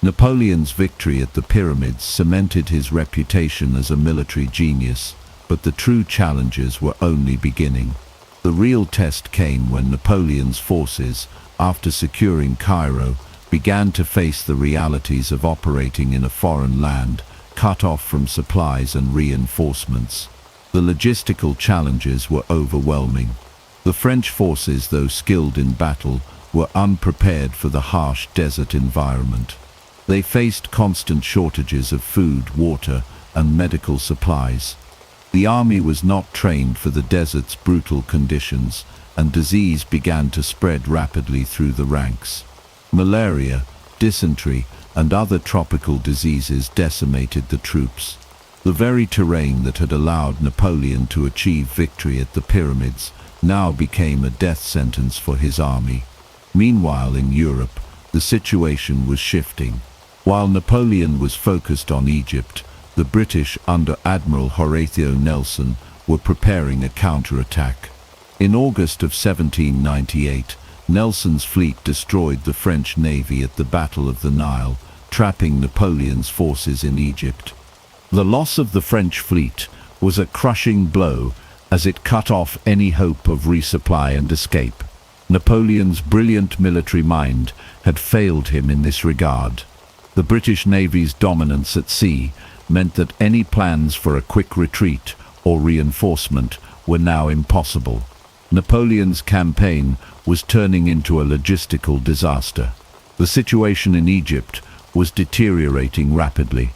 Napoleon's victory at the pyramids cemented his reputation as a military genius, but the true challenges were only beginning. The real test came when Napoleon's forces, after securing Cairo, began to face the realities of operating in a foreign land, cut off from supplies and reinforcements. The logistical challenges were overwhelming. The French forces, though skilled in battle, were unprepared for the harsh desert environment. They faced constant shortages of food, water, and medical supplies. The army was not trained for the desert's brutal conditions, and disease began to spread rapidly through the ranks. Malaria, dysentery, and other tropical diseases decimated the troops. The very terrain that had allowed Napoleon to achieve victory at the pyramids now became a death sentence for his army. Meanwhile, in Europe, the situation was shifting. While Napoleon was focused on Egypt, the British, under Admiral Horatio Nelson, were preparing a counterattack. In August of 1798, Nelson's fleet destroyed the French navy at the Battle of the Nile, trapping Napoleon's forces in Egypt. The loss of the French fleet was a crushing blow, as it cut off any hope of resupply and escape. Napoleon's brilliant military mind had failed him in this regard. The British Navy's dominance at sea meant that any plans for a quick retreat or reinforcement were now impossible. Napoleon's campaign was turning into a logistical disaster. The situation in Egypt was deteriorating rapidly.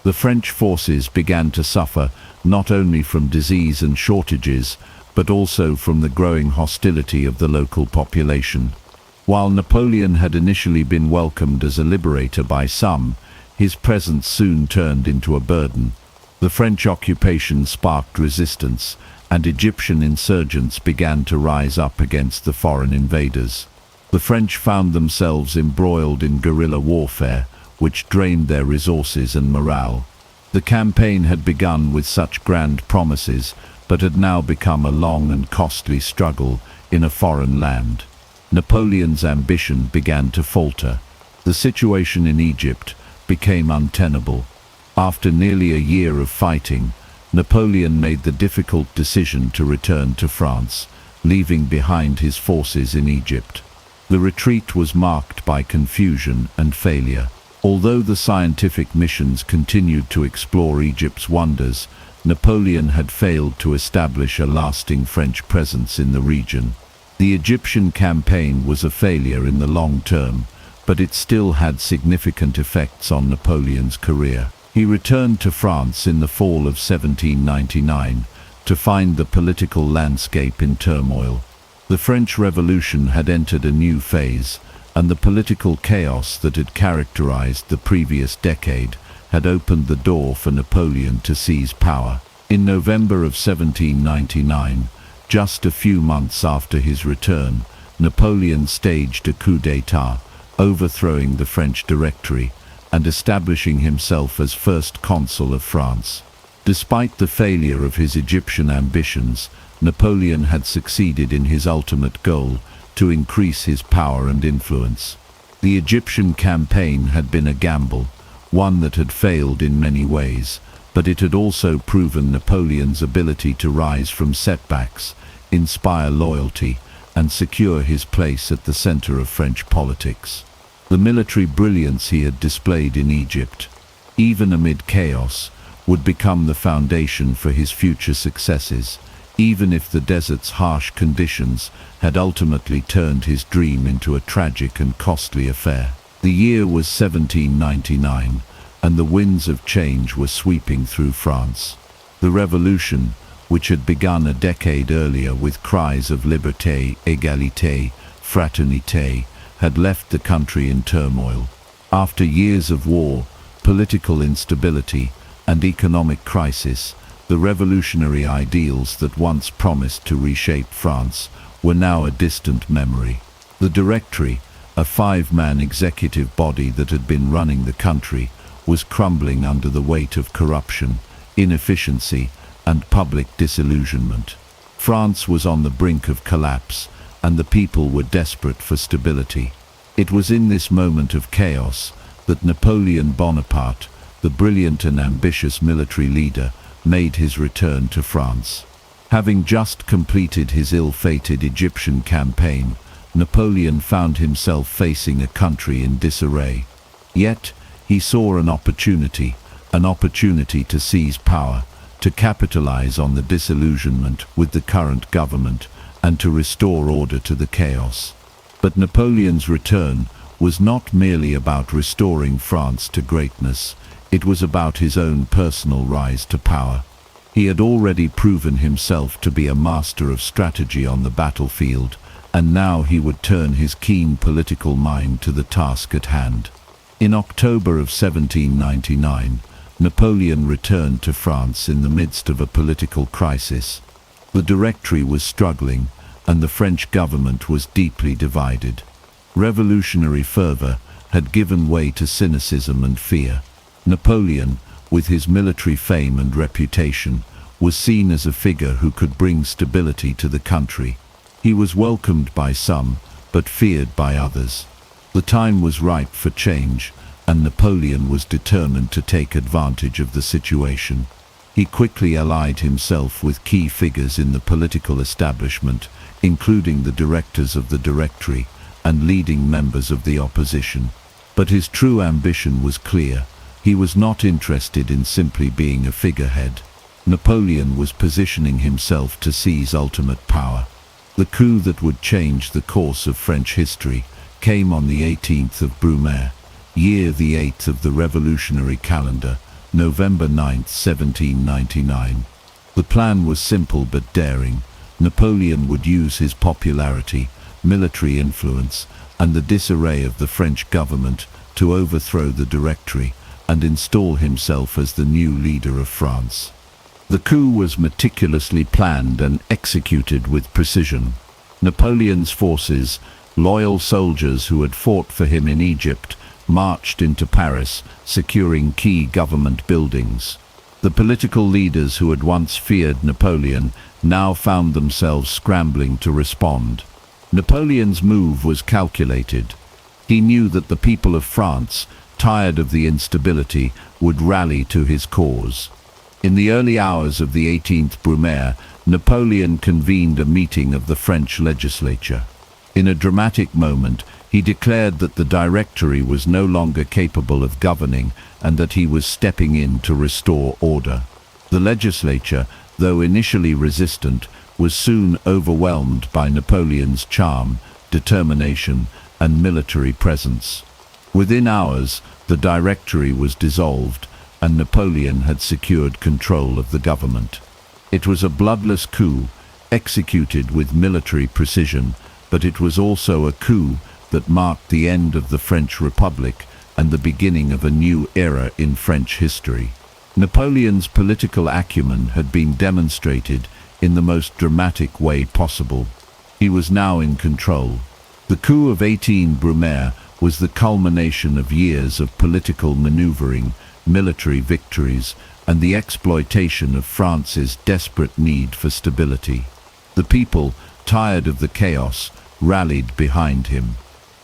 The French forces began to suffer not only from disease and shortages, but also from the growing hostility of the local population. While Napoleon had initially been welcomed as a liberator by some, his presence soon turned into a burden. The French occupation sparked resistance, and Egyptian insurgents began to rise up against the foreign invaders. The French found themselves embroiled in guerrilla warfare, which drained their resources and morale. The campaign had begun with such grand promises, but had now become a long and costly struggle in a foreign land. Napoleon's ambition began to falter. The situation in Egypt became untenable. After nearly a year of fighting, Napoleon made the difficult decision to return to France, leaving behind his forces in Egypt. The retreat was marked by confusion and failure. Although the scientific missions continued to explore Egypt's wonders, Napoleon had failed to establish a lasting French presence in the region. The Egyptian campaign was a failure in the long term, but it still had significant effects on Napoleon's career. He returned to France in the fall of 1799 to find the political landscape in turmoil. The French Revolution had entered a new phase, and the political chaos that had characterized the previous decade had opened the door for Napoleon to seize power. In November of 1799, just a few months after his return, Napoleon staged a coup d'état, overthrowing the French Directory and establishing himself as first consul of France. Despite the failure of his Egyptian ambitions, Napoleon had succeeded in his ultimate goal to increase his power and influence. The Egyptian campaign had been a gamble, one that had failed in many ways, but it had also proven Napoleon's ability to rise from setbacks, inspire loyalty, and secure his place at the center of French politics. The military brilliance he had displayed in Egypt, even amid chaos, would become the foundation for his future successes, even if the desert's harsh conditions had ultimately turned his dream into a tragic and costly affair. The year was 1799, and the winds of change were sweeping through France. The revolution, which had begun a decade earlier with cries of liberté, égalité, fraternité, had left the country in turmoil. After years of war, political instability, and economic crisis, the revolutionary ideals that once promised to reshape France were now a distant memory. The Directory, a five-man executive body that had been running the country, was crumbling under the weight of corruption, inefficiency, and public disillusionment. France was on the brink of collapse, and the people were desperate for stability. It was in this moment of chaos that Napoleon Bonaparte, the brilliant and ambitious military leader, made his return to France. Having just completed his ill-fated Egyptian campaign, Napoleon found himself facing a country in disarray. Yet, he saw an opportunity to seize power, to capitalize on the disillusionment with the current government, and to restore order to the chaos. But Napoleon's return was not merely about restoring France to greatness, it was about his own personal rise to power. He had already proven himself to be a master of strategy on the battlefield, and now he would turn his keen political mind to the task at hand. In October of 1799, Napoleon returned to France in the midst of a political crisis. The Directory was struggling, and the French government was deeply divided. Revolutionary fervor had given way to cynicism and fear. Napoleon, with his military fame and reputation, was seen as a figure who could bring stability to the country. He was welcomed by some, but feared by others. The time was ripe for change, and Napoleon was determined to take advantage of the situation. He quickly allied himself with key figures in the political establishment, including the directors of the Directory and leading members of the opposition. But his true ambition was clear. He was not interested in simply being a figurehead. Napoleon was positioning himself to seize ultimate power. The coup that would change the course of French history came on the 18th of Brumaire, year the 8th of the revolutionary calendar, November 9th, 1799. The plan was simple but daring. Napoleon would use his popularity, military influence, and the disarray of the French government to overthrow the Directory and install himself as the new leader of France. The coup was meticulously planned and executed with precision. Napoleon's forces, loyal soldiers who had fought for him in Egypt, marched into Paris, securing key government buildings. The political leaders who had once feared Napoleon now found themselves scrambling to respond. Napoleon's move was calculated. He knew that the people of France, tired of the instability, would rally to his cause. In the early hours of the 18th Brumaire, Napoleon convened a meeting of the French legislature. In a dramatic moment, he declared that the Directory was no longer capable of governing and that he was stepping in to restore order. The legislature, though initially resistant, was soon overwhelmed by Napoleon's charm, determination, and military presence. Within hours, the Directory was dissolved, and Napoleon had secured control of the government. It was a bloodless coup, executed with military precision, but it was also a coup that marked the end of the French Republic and the beginning of a new era in French history. Napoleon's political acumen had been demonstrated in the most dramatic way possible. He was now in control. The coup of 18 Brumaire was the culmination of years of political maneuvering, military victories, and the exploitation of France's desperate need for stability. The people, tired of the chaos, rallied behind him.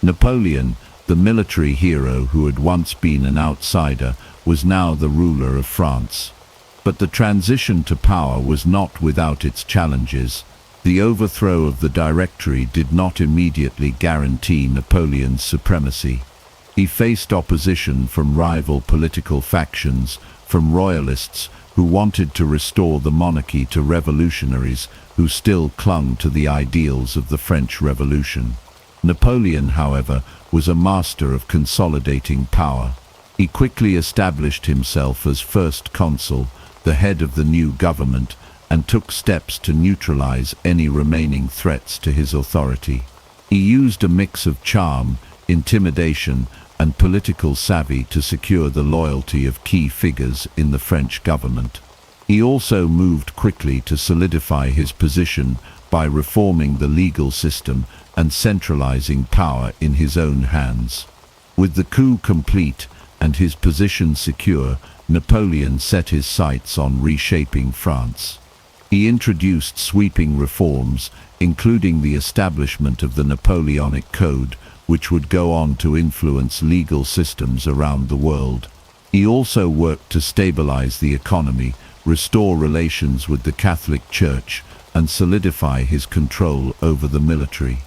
Napoleon, the military hero who had once been an outsider, was now the ruler of France. But the transition to power was not without its challenges. The overthrow of the Directory did not immediately guarantee Napoleon's supremacy. He faced opposition from rival political factions, from royalists who wanted to restore the monarchy to revolutionaries who still clung to the ideals of the French Revolution. Napoleon, however, was a master of consolidating power. He quickly established himself as first consul, the head of the new government, and took steps to neutralize any remaining threats to his authority. He used a mix of charm, intimidation, and political savvy to secure the loyalty of key figures in the French government. He also moved quickly to solidify his position by reforming the legal system and centralizing power in his own hands. With the coup complete and his position secure, Napoleon set his sights on reshaping France. He introduced sweeping reforms, including the establishment of the Napoleonic Code, which would go on to influence legal systems around the world. He also worked to stabilize the economy, restore relations with the Catholic Church, and solidify his control over the military.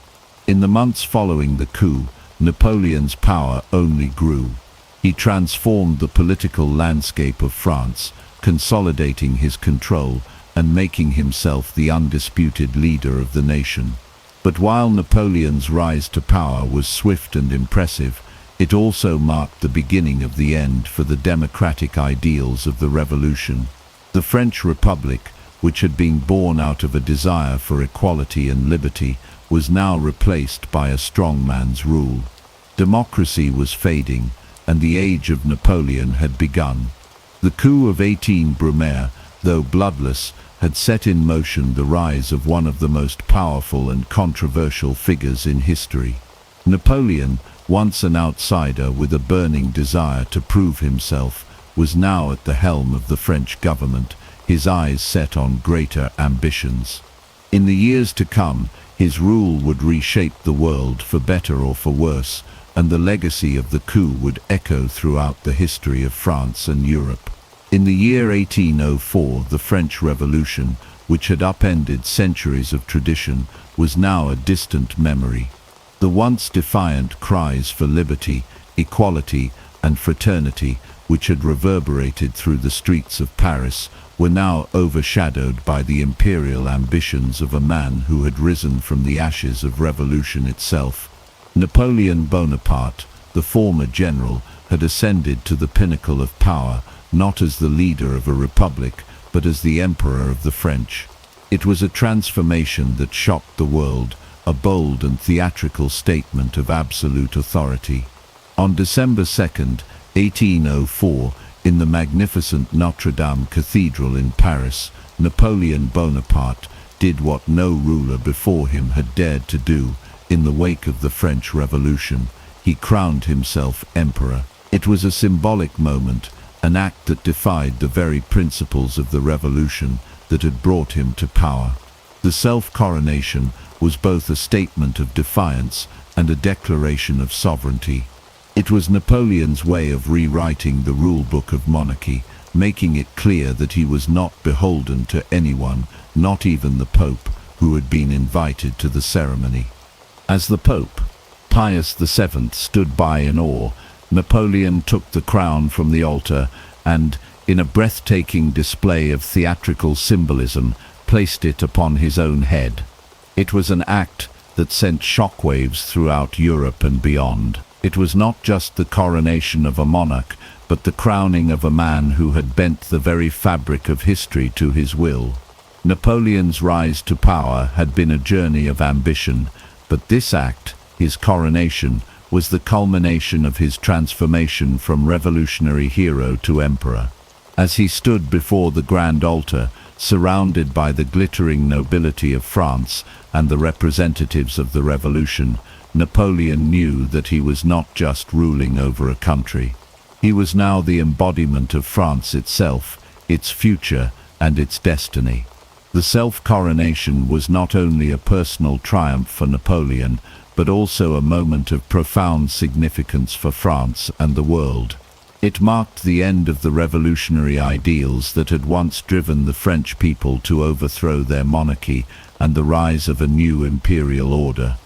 In the months following the coup, Napoleon's power only grew. He transformed the political landscape of France, consolidating his control and making himself the undisputed leader of the nation. But while Napoleon's rise to power was swift and impressive, it also marked the beginning of the end for the democratic ideals of the Revolution. The French Republic, which had been born out of a desire for equality and liberty, was now replaced by a strongman's rule. Democracy was fading, and the age of Napoleon had begun. The coup of 18 Brumaire, though bloodless, had set in motion the rise of one of the most powerful and controversial figures in history. Napoleon, once an outsider with a burning desire to prove himself, was now at the helm of the French government, his eyes set on greater ambitions. In the years to come, his rule would reshape the world for better or for worse, and the legacy of the coup would echo throughout the history of France and Europe. In the year 1804, the French Revolution, which had upended centuries of tradition, was now a distant memory. The once defiant cries for liberty, equality, and fraternity, which had reverberated through the streets of Paris, were now overshadowed by the imperial ambitions of a man who had risen from the ashes of revolution itself. Napoleon Bonaparte, the former general, had ascended to the pinnacle of power, not as the leader of a republic, but as the emperor of the French. It was a transformation that shocked the world, a bold and theatrical statement of absolute authority. On December 2nd, 1804, in the magnificent Notre Dame Cathedral in Paris, Napoleon Bonaparte did what no ruler before him had dared to do. In the wake of the French Revolution, he crowned himself emperor. It was a symbolic moment, an act that defied the very principles of the revolution that had brought him to power. The self-coronation was both a statement of defiance and a declaration of sovereignty. It was Napoleon's way of rewriting the rulebook of monarchy, making it clear that he was not beholden to anyone, not even the Pope, who had been invited to the ceremony. As the Pope, Pius VII, stood by in awe, Napoleon took the crown from the altar and, in a breathtaking display of theatrical symbolism, placed it upon his own head. It was an act that sent shockwaves throughout Europe and beyond. It was not just the coronation of a monarch, but the crowning of a man who had bent the very fabric of history to his will. Napoleon's rise to power had been a journey of ambition, but this act, his coronation, was the culmination of his transformation from revolutionary hero to emperor. As he stood before the grand altar, surrounded by the glittering nobility of France and the representatives of the revolution, Napoleon knew that he was not just ruling over a country. He was now the embodiment of France itself, its future and its destiny. The self-coronation was not only a personal triumph for Napoleon, but also a moment of profound significance for France and the world. It marked the end of the revolutionary ideals that had once driven the French people to overthrow their monarchy and the rise of a new imperial order.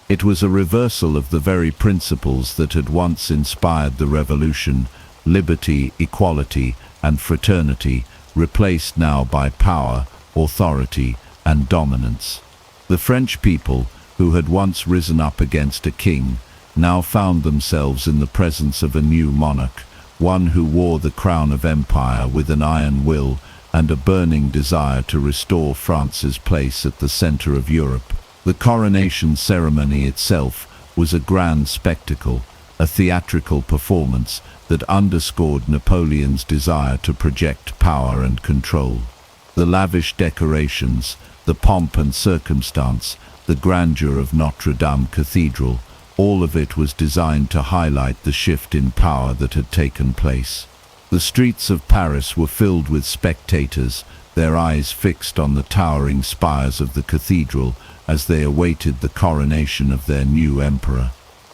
It was a reversal of the very principles that had once inspired the revolution: liberty, equality, and fraternity, replaced now by power, authority, and dominance. The French people, who had once risen up against a king, now found themselves in the presence of a new monarch, one who wore the crown of empire with an iron will and a burning desire to restore France's place at the center of Europe. The coronation ceremony itself was a grand spectacle, a theatrical performance that underscored Napoleon's desire to project power and control. The lavish decorations, the pomp and circumstance, the grandeur of Notre Dame Cathedral, all of it was designed to highlight the shift in power that had taken place. The streets of Paris were filled with spectators, their eyes fixed on the towering spires of the cathedral as they awaited the coronation of their new emperor.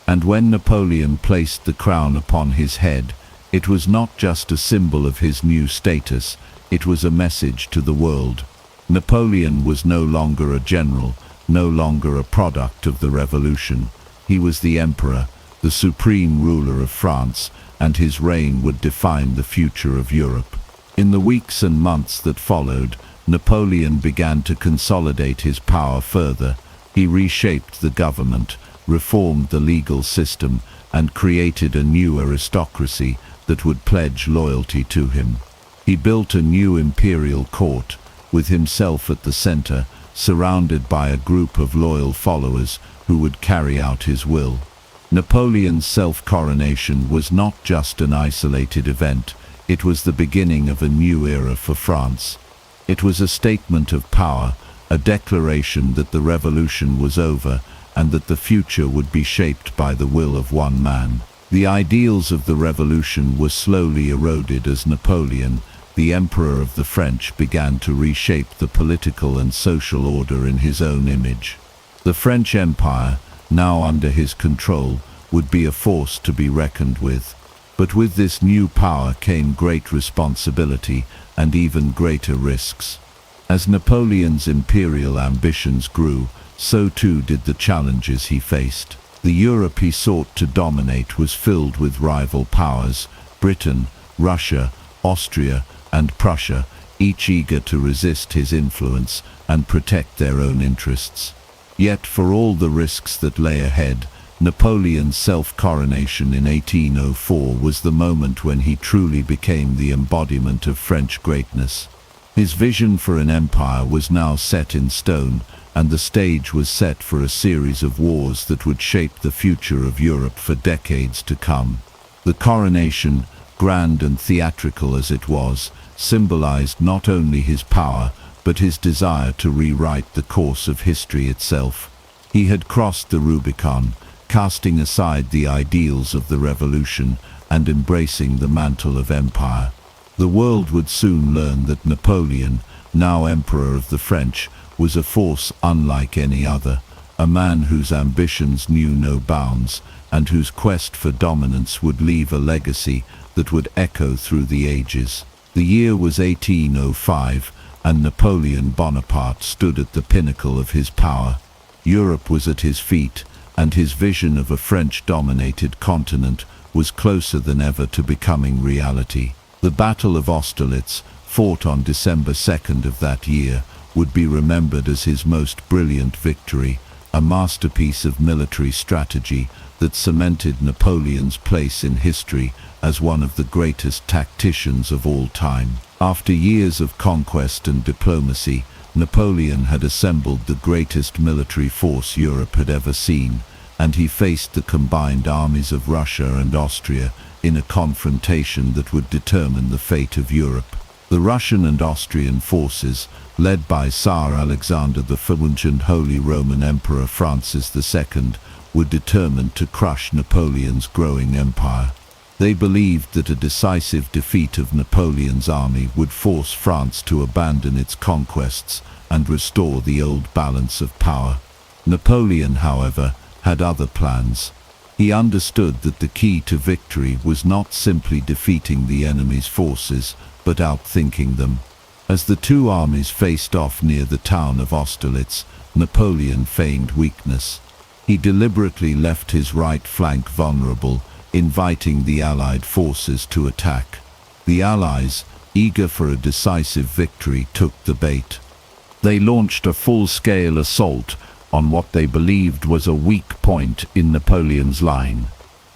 And when Napoleon placed the crown upon his head, it was not just a symbol of his new status, it was a message to the world. Napoleon was no longer a general, no longer a product of the revolution. He was the emperor, the supreme ruler of France, and his reign would define the future of Europe. In the weeks and months that followed, Napoleon began to consolidate his power further. He reshaped the government, reformed the legal system, and created a new aristocracy that would pledge loyalty to him. He built a new imperial court, with himself at the center, surrounded by a group of loyal followers who would carry out his will. Napoleon's self-coronation was not just an isolated event, it was the beginning of a new era for France. It was a statement of power, a declaration that the revolution was over and that the future would be shaped by the will of one man. The ideals of the revolution were slowly eroded as Napoleon, the emperor of the French, began to reshape the political and social order in his own image. The French Empire, now under his control, would be a force to be reckoned with. But with this new power came great responsibility and even greater risks. As Napoleon's imperial ambitions grew, so too did the challenges he faced. The Europe he sought to dominate was filled with rival powers: Britain, Russia, Austria, and Prussia, each eager to resist his influence and protect their own interests. Yet for all the risks that lay ahead, Napoleon's self-coronation in 1804 was the moment when he truly became the embodiment of French greatness. His vision for an empire was now set in stone, and the stage was set for a series of wars that would shape the future of Europe for decades to come. The coronation, grand and theatrical as it was, symbolized not only his power, but his desire to rewrite the course of history itself. He had crossed the Rubicon, casting aside the ideals of the revolution and embracing the mantle of empire. The world would soon learn that Napoleon, now emperor of the French, was a force unlike any other, a man whose ambitions knew no bounds and whose quest for dominance would leave a legacy that would echo through the ages. The year was 1805, and Napoleon Bonaparte stood at the pinnacle of his power. Europe was at his feet, and his vision of a French-dominated continent was closer than ever to becoming reality. The Battle of Austerlitz, fought on December 2nd of that year, would be remembered as his most brilliant victory, a masterpiece of military strategy that cemented Napoleon's place in history as one of the greatest tacticians of all time. After years of conquest and diplomacy, Napoleon had assembled the greatest military force Europe had ever seen, and he faced the combined armies of Russia and Austria in a confrontation that would determine the fate of Europe. The Russian and Austrian forces, led by Tsar Alexander I and Holy Roman Emperor Francis II, were determined to crush Napoleon's growing empire. They believed that a decisive defeat of Napoleon's army would force France to abandon its conquests and restore the old balance of power. Napoleon, however, had other plans. He understood that the key to victory was not simply defeating the enemy's forces, but outthinking them. As the two armies faced off near the town of Austerlitz, Napoleon feigned weakness. He deliberately left his right flank vulnerable, inviting the Allied forces to attack. The Allies, eager for a decisive victory, took the bait. They launched a full-scale assault on what they believed was a weak point in Napoleon's line.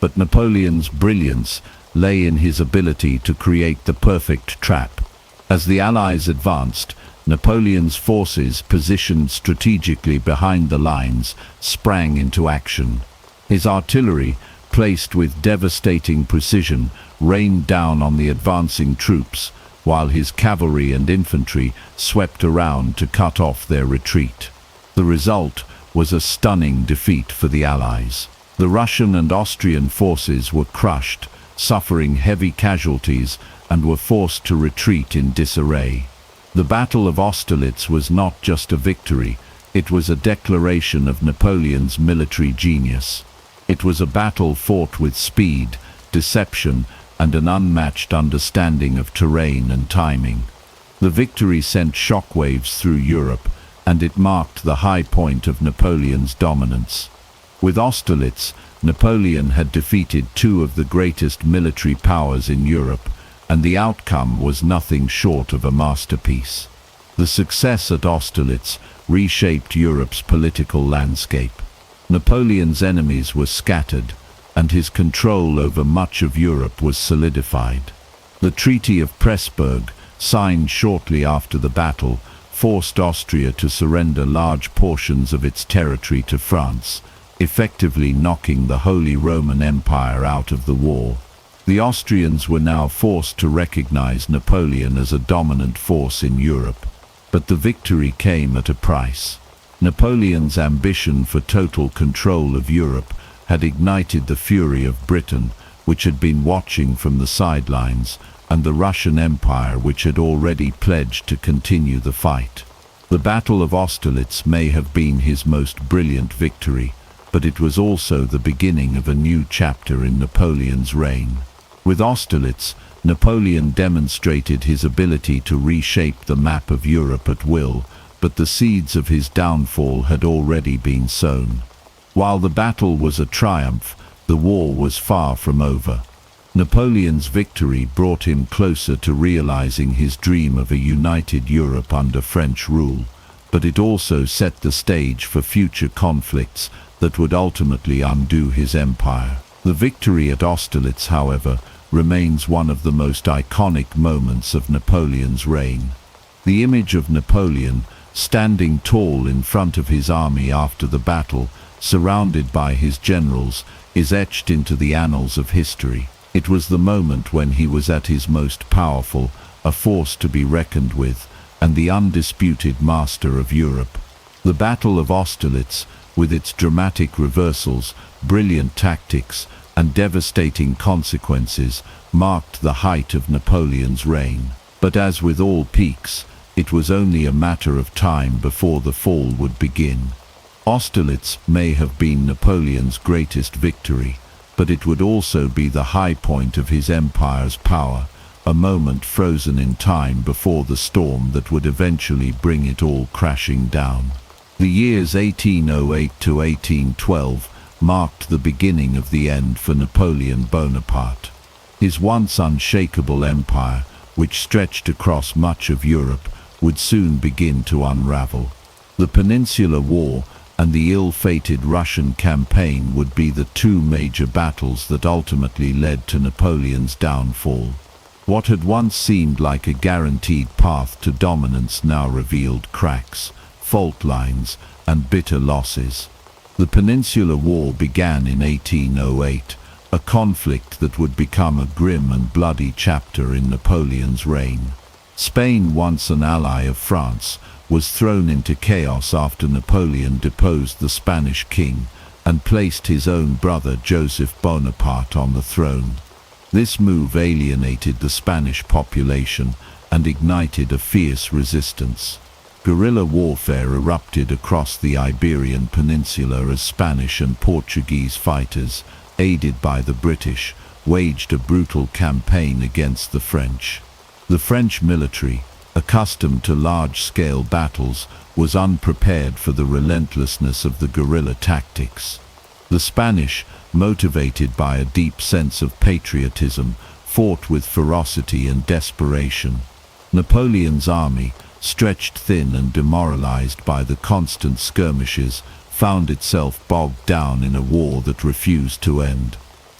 But Napoleon's brilliance lay in his ability to create the perfect trap. As the Allies advanced, Napoleon's forces, positioned strategically behind the lines, sprang into action. His artillery, placed with devastating precision, rained down on the advancing troops, while his cavalry and infantry swept around to cut off their retreat. The result was a stunning defeat for the Allies. The Russian and Austrian forces were crushed, suffering heavy casualties, and were forced to retreat in disarray. The Battle of Austerlitz was not just a victory, it was a declaration of Napoleon's military genius. It was a battle fought with speed, deception, and an unmatched understanding of terrain and timing. The victory sent shockwaves through Europe, and it marked the high point of Napoleon's dominance. With Austerlitz, Napoleon had defeated two of the greatest military powers in Europe, and the outcome was nothing short of a masterpiece. The success at Austerlitz reshaped Europe's political landscape. Napoleon's enemies were scattered, and his control over much of Europe was solidified. The Treaty of Pressburg, signed shortly after the battle, forced Austria to surrender large portions of its territory to France, effectively knocking the Holy Roman Empire out of the war. The Austrians were now forced to recognize Napoleon as a dominant force in Europe. But the victory came at a price. Napoleon's ambition for total control of Europe had ignited the fury of Britain, which had been watching from the sidelines, and the Russian Empire, which had already pledged to continue the fight. The Battle of Austerlitz may have been his most brilliant victory, but it was also the beginning of a new chapter in Napoleon's reign. With Austerlitz, Napoleon demonstrated his ability to reshape the map of Europe at will, but the seeds of his downfall had already been sown. While the battle was a triumph, the war was far from over. Napoleon's victory brought him closer to realizing his dream of a united Europe under French rule, but it also set the stage for future conflicts that would ultimately undo his empire. The victory at Austerlitz, however, remains one of the most iconic moments of Napoleon's reign. The image of Napoleon, standing tall in front of his army after the battle, surrounded by his generals, is etched into the annals of history. It was the moment when he was at his most powerful, a force to be reckoned with, and the undisputed master of Europe. The Battle of Austerlitz, with its dramatic reversals, brilliant tactics, and devastating consequences, marked the height of Napoleon's reign. But as with all peaks, it was only a matter of time before the fall would begin. Austerlitz may have been Napoleon's greatest victory, but it would also be the high point of his empire's power, a moment frozen in time before the storm that would eventually bring it all crashing down. The years 1808 to 1812 marked the beginning of the end for Napoleon Bonaparte. His once unshakable empire, which stretched across much of Europe, would soon begin to unravel. The Peninsular War and the ill-fated Russian campaign would be the two major battles that ultimately led to Napoleon's downfall. What had once seemed like a guaranteed path to dominance now revealed cracks, fault lines, and bitter losses. The Peninsular War began in 1808, a conflict that would become a grim and bloody chapter in Napoleon's reign. Spain, once an ally of France, was thrown into chaos after Napoleon deposed the Spanish king and placed his own brother Joseph Bonaparte on the throne. This move alienated the Spanish population and ignited a fierce resistance. Guerrilla warfare erupted across the Iberian Peninsula as Spanish and Portuguese fighters, aided by the British, waged a brutal campaign against the French. The French military, accustomed to large-scale battles, was unprepared for the relentlessness of the guerrilla tactics. The Spanish, motivated by a deep sense of patriotism, fought with ferocity and desperation. Napoleon's army, stretched thin and demoralized by the constant skirmishes, found itself bogged down in a war that refused to end.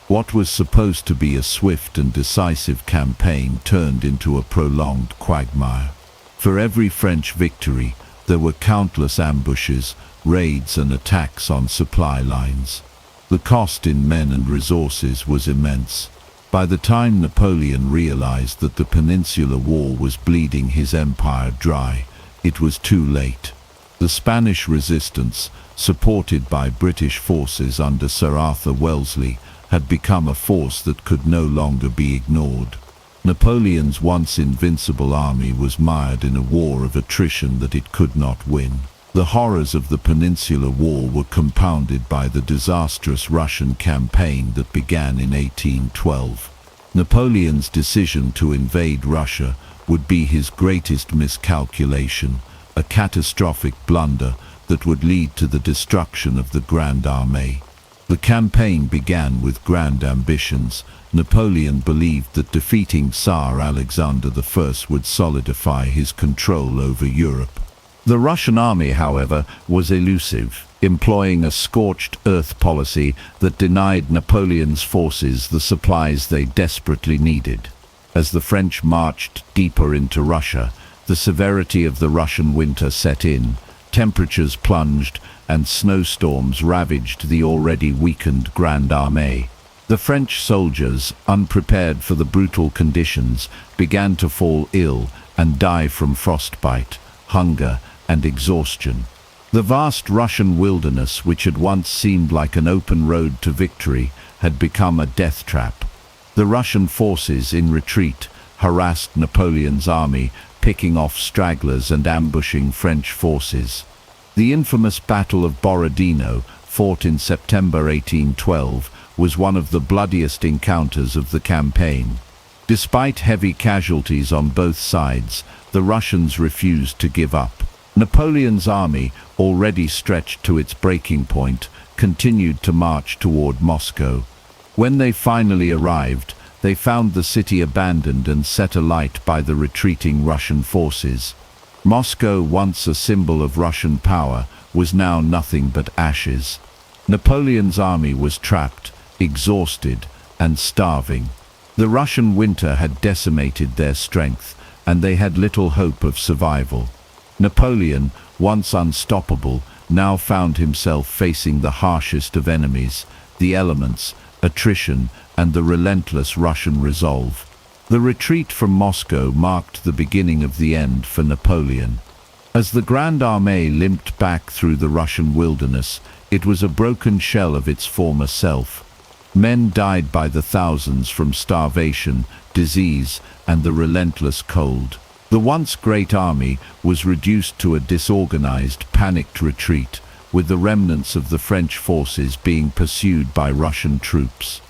What was supposed to be a swift and decisive campaign turned into a prolonged quagmire. For every French victory, there were countless ambushes, raids and attacks on supply lines. The cost in men and resources was immense. By the time Napoleon realized that the Peninsular War was bleeding his empire dry, it was too late. The Spanish resistance, supported by British forces under Sir Arthur Wellesley, had become a force that could no longer be ignored. Napoleon's once invincible army was mired in a war of attrition that it could not win. The horrors of the Peninsular War were compounded by the disastrous Russian campaign that began in 1812. Napoleon's decision to invade Russia would be his greatest miscalculation, a catastrophic blunder that would lead to the destruction of the Grande Armée. The campaign began with grand ambitions. Napoleon believed that defeating Tsar Alexander I would solidify his control over Europe. The Russian army, however, was elusive, employing a scorched earth policy that denied Napoleon's forces the supplies they desperately needed. As the French marched deeper into Russia, the severity of the Russian winter set in. Temperatures plunged and snowstorms ravaged the already weakened Grande Armée. The French soldiers, unprepared for the brutal conditions, began to fall ill and die from frostbite, hunger, and exhaustion. The vast Russian wilderness, which had once seemed like an open road to victory, had become a death trap. The Russian forces in retreat harassed Napoleon's army, picking off stragglers and ambushing French forces. The infamous Battle of Borodino, fought in September 1812, was one of the bloodiest encounters of the campaign. Despite heavy casualties on both sides, the Russians refused to give up. Napoleon's army, already stretched to its breaking point, continued to march toward Moscow. When they finally arrived, they found the city abandoned and set alight by the retreating Russian forces. Moscow, once a symbol of Russian power, was now nothing but ashes. Napoleon's army was trapped, exhausted, and starving. The Russian winter had decimated their strength, and they had little hope of survival. Napoleon, once unstoppable, now found himself facing the harshest of enemies, the elements, attrition, and the relentless Russian resolve. The retreat from Moscow marked the beginning of the end for Napoleon. As the Grande Armée limped back through the Russian wilderness, it was a broken shell of its former self. Men died by the thousands from starvation, disease, and the relentless cold. The once great army was reduced to a disorganized, panicked retreat, with the remnants of the French forces being pursued by Russian troops.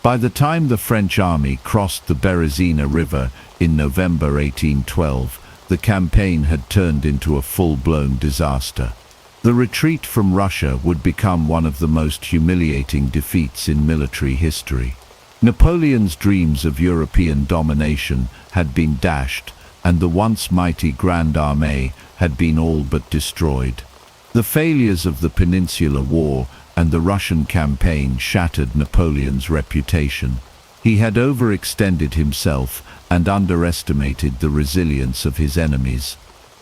By the time the French army crossed the Berezina River in November 1812, the campaign had turned into a full-blown disaster. The retreat from Russia would become one of the most humiliating defeats in military history. Napoleon's dreams of European domination had been dashed, and the once mighty Grand Armée had been all but destroyed. The failures of the Peninsular War and the Russian campaign shattered Napoleon's reputation. He had overextended himself and underestimated the resilience of his enemies.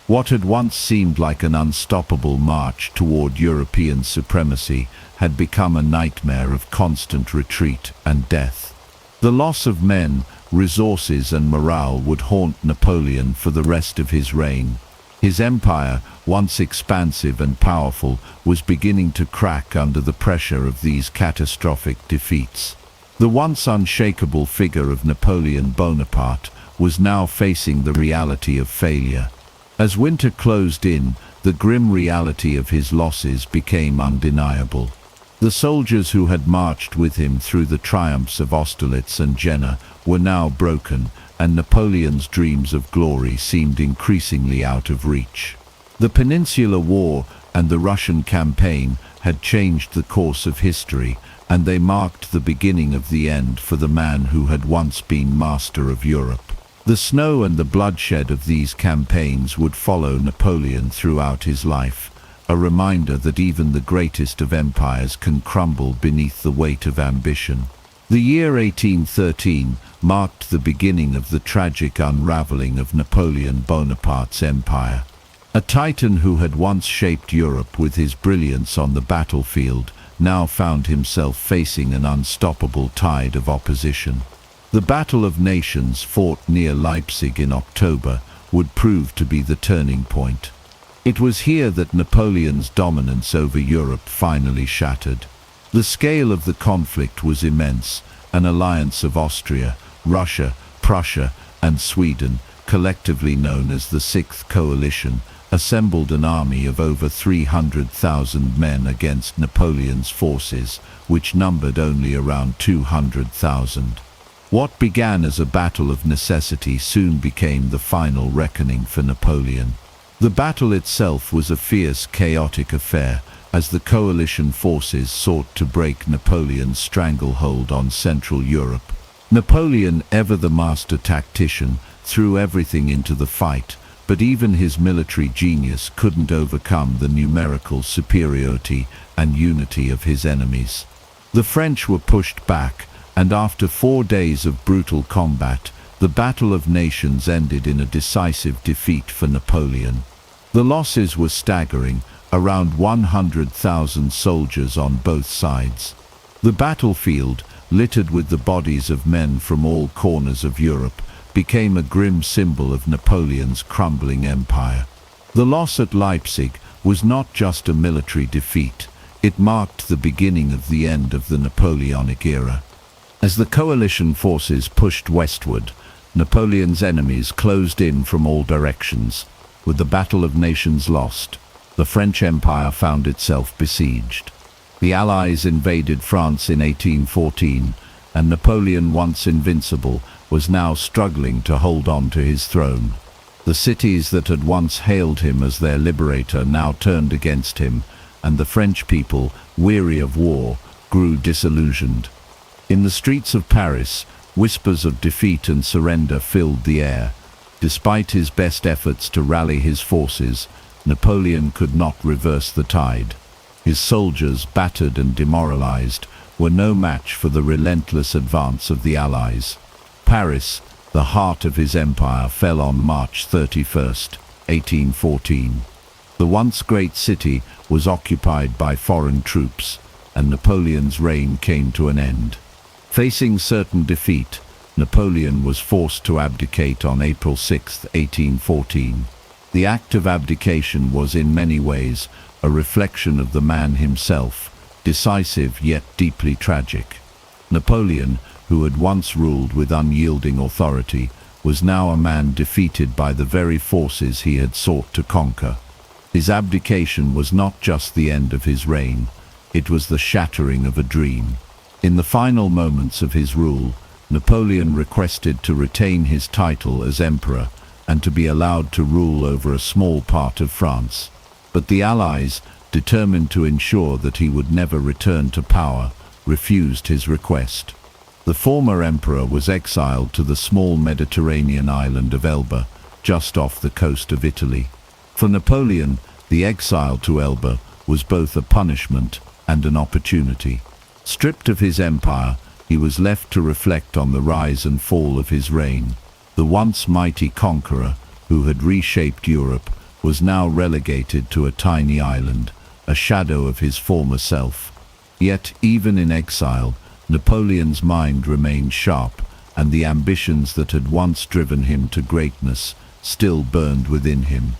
What had once seemed like an unstoppable march toward European supremacy had become a nightmare of constant retreat and death. The loss of men, resources and morale would haunt Napoleon for the rest of his reign. His empire, once expansive and powerful, was beginning to crack under the pressure of these catastrophic defeats. The once unshakable figure of Napoleon Bonaparte was now facing the reality of failure. As winter closed in, the grim reality of his losses became undeniable. The soldiers who had marched with him through the triumphs of Austerlitz and Jena were now broken, and Napoleon's dreams of glory seemed increasingly out of reach. The Peninsular War and the Russian campaign had changed the course of history, and they marked the beginning of the end for the man who had once been master of Europe. The snow and the bloodshed of these campaigns would follow Napoleon throughout his life, a reminder that even the greatest of empires can crumble beneath the weight of ambition. The year 1813 marked the beginning of the tragic unraveling of Napoleon Bonaparte's empire. A titan who had once shaped Europe with his brilliance on the battlefield now found himself facing an unstoppable tide of opposition. The Battle of Nations, fought near Leipzig in October, would prove to be the turning point. It was here that Napoleon's dominance over Europe finally shattered. The scale of the conflict was immense. An alliance of Austria, Russia, Prussia, and Sweden, collectively known as the Sixth Coalition, assembled an army of over 300,000 men against Napoleon's forces, which numbered only around 200,000. What began as a battle of necessity soon became the final reckoning for Napoleon. The battle itself was a fierce, chaotic affair, as the coalition forces sought to break Napoleon's stranglehold on Central Europe. Napoleon, ever the master tactician, threw everything into the fight, but even his military genius couldn't overcome the numerical superiority and unity of his enemies. The French were pushed back, and after 4 days of brutal combat, the Battle of Nations ended in a decisive defeat for Napoleon. The losses were staggering, around 100,000 soldiers on both sides. The battlefield, littered with the bodies of men from all corners of Europe, became a grim symbol of Napoleon's crumbling empire. The loss at Leipzig was not just a military defeat, it marked the beginning of the end of the Napoleonic era. As the coalition forces pushed westward, Napoleon's enemies closed in from all directions. With the Battle of Nations lost, the French Empire found itself besieged. The Allies invaded France in 1814, and Napoleon, once invincible, was now struggling to hold on to his throne. The cities that had once hailed him as their liberator now turned against him, and the French people, weary of war, grew disillusioned. In the streets of Paris, whispers of defeat and surrender filled the air. Despite his best efforts to rally his forces, Napoleon could not reverse the tide. His soldiers, battered and demoralized, were no match for the relentless advance of the Allies. Paris, the heart of his empire, fell on March 31st, 1814. The once great city was occupied by foreign troops, and Napoleon's reign came to an end. Facing certain defeat, Napoleon was forced to abdicate on April 6, 1814. The act of abdication was in many ways a reflection of the man himself, decisive yet deeply tragic. Napoleon, who had once ruled with unyielding authority, was now a man defeated by the very forces he had sought to conquer. His abdication was not just the end of his reign, it was the shattering of a dream. In the final moments of his rule, Napoleon requested to retain his title as emperor and to be allowed to rule over a small part of France. But the Allies, determined to ensure that he would never return to power, refused his request. The former emperor was exiled to the small Mediterranean island of Elba, just off the coast of Italy. For Napoleon, the exile to Elba was both a punishment and an opportunity. Stripped of his empire, he was left to reflect on the rise and fall of his reign. The once mighty conqueror, who had reshaped Europe, was now relegated to a tiny island, a shadow of his former self. Yet, even in exile, Napoleon's mind remained sharp, and the ambitions that had once driven him to greatness still burned within him.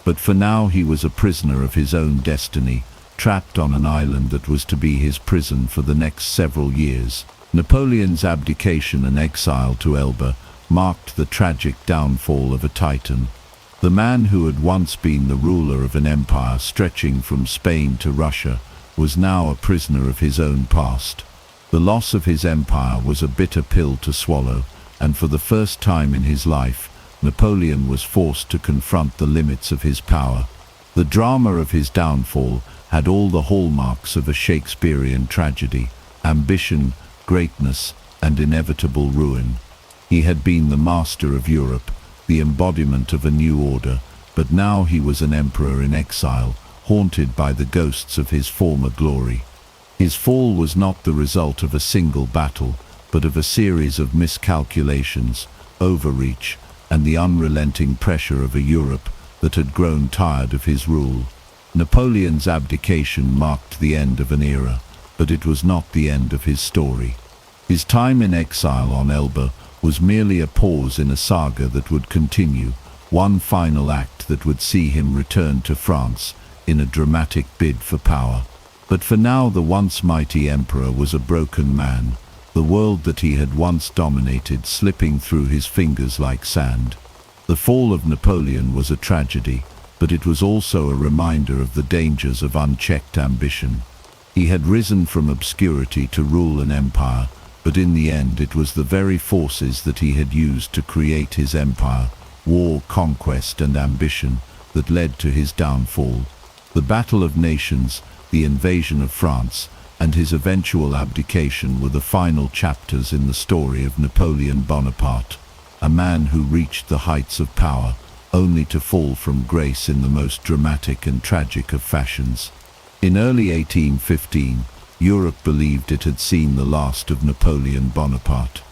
But for now he was a prisoner of his own destiny, trapped on an island that was to be his prison for the next several years. Napoleon's abdication and exile to Elba marked the tragic downfall of a titan. The man who had once been the ruler of an empire stretching from Spain to Russia was now a prisoner of his own past. The loss of his empire was a bitter pill to swallow, and for the first time in his life, Napoleon was forced to confront the limits of his power. The drama of his downfall had all the hallmarks of a Shakespearean tragedy: ambition, greatness, and inevitable ruin. He had been the master of Europe, the embodiment of a new order, but now he was an emperor in exile, haunted by the ghosts of his former glory. His fall was not the result of a single battle, but of a series of miscalculations, overreach, and the unrelenting pressure of a Europe that had grown tired of his rule. Napoleon's abdication marked the end of an era, but it was not the end of his story. His time in exile on Elba was merely a pause in a saga that would continue, one final act that would see him return to France in a dramatic bid for power. But for now the once mighty emperor was a broken man, the world that he had once dominated slipping through his fingers like sand. The fall of Napoleon was a tragedy, but it was also a reminder of the dangers of unchecked ambition. He had risen from obscurity to rule an empire, but in the end it was the very forces that he had used to create his empire, war, conquest, and ambition, that led to his downfall. The Battle of Nations, the invasion of France, and his eventual abdication were the final chapters in the story of Napoleon Bonaparte, a man who reached the heights of power, only to fall from grace in the most dramatic and tragic of fashions. In early 1815, Europe believed it had seen the last of Napoleon Bonaparte.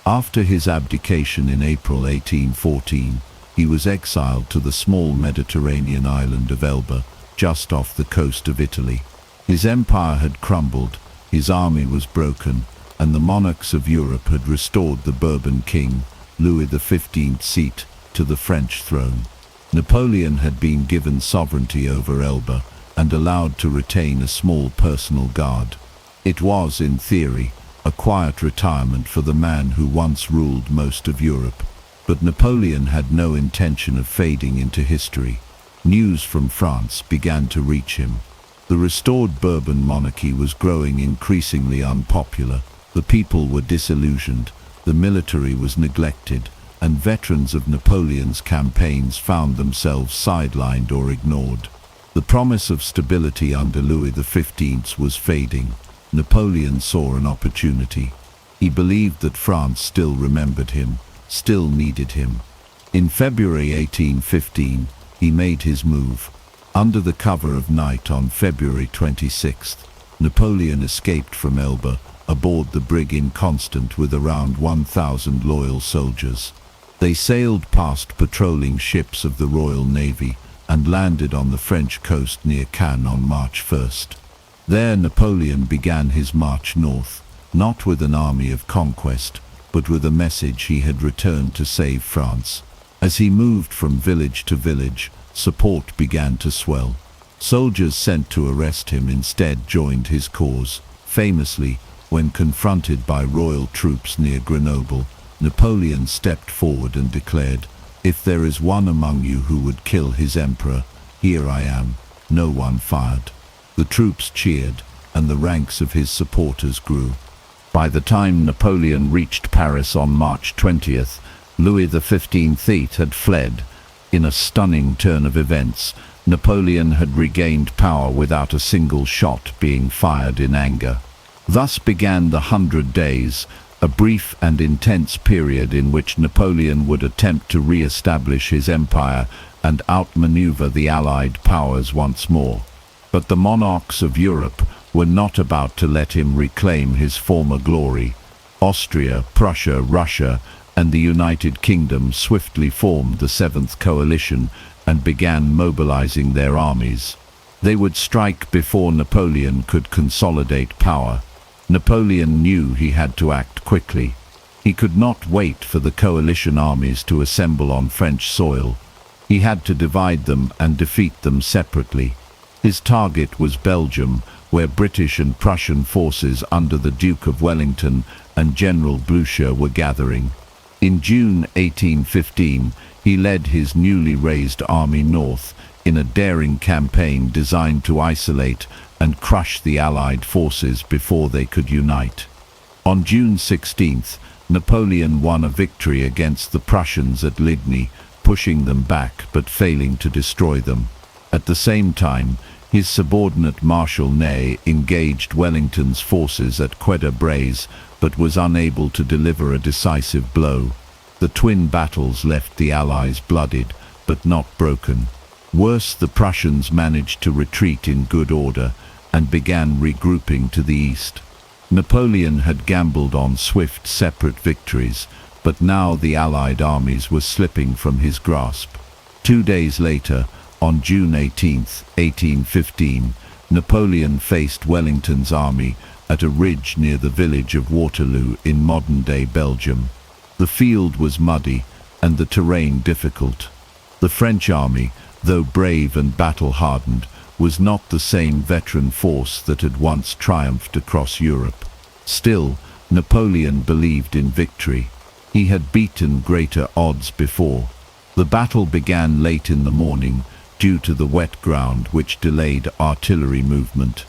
After his abdication in April 1814, he was exiled to the small Mediterranean island of Elba, just off the coast of Italy. His empire had crumbled, his army was broken, and the monarchs of Europe had restored the Bourbon king, Louis XV's seat, to the French throne. Napoleon had been given sovereignty over Elba and allowed to retain a small personal guard. It was, in theory, a quiet retirement for the man who once ruled most of Europe. But Napoleon had no intention of fading into history. News from France began to reach him. The restored Bourbon monarchy was growing increasingly unpopular. The people were disillusioned, the military was neglected, and veterans of Napoleon's campaigns found themselves sidelined or ignored. The promise of stability under Louis XV was fading. Napoleon saw an opportunity. He believed that France still remembered him, still needed him. In February 1815, he made his move. Under the cover of night on February 26th, Napoleon escaped from Elba aboard the brig Inconstant with around 1,000 loyal soldiers. They sailed past patrolling ships of the Royal Navy and landed on the French coast near Cannes on March 1st. There Napoleon began his march north, not with an army of conquest, but with a message he had returned to save France. As he moved from village to village, support began to swell. Soldiers sent to arrest him instead joined his cause. Famously, when confronted by royal troops near Grenoble, Napoleon stepped forward and declared, "If there is one among you who would kill his emperor, here I am." No one fired. The troops cheered, and the ranks of his supporters grew. By the time Napoleon reached Paris on March 20th, Louis XV had fled, In a stunning turn of events, Napoleon had regained power without a single shot being fired in anger. Thus began the 100 Days, a brief and intense period in which Napoleon would attempt to re-establish his empire and outmaneuver the Allied powers once more. But the monarchs of Europe were not about to let him reclaim his former glory. Austria, Prussia, Russia, and the United Kingdom swiftly formed the Seventh Coalition and began mobilizing their armies. They would strike before Napoleon could consolidate power. Napoleon knew he had to act quickly. He could not wait for the coalition armies to assemble on French soil. He had to divide them and defeat them separately. His target was Belgium, where British and Prussian forces under the Duke of Wellington and General Blücher were gathering. In June 1815, he led his newly raised army north in a daring campaign designed to isolate and crush the Allied forces before they could unite. On June 16th, Napoleon won a victory against the Prussians at Ligny, pushing them back but failing to destroy them. At the same time, his subordinate Marshal Ney engaged Wellington's forces at Quatre-Bras but was unable to deliver a decisive blow. The twin battles left the Allies bloodied but not broken. Worse, the Prussians managed to retreat in good order and began regrouping to the east. Napoleon had gambled on swift, separate victories, but now the Allied armies were slipping from his grasp. 2 days later, on June 18, 1815, Napoleon faced Wellington's army at a ridge near the village of Waterloo in modern-day Belgium. The field was muddy and the terrain difficult. The French army, though brave and battle-hardened, was not the same veteran force that had once triumphed across Europe. Still, Napoleon believed in victory. He had beaten greater odds before. The battle began late in the morning, due to the wet ground which delayed artillery movement.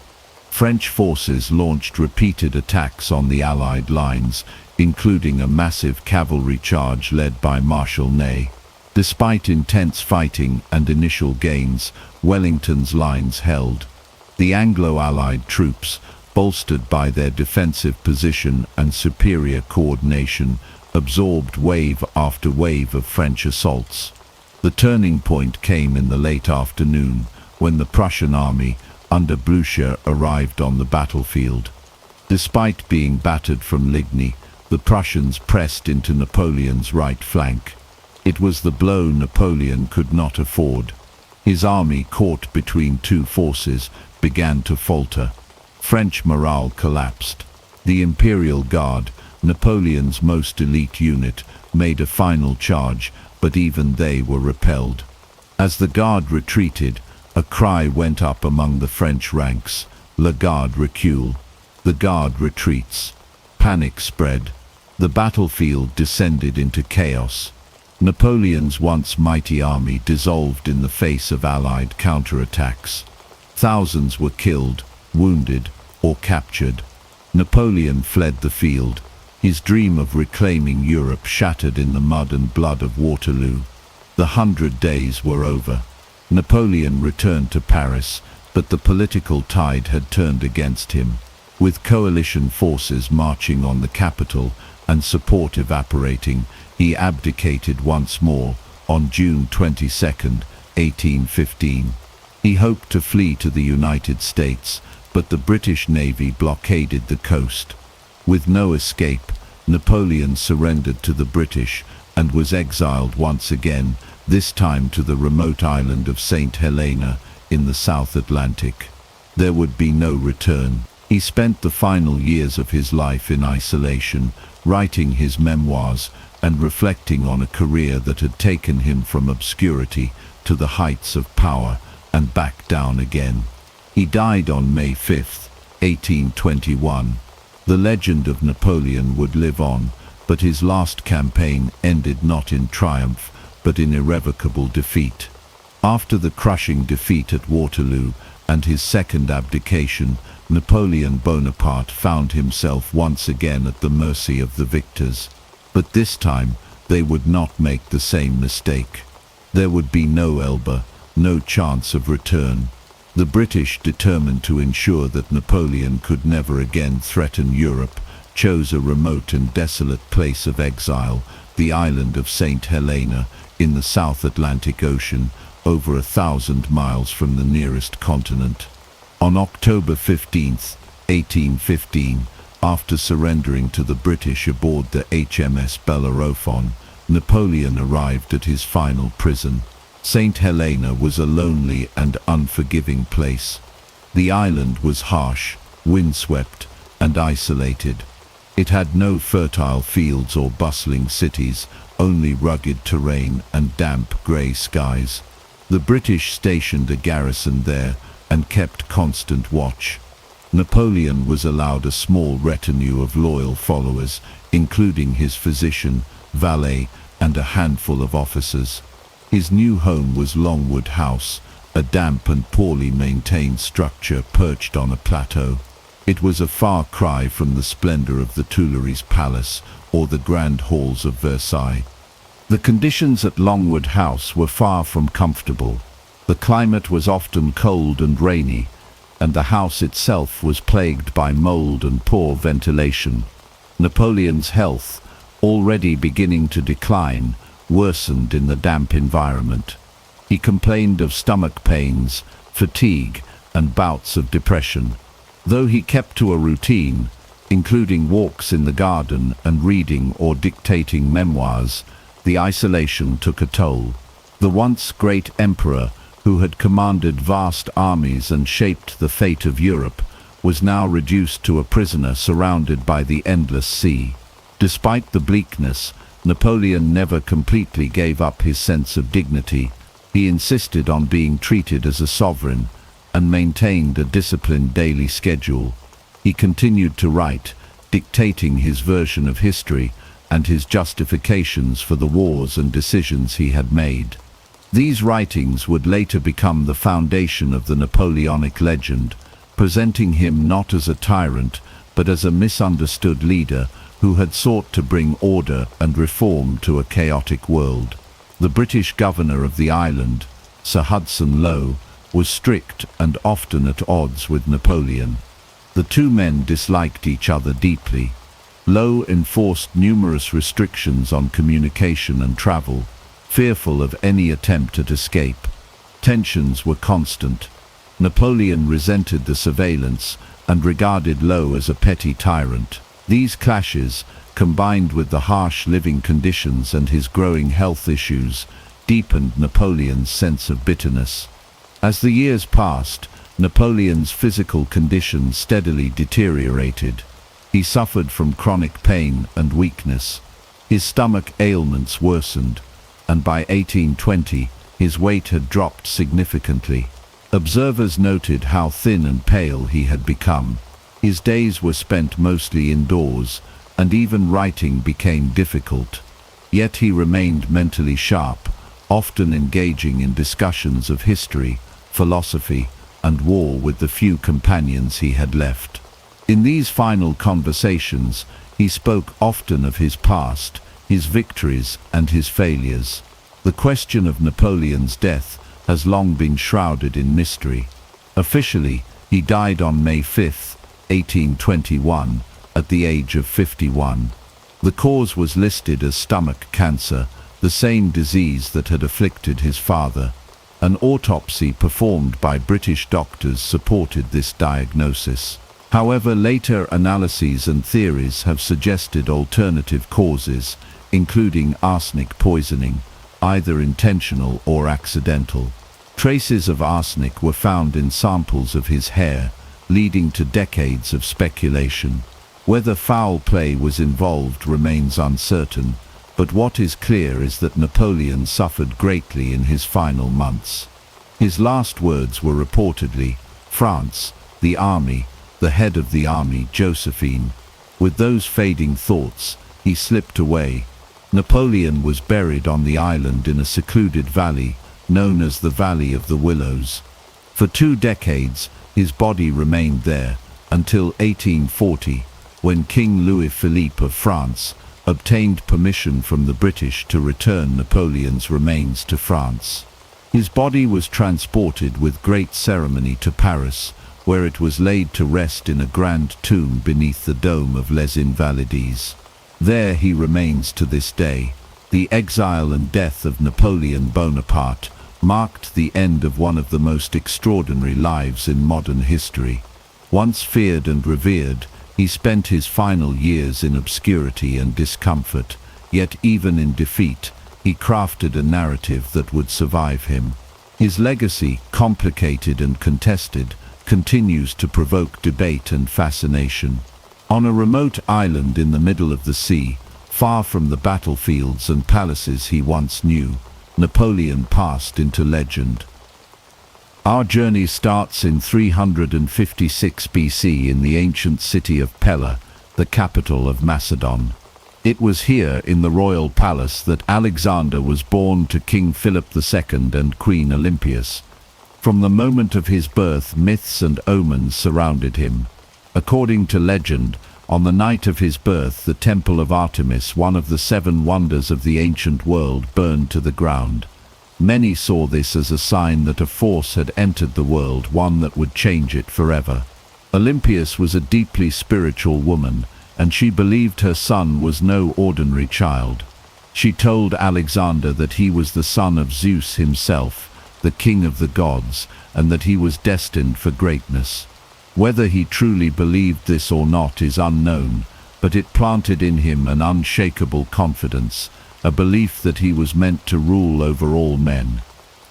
French forces launched repeated attacks on the Allied lines, including a massive cavalry charge led by Marshal Ney. Despite intense fighting and initial gains, Wellington's lines held. The Anglo-Allied troops, bolstered by their defensive position and superior coordination, absorbed wave after wave of French assaults. The turning point came in the late afternoon, when the Prussian army, under Blücher, arrived on the battlefield. Despite being battered from Ligny, the Prussians pressed into Napoleon's right flank. It was the blow Napoleon could not afford. His army, caught between two forces, began to falter. French morale collapsed. The Imperial Guard, Napoleon's most elite unit, made a final charge, but even they were repelled. As the Guard retreated, a cry went up among the French ranks: "La Garde recule." The Guard retreats. Panic spread. The battlefield descended into chaos. Napoleon's once mighty army dissolved in the face of Allied counterattacks. Thousands were killed, wounded, or captured. Napoleon fled the field, his dream of reclaiming Europe shattered in the mud and blood of Waterloo. The 100 Days were over. Napoleon returned to Paris, but the political tide had turned against him. With coalition forces marching on the capital and support evaporating, he abdicated once more on June 22, 1815. He hoped to flee to the United States, but the British Navy blockaded the coast. With no escape, Napoleon surrendered to the British and was exiled once again, this time to the remote island of St. Helena in the South Atlantic. There would be no return. He spent the final years of his life in isolation, writing his memoirs and reflecting on a career that had taken him from obscurity to the heights of power and back down again. He died on May 5, 1821. The legend of Napoleon would live on, but his last campaign ended not in triumph, but in irrevocable defeat. After the crushing defeat at Waterloo and his second abdication, Napoleon Bonaparte found himself once again at the mercy of the victors. But this time, they would not make the same mistake. There would be no Elba, no chance of return. The British, determined to ensure that Napoleon could never again threaten Europe, chose a remote and desolate place of exile, the island of St. Helena, in the South Atlantic Ocean, over 1,000 miles from the nearest continent. On October 15, 1815, after surrendering to the British aboard the HMS Bellerophon, Napoleon arrived at his final prison. St. Helena was a lonely and unforgiving place. The island was harsh, windswept, and isolated. It had no fertile fields or bustling cities, only rugged terrain and damp grey skies. The British stationed a garrison there and kept constant watch. Napoleon was allowed a small retinue of loyal followers, including his physician, valet, and a handful of officers. His new home was Longwood House, a damp and poorly maintained structure perched on a plateau. It was a far cry from the splendor of the Tuileries Palace or the grand halls of Versailles. The conditions at Longwood House were far from comfortable. The climate was often cold and rainy, and the house itself was plagued by mold and poor ventilation. Napoleon's health, already beginning to decline, worsened in the damp environment. He complained of stomach pains, fatigue, and bouts of depression. Though he kept to a routine, including walks in the garden and reading or dictating memoirs, the isolation took a toll. The once great emperor, who had commanded vast armies and shaped the fate of Europe, was now reduced to a prisoner surrounded by the endless sea. Despite the bleakness, Napoleon never completely gave up his sense of dignity. He insisted on being treated as a sovereign and maintained a disciplined daily schedule. He continued to write, dictating his version of history and his justifications for the wars and decisions he had made. These writings would later become the foundation of the Napoleonic legend, presenting him not as a tyrant, but as a misunderstood leader who had sought to bring order and reform to a chaotic world. The British governor of the island, Sir Hudson Lowe, was strict and often at odds with Napoleon. The two men disliked each other deeply. Lowe enforced numerous restrictions on communication and travel, fearful of any attempt at escape. Tensions were constant. Napoleon resented the surveillance and regarded Lowe as a petty tyrant. These clashes, combined with the harsh living conditions and his growing health issues, deepened Napoleon's sense of bitterness. As the years passed, Napoleon's physical condition steadily deteriorated. He suffered from chronic pain and weakness. His stomach ailments worsened, and by 1820, his weight had dropped significantly. Observers noted how thin and pale he had become. His days were spent mostly indoors, and even writing became difficult. Yet he remained mentally sharp, often engaging in discussions of history, philosophy, and war with the few companions he had left. In these final conversations, he spoke often of his past, his victories, and his failures. The question of Napoleon's death has long been shrouded in mystery. Officially, he died on May 5, 1821, at the age of 51. The cause was listed as stomach cancer, the same disease that had afflicted his father. An autopsy performed by British doctors supported this diagnosis. However, later analyses and theories have suggested alternative causes, including arsenic poisoning, either intentional or accidental. Traces of arsenic were found in samples of his hair, leading to decades of speculation. Whether foul play was involved remains uncertain, but what is clear is that Napoleon suffered greatly in his final months. His last words were reportedly, "France, the army, the head of the army, Josephine." With those fading thoughts, he slipped away. Napoleon was buried on the island in a secluded valley, known as the Valley of the Willows. For 2 decades, his body remained there, until 1840, when King Louis Philippe of France obtained permission from the British to return Napoleon's remains to France. His body was transported with great ceremony to Paris, where it was laid to rest in a grand tomb beneath the dome of Les Invalides. There he remains to this day. The exile and death of Napoleon Bonaparte marked the end of one of the most extraordinary lives in modern history. Once feared and revered, he spent his final years in obscurity and discomfort, yet even in defeat, he crafted a narrative that would survive him. His legacy, complicated and contested, continues to provoke debate and fascination. On a remote island in the middle of the sea, far from the battlefields and palaces he once knew, Napoleon passed into legend. Our journey starts in 356 BC in the ancient city of Pella, the capital of Macedon. It was here, in the royal palace, that Alexander was born to King Philip II and Queen Olympias. From the moment of his birth, myths and omens surrounded him. According to legend, on the night of his birth, the temple of Artemis, one of the 7 wonders of the ancient world, burned to the ground. Many saw this as a sign that a force had entered the world, one that would change it forever. Olympias was a deeply spiritual woman, and she believed her son was no ordinary child. She told Alexander that he was the son of Zeus himself, the king of the gods, and that he was destined for greatness. Whether he truly believed this or not is unknown, but it planted in him an unshakable confidence, a belief that he was meant to rule over all men.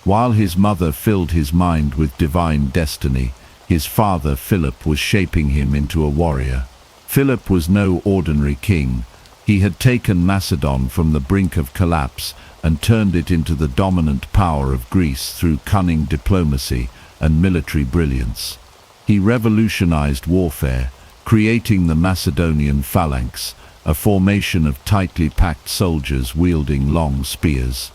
While his mother filled his mind with divine destiny, his father Philip was shaping him into a warrior. Philip was no ordinary king. He had taken Macedon from the brink of collapse and turned it into the dominant power of Greece through cunning diplomacy and military brilliance. He revolutionized warfare, creating the Macedonian phalanx, a formation of tightly packed soldiers wielding long spears.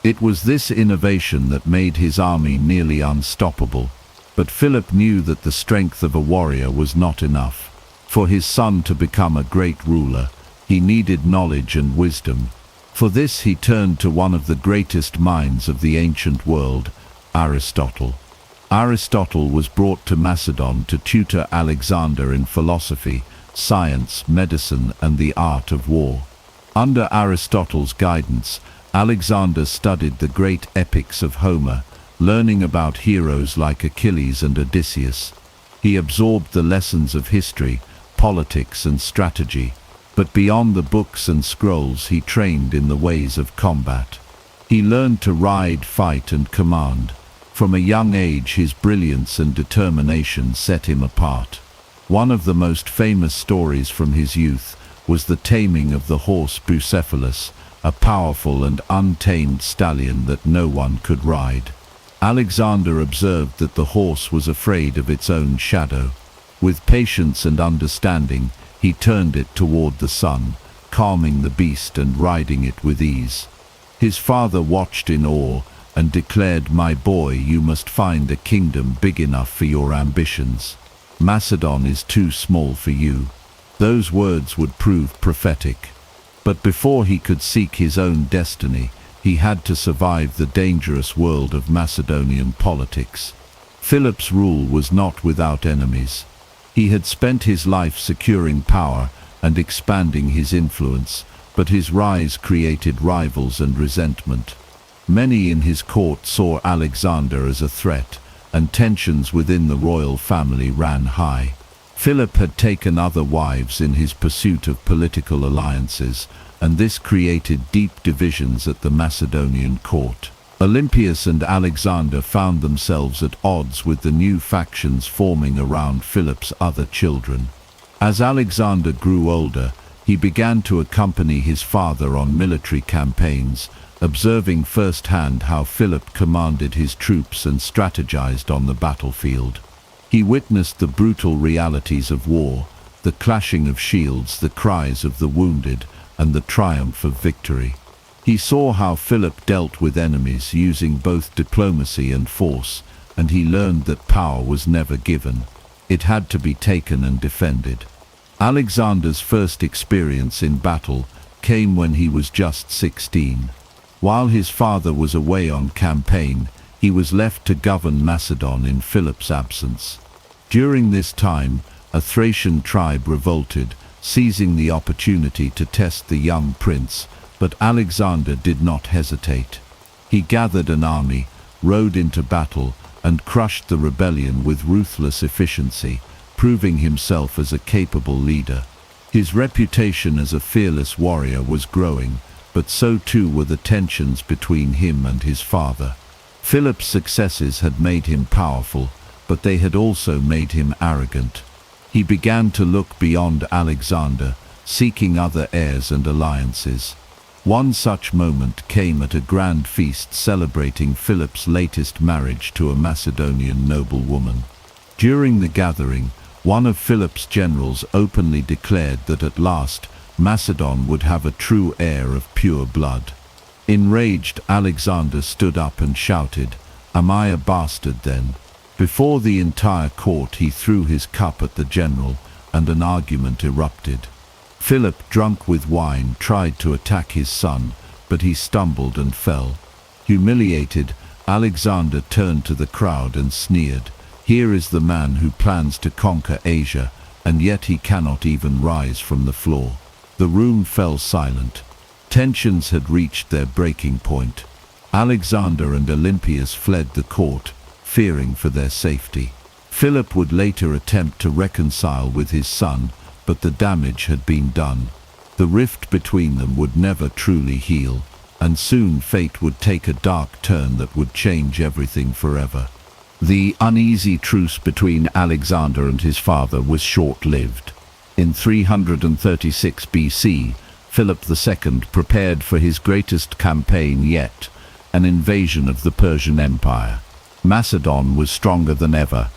It was this innovation that made his army nearly unstoppable. But Philip knew that the strength of a warrior was not enough. For his son to become a great ruler, he needed knowledge and wisdom. For this he turned to one of the greatest minds of the ancient world, Aristotle. Aristotle was brought to Macedon to tutor Alexander in philosophy, science, medicine, and the art of war. Under Aristotle's guidance, Alexander studied the great epics of Homer, learning about heroes like Achilles and Odysseus. He absorbed the lessons of history, politics, and strategy. But beyond the books and scrolls, he trained in the ways of combat. He learned to ride, fight, and command. From a young age, his brilliance and determination set him apart. One of the most famous stories from his youth was the taming of the horse Bucephalus, a powerful and untamed stallion that no one could ride. Alexander observed that the horse was afraid of its own shadow. With patience and understanding, he turned it toward the sun, calming the beast and riding it with ease. His father watched in awe and declared, "My boy, you must find a kingdom big enough for your ambitions. Macedon is too small for you." Those words would prove prophetic. But before he could seek his own destiny, he had to survive the dangerous world of Macedonian politics. Philip's rule was not without enemies. He had spent his life securing power and expanding his influence, but his rise created rivals and resentment. Many in his court saw Alexander as a threat, and tensions within the royal family ran high. Philip had taken other wives in his pursuit of political alliances, and this created deep divisions at the Macedonian court. Olympias and Alexander found themselves at odds with the new factions forming around Philip's other children. As Alexander grew older, he began to accompany his father on military campaigns, observing firsthand how Philip commanded his troops and strategized on the battlefield. He witnessed the brutal realities of war, the clashing of shields, the cries of the wounded, and the triumph of victory. He saw how Philip dealt with enemies using both diplomacy and force, and he learned that power was never given. It had to be taken and defended. Alexander's first experience in battle came when he was just 16. While his father was away on campaign, he was left to govern Macedon in Philip's absence. During this time, a Thracian tribe revolted, seizing the opportunity to test the young prince, but Alexander did not hesitate. He gathered an army, rode into battle, and crushed the rebellion with ruthless efficiency, proving himself as a capable leader. His reputation as a fearless warrior was growing, but so too were the tensions between him and his father. Philip's successes had made him powerful, but they had also made him arrogant. He began to look beyond Alexander, seeking other heirs and alliances. One such moment came at a grand feast celebrating Philip's latest marriage to a Macedonian noblewoman. During the gathering, one of Philip's generals openly declared that at last Macedon would have a true heir of pure blood. Enraged, Alexander stood up and shouted, "Am I a bastard then?" Before the entire court he threw his cup at the general, and an argument erupted. Philip, drunk with wine, tried to attack his son, but he stumbled and fell. Humiliated, Alexander turned to the crowd and sneered, "Here is the man who plans to conquer Asia, and yet he cannot even rise from the floor." The room fell silent. Tensions had reached their breaking point. Alexander and Olympias fled the court, fearing for their safety. Philip would later attempt to reconcile with his son, but the damage had been done. The rift between them would never truly heal, and soon fate would take a dark turn that would change everything forever. The uneasy truce between Alexander and his father was short-lived. In 336 BC, Philip II prepared for his greatest campaign yet, an invasion of the Persian Empire. Macedon was stronger than ever,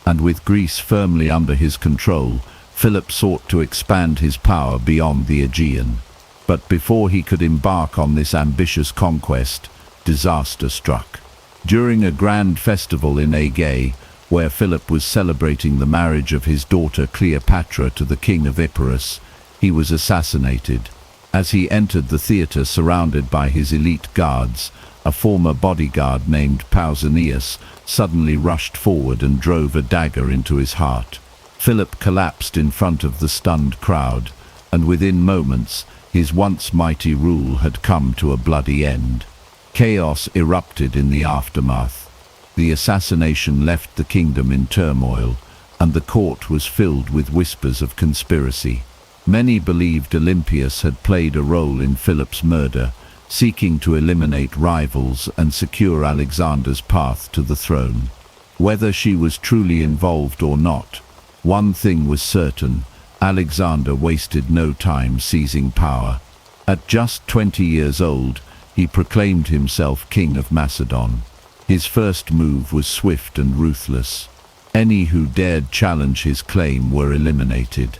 and with Greece firmly under his control, Philip sought to expand his power beyond the Aegean. But before he could embark on this ambitious conquest, disaster struck. During a grand festival in Aegae, where Philip was celebrating the marriage of his daughter Cleopatra to the king of Epirus, he was assassinated. As he entered the theater surrounded by his elite guards, a former bodyguard named Pausanias suddenly rushed forward and drove a dagger into his heart. Philip collapsed in front of the stunned crowd, and within moments, his once mighty rule had come to a bloody end. Chaos erupted in the aftermath. The assassination left the kingdom in turmoil, and the court was filled with whispers of conspiracy. Many believed Olympias had played a role in Philip's murder, seeking to eliminate rivals and secure Alexander's path to the throne. Whether she was truly involved or not, one thing was certain: Alexander wasted no time seizing power. At just 20 years old, he proclaimed himself King of Macedon. His first move was swift and ruthless. Any who dared challenge his claim were eliminated.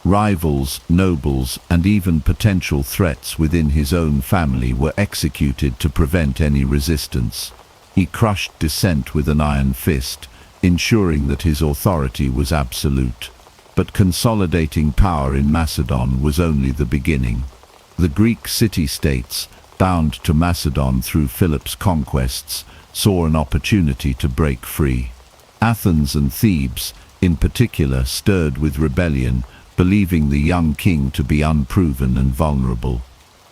Rivals, nobles, and even potential threats within his own family were executed to prevent any resistance. He crushed dissent with an iron fist, ensuring that his authority was absolute. But consolidating power in Macedon was only the beginning. The Greek city-states, bound to Macedon through Philip's conquests, saw an opportunity to break free. Athens and Thebes, in particular, stirred with rebellion, believing the young king to be unproven and vulnerable.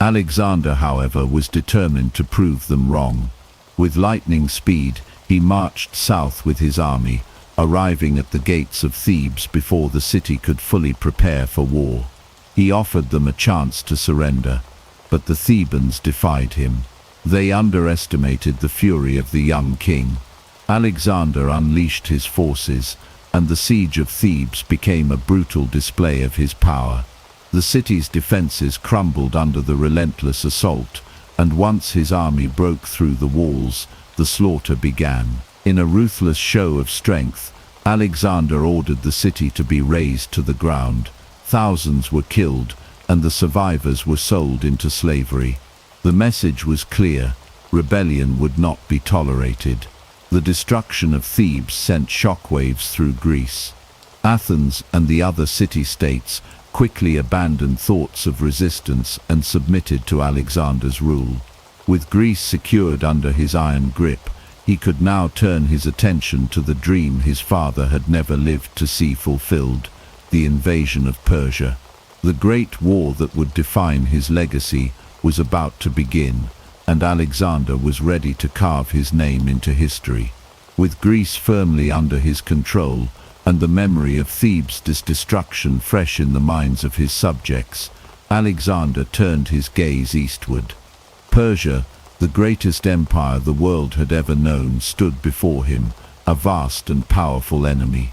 Alexander, however, was determined to prove them wrong. With lightning speed, he marched south with his army, arriving at the gates of Thebes before the city could fully prepare for war. He offered them a chance to surrender, but the Thebans defied him. They underestimated the fury of the young king. Alexander unleashed his forces, and the siege of Thebes became a brutal display of his power. The city's defenses crumbled under the relentless assault, and once his army broke through the walls, the slaughter began. In a ruthless show of strength, Alexander ordered the city to be razed to the ground. Thousands were killed, and the survivors were sold into slavery. The message was clear: rebellion would not be tolerated. The destruction of Thebes sent shockwaves through Greece. Athens and the other city-states, quickly abandoned thoughts of resistance and submitted to Alexander's rule. With Greece secured under his iron grip, he could now turn his attention to the dream his father had never lived to see fulfilled, the invasion of Persia. The great war that would define his legacy was about to begin, and Alexander was ready to carve his name into history. With Greece firmly under his control, and the memory of Thebes' destruction fresh in the minds of his subjects, Alexander turned his gaze eastward. Persia, the greatest empire the world had ever known, stood before him, a vast and powerful enemy.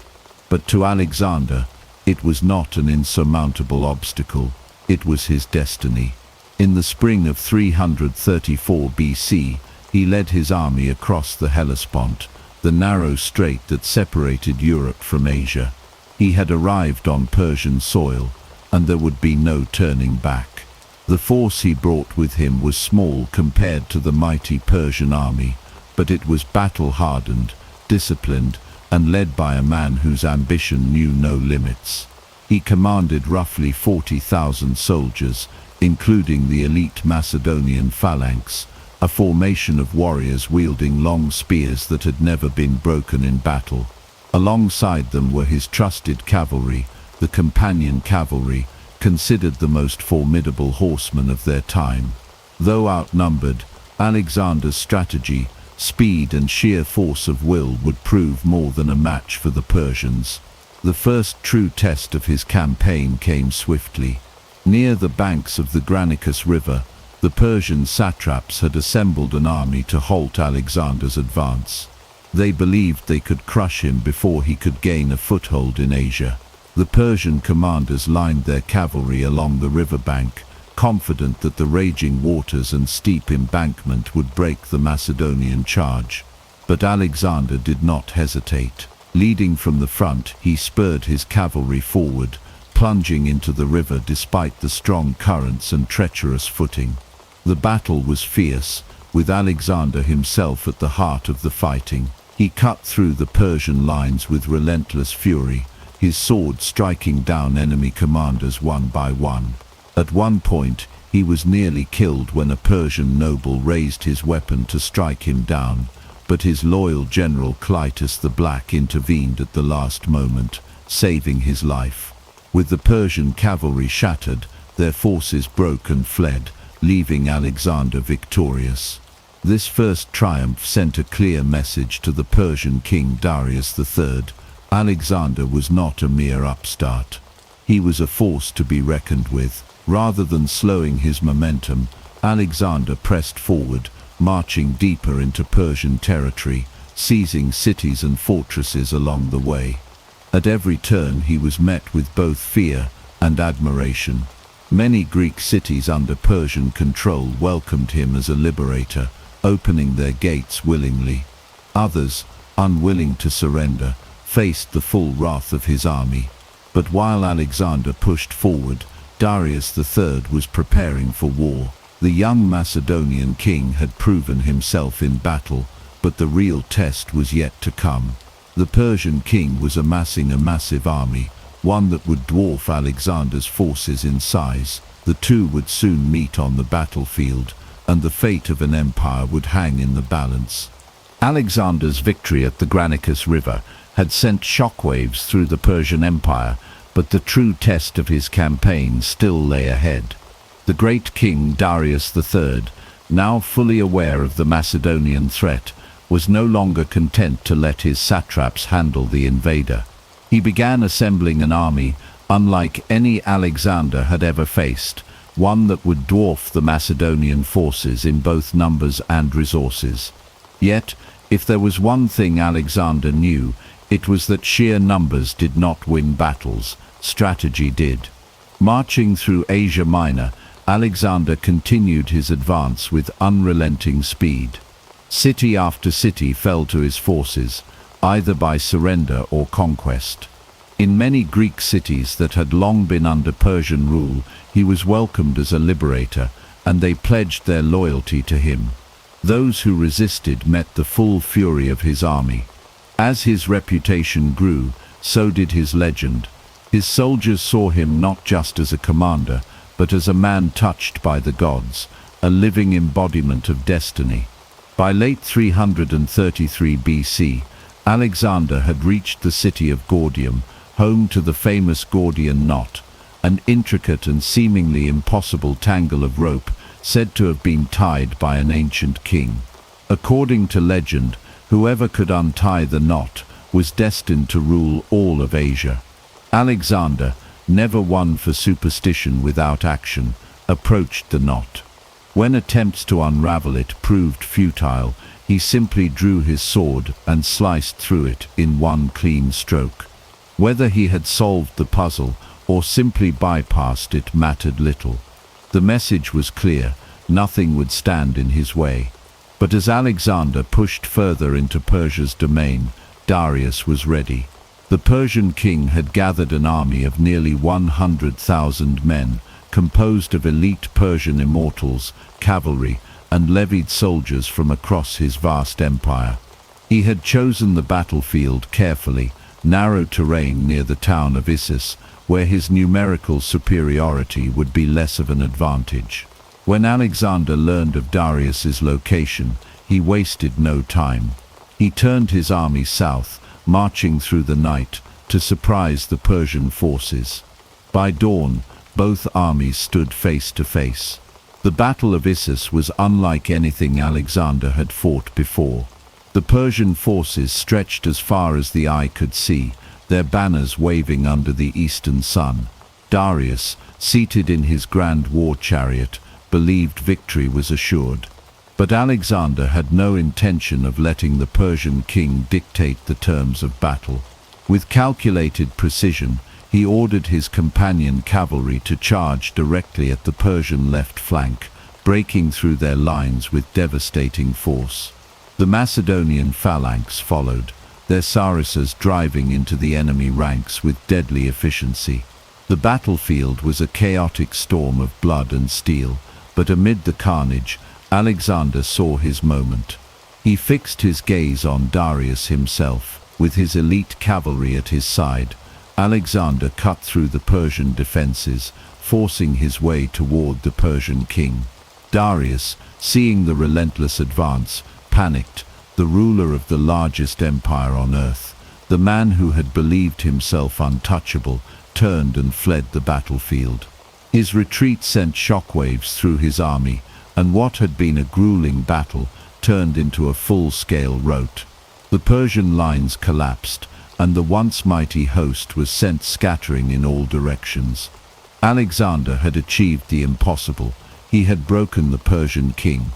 But to Alexander, it was not an insurmountable obstacle, it was his destiny. In the spring of 334 BC, he led his army across the Hellespont, the narrow strait that separated Europe from Asia. He had arrived on Persian soil, and there would be no turning back. The force he brought with him was small compared to the mighty Persian army, but it was battle-hardened, disciplined, and led by a man whose ambition knew no limits. He commanded roughly 40,000 soldiers, including the elite Macedonian phalanx, a formation of warriors wielding long spears that had never been broken in battle. Alongside them were his trusted cavalry, the companion cavalry, considered the most formidable horsemen of their time. Though outnumbered, Alexander's strategy, speed and sheer force of will would prove more than a match for the Persians. The first true test of his campaign came swiftly. Near the banks of the Granicus River, the Persian satraps had assembled an army to halt Alexander's advance. They believed they could crush him before he could gain a foothold in Asia. The Persian commanders lined their cavalry along the riverbank, confident that the raging waters and steep embankment would break the Macedonian charge. But Alexander did not hesitate. Leading from the front, he spurred his cavalry forward, plunging into the river despite the strong currents and treacherous footing. The battle was fierce, with Alexander himself at the heart of the fighting. He cut through the Persian lines with relentless fury, his sword striking down enemy commanders one by one. At one point, he was nearly killed when a Persian noble raised his weapon to strike him down, but his loyal general Clytus the Black intervened at the last moment, saving his life. With the Persian cavalry shattered, their forces broke and fled, leaving Alexander victorious. This first triumph sent a clear message to the Persian king Darius III. Alexander was not a mere upstart. He was a force to be reckoned with. Rather than slowing his momentum, Alexander pressed forward, marching deeper into Persian territory, seizing cities and fortresses along the way. At every turn he was met with both fear and admiration. Many Greek cities under Persian control welcomed him as a liberator, opening their gates willingly. Others, unwilling to surrender, faced the full wrath of his army. But while Alexander pushed forward, Darius III was preparing for war. The young Macedonian king had proven himself in battle, but the real test was yet to come. The Persian king was amassing a massive army, one that would dwarf Alexander's forces in size. The two would soon meet on the battlefield, and the fate of an empire would hang in the balance. Alexander's victory at the Granicus River had sent shockwaves through the Persian Empire, but the true test of his campaign still lay ahead. The great king Darius III, now fully aware of the Macedonian threat, was no longer content to let his satraps handle the invader. He began assembling an army unlike any Alexander had ever faced, one that would dwarf the Macedonian forces in both numbers and resources. Yet, if there was one thing Alexander knew, it was that sheer numbers did not win battles, strategy did. Marching through Asia Minor, Alexander continued his advance with unrelenting speed. City after city fell to his forces, either by surrender or conquest. In many Greek cities that had long been under Persian rule, he was welcomed as a liberator, and they pledged their loyalty to him. Those who resisted met the full fury of his army. As his reputation grew, so did his legend. His soldiers saw him not just as a commander, but as a man touched by the gods, a living embodiment of destiny. By late 333 BC, Alexander had reached the city of Gordium, home to the famous Gordian knot, an intricate and seemingly impossible tangle of rope said to have been tied by an ancient king. According to legend, whoever could untie the knot was destined to rule all of Asia. Alexander, never one for superstition without action, approached the knot. When attempts to unravel it proved futile, he simply drew his sword and sliced through it in one clean stroke. Whether he had solved the puzzle or simply bypassed it mattered little. The message was clear: nothing would stand in his way. But as Alexander pushed further into Persia's domain, Darius was ready. The Persian king had gathered an army of nearly 100,000 men, composed of elite Persian immortals, cavalry, and levied soldiers from across his vast empire. He had chosen the battlefield carefully, narrow terrain near the town of Issus, where his numerical superiority would be less of an advantage. When Alexander learned of Darius's location, he wasted no time. He turned his army south, marching through the night to surprise the Persian forces. By dawn, both armies stood face to face. The Battle of Issus was unlike anything Alexander had fought before. The Persian forces stretched as far as the eye could see, their banners waving under the eastern sun. Darius, seated in his grand war chariot, believed victory was assured. But Alexander had no intention of letting the Persian king dictate the terms of battle. With calculated precision, he ordered his companion cavalry to charge directly at the Persian left flank, breaking through their lines with devastating force. The Macedonian phalanx followed, their sarissas driving into the enemy ranks with deadly efficiency. The battlefield was a chaotic storm of blood and steel, but amid the carnage, Alexander saw his moment. He fixed his gaze on Darius himself. With his elite cavalry at his side, Alexander cut through the Persian defenses, forcing his way toward the Persian king. Darius, seeing the relentless advance, panicked. The ruler of the largest empire on earth, the man who had believed himself untouchable, turned and fled the battlefield. His retreat sent shockwaves through his army, and what had been a grueling battle turned into a full-scale rout. The Persian lines collapsed, and the once mighty host was sent scattering in all directions. Alexander had achieved the impossible. He had broken the Persian king.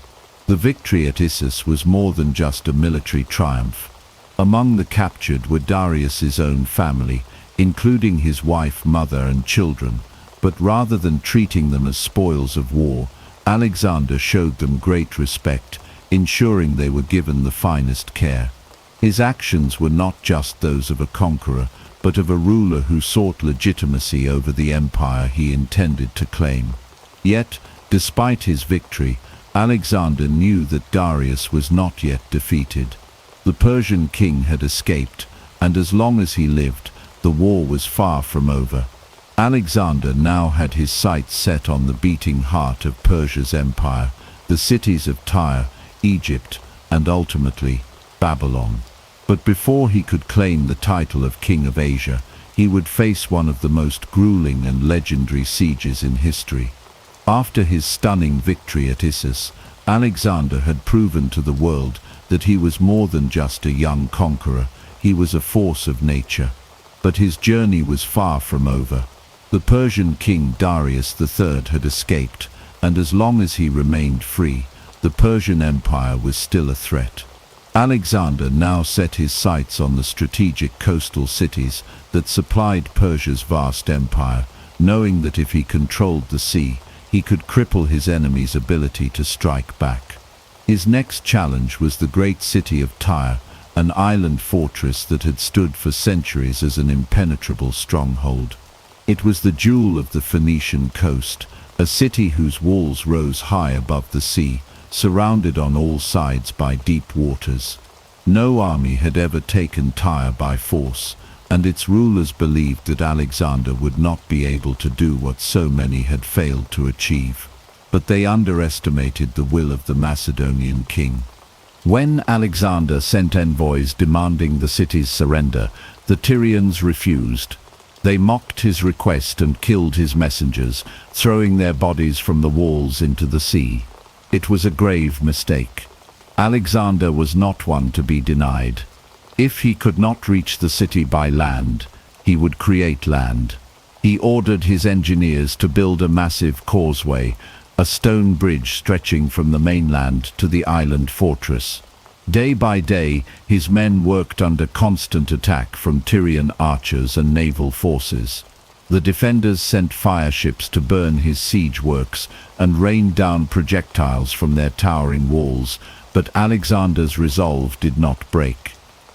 The victory at Issus was more than just a military triumph. Among the captured were Darius's own family, including his wife, mother, and children. But rather than treating them as spoils of war, Alexander showed them great respect, ensuring they were given the finest care. His actions were not just those of a conqueror, but of a ruler who sought legitimacy over the empire he intended to claim. Yet, despite his victory, Alexander knew that Darius was not yet defeated. The Persian king had escaped, and as long as he lived, the war was far from over. Alexander now had his sights set on the beating heart of Persia's empire, the cities of Tyre, Egypt, and ultimately, Babylon. But before he could claim the title of King of Asia, he would face one of the most grueling and legendary sieges in history. After his stunning victory at Issus, Alexander had proven to the world that he was more than just a young conqueror. He was a force of nature. But his journey was far from over. The Persian king Darius III had escaped, and as long as he remained free, the Persian Empire was still a threat. Alexander now set his sights on the strategic coastal cities that supplied Persia's vast empire, knowing that if he controlled the sea, he could cripple his enemy's ability to strike back. His next challenge was the great city of Tyre, an island fortress that had stood for centuries as an impenetrable stronghold. It was the jewel of the Phoenician coast, a city whose walls rose high above the sea, surrounded on all sides by deep waters. No army had ever taken Tyre by force, and its rulers believed that Alexander would not be able to do what so many had failed to achieve. But they underestimated the will of the Macedonian king. When Alexander sent envoys demanding the city's surrender, the Tyrians refused. They mocked his request and killed his messengers, throwing their bodies from the walls into the sea. It was a grave mistake. Alexander was not one to be denied. If he could not reach the city by land, he would create land. He ordered his engineers to build a massive causeway, a stone bridge stretching from the mainland to the island fortress. Day by day, his men worked under constant attack from Tyrian archers and naval forces. The defenders sent fire ships to burn his siege works and rained down projectiles from their towering walls, but Alexander's resolve did not break.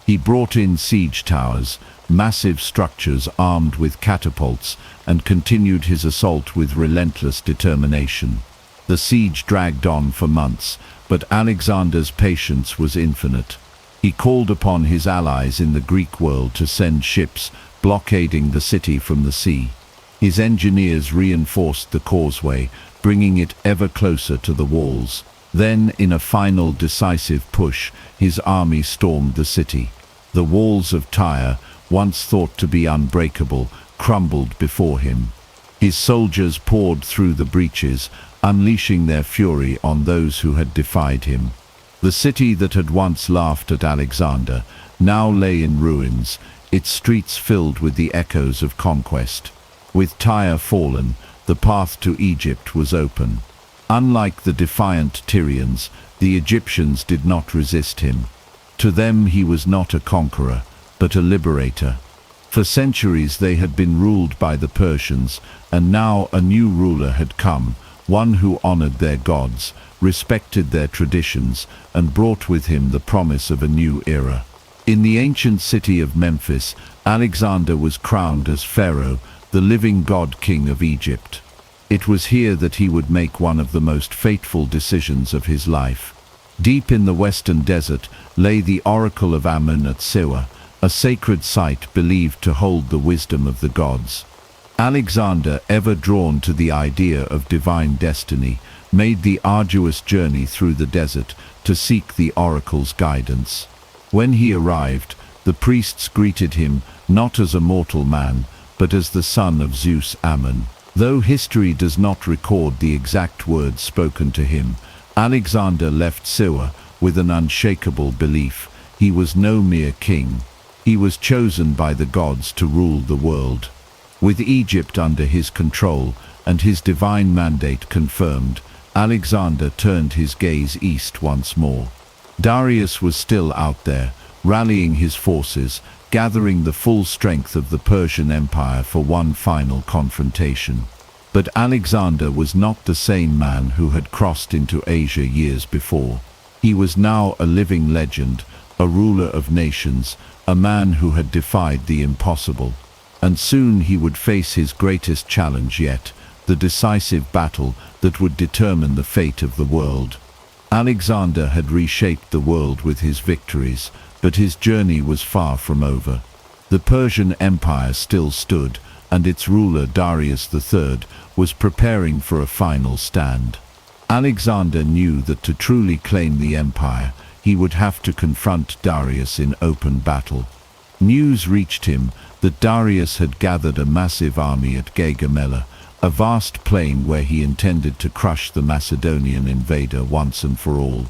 He brought in siege towers, massive structures armed with catapults, and continued his assault with relentless determination. The siege dragged on for months, but Alexander's patience was infinite. He called upon his allies in the Greek world to send ships, blockading the city from the sea. His engineers reinforced the causeway, bringing it ever closer to the walls. Then, in a final decisive push, his army stormed the city. The walls of Tyre, once thought to be unbreakable, crumbled before him. His soldiers poured through the breaches, unleashing their fury on those who had defied him. The city that had once laughed at Alexander now lay in ruins, its streets filled with the echoes of conquest. With Tyre fallen, the path to Egypt was open. Unlike the defiant Tyrians, the Egyptians did not resist him. To them he was not a conqueror, but a liberator. For centuries they had been ruled by the Persians, and now a new ruler had come, one who honored their gods, respected their traditions, and brought with him the promise of a new era. In the ancient city of Memphis, Alexander was crowned as Pharaoh, the living god-king of Egypt. It was here that he would make one of the most fateful decisions of his life. Deep in the western desert lay the oracle of Amun at Siwa, a sacred site believed to hold the wisdom of the gods. Alexander, ever drawn to the idea of divine destiny, made the arduous journey through the desert to seek the oracle's guidance. When he arrived, the priests greeted him not as a mortal man, but as the son of Zeus Ammon. Though history does not record the exact words spoken to him, Alexander left Siwa with an unshakable belief. He was no mere king. He was chosen by the gods to rule the world. With Egypt under his control and his divine mandate confirmed, Alexander turned his gaze east once more. Darius was still out there, rallying his forces, gathering the full strength of the Persian Empire for one final confrontation. But Alexander was not the same man who had crossed into Asia years before. He was now a living legend, a ruler of nations, a man who had defied the impossible. And soon he would face his greatest challenge yet, the decisive battle that would determine the fate of the world. Alexander had reshaped the world with his victories, but his journey was far from over. The Persian Empire still stood, and its ruler Darius III was preparing for a final stand. Alexander knew that to truly claim the empire, he would have to confront Darius in open battle. News reached him that Darius had gathered a massive army at Gaugamela, a vast plain where he intended to crush the Macedonian invader once and for all.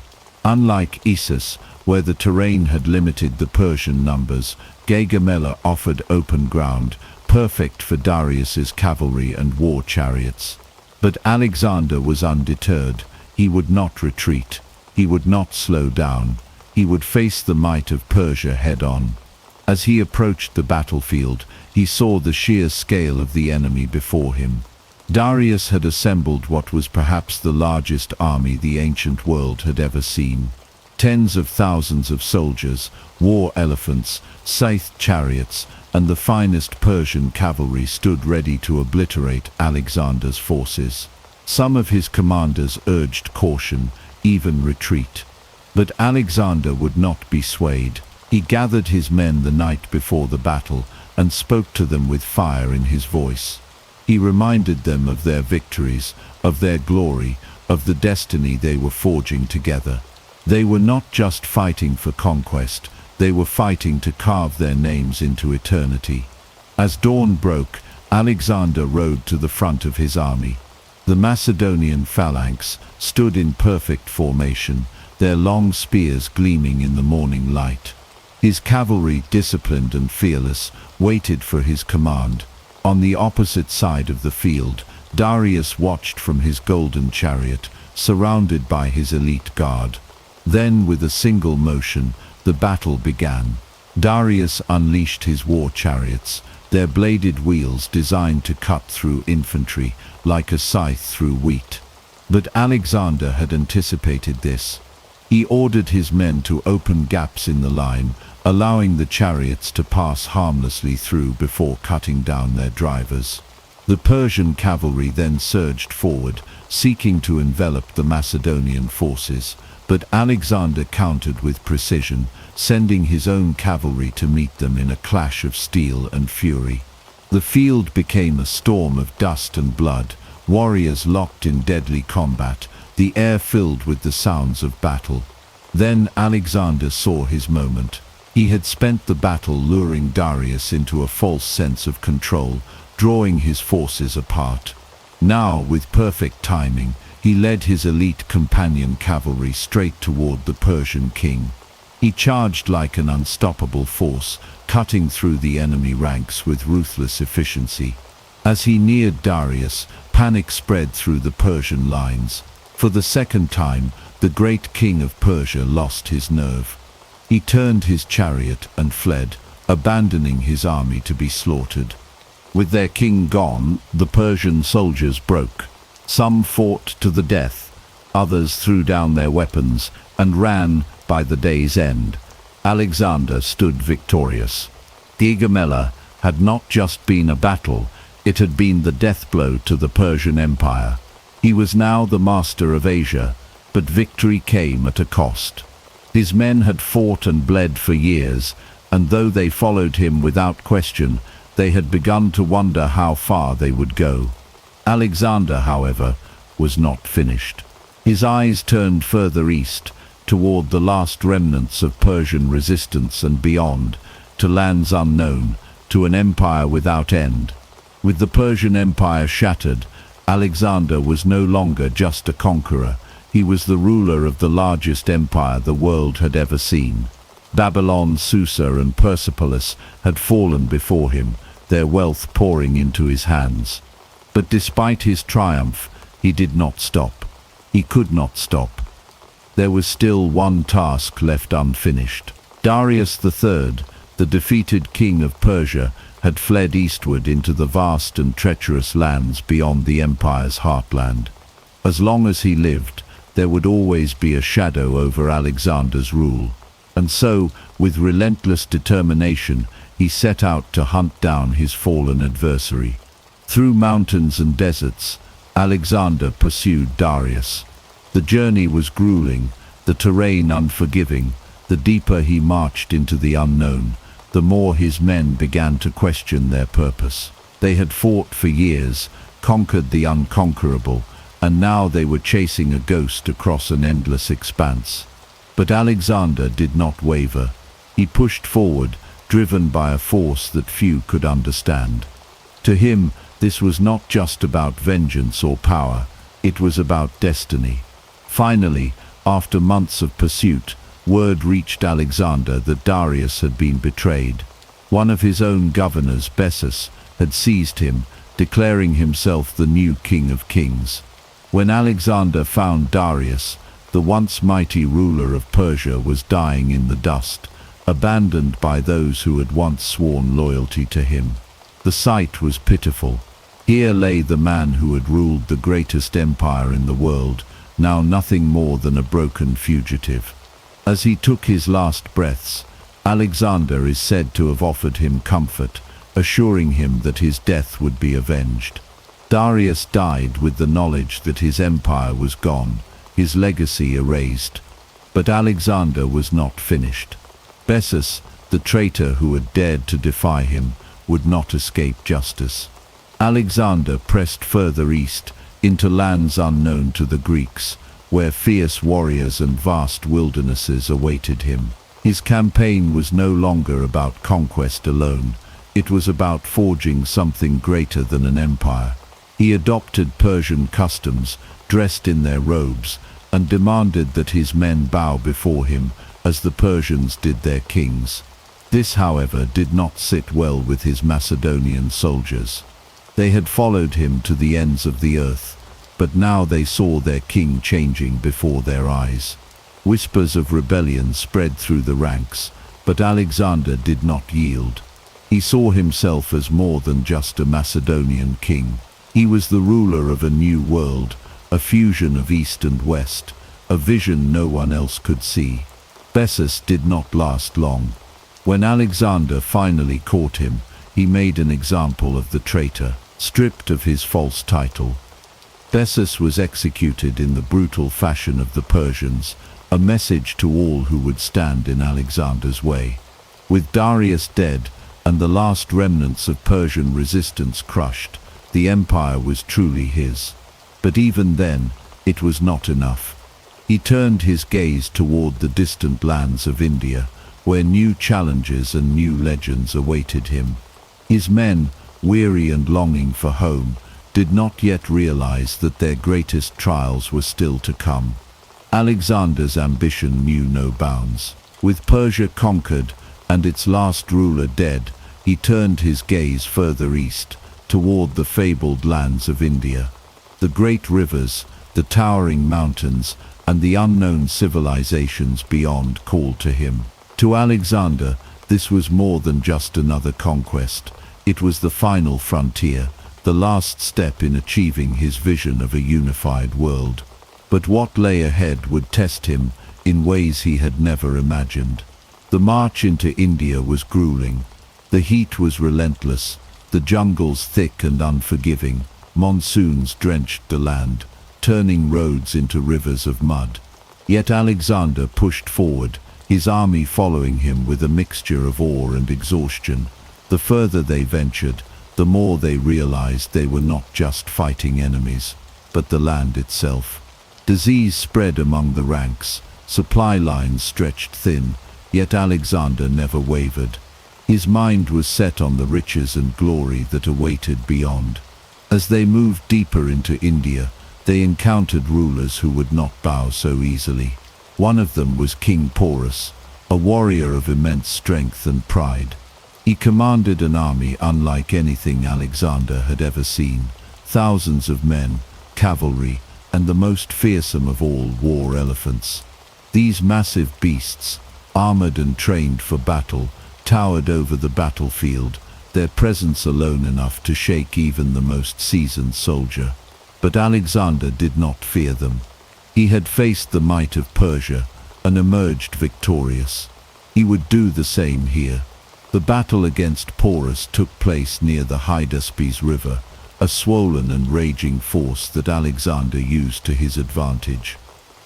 Unlike Issus, where the terrain had limited the Persian numbers, Gaugamela offered open ground, perfect for Darius's cavalry and war chariots. But Alexander was undeterred. He would not retreat. He would not slow down. He would face the might of Persia head-on. As he approached the battlefield, he saw the sheer scale of the enemy before him. Darius had assembled what was perhaps the largest army the ancient world had ever seen. Tens of thousands of soldiers, war elephants, scythed chariots, and the finest Persian cavalry stood ready to obliterate Alexander's forces. Some of his commanders urged caution, even retreat. But Alexander would not be swayed. He gathered his men the night before the battle and spoke to them with fire in his voice. He reminded them of their victories, of their glory, of the destiny they were forging together. They were not just fighting for conquest, they were fighting to carve their names into eternity. As dawn broke, Alexander rode to the front of his army. The Macedonian phalanx stood in perfect formation, their long spears gleaming in the morning light. His cavalry, disciplined and fearless, waited for his command. On the opposite side of the field, Darius watched from his golden chariot, surrounded by his elite guard. Then, with a single motion, the battle began. Darius unleashed his war chariots, their bladed wheels designed to cut through infantry like a scythe through wheat. But Alexander had anticipated this. He ordered his men to open gaps in the line, allowing the chariots to pass harmlessly through before cutting down their drivers. The Persian cavalry then surged forward, seeking to envelop the Macedonian forces, but Alexander countered with precision, sending his own cavalry to meet them in a clash of steel and fury. The field became a storm of dust and blood, warriors locked in deadly combat, the air filled with the sounds of battle. Then Alexander saw his moment. He had spent the battle luring Darius into a false sense of control, drawing his forces apart. Now, with perfect timing, he led his elite companion cavalry straight toward the Persian king. He charged like an unstoppable force, cutting through the enemy ranks with ruthless efficiency. As he neared Darius, panic spread through the Persian lines. For the second time, the great king of Persia lost his nerve. He turned his chariot and fled, abandoning his army to be slaughtered. With their king gone, the Persian soldiers broke. Some fought to the death, others threw down their weapons and ran. By the day's end, Alexander stood victorious. Gaugamela had not just been a battle, it had been the death blow to the Persian Empire. He was now the master of Asia, but victory came at a cost. His men had fought and bled for years, and though they followed him without question, they had begun to wonder how far they would go. Alexander, however, was not finished. His eyes turned further east, toward the last remnants of Persian resistance and beyond, to lands unknown, to an empire without end. With the Persian Empire shattered, Alexander was no longer just a conqueror, he was the ruler of the largest empire the world had ever seen. Babylon, Susa and Persepolis had fallen before him, their wealth pouring into his hands. But despite his triumph, he did not stop. He could not stop. There was still one task left unfinished. Darius III, the defeated king of Persia, had fled eastward into the vast and treacherous lands beyond the empire's heartland. As long as he lived, there would always be a shadow over Alexander's rule. And so, with relentless determination, he set out to hunt down his fallen adversary. Through mountains and deserts, Alexander pursued Darius. The journey was grueling, the terrain unforgiving. The deeper he marched into the unknown, the more his men began to question their purpose. They had fought for years, conquered the unconquerable, and now they were chasing a ghost across an endless expanse. But Alexander did not waver. He pushed forward, driven by a force that few could understand. To him, this was not just about vengeance or power, it was about destiny. Finally, after months of pursuit, word reached Alexander that Darius had been betrayed. One of his own governors, Bessus, had seized him, declaring himself the new king of kings. When Alexander found Darius, the once mighty ruler of Persia was dying in the dust, abandoned by those who had once sworn loyalty to him. The sight was pitiful. Here lay the man who had ruled the greatest empire in the world, now nothing more than a broken fugitive. As he took his last breaths, Alexander is said to have offered him comfort, assuring him that his death would be avenged. Darius died with the knowledge that his empire was gone, his legacy erased. But Alexander was not finished. Bessus, the traitor who had dared to defy him, would not escape justice. Alexander pressed further east, into lands unknown to the Greeks, where fierce warriors and vast wildernesses awaited him. His campaign was no longer about conquest alone, it was about forging something greater than an empire. He adopted Persian customs, dressed in their robes, and demanded that his men bow before him, as the Persians did their kings. This, however, did not sit well with his Macedonian soldiers. They had followed him to the ends of the earth, but now they saw their king changing before their eyes. Whispers of rebellion spread through the ranks, but Alexander did not yield. He saw himself as more than just a Macedonian king. He was the ruler of a new world, a fusion of East and West, a vision no one else could see. Bessus did not last long. When Alexander finally caught him, he made an example of the traitor, stripped of his false title. Bessus was executed in the brutal fashion of the Persians, a message to all who would stand in Alexander's way. With Darius dead and the last remnants of Persian resistance crushed, the empire was truly his. But even then, it was not enough. He turned his gaze toward the distant lands of India, where new challenges and new legends awaited him. His men, weary and longing for home, did not yet realize that their greatest trials were still to come. Alexander's ambition knew no bounds. With Persia conquered and its last ruler dead, he turned his gaze further east, toward the fabled lands of India. The great rivers, the towering mountains, and the unknown civilizations beyond called to him. To Alexander, this was more than just another conquest. It was the final frontier, the last step in achieving his vision of a unified world. But what lay ahead would test him in ways he had never imagined. The march into India was grueling. The heat was relentless, the jungles thick and unforgiving. Monsoons drenched the land, turning roads into rivers of mud. Yet Alexander pushed forward, his army following him with a mixture of awe and exhaustion. The further they ventured, the more they realized they were not just fighting enemies, but the land itself. Disease spread among the ranks, supply lines stretched thin, yet Alexander never wavered. His mind was set on the riches and glory that awaited beyond. As they moved deeper into India, they encountered rulers who would not bow so easily. One of them was King Porus, a warrior of immense strength and pride. He commanded an army unlike anything Alexander had ever seen. Thousands of men, cavalry, and the most fearsome of all, war elephants. These massive beasts, armored and trained for battle, towered over the battlefield, their presence alone enough to shake even the most seasoned soldier. But Alexander did not fear them. He had faced the might of Persia and emerged victorious. He would do the same here. The battle against Porus took place near the Hydaspes River, a swollen and raging force that Alexander used to his advantage.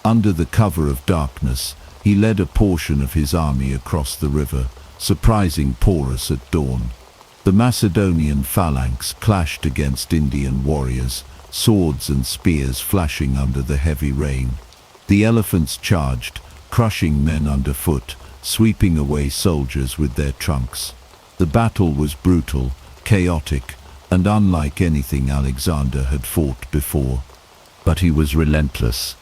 Under the cover of darkness, he led a portion of his army across the river, surprising Porus at dawn. The Macedonian phalanx clashed against Indian warriors, swords and spears flashing under the heavy rain. The elephants charged, crushing men underfoot, sweeping away soldiers with their trunks. The battle was brutal, chaotic, and unlike anything Alexander had fought before. But he was relentless.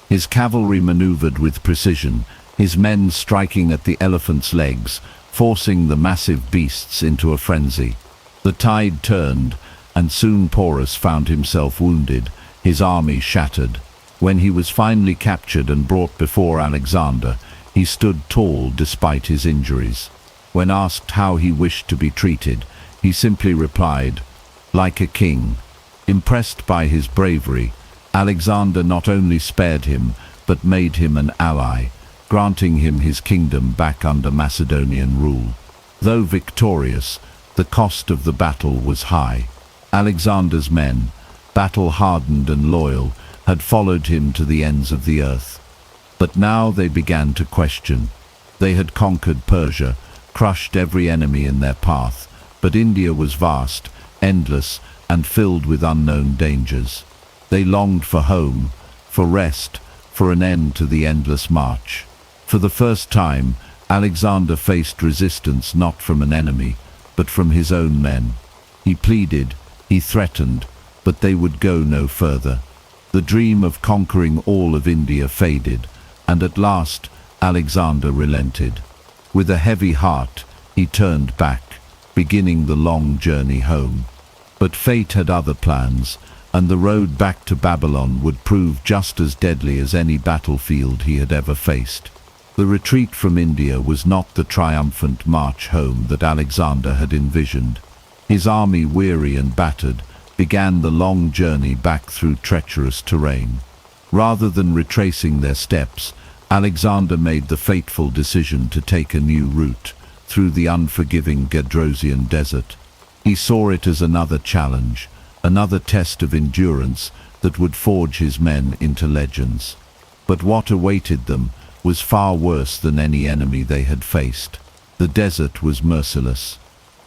His cavalry maneuvered with precision, his men striking at the elephants' legs, forcing the massive beasts into a frenzy. The tide turned, and soon Porus found himself wounded, his army shattered. When he was finally captured and brought before Alexander, he stood tall despite his injuries. When asked how he wished to be treated, he simply replied, "Like a king." Impressed by his bravery, Alexander not only spared him, but made him an ally, granting him his kingdom back under Macedonian rule. Though victorious, the cost of the battle was high. Alexander's men, battle-hardened and loyal, had followed him to the ends of the earth. But now they began to question. They had conquered Persia, crushed every enemy in their path, But India was vast, endless, and filled with unknown dangers. They longed for home, for rest, for an end to the endless march. For the first time, Alexander faced resistance not from an enemy, but from his own men. He pleaded, he threatened, but they would go no further. The dream of conquering all of India faded, and at last Alexander relented. With a heavy heart, he turned back, beginning the long journey home. But fate had other plans, and the road back to Babylon would prove just as deadly as any battlefield he had ever faced. The retreat from India was not the triumphant march home that Alexander had envisioned. His army, weary and battered, began the long journey back through treacherous terrain. Rather than retracing their steps, Alexander made the fateful decision to take a new route through the unforgiving Gedrosian desert. He saw it as another challenge, another test of endurance that would forge his men into legends. But what awaited them was far worse than any enemy they had faced. The desert was merciless.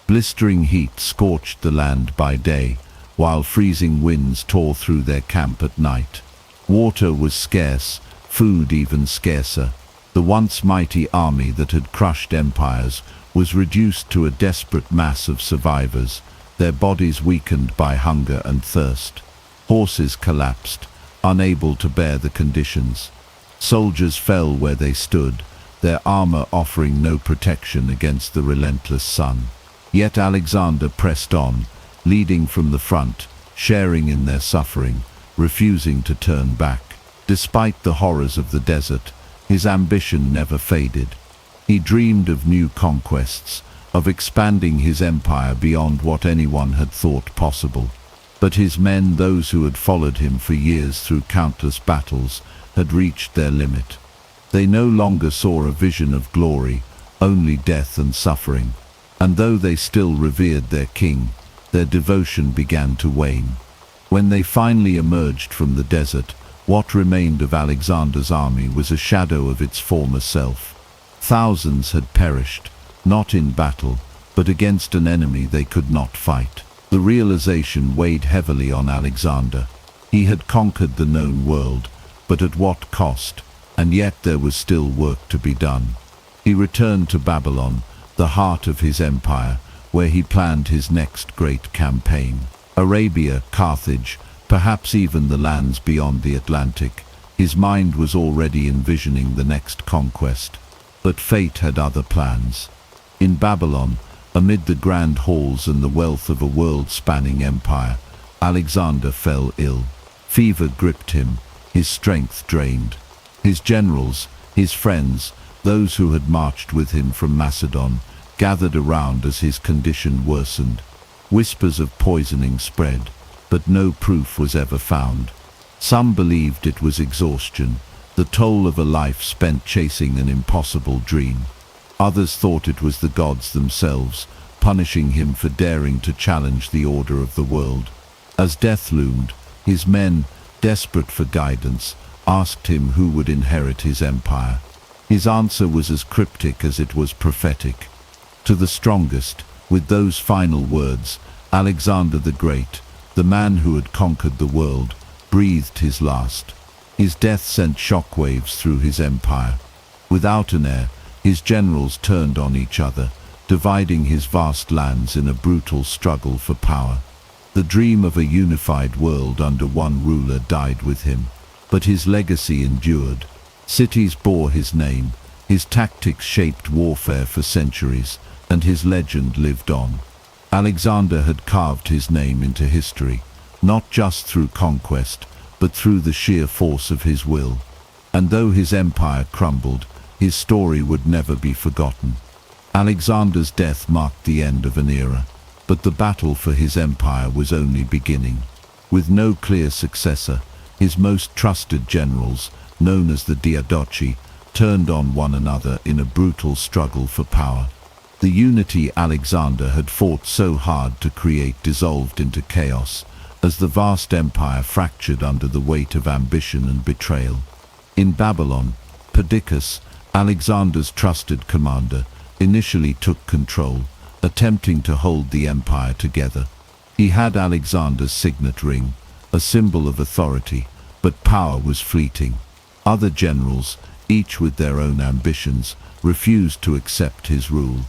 Blistering heat scorched the land by day, while freezing winds tore through their camp at night. Water was scarce, food even scarcer. The once mighty army that had crushed empires was reduced to a desperate mass of survivors, their bodies weakened by hunger and thirst. Horses collapsed, unable to bear the conditions. Soldiers fell where they stood, their armor offering no protection against the relentless sun. Yet Alexander pressed on, leading from the front, sharing in their suffering, refusing to turn back. Despite the horrors of the desert, his ambition never faded. He dreamed of new conquests, of expanding his empire beyond what anyone had thought possible. But his men, those who had followed him for years through countless battles, had reached their limit. They no longer saw a vision of glory, only death and suffering. And though they still revered their king, their devotion began to wane. When they finally emerged from the desert, what remained of Alexander's army was a shadow of its former self. Thousands had perished, not in battle, but against an enemy they could not fight. The realization weighed heavily on Alexander. He had conquered the known world, but at what cost? And yet there was still work to be done. He returned to Babylon, the heart of his empire, where he planned his next great campaign. Arabia, Carthage, perhaps even the lands beyond the Atlantic. His mind was already envisioning the next conquest. But fate had other plans. In Babylon, amid the grand halls and the wealth of a world-spanning empire, Alexander fell ill. Fever gripped him, his strength drained. His generals, his friends, those who had marched with him from Macedon, gathered around as his condition worsened. Whispers of poisoning spread, but no proof was ever found. Some believed it was exhaustion, the toll of a life spent chasing an impossible dream. Others thought it was the gods themselves, punishing him for daring to challenge the order of the world. As death loomed, his men, desperate for guidance, asked him who would inherit his empire. His answer was as cryptic as it was prophetic. To the strongest, with those final words, Alexander the Great, the man who had conquered the world, breathed his last. His death sent shockwaves through his empire. Without an heir, his generals turned on each other, dividing his vast lands in a brutal struggle for power. The dream of a unified world under one ruler died with him, but his legacy endured. Cities bore his name, his tactics shaped warfare for centuries, and his legend lived on. Alexander had carved his name into history, not just through conquest, but through the sheer force of his will. And though his empire crumbled, his story would never be forgotten. Alexander's death marked the end of an era, but the battle for his empire was only beginning. With no clear successor, his most trusted generals, known as the Diadochi, turned on one another in a brutal struggle for power. The unity Alexander had fought so hard to create dissolved into chaos, as the vast empire fractured under the weight of ambition and betrayal. In Babylon, Perdiccas, Alexander's trusted commander, initially took control, attempting to hold the empire together. He had Alexander's signet ring, a symbol of authority, but power was fleeting. Other generals, each with their own ambitions, refused to accept his rule.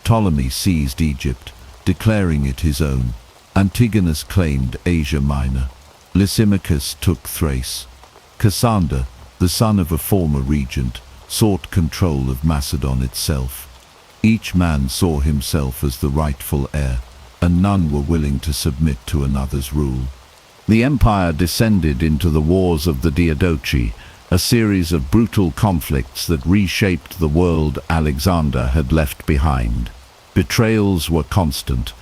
Ptolemy seized Egypt, declaring it his own. Antigonus claimed Asia Minor. Lysimachus took Thrace. Cassander, the son of a former regent, sought control of Macedon itself. Each man saw himself as the rightful heir, and none were willing to submit to another's rule. The empire descended into the Wars of the Diadochi, a series of brutal conflicts that reshaped the world Alexander had left behind. Betrayals were constant.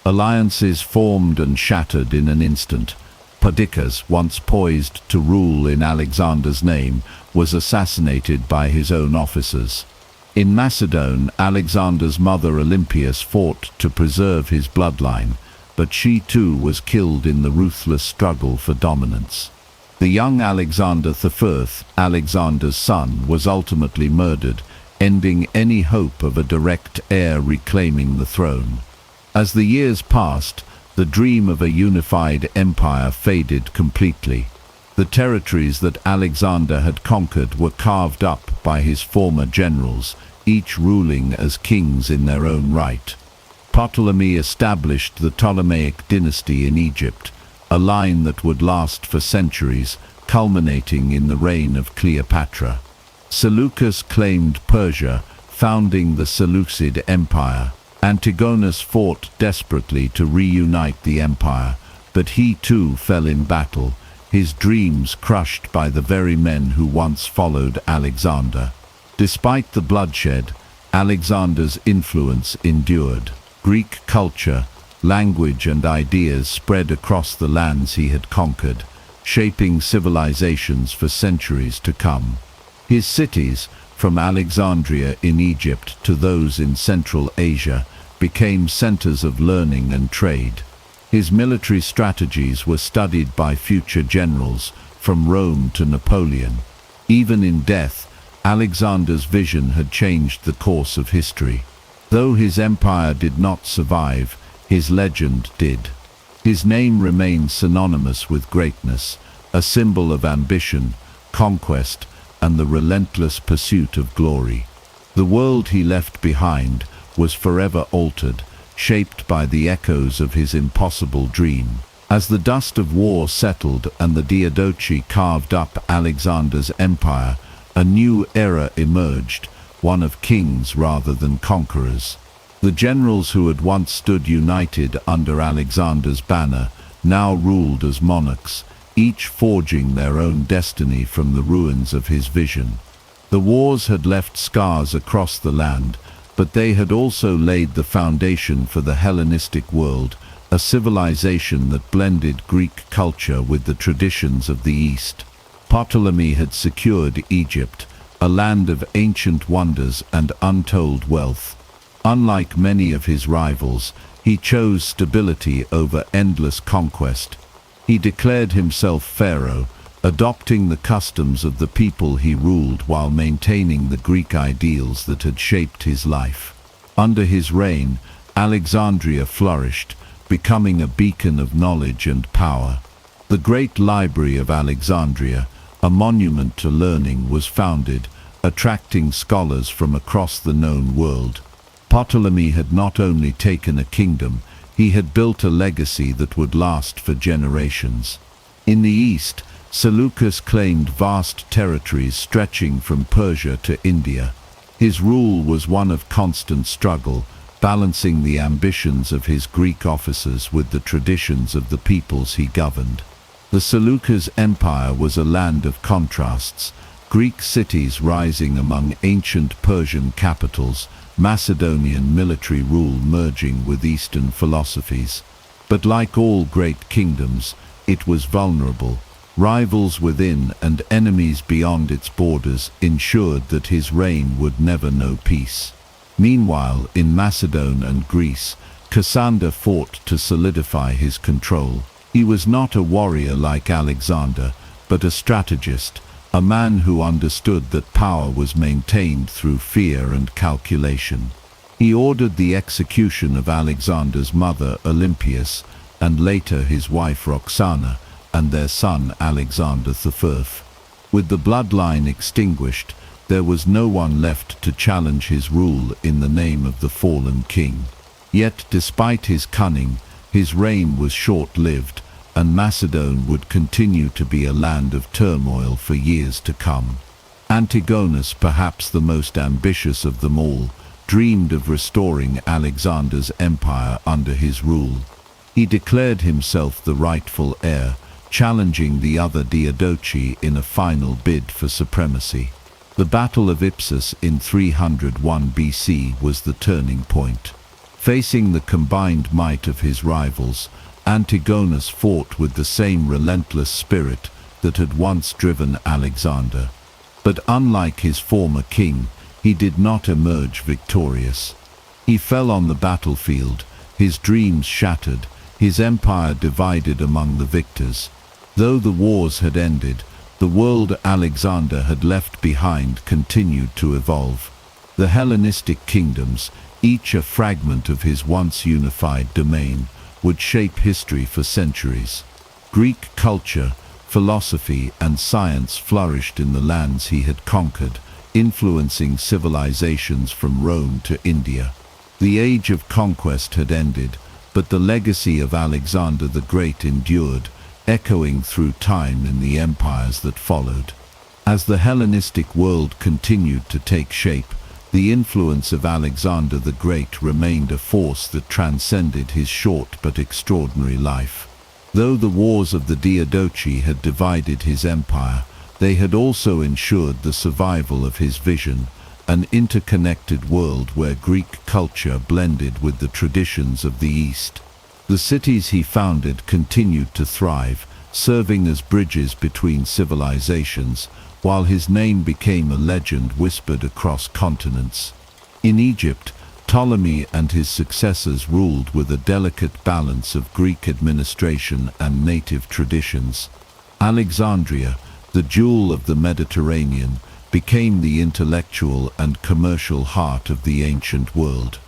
Alliances formed and shattered in an instant. Perdiccas, once poised to rule in Alexander's name, was assassinated by his own officers. In Macedon, Alexander's mother Olympias fought to preserve his bloodline, but she too was killed in the ruthless struggle for dominance. The young Alexander I, Alexander's son, was ultimately murdered, ending any hope of a direct heir reclaiming the throne. As the years passed, the dream of a unified empire faded completely. The territories that Alexander had conquered were carved up by his former generals, each ruling as kings in their own right. Ptolemy established the Ptolemaic dynasty in Egypt, a line that would last for centuries, culminating in the reign of Cleopatra. Seleucus claimed Persia, founding the Seleucid Empire. Antigonus fought desperately to reunite the empire, but he too fell in battle, his dreams crushed by the very men who once followed Alexander. Despite the bloodshed, Alexander's influence endured. Greek culture, language and ideas spread across the lands he had conquered, shaping civilizations for centuries to come. His cities, from Alexandria in Egypt to those in Central Asia, became centers of learning and trade. His military strategies were studied by future generals, from Rome to Napoleon. Even in death, Alexander's vision had changed the course of history. Though his empire did not survive, his legend did. His name remains synonymous with greatness, a symbol of ambition, conquest, and the relentless pursuit of glory. The world he left behind was forever altered, shaped by the echoes of his impossible dream. As the dust of war settled and the Diadochi carved up Alexander's empire, a new era emerged, one of kings rather than conquerors. The generals who had once stood united under Alexander's banner now ruled as monarchs, each forging their own destiny from the ruins of his vision. The wars had left scars across the land, but they had also laid the foundation for the Hellenistic world, a civilization that blended Greek culture with the traditions of the East. Ptolemy had secured Egypt, a land of ancient wonders and untold wealth. Unlike many of his rivals, he chose stability over endless conquest. He declared himself pharaoh, adopting the customs of the people he ruled while maintaining the Greek ideals that had shaped his life. Under his reign, Alexandria flourished, becoming a beacon of knowledge and power. The Great Library of Alexandria, a monument to learning, was founded, attracting scholars from across the known world. Ptolemy had not only taken a kingdom, he had built a legacy that would last for generations. In the east, Seleucus claimed vast territories stretching from Persia to India. His rule was one of constant struggle, balancing the ambitions of his Greek officers with the traditions of the peoples he governed. The Seleucid Empire was a land of contrasts, Greek cities rising among ancient Persian capitals, Macedonian military rule merging with Eastern philosophies. But like all great kingdoms, it was vulnerable. Rivals within and enemies beyond its borders ensured that his reign would never know peace. Meanwhile, in Macedon and Greece, Cassander fought to solidify his control. He was not a warrior like Alexander, but a strategist, a man who understood that power was maintained through fear and calculation. He ordered the execution of Alexander's mother Olympias, and later his wife Roxana, and their son Alexander the. With the bloodline extinguished, there was no one left to challenge his rule in the name of the fallen king. Yet, despite his cunning, his reign was short-lived, and Macedon would continue to be a land of turmoil for years to come. Antigonus, perhaps the most ambitious of them all, dreamed of restoring Alexander's empire under his rule. He declared himself the rightful heir, challenging the other Diadochi in a final bid for supremacy. The Battle of Ipsus in 301 BC was the turning point. Facing the combined might of his rivals, Antigonus fought with the same relentless spirit that had once driven Alexander. But unlike his former king, he did not emerge victorious. He fell on the battlefield, his dreams shattered, his empire divided among the victors. Though the wars had ended, the world Alexander had left behind continued to evolve. The Hellenistic kingdoms, each a fragment of his once unified domain, would shape history for centuries. Greek culture, philosophy, and science flourished in the lands he had conquered, influencing civilizations from Rome to India. The age of conquest had ended, but the legacy of Alexander the Great endured, echoing through time in the empires that followed. As the Hellenistic world continued to take shape, the influence of Alexander the Great remained a force that transcended his short but extraordinary life. Though the wars of the Diadochi had divided his empire, they had also ensured the survival of his vision, an interconnected world where Greek culture blended with the traditions of the East. The cities he founded continued to thrive, serving as bridges between civilizations, while his name became a legend whispered across continents. In Egypt, Ptolemy and his successors ruled with a delicate balance of Greek administration and native traditions. Alexandria, the jewel of the Mediterranean, became the intellectual and commercial heart of the ancient world.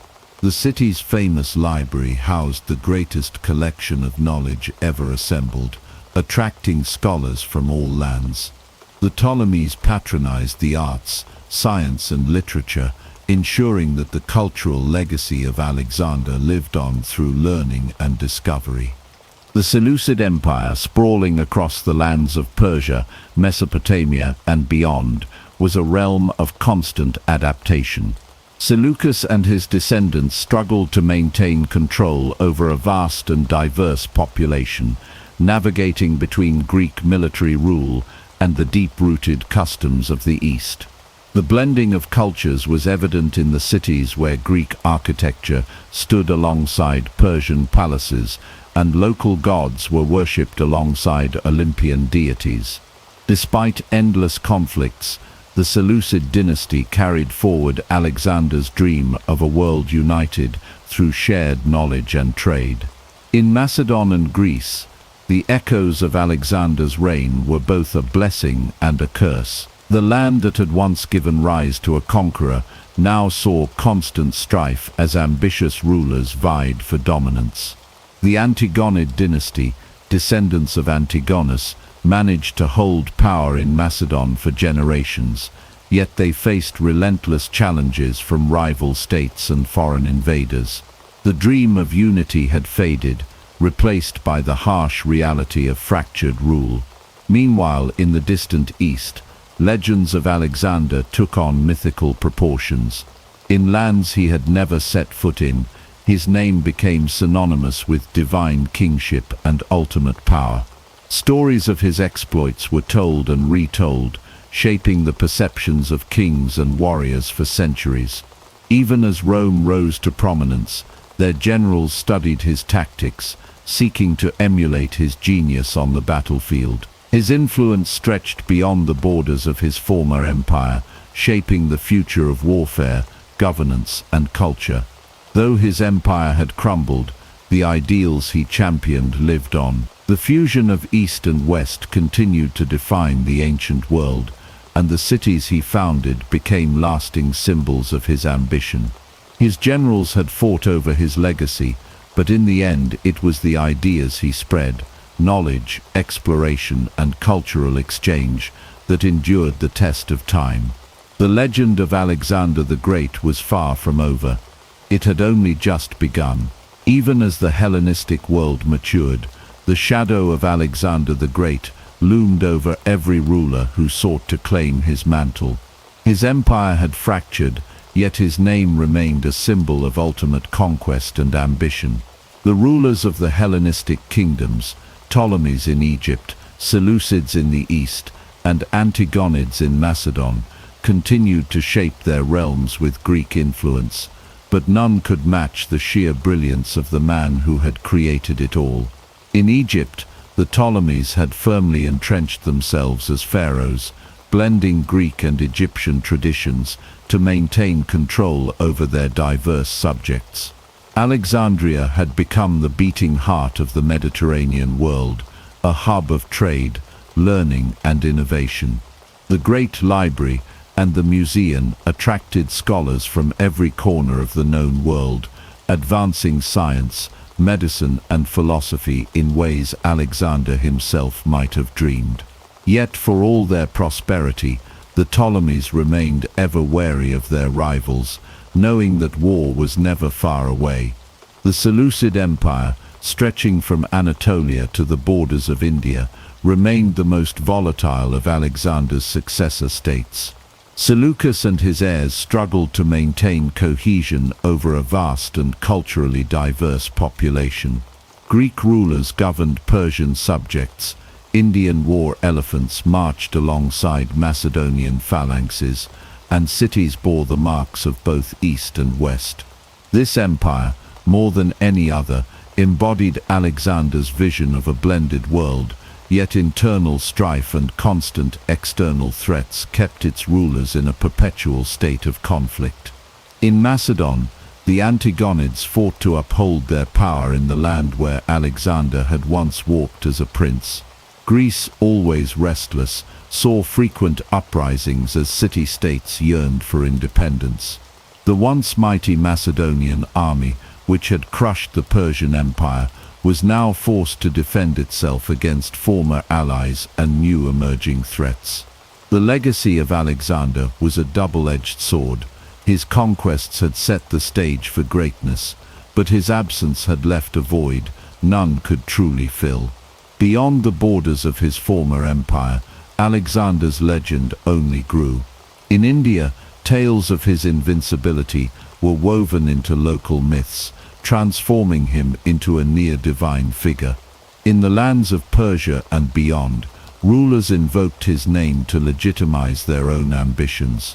The city's famous library housed the greatest collection of knowledge ever assembled, attracting scholars from all lands. The Ptolemies patronized the arts, science, and literature, ensuring that the cultural legacy of Alexander lived on through learning and discovery. The Seleucid Empire, sprawling across the lands of Persia, Mesopotamia, and beyond, was a realm of constant adaptation. Seleucus and his descendants struggled to maintain control over a vast and diverse population, navigating between Greek military rule and the deep-rooted customs of the East. The blending of cultures was evident in the cities where Greek architecture stood alongside Persian palaces, and local gods were worshipped alongside Olympian deities. Despite endless conflicts, the Seleucid dynasty carried forward Alexander's dream of a world united through shared knowledge and trade. In Macedon and Greece, the echoes of Alexander's reign were both a blessing and a curse. The land that had once given rise to a conqueror now saw constant strife as ambitious rulers vied for dominance. The Antigonid dynasty, descendants of Antigonus, managed to hold power in Macedon for generations, yet they faced relentless challenges from rival states and foreign invaders. The dream of unity had faded, replaced by the harsh reality of fractured rule. Meanwhile, in the distant East, legends of Alexander took on mythical proportions. In lands he had never set foot in, his name became synonymous with divine kingship and ultimate power. Stories of his exploits were told and retold, shaping the perceptions of kings and warriors for centuries. Even as Rome rose to prominence, their generals studied his tactics, seeking to emulate his genius on the battlefield. His influence stretched beyond the borders of his former empire, shaping the future of warfare, governance, and culture. Though his empire had crumbled, the ideals he championed lived on. The fusion of East and West continued to define the ancient world, and the cities he founded became lasting symbols of his ambition. His generals had fought over his legacy, but in the end it was the ideas he spread, knowledge, exploration, and cultural exchange that endured the test of time. The legend of Alexander the Great was far from over. It had only just begun. Even as the Hellenistic world matured, the shadow of Alexander the Great loomed over every ruler who sought to claim his mantle. His empire had fractured, yet his name remained a symbol of ultimate conquest and ambition. The rulers of the Hellenistic kingdoms, Ptolemies in Egypt, Seleucids in the east, and Antigonids in Macedon, continued to shape their realms with Greek influence, but none could match the sheer brilliance of the man who had created it all. In Egypt, the Ptolemies had firmly entrenched themselves as pharaohs, blending Greek and Egyptian traditions to maintain control over their diverse subjects. Alexandria had become the beating heart of the Mediterranean world, a hub of trade, learning, and innovation. The great library and the museum attracted scholars from every corner of the known world, advancing science, medicine, and philosophy in ways Alexander himself might have dreamed. Yet for all their prosperity, the Ptolemies remained ever wary of their rivals, knowing that war was never far away. The Seleucid Empire, stretching from Anatolia to the borders of India, remained the most volatile of Alexander's successor states. Seleucus and his heirs struggled to maintain cohesion over a vast and culturally diverse population. Greek rulers governed Persian subjects, Indian war elephants marched alongside Macedonian phalanxes, and cities bore the marks of both East and West. This empire, more than any other, embodied Alexander's vision of a blended world, yet internal strife and constant external threats kept its rulers in a perpetual state of conflict. In Macedon, the Antigonids fought to uphold their power in the land where Alexander had once walked as a prince. Greece, always restless, saw frequent uprisings as city-states yearned for independence. The once mighty Macedonian army, which had crushed the Persian Empire, was now forced to defend itself against former allies and new emerging threats. The legacy of Alexander was a double-edged sword. His conquests had set the stage for greatness, but his absence had left a void none could truly fill. Beyond the borders of his former empire, Alexander's legend only grew. In India, tales of his invincibility were woven into local myths, transforming him into a near-divine figure. In the lands of Persia and beyond, rulers invoked his name to legitimize their own ambitions.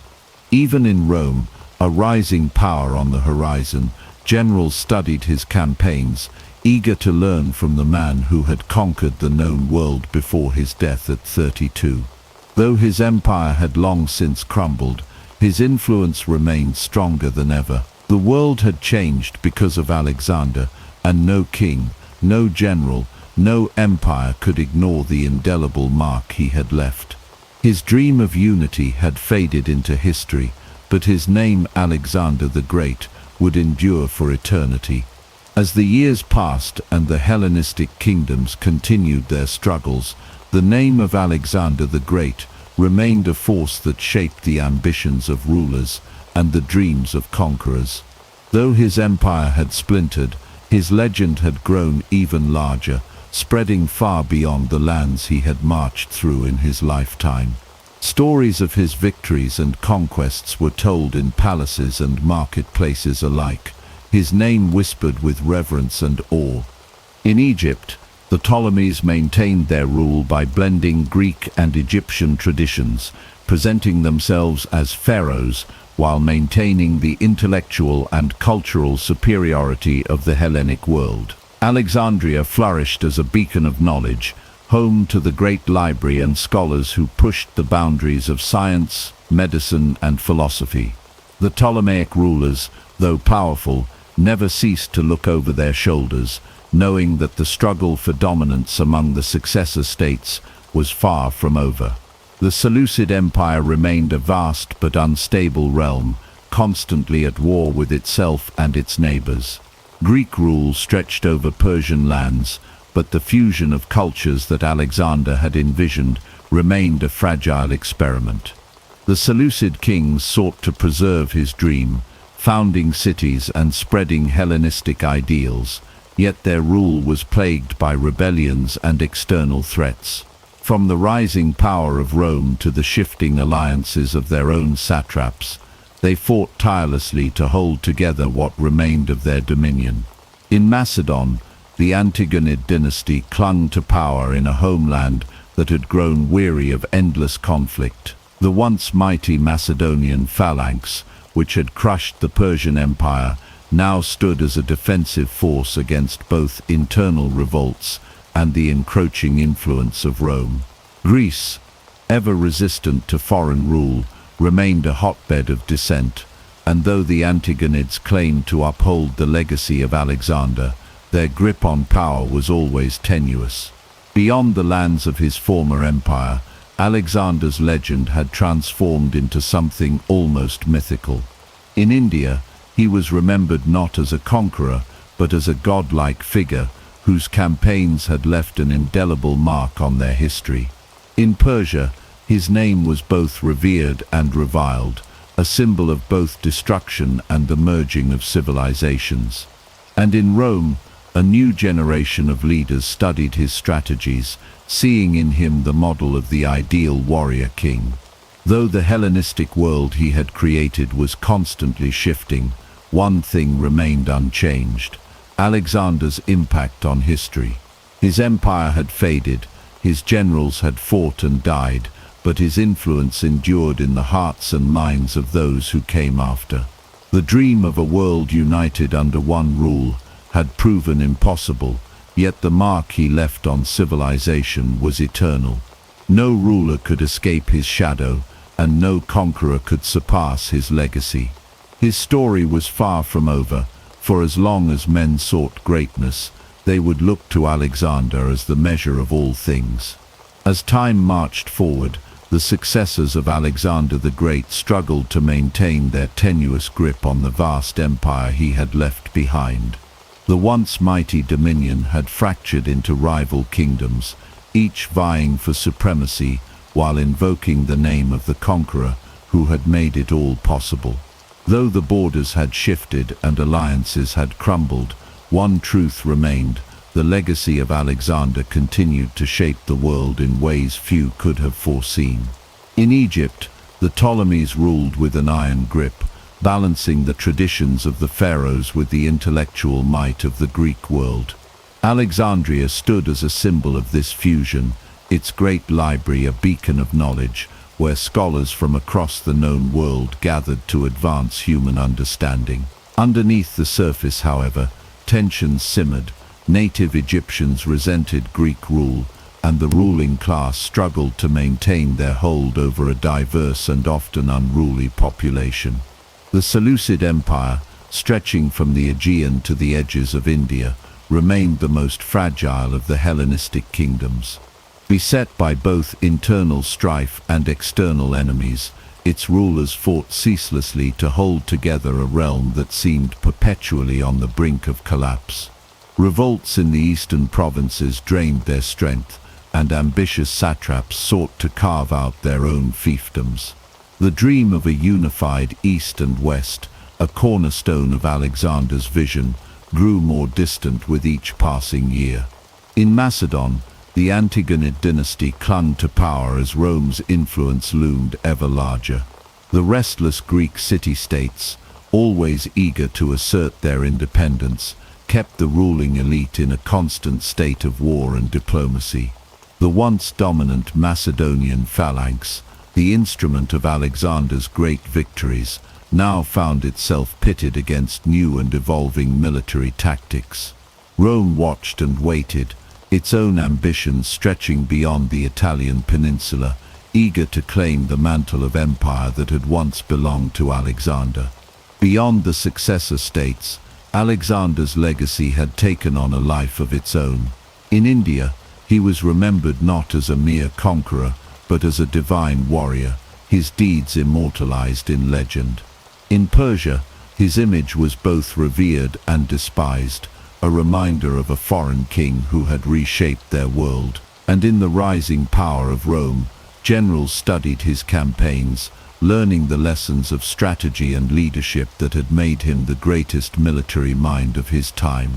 Even in Rome, a rising power on the horizon, generals studied his campaigns, eager to learn from the man who had conquered the known world before his death at 32. Though his empire had long since crumbled, his influence remained stronger than ever. The world had changed because of Alexander, and no king, no general, no empire could ignore the indelible mark he had left. His dream of unity had faded into history, but his name, Alexander the Great, would endure for eternity. As the years passed and the Hellenistic kingdoms continued their struggles, the name of Alexander the Great remained a force that shaped the ambitions of rulers and the dreams of conquerors. Though his empire had splintered, his legend had grown even larger, spreading far beyond the lands he had marched through in his lifetime. Stories of his victories and conquests were told in palaces and marketplaces alike, his name whispered with reverence and awe. In Egypt, the Ptolemies maintained their rule by blending Greek and Egyptian traditions, presenting themselves as pharaohs while maintaining the intellectual and cultural superiority of the Hellenic world. Alexandria flourished as a beacon of knowledge, home to the great library and scholars who pushed the boundaries of science, medicine, and philosophy. The Ptolemaic rulers, though powerful, never ceased to look over their shoulders, knowing that the struggle for dominance among the successor states was far from over. The Seleucid Empire remained a vast but unstable realm, constantly at war with itself and its neighbors. Greek rule stretched over Persian lands, but the fusion of cultures that Alexander had envisioned remained a fragile experiment. The Seleucid kings sought to preserve his dream, founding cities and spreading Hellenistic ideals, yet their rule was plagued by rebellions and external threats. From the rising power of Rome to the shifting alliances of their own satraps, they fought tirelessly to hold together what remained of their dominion. In Macedon, the Antigonid dynasty clung to power in a homeland that had grown weary of endless conflict. The once mighty Macedonian phalanx, which had crushed the Persian Empire, now stood as a defensive force against both internal revolts and the encroaching influence of Rome. Greece, ever resistant to foreign rule, remained a hotbed of dissent, and though the Antigonids claimed to uphold the legacy of Alexander, their grip on power was always tenuous. Beyond the lands of his former empire, Alexander's legend had transformed into something almost mythical. In India, he was remembered not as a conqueror, but as a godlike figure whose campaigns had left an indelible mark on their history. In Persia, his name was both revered and reviled, a symbol of both destruction and the merging of civilizations. And in Rome, a new generation of leaders studied his strategies, seeing in him the model of the ideal warrior king. Though the Hellenistic world he had created was constantly shifting, one thing remained unchanged: Alexander's impact on history. His empire had faded, his generals had fought and died, but his influence endured in the hearts and minds of those who came after. The dream of a world united under one rule had proven impossible, yet the mark he left on civilization was eternal. No ruler could escape his shadow, and no conqueror could surpass his legacy. His story was far from over, for as long as men sought greatness, they would look to Alexander as the measure of all things. As time marched forward, the successors of Alexander the Great struggled to maintain their tenuous grip on the vast empire he had left behind. The once mighty dominion had fractured into rival kingdoms, each vying for supremacy while invoking the name of the conqueror who had made it all possible. Though the borders had shifted and alliances had crumbled, one truth remained: the legacy of Alexander continued to shape the world in ways few could have foreseen. In Egypt, the Ptolemies ruled with an iron grip, balancing the traditions of the pharaohs with the intellectual might of the Greek world. Alexandria stood as a symbol of this fusion, its great library a beacon of knowledge, where scholars from across the known world gathered to advance human understanding. Underneath the surface, however, tensions simmered. Native Egyptians resented Greek rule, and the ruling class struggled to maintain their hold over a diverse and often unruly population. The Seleucid Empire, stretching from the Aegean to the edges of India, remained the most fragile of the Hellenistic kingdoms. Beset by both internal strife and external enemies, its rulers fought ceaselessly to hold together a realm that seemed perpetually on the brink of collapse. Revolts in the eastern provinces drained their strength, and ambitious satraps sought to carve out their own fiefdoms. The dream of a unified East and West, a cornerstone of Alexander's vision, grew more distant with each passing year. In Macedon, the Antigonid dynasty clung to power as Rome's influence loomed ever larger. The restless Greek city-states, always eager to assert their independence, kept the ruling elite in a constant state of war and diplomacy. The once dominant Macedonian phalanx, the instrument of Alexander's great victories, now found itself pitted against new and evolving military tactics. Rome watched and waited, its own ambitions stretching beyond the Italian peninsula, eager to claim the mantle of empire that had once belonged to Alexander. Beyond the successor states, Alexander's legacy had taken on a life of its own. In India, he was remembered not as a mere conqueror, but as a divine warrior, his deeds immortalized in legend. In Persia, his image was both revered and despised, a reminder of a foreign king who had reshaped their world. And in the rising power of Rome, generals studied his campaigns, learning the lessons of strategy and leadership that had made him the greatest military mind of his time.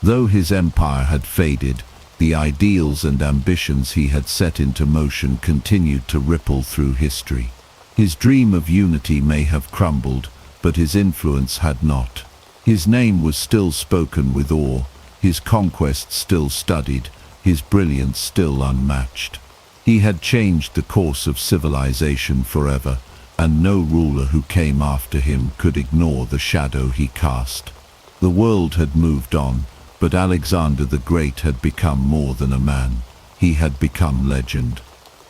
Though his empire had faded, the ideals and ambitions he had set into motion continued to ripple through history. His dream of unity may have crumbled, but his influence had not. His name was still spoken with awe, his conquests still studied, his brilliance still unmatched. He had changed the course of civilization forever, and no ruler who came after him could ignore the shadow he cast. The world had moved on, but Alexander the Great had become more than a man. He had become legend.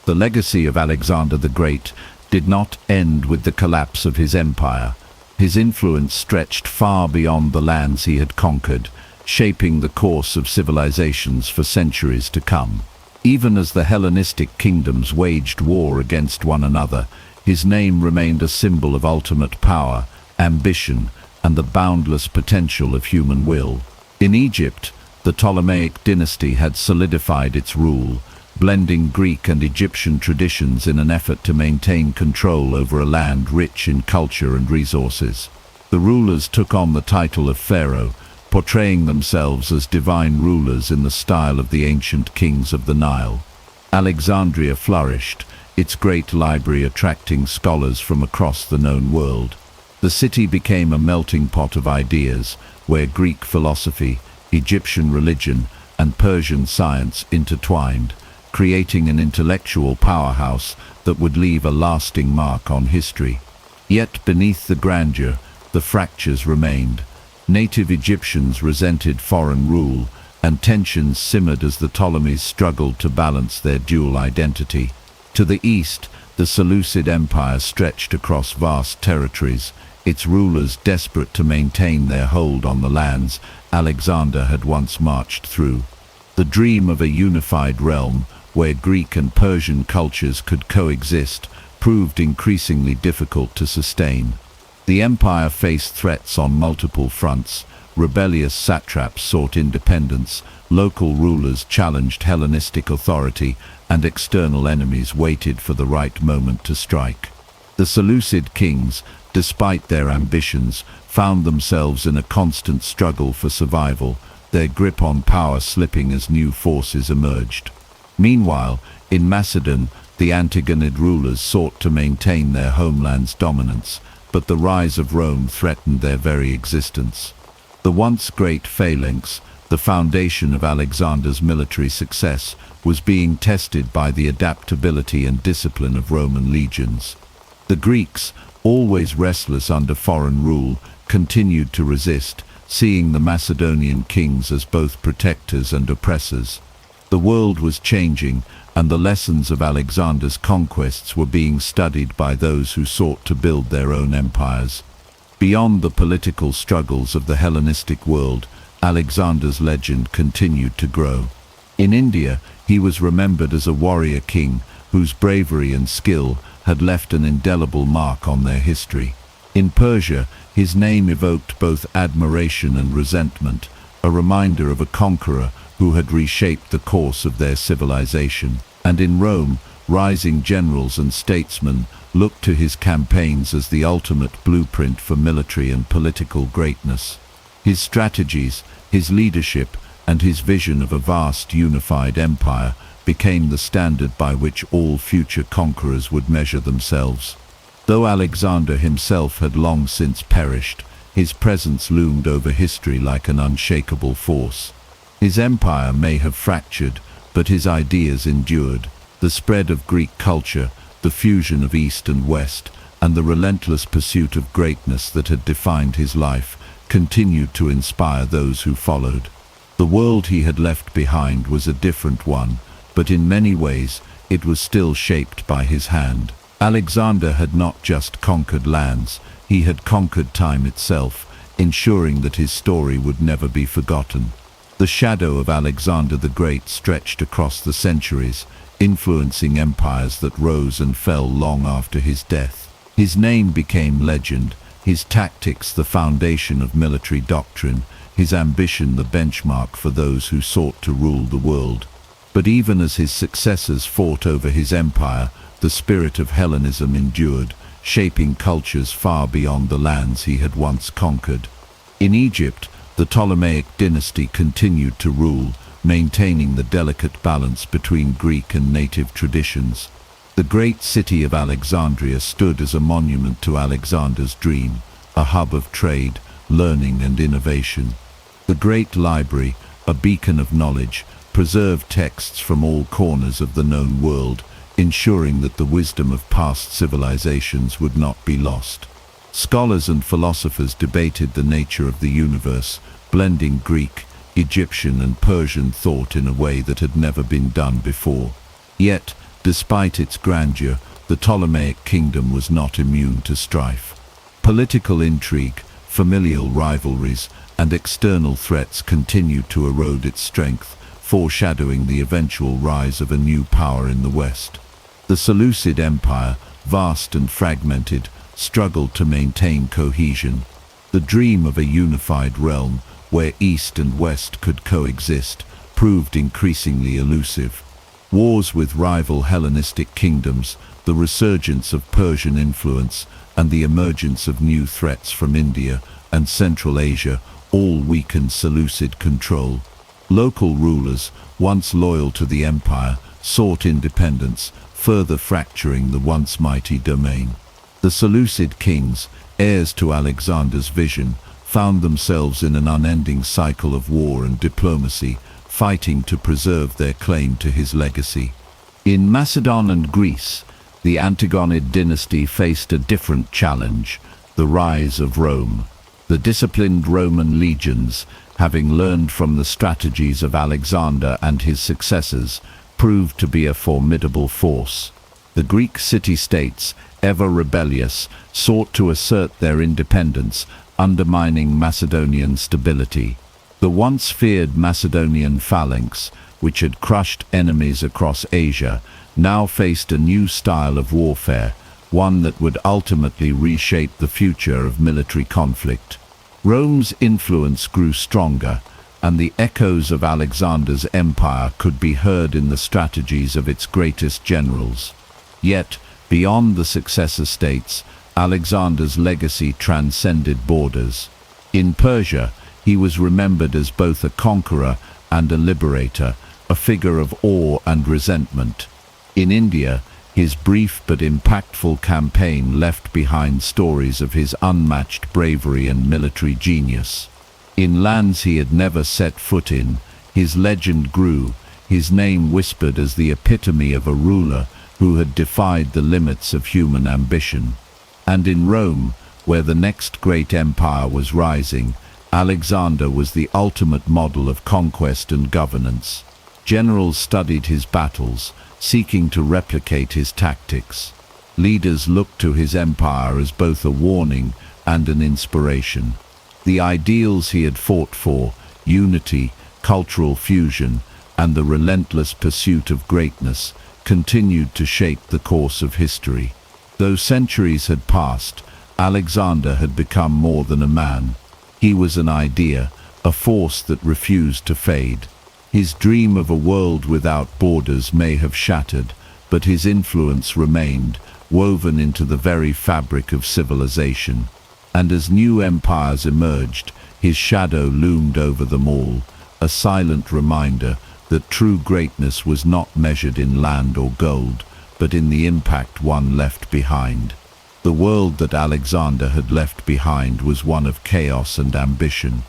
The legacy of Alexander the Great did not end with the collapse of his empire. His influence stretched far beyond the lands he had conquered, shaping the course of civilizations for centuries to come. Even as the Hellenistic kingdoms waged war against one another, his name remained a symbol of ultimate power, ambition, and the boundless potential of human will. In Egypt, the Ptolemaic dynasty had solidified its rule, blending Greek and Egyptian traditions in an effort to maintain control over a land rich in culture and resources. The rulers took on the title of pharaoh, portraying themselves as divine rulers in the style of the ancient kings of the Nile. Alexandria flourished, its great library attracting scholars from across the known world. The city became a melting pot of ideas, where Greek philosophy, Egyptian religion, and Persian science intertwined, creating an intellectual powerhouse that would leave a lasting mark on history. Yet beneath the grandeur, the fractures remained. Native Egyptians resented foreign rule, and tensions simmered as the Ptolemies struggled to balance their dual identity. To the east, the Seleucid Empire stretched across vast territories, its rulers desperate to maintain their hold on the lands Alexander had once marched through. The dream of a unified realm, where Greek and Persian cultures could coexist, proved increasingly difficult to sustain. The empire faced threats on multiple fronts. Rebellious satraps sought independence, local rulers challenged Hellenistic authority, and external enemies waited for the right moment to strike. The Seleucid kings, despite their ambitions, found themselves in a constant struggle for survival, their grip on power slipping as new forces emerged. Meanwhile, in Macedon, the Antigonid rulers sought to maintain their homeland's dominance, but the rise of Rome threatened their very existence. The once great phalanx, the foundation of Alexander's military success, was being tested by the adaptability and discipline of Roman legions. The Greeks, always restless under foreign rule, continued to resist, seeing the Macedonian kings as both protectors and oppressors. The world was changing, and the lessons of Alexander's conquests were being studied by those who sought to build their own empires. Beyond the political struggles of the Hellenistic world, Alexander's legend continued to grow. In India, he was remembered as a warrior king whose bravery and skill had left an indelible mark on their history. In Persia, his name evoked both admiration and resentment, a reminder of a conqueror who had reshaped the course of their civilization. And in Rome, rising generals and statesmen looked to his campaigns as the ultimate blueprint for military and political greatness. His strategies, his leadership, and his vision of a vast unified empire became the standard by which all future conquerors would measure themselves. Though Alexander himself had long since perished, his presence loomed over history like an unshakable force. His empire may have fractured, but his ideas endured. The spread of Greek culture, the fusion of East and West, and the relentless pursuit of greatness that had defined his life continued to inspire those who followed. The world he had left behind was a different one, but in many ways it was still shaped by his hand. Alexander had not just conquered lands, he had conquered time itself, ensuring that his story would never be forgotten. The shadow of Alexander the Great stretched across the centuries, influencing empires that rose and fell long after his death. His name became legend, his tactics the foundation of military doctrine, his ambition the benchmark for those who sought to rule the world. But even as his successors fought over his empire, the spirit of Hellenism endured, shaping cultures far beyond the lands he had once conquered. In Egypt, the Ptolemaic dynasty continued to rule, maintaining the delicate balance between Greek and native traditions. The great city of Alexandria stood as a monument to Alexander's dream, a hub of trade, learning and innovation. The great library, a beacon of knowledge, preserved texts from all corners of the known world, ensuring that the wisdom of past civilizations would not be lost. Scholars and philosophers debated the nature of the universe, blending Greek, Egyptian and Persian thought in a way that had never been done before. Yet, despite its grandeur, the Ptolemaic kingdom was not immune to strife. Political intrigue, familial rivalries, and external threats continued to erode its strength, foreshadowing the eventual rise of a new power in the West. The Seleucid Empire, vast and fragmented, struggled to maintain cohesion. The dream of a unified realm, where East and West could coexist, proved increasingly elusive. Wars with rival Hellenistic kingdoms, the resurgence of Persian influence, and the emergence of new threats from India and Central Asia all weakened Seleucid control. Local rulers, once loyal to the empire, sought independence, further fracturing the once mighty domain. The Seleucid kings, heirs to Alexander's vision, found themselves in an unending cycle of war and diplomacy, fighting to preserve their claim to his legacy. In Macedon and Greece, the Antigonid dynasty faced a different challenge: the rise of Rome. The disciplined Roman legions, having learned from the strategies of Alexander and his successors, proved to be a formidable force. The Greek city-states, ever rebellious, sought to assert their independence, undermining Macedonian stability. The once feared Macedonian phalanx, which had crushed enemies across Asia, now faced a new style of warfare, one that would ultimately reshape the future of military conflict. Rome's influence grew stronger, and the echoes of Alexander's empire could be heard in the strategies of its greatest generals. Yet, beyond the successor states, Alexander's legacy transcended borders. In Persia, he was remembered as both a conqueror and a liberator, a figure of awe and resentment. In India, his brief but impactful campaign left behind stories of his unmatched bravery and military genius. In lands he had never set foot in, his legend grew, his name whispered as the epitome of a ruler who had defied the limits of human ambition. And in Rome, where the next great empire was rising, Alexander was the ultimate model of conquest and governance. Generals studied his battles, seeking to replicate his tactics. Leaders looked to his empire as both a warning and an inspiration. The ideals he had fought for, unity, cultural fusion, and the relentless pursuit of greatness, continued to shape the course of history. Though centuries had passed, Alexander had become more than a man. He was an idea, a force that refused to fade. His dream of a world without borders may have shattered, but his influence remained, woven into the very fabric of civilization. And as new empires emerged, his shadow loomed over them all, a silent reminder that true greatness was not measured in land or gold, but in the impact one left behind. The world that Alexander had left behind was one of chaos and ambition.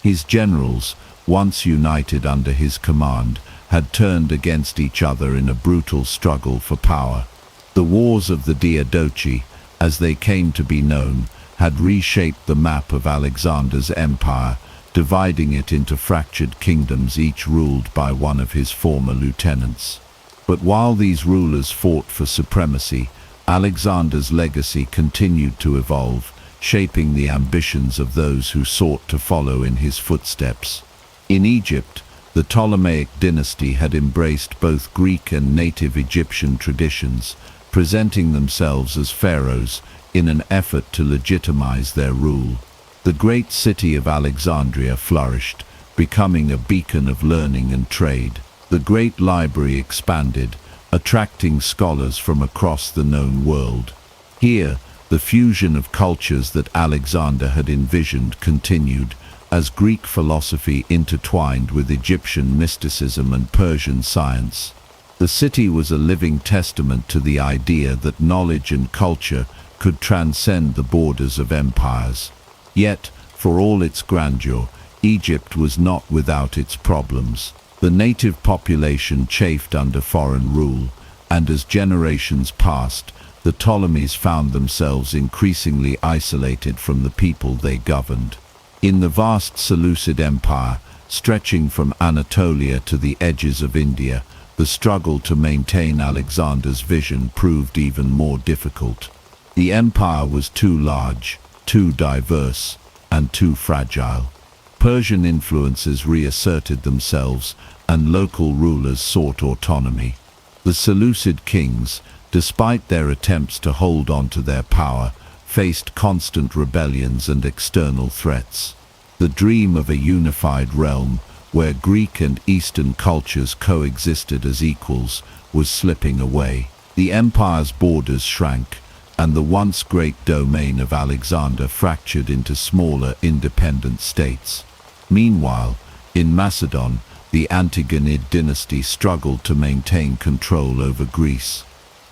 His generals, once united under his command, had turned against each other in a brutal struggle for power. The wars of the Diadochi, as they came to be known, had reshaped the map of Alexander's empire, dividing it into fractured kingdoms each ruled by one of his former lieutenants. But while these rulers fought for supremacy, Alexander's legacy continued to evolve, shaping the ambitions of those who sought to follow in his footsteps. In Egypt, the Ptolemaic dynasty had embraced both Greek and native Egyptian traditions, presenting themselves as pharaohs in an effort to legitimize their rule. The great city of Alexandria flourished, becoming a beacon of learning and trade. The great library expanded, attracting scholars from across the known world. Here, the fusion of cultures that Alexander had envisioned continued, as Greek philosophy intertwined with Egyptian mysticism and Persian science. The city was a living testament to the idea that knowledge and culture could transcend the borders of empires. Yet, for all its grandeur, Egypt was not without its problems. The native population chafed under foreign rule, and as generations passed, the Ptolemies found themselves increasingly isolated from the people they governed. In the vast Seleucid Empire, stretching from Anatolia to the edges of India, the struggle to maintain Alexander's vision proved even more difficult. The empire was too large, too diverse, and too fragile. Persian influences reasserted themselves, and local rulers sought autonomy. The Seleucid kings, despite their attempts to hold on to their power, faced constant rebellions and external threats. The dream of a unified realm, where Greek and Eastern cultures coexisted as equals, was slipping away. The empire's borders shrank, and the once great domain of Alexander fractured into smaller, independent states. Meanwhile, in Macedon, the Antigonid dynasty struggled to maintain control over Greece.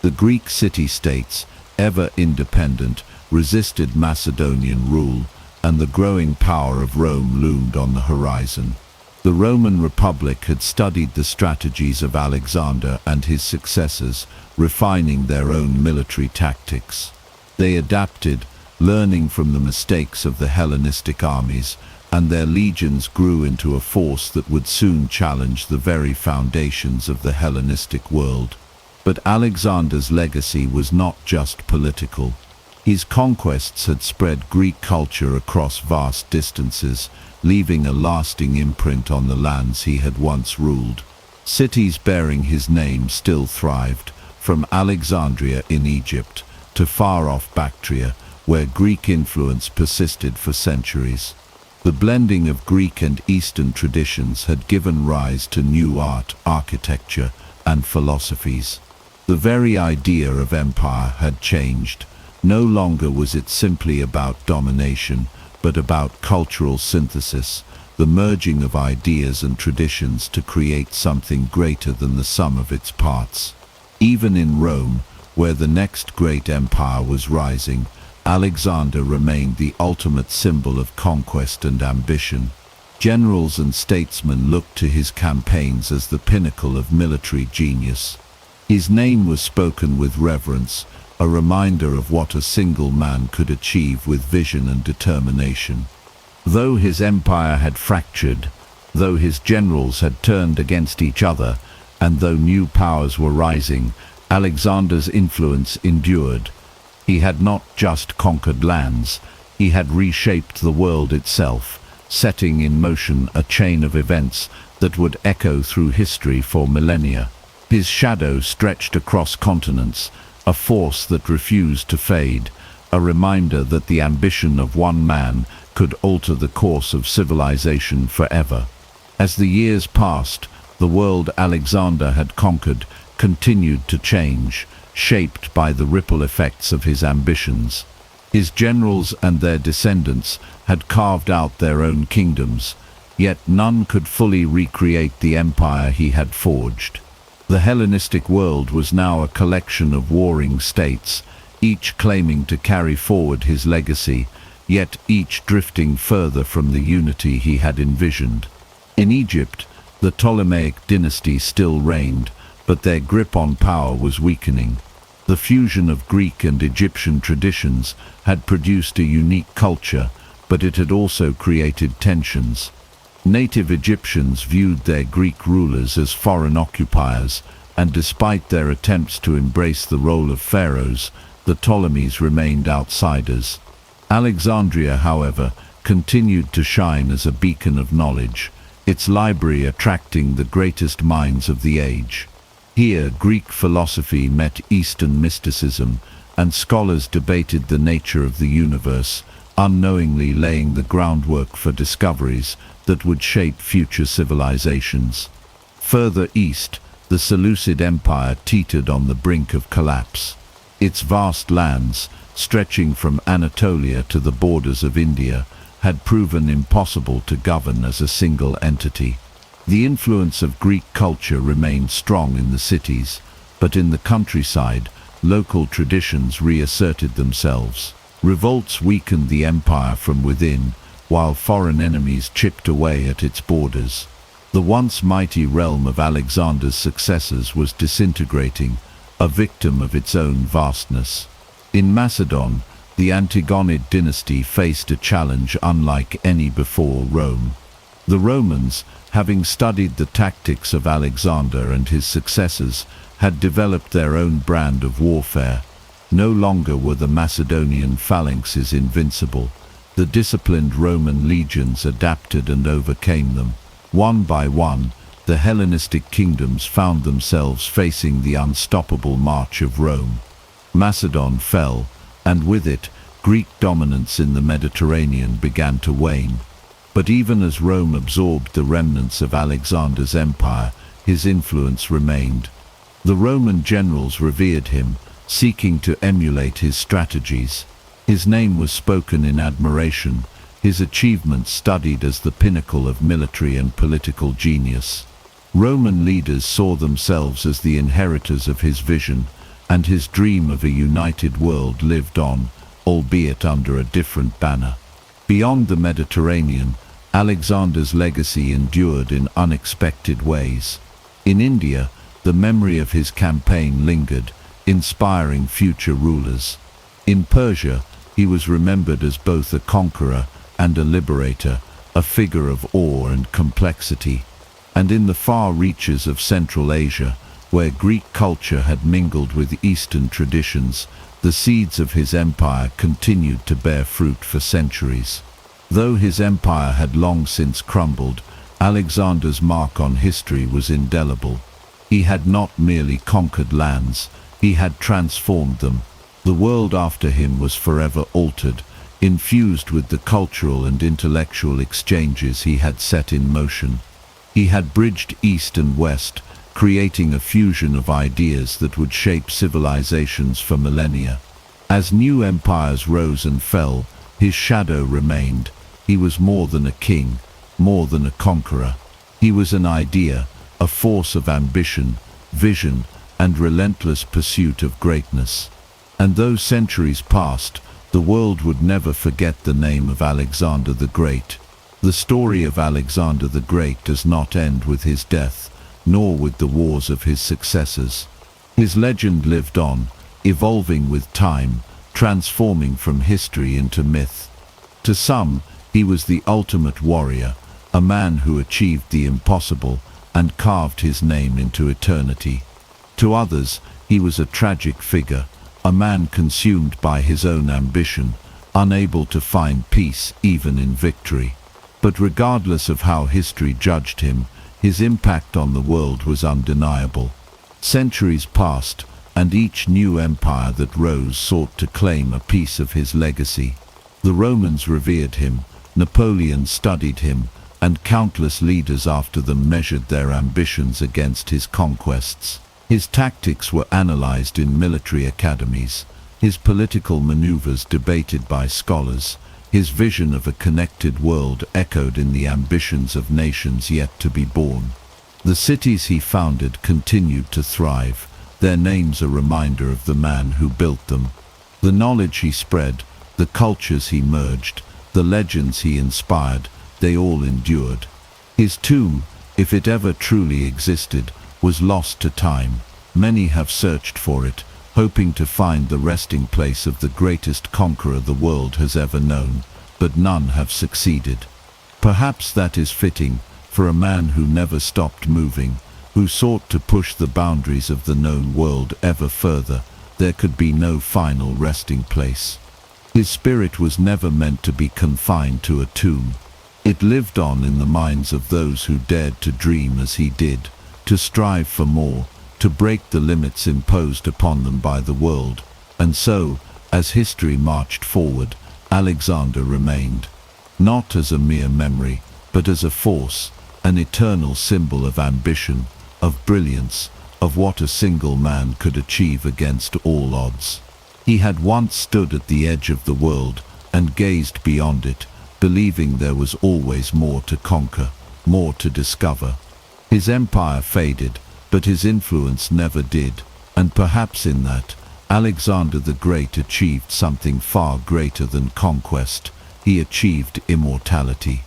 The Greek city-states, ever independent, resisted Macedonian rule, and the growing power of Rome loomed on the horizon. The Roman Republic had studied the strategies of Alexander and his successors, refining their own military tactics. They adapted, learning from the mistakes of the Hellenistic armies, and their legions grew into a force that would soon challenge the very foundations of the Hellenistic world. But Alexander's legacy was not just political. His conquests had spread Greek culture across vast distances, leaving a lasting imprint on the lands he had once ruled. Cities bearing his name still thrived, from Alexandria in Egypt to far-off Bactria, where Greek influence persisted for centuries. The blending of Greek and Eastern traditions had given rise to new art, architecture, and philosophies. The very idea of empire had changed. No longer was it simply about domination, but about cultural synthesis, the merging of ideas and traditions to create something greater than the sum of its parts. Even in Rome, where the next great empire was rising, Alexander remained the ultimate symbol of conquest and ambition. Generals and statesmen looked to his campaigns as the pinnacle of military genius. His name was spoken with reverence, a reminder of what a single man could achieve with vision and determination. Though his empire had fractured, though his generals had turned against each other, and though new powers were rising, Alexander's influence endured. He had not just conquered lands, he had reshaped the world itself, setting in motion a chain of events that would echo through history for millennia. His shadow stretched across continents, a force that refused to fade, a reminder that the ambition of one man could alter the course of civilization forever. As the years passed, the world Alexander had conquered continued to change, shaped by the ripple effects of his ambitions. His generals and their descendants had carved out their own kingdoms, yet none could fully recreate the empire he had forged. The Hellenistic world was now a collection of warring states, each claiming to carry forward his legacy, yet each drifting further from the unity he had envisioned. In Egypt, the Ptolemaic dynasty still reigned, but their grip on power was weakening. The fusion of Greek and Egyptian traditions had produced a unique culture, but it had also created tensions. Native Egyptians viewed their Greek rulers as foreign occupiers, and despite their attempts to embrace the role of pharaohs, the Ptolemies remained outsiders. Alexandria, however, continued to shine as a beacon of knowledge, its library attracting the greatest minds of the age. Here, Greek philosophy met Eastern mysticism, and scholars debated the nature of the universe, unknowingly laying the groundwork for discoveries that would shape future civilizations. Further east, the Seleucid Empire teetered on the brink of collapse. Its vast lands, stretching from Anatolia to the borders of India, had proven impossible to govern as a single entity. The influence of Greek culture remained strong in the cities, but in the countryside, local traditions reasserted themselves. Revolts weakened the empire from within, while foreign enemies chipped away at its borders. The once mighty realm of Alexander's successors was disintegrating, a victim of its own vastness. In Macedon, the Antigonid dynasty faced a challenge unlike any before Rome. The Romans, having studied the tactics of Alexander and his successors, had developed their own brand of warfare. No longer were the Macedonian phalanxes invincible. The disciplined Roman legions adapted and overcame them. One by one, the Hellenistic kingdoms found themselves facing the unstoppable march of Rome. Macedon fell, and with it, Greek dominance in the Mediterranean began to wane. But even as Rome absorbed the remnants of Alexander's empire, his influence remained. The Roman generals revered him, seeking to emulate his strategies. His name was spoken in admiration, his achievements studied as the pinnacle of military and political genius. Roman leaders saw themselves as the inheritors of his vision, and his dream of a united world lived on, albeit under a different banner. Beyond the Mediterranean, Alexander's legacy endured in unexpected ways. In India, the memory of his campaign lingered, inspiring future rulers. In Persia, he was remembered as both a conqueror and a liberator, a figure of awe and complexity. And in the far reaches of Central Asia, where Greek culture had mingled with Eastern traditions, the seeds of his empire continued to bear fruit for centuries. Though his empire had long since crumbled, Alexander's mark on history was indelible. He had not merely conquered lands, he had transformed them. The world after him was forever altered, infused with the cultural and intellectual exchanges he had set in motion. He had bridged East and West, creating a fusion of ideas that would shape civilizations for millennia. As new empires rose and fell, his shadow remained. He was more than a king, more than a conqueror. He was an idea, a force of ambition, vision, and relentless pursuit of greatness. And though centuries passed, the world would never forget the name of Alexander the Great. The story of Alexander the Great does not end with his death, nor with the wars of his successors. His legend lived on, evolving with time, transforming from history into myth. To some, he was the ultimate warrior, a man who achieved the impossible and carved his name into eternity. To others, he was a tragic figure, a man consumed by his own ambition, unable to find peace even in victory. But regardless of how history judged him, his impact on the world was undeniable. Centuries passed, and each new empire that rose sought to claim a piece of his legacy. The Romans revered him, Napoleon studied him, and countless leaders after them measured their ambitions against his conquests. His tactics were analyzed in military academies, his political maneuvers debated by scholars, his vision of a connected world echoed in the ambitions of nations yet to be born. The cities he founded continued to thrive, their names a reminder of the man who built them. The knowledge he spread, the cultures he merged, the legends he inspired, they all endured. His tomb, if it ever truly existed, was lost to time. Many have searched for it, hoping to find the resting place of the greatest conqueror the world has ever known, but none have succeeded. Perhaps that is fitting, for a man who never stopped moving, who sought to push the boundaries of the known world ever further. There could be no final resting place. His spirit was never meant to be confined to a tomb. It lived on in the minds of those who dared to dream as he did, to strive for more, to break the limits imposed upon them by the world. And so, as history marched forward, Alexander remained, not as a mere memory, but as a force, an eternal symbol of ambition, of brilliance, of what a single man could achieve against all odds. He had once stood at the edge of the world and gazed beyond it, believing there was always more to conquer, more to discover. His empire faded, but his influence never did, and perhaps in that, Alexander the Great achieved something far greater than conquest. He achieved immortality.